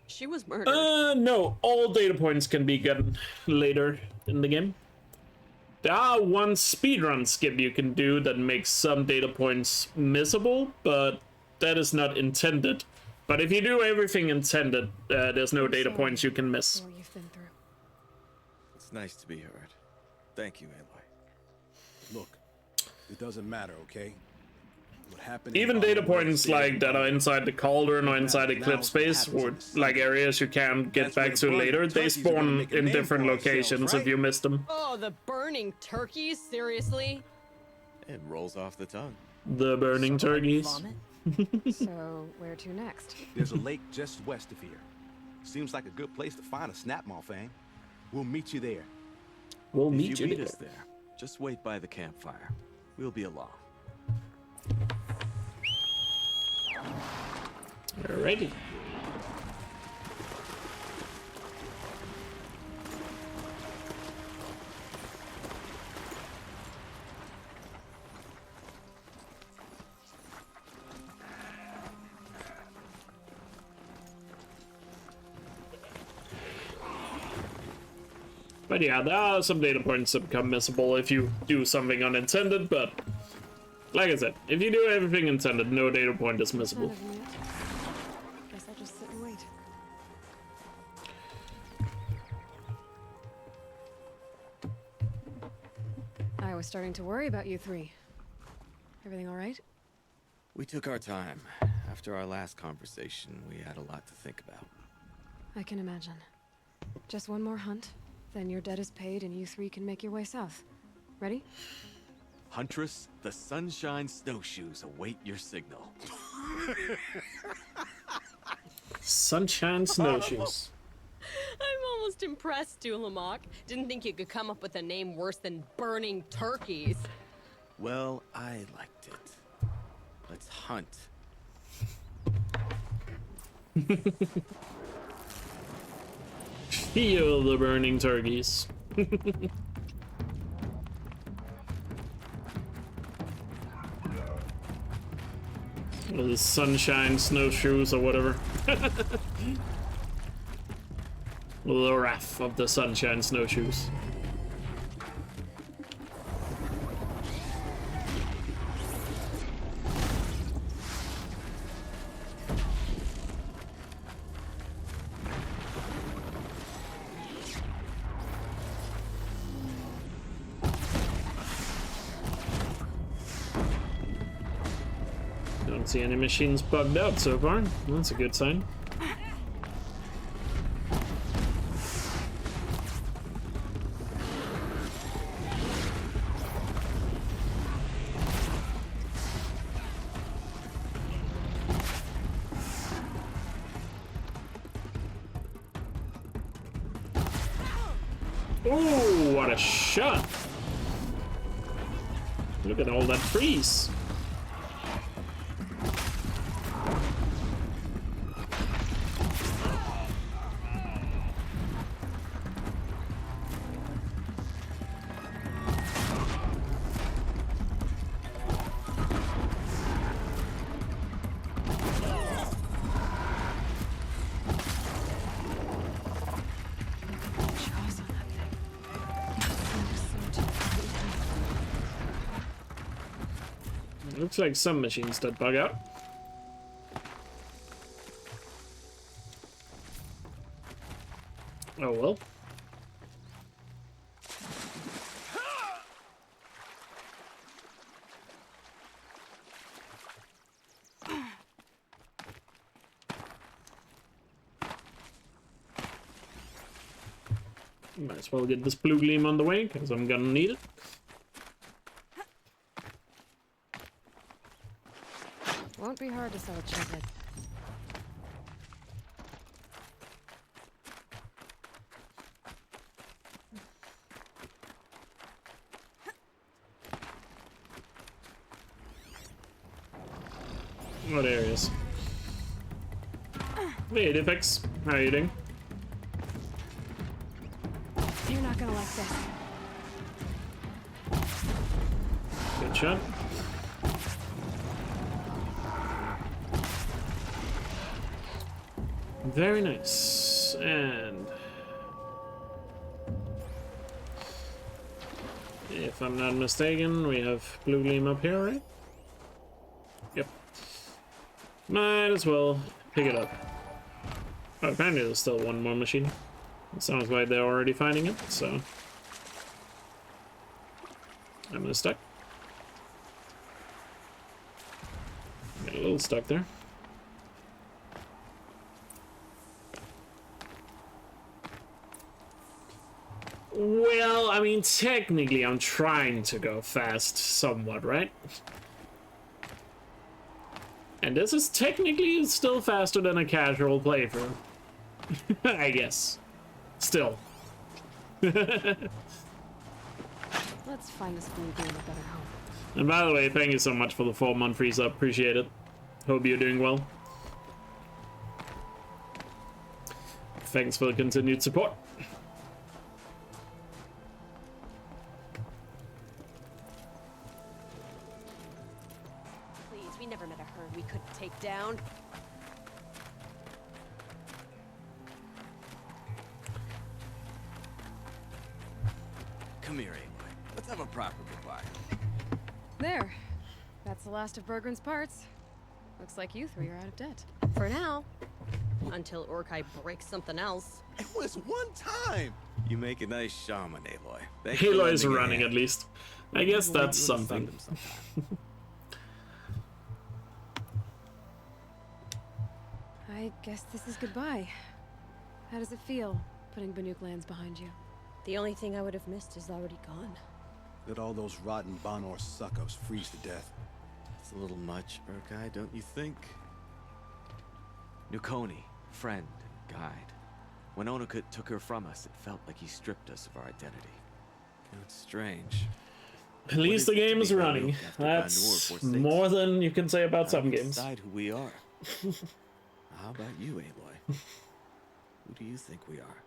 She was murdered. No, all data points can be gotten later in the game. There are one speedrun skip you can do that makes some data points missable, but that is not intended. But if you do everything intended, there's no data points you can miss. You've been through. It's nice to be heard. Thank you, Aloy. Look, it doesn't matter, okay? What happened? Even data points like that are inside the cauldron or inside the clip space, or like areas you can't get back to later, they spawn in different locations if you miss them. Oh, the burning turkeys? Seriously? It rolls off the tongue. The burning turkeys. So, where to next? There's a lake just west of here. Seems like a good place to find a snapmaw fang. We'll meet you there. We'll If meet you you meet there. us there, just wait by the campfire. We'll be along. Alrighty. But yeah, there are some data points that become missable if you do something unintended, but like I said, if you do everything intended, no data point is missable. Guess I'll just sit and wait. I was starting to worry about you three. Everything all right? We took our time. After our last conversation, we had a lot to think about. I can imagine. Just one more hunt, then your debt is paid and you three can make your way south. Ready? Huntress, the Sunshine Snowshoes await your signal. Sunshine Snowshoes. I'm almost impressed, Dulamok. Didn't think you could come up with a name worse than burning turkeys. Well, I liked it. Let's hunt. Feel the burning turkeys. Or the sunshine snowshoes or whatever. The wrath of the sunshine snowshoes. Don't see any machines bugged out so far. That's a good sign. Oh, what a shot! Look at all that freeze. Looks like some machines that bug out. Oh well. Might as well get this blue gleam on the way, because I'm gonna need it. Won't be hard to sell a chip. What areas? Hey, Defix. How are you doing? You're not gonna like this. Good shot. Very nice. And if I'm not mistaken, we have blue gleam up here, right? Yep. Might as well pick it up. Oh, apparently there's still one more machine. It sounds like they're already finding it, so I'm gonna stuck. Got a little stuck there. Well, I mean, technically I'm trying to go fast somewhat, right? And this is technically still faster than a casual playthrough. I guess. Still. Let's find this blue gleam a better home. And by the way, thank you so much for the 4-month freeze up. Appreciate it. Hope you're doing well. Thanks for the continued support. Please, we never met a herd we couldn't take down. Come here, Aloy. Let's have a proper goodbye. There. That's the last of Bergren's parts. Looks like you three are out of debt. For now. Until Orkai breaks something else. It was one time! You make a nice shaman, Aloy. Aloy is running at least. I guess that's something. I guess this is goodbye. How does it feel, putting Banuk lands behind you? The only thing I would have missed is already gone. Let all those rotten Banor suckos freeze to death. It's a little much, Urkai, don't you think? Nukoni, friend and guide. When Onokut took her from us, it felt like he stripped us of our identity. It's strange. At least the game is running. That's more than you can say about some games. Decide who we are. How about you, Aloy? Who do you think we are?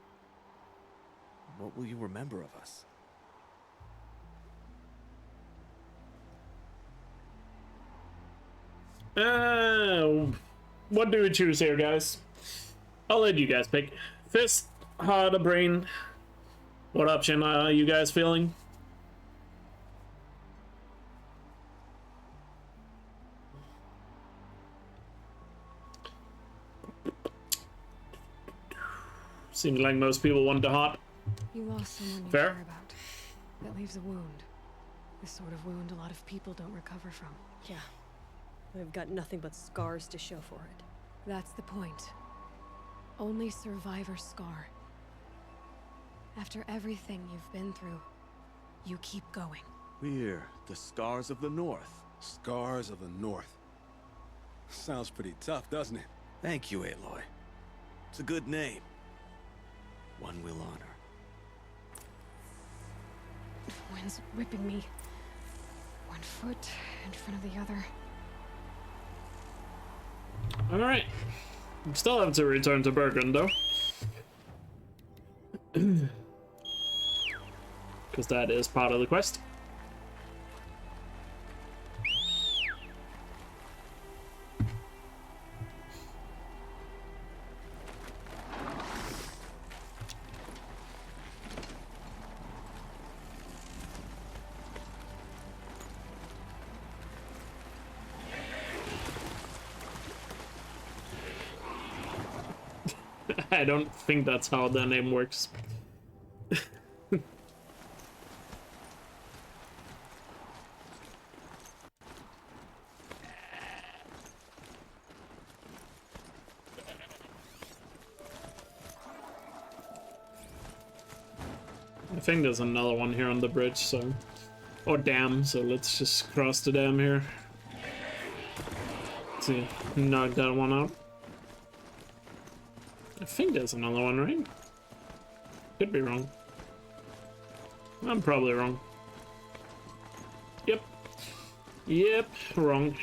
What will you remember of us? What do we choose here, guys? I'll let you guys pick. Fist, heart, or brain? What option are you guys feeling? Seems like most people want the heart. You lost someone you Fair. care about. That leaves a wound. The sort of wound a lot of people don't recover from. Yeah. I've got nothing but scars to show for it. That's the point. Only survivors scar. After everything you've been through, you keep going. We're the Scars of the North. Scars of the North. Sounds pretty tough, doesn't it? Thank you, Aloy. It's a good name. One we'll honor. wind's whipping me. One foot in front of the other. Alright. Still have to return to Bergen, though. Because that is part of the quest. I don't think that's how the name works. I think there's another one here on the bridge, so... Or dam, so let's just cross the dam here. See, knock that one out. I think there's another one, right? Could be wrong. I'm probably wrong. Yep. Yep, wrong.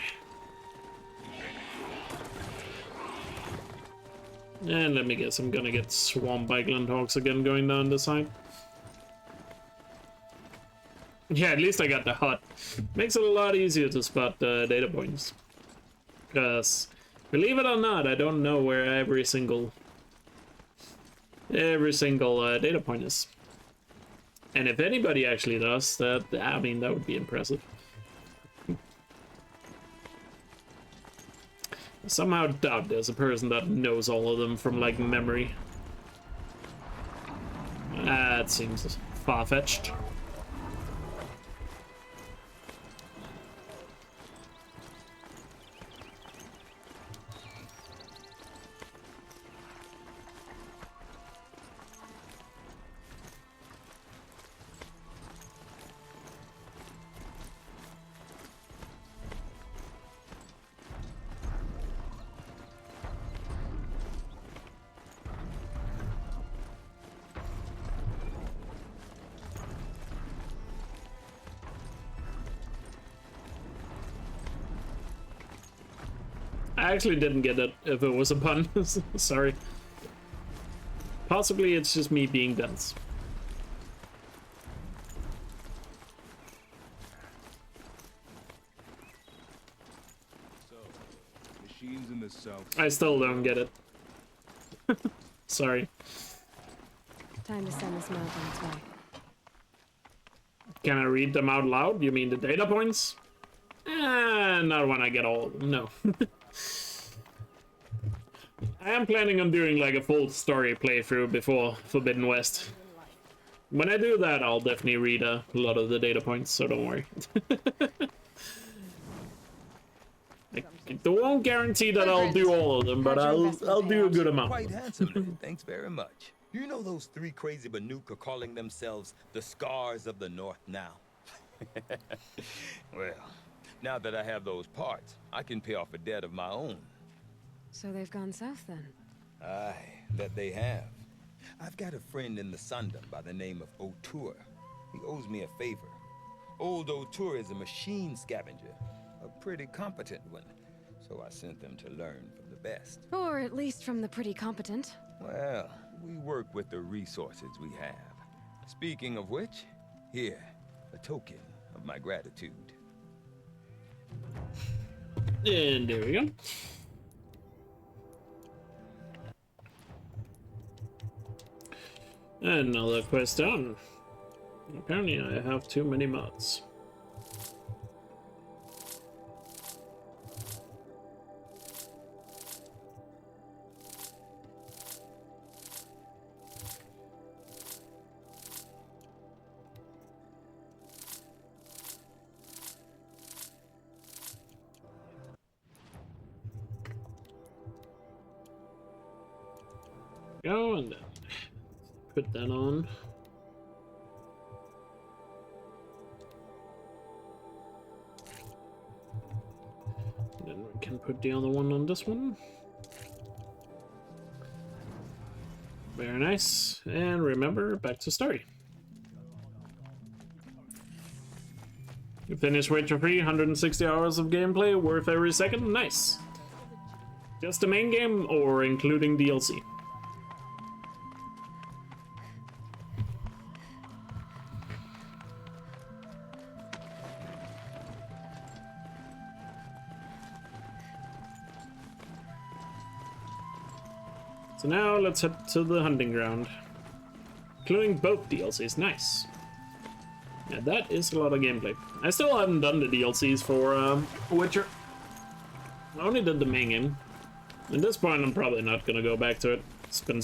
And let me guess, I'm gonna get swamped by Glendhawks again going down the side. Yeah, at least I got the hut. Makes it a lot easier to spot the data points. Because, believe it or not, I don't know where every single data point is. And if anybody actually does, that, I mean, that would be impressive. I somehow doubt there's a person that knows all of them from, like, memory. That seems far-fetched. I actually didn't get it if it was a pun. Sorry. Possibly it's just me being dense. So, machines in the south. I still don't get it. Sorry. Time to send this map on its way. Can I read them out loud? You mean the data points? Not when I get all of them, no. I am planning on doing like a full story playthrough before Forbidden West. When I do that, I'll definitely read a lot of the data points, so don't worry. I won't guarantee that I'll do all of them, but I'll do a good amount. Quite handsomely, thanks very much. You know those three crazy Banuk are calling themselves the Scars of the North now? Well, now that I have those parts, I can pay off a debt of my own. So they've gone south then? Aye, that they have. I've got a friend in the Sundom by the name of O'Toole. He owes me a favor. Old O'Toole is a machine scavenger, a pretty competent one. So I sent them to learn from the best. Or at least from the pretty competent. Well, we work with the resources we have. Speaking of which, here, a token of my gratitude. And there we go. Another quest done. Apparently I have too many mods. Go and then put that on. Then we can put the other one on this one. Very nice. And remember, back to story. You finished Witcher 3, 160 hours of gameplay, worth every second. Nice. Just the main game or including DLC? So now let's head to the hunting ground. Including both DLCs, nice. Yeah, that is a lot of gameplay. I still haven't done the DLCs for Witcher. I only did the main game. At this point, I'm probably not gonna go back to it. It's been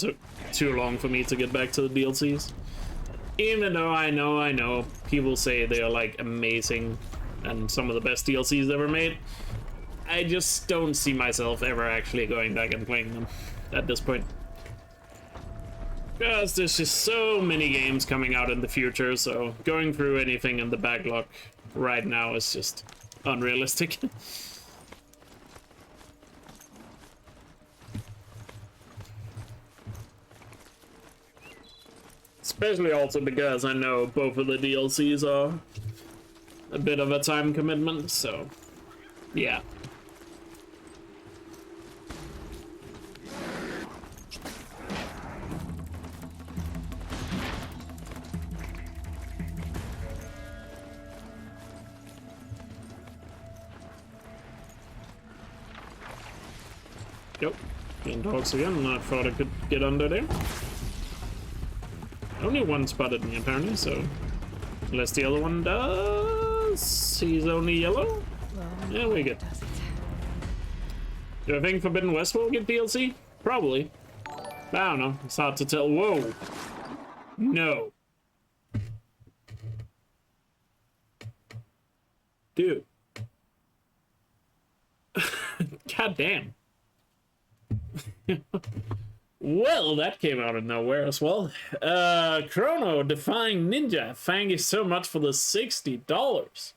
too long for me to get back to the DLCs. Even though I know, people say they are like amazing and some of the best DLCs ever made. I just don't see myself ever actually going back and playing them at this point. Because there's just so many games coming out in the future, so going through anything in the backlog right now is just unrealistic. Especially also because I know both of the DLCs are a bit of a time commitment, so yeah. Yep, getting dogs again. I thought I could get under there. Only one spotted me apparently, so unless the other one does, he's only yellow. Yeah, we good. Do I think Forbidden West will get DLC? Probably. I don't know. It's hard to tell. Whoa. No. Dude. God damn. Well, that came out of nowhere as well. Chrono Defying Ninja, thank you so much for the $60.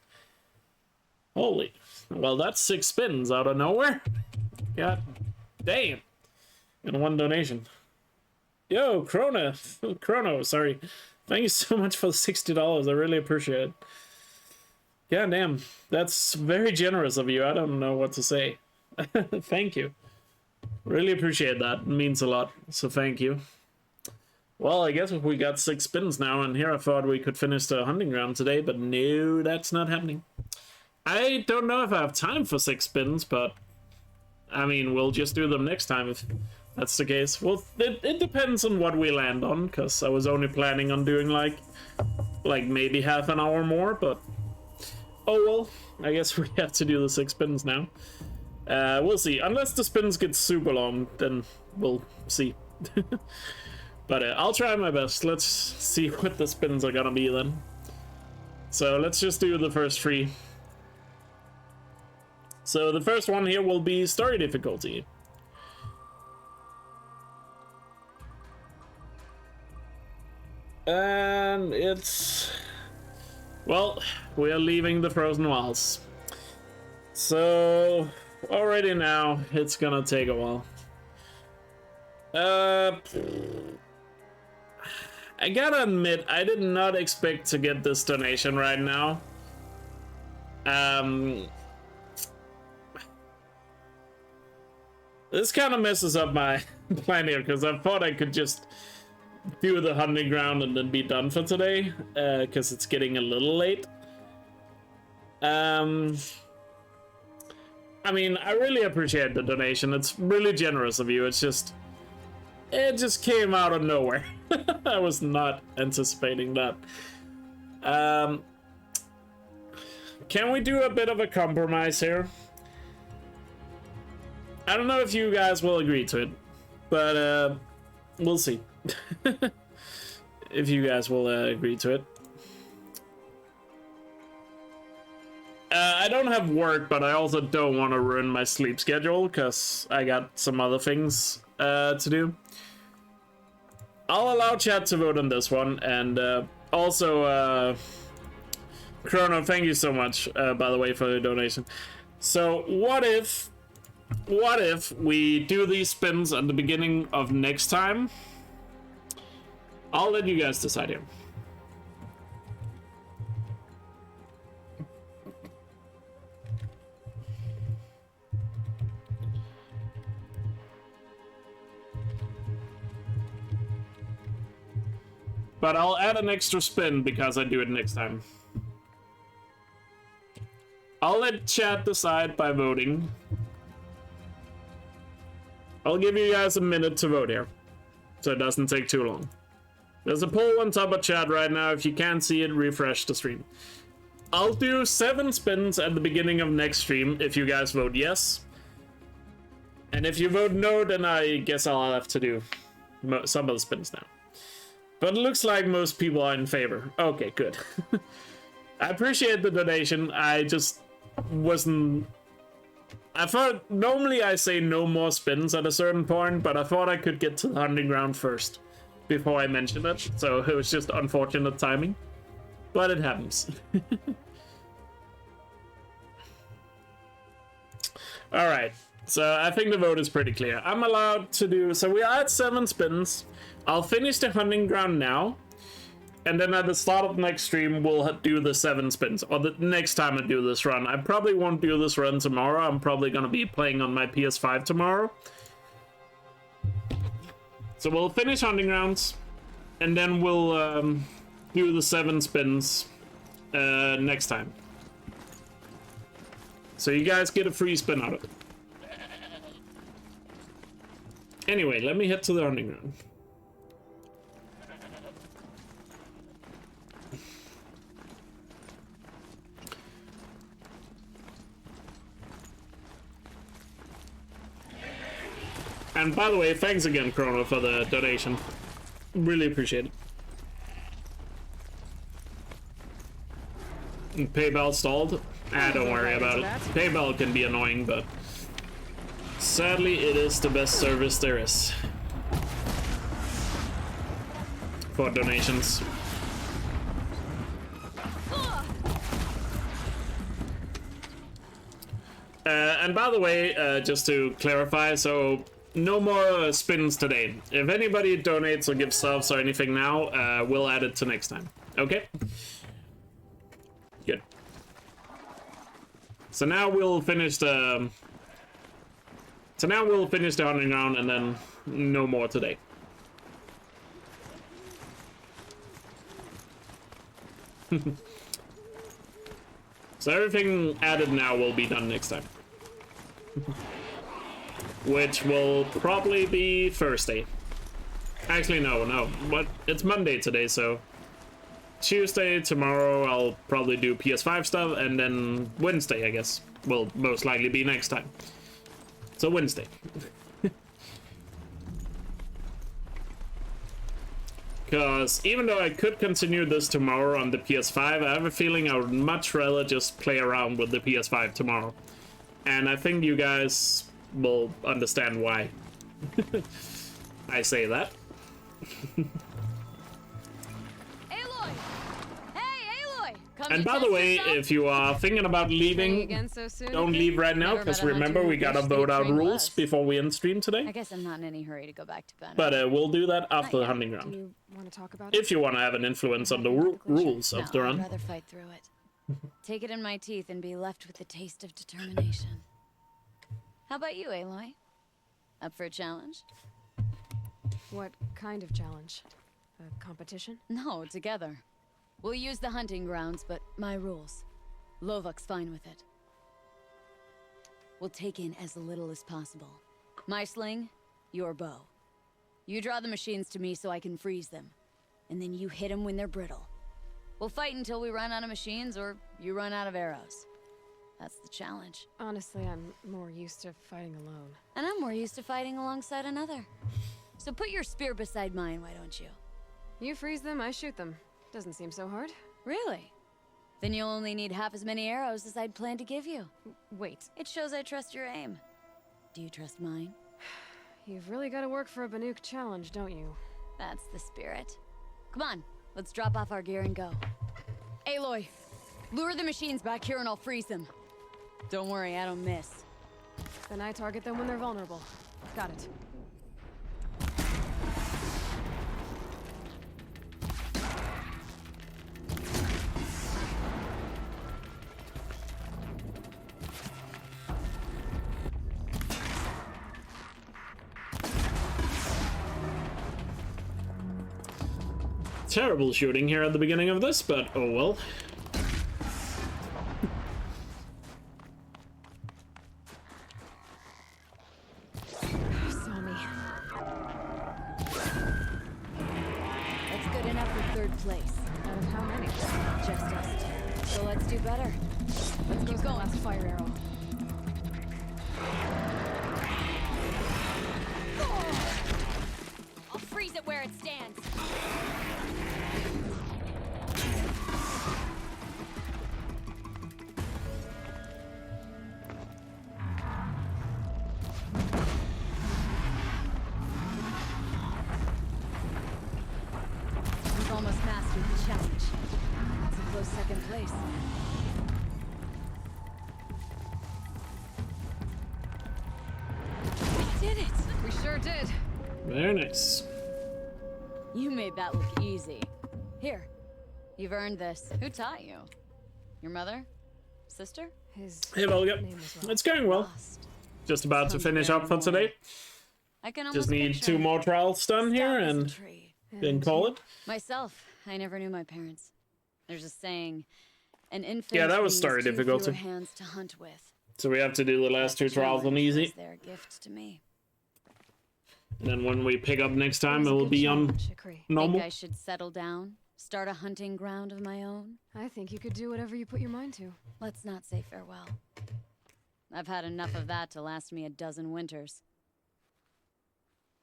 Holy, well, that's 6 spins out of nowhere. God damn. And 1 donation. Yo, Chrono, sorry. Thank you so much for the $60. I really appreciate it. God damn, that's very generous of you. I don't know what to say. Thank you. Really appreciate that. It means a lot. So thank you. Well, I guess if we got 6 spins now, and here I thought we could finish the hunting ground today, but no, that's not happening. I don't know if I have time for 6 spins, but I mean, we'll just do them next time if that's the case. Well, it depends on what we land on, because I was only planning on doing like maybe half an hour more, but oh well, I guess we have to do the 6 spins now. We'll see. Unless the spins get super long, then we'll see. But I'll try my best. Let's see what the spins are gonna be then. So let's just do the first 3. So the first one here will be story difficulty. And it's... well, we are leaving the Frozen Wilds. So... already now, it's gonna take a while. I gotta admit, I did not expect to get this donation right now. This kind of messes up my plan here, because I thought I could just do the hunting ground and then be done for today, because it's getting a little late. I mean, I really appreciate the donation. It's really generous of you. It just came out of nowhere. I was not anticipating that. Can we do a bit of a compromise here? I don't know if you guys will agree to it, but we'll see. If you guys will agree to it. I don't have work, but I also don't want to ruin my sleep schedule, because I got some other things to do. I'll allow chat to vote on this one, and also, Chrono, thank you so much, by the way, for the donation. So, what if we do these spins at the beginning of next time? I'll let you guys decide here. But I'll add an extra spin because I do it next time. I'll let chat decide by voting. I'll give you guys a minute to vote here, so it doesn't take too long. There's a poll on top of chat right now. If you can't see it, refresh the stream. I'll do 7 spins at the beginning of next stream if you guys vote yes. And if you vote no, then I guess I'll have to do some of the spins now. But it looks like most people are in favor. Okay, good. I appreciate the donation. I just wasn't... I thought... Normally I say no more spins at a certain point, but I thought I could get to the hunting ground first before I mentioned it. So it was just unfortunate timing. But it happens. Alright, so I think the vote is pretty clear. I'm allowed to do... So we are at 7 spins. I'll finish the hunting ground now. And then at the start of the next stream, we'll do the 7 spins. Or the next time I do this run. I probably won't do this run tomorrow. I'm probably going to be playing on my PS5 tomorrow. So we'll finish hunting grounds. And then we'll do the 7 spins next time. So you guys get a free spin out of it. Anyway, let me head to the hunting ground. And by the way, thanks again, Chrono, for the donation. Really appreciate it. And PayPal stalled. Don't worry about it. PayPal can be annoying, but sadly, it is the best service there is for donations. And by the way, just to clarify, so no more spins today. If anybody donates or gives subs or anything now, we'll add it to next time. Okay? Good. So now we'll finish the... hunting ground and then no more today. So everything added now will be done next time. Which will probably be Thursday. Actually, no. But it's Monday today, so... Tuesday, tomorrow, I'll probably do PS5 stuff, and then Wednesday, I guess, will most likely be next time. So Wednesday. Because even though I could continue this tomorrow on the PS5, I have a feeling I would much rather just play around with the PS5 tomorrow. And I think you guys will understand why I say that. And by the way, if you are thinking about leaving, don't leave right now, because remember, we gotta vote out rules before we end stream today. I guess I'm not in any hurry to go back to bed. But we'll do that after the hunting ground. Do you want to talk about it? If you want to have an influence on the rules of the run. I'd rather fight through it. Take it in my teeth and be left with the taste of determination. How about you, Aloy? Up for a challenge? What kind of challenge? A competition? No, together. We'll use the hunting grounds, but my rules. Lovok's fine with it. We'll take in as little as possible. My sling, your bow. You draw the machines to me so I can freeze them. And then you hit them when they're brittle. We'll fight until we run out of machines or you run out of arrows. That's the challenge. Honestly, I'm more used to fighting alone. And I'm more used to fighting alongside another. So put your spear beside mine, why don't you? You freeze them, I shoot them. Doesn't seem so hard. Really? Then you'll only need half as many arrows as I'd planned to give you. Wait. It shows I trust your aim. Do you trust mine? You've really got to work for a Banuk challenge, don't you? That's the spirit. Come on, let's drop off our gear and go. Aloy, lure the machines back here and I'll freeze them. Don't worry, I don't miss. Then I target them when they're vulnerable. Got it. Terrible shooting here at the beginning of this, but oh well. Saw me. That's good enough for third place. Out of how many? Just us. So let's do better. Let's go going. Last fire arrow. I'll freeze it where it stands. We've almost mastered the challenge. That's a close second place. We did it! We sure did. Very nice. You made that look easy. Here, you've earned this. Who taught you? Your mother? Sister? His Hey, Volga. It's going well. Just about to finish up for today. I can Just almost need picture 2 more trials done here and then call it. myself. I never knew my parents. There's a saying, an infant Yeah, that was needs story two difficulty. fewer hands to hunt with. So we have to do the last 2 trials on Challenge easy. was their gift to me. And then when we pick up next time, it will be on normal. Think I should settle down? Start a hunting ground of my own? I think you could do whatever you put your mind to. Let's not say farewell. I've had enough of that to last me a dozen winters.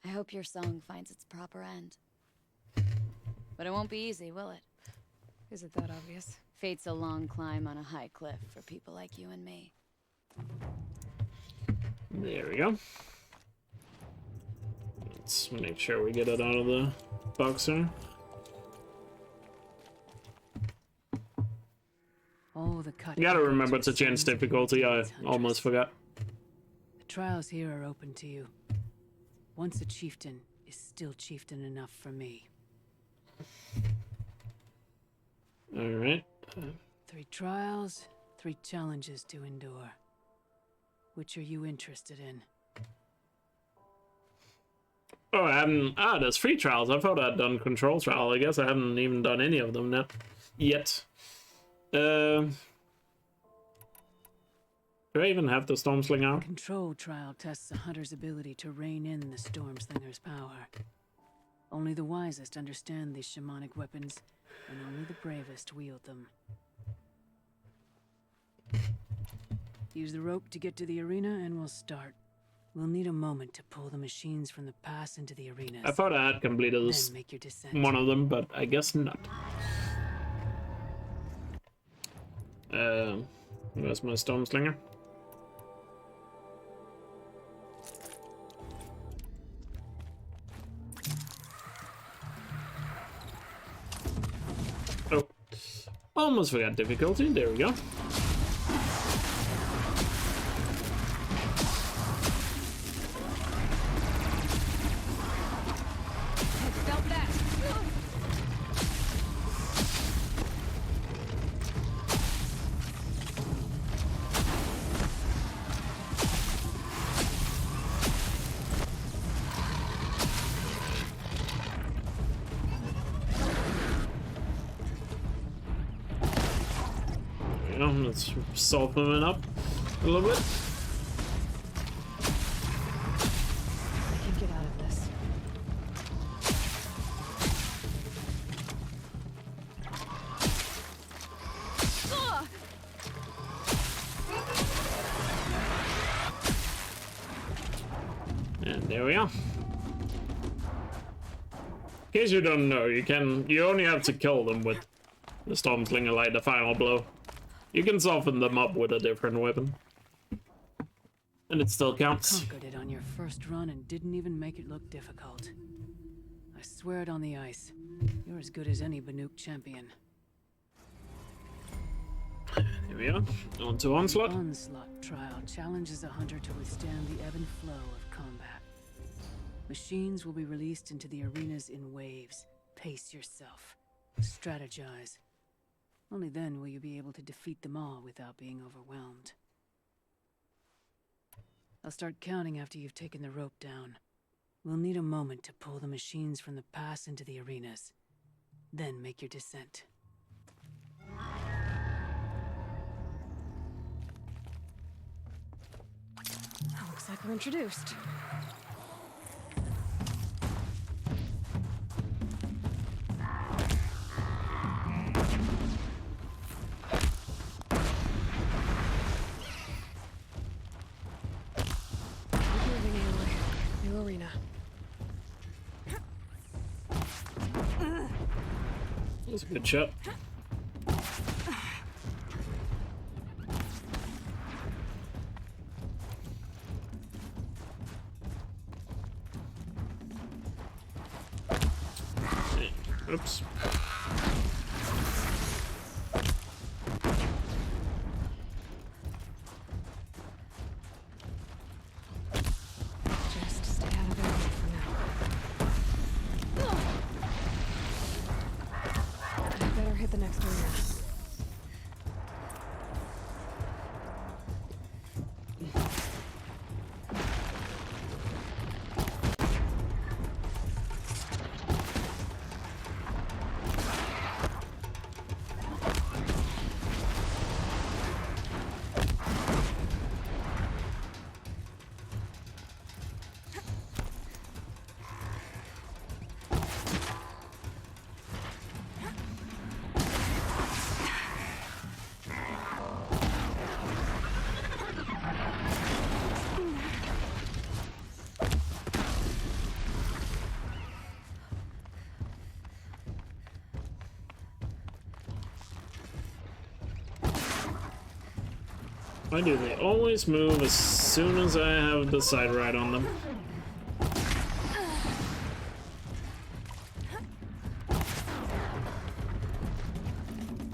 I hope your song finds its proper end. But it won't be easy, will it? Is it that obvious? Fate's a long climb on a high cliff for people like you and me. There we go. Let's make sure we get it out of the box here. Oh, the cut. You gotta remember to change difficulty, I almost forgot. The trials here are open to you. Once a chieftain is still chieftain enough for me. Alright. 3 trials, 3 challenges to endure. Which are you interested in? Oh, I haven't... Ah, there's 3 trials. I thought I'd done control trial. I guess I haven't even done any of them yet. Do I even have the Stormslinger? The control trial tests a hunter's ability to rein in the Stormslinger's power. Only the wisest understand these shamanic weapons, and only the bravest wield them. Use the rope to get to the arena, and we'll start. We'll need a moment to pull the machines from the pass into the arenas. I thought I had completed this, Then make your descent. one of them, but I guess not. Where's my Stormslinger? Oh, almost forgot difficulty. There we go. Let's soften it up a little bit. I can get out of this. And there we are. In case you don't know, you only have to kill them with the Stormslinger like the final blow. You can soften them up with a different weapon. And it still counts. Conquered it on your first run and didn't even make it look difficult. I swear it on the ice. You're as good as any Banuk champion. Here we are. On to Onslaught. The Onslaught trial challenges a hunter to withstand the ebb and flow of combat. Machines will be released into the arenas in waves. Pace yourself. Strategize. Only then will you be able to defeat them all without being overwhelmed. I'll start counting after you've taken the rope down. We'll need a moment to pull the machines from the pass into the arenas. then make your descent. Looks like we're introduced. Moving, Aloy. New arena. That was a good shot. Oops. Just stay out of their way for now. I better hit the next arena. Why do they always move as soon as I have the side ride on them?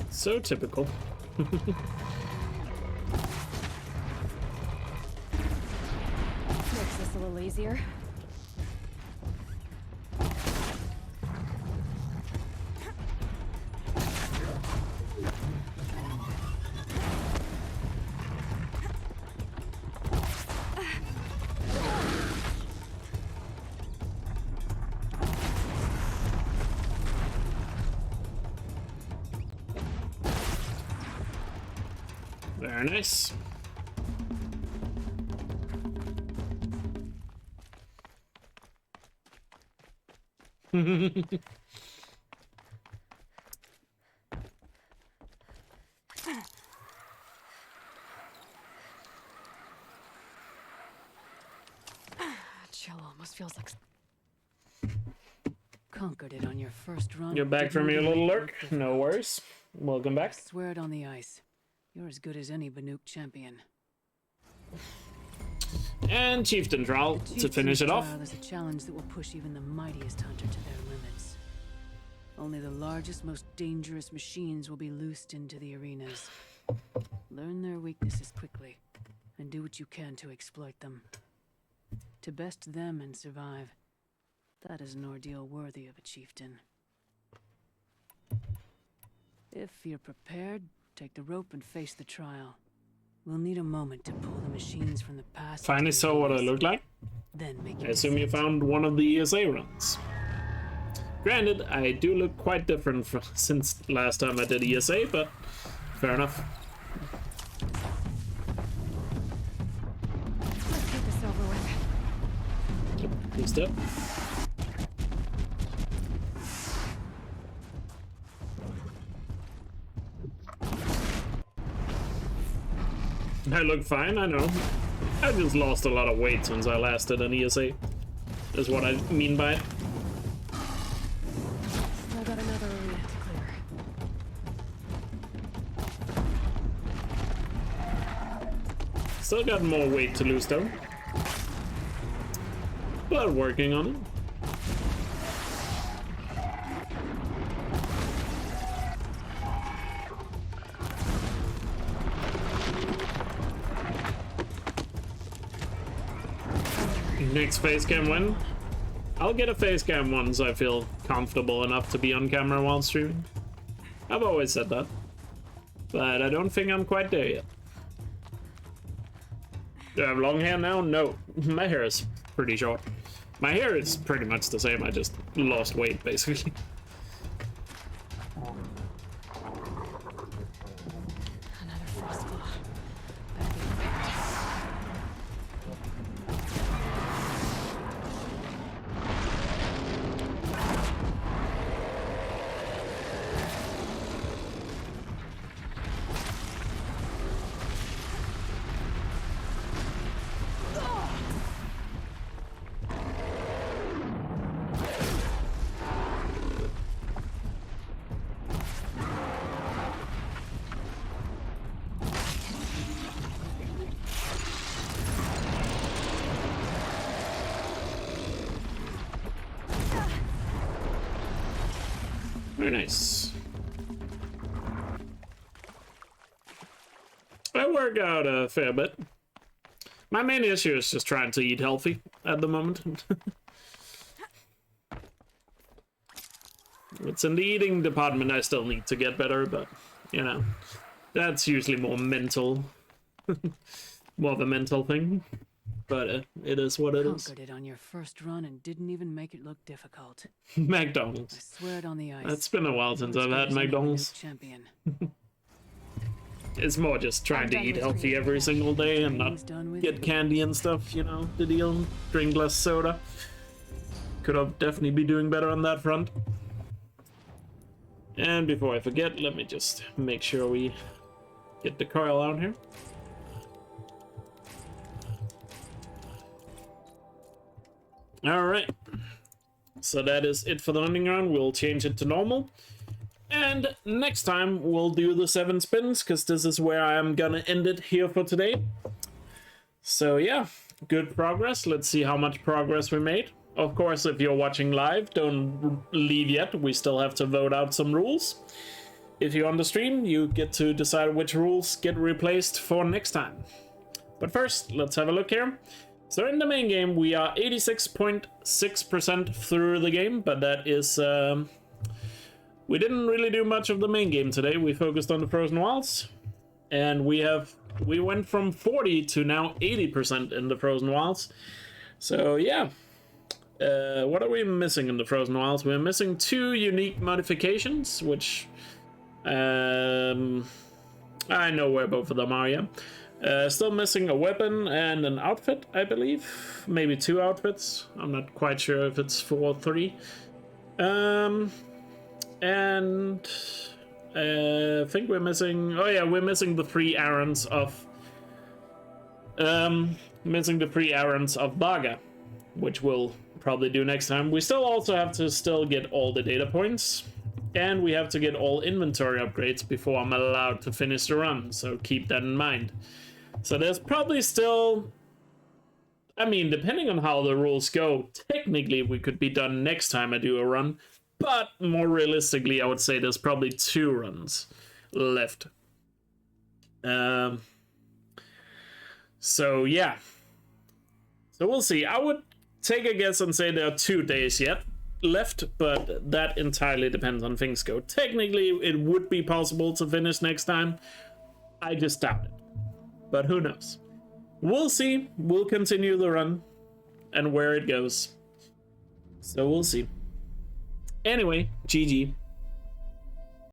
So typical. Makes this a little easier. Very nice. Chill almost feels like... Conquered it on your first run. You're back from your little lurk. No worries. Welcome back. Swear it on the ice. You're as good as any Banuk champion. And Chieftain Trial to finish it off. There's a challenge that will push even the mightiest hunter to their limits. Only the largest, most dangerous machines will be loosed into the arenas. Learn their weaknesses quickly, and do what you can to exploit them. To best them and survive, that is an ordeal worthy of a chieftain. If you're prepared, take the rope and face the trial. We'll need a moment to pull the machines from the past. Finally saw what I look like. Then make I assume you found one of the ESA runs. Granted, I do look quite different since last time I did ESA, but fair enough. Let's get this over with. Good step. I look fine, I know. I just lost a lot of weight since I last did an ESA. Is what I mean by it. Still got another arena to clear. Still got more weight to lose though. But working on it. Next face cam win. I'll get a face cam once I feel comfortable enough to be on camera while streaming. I've always said that. But I don't think I'm quite there yet. Do I have long hair now? No. My hair is pretty short. My hair is pretty much the same, I just lost weight basically. Very nice. I work out a fair bit. My main issue is just trying to eat healthy at the moment. It's in the eating department I still need to get better, but, you know, that's usually more mental. More of a mental thing. But it is what it is. Conquered it on your first run and didn't even make it look difficult. McDonald's. I swear it on the ice. It's been a while since I've had McDonald's. Champion. It's more just trying to eat healthy every single day and not get candy and stuff, you know, the deal. Drink less soda. Could have definitely be doing better on that front. And before I forget, let me just make sure we get the coil out here. Alright. So that is it for the landing round. We'll change it to normal. And next time we'll do the 7 spins, because this is where I am gonna end it here for today. So yeah, good progress. Let's see how much progress we made. Of course, if you're watching live, don't leave yet. We still have to vote out some rules. If you're on the stream, you get to decide which rules get replaced for next time. But first, let's have a look here. So in the main game, we are 86.6% through the game, but that is... we didn't really do much of the main game today. We focused on the Frozen Wilds, and we went from 40 to now 80% in the Frozen Wilds. So yeah, what are we missing in the Frozen Wilds? We're missing 2 unique modifications, which I know where both of them are. Yeah, still missing a weapon and an outfit, I believe. Maybe 2 outfits. I'm not quite sure if it's 4 or 3. And I think we're missing... Oh yeah, we're missing the 3 errands of... missing the 3 errands of Baga, which we'll probably do next time. We still also have to still get all the data points, and we have to get all inventory upgrades before I'm allowed to finish the run, so keep that in mind. So there's probably still... I mean, depending on how the rules go, technically we could be done next time I do a run. But more realistically, I would say there's probably 2 runs left. So yeah. So we'll see. I would take a guess and say there are 2 days yet left, but that entirely depends on things go. Technically, it would be possible to finish next time. I just doubt it. But who knows? We'll see. We'll continue the run and where it goes. So we'll see. Anyway, GG.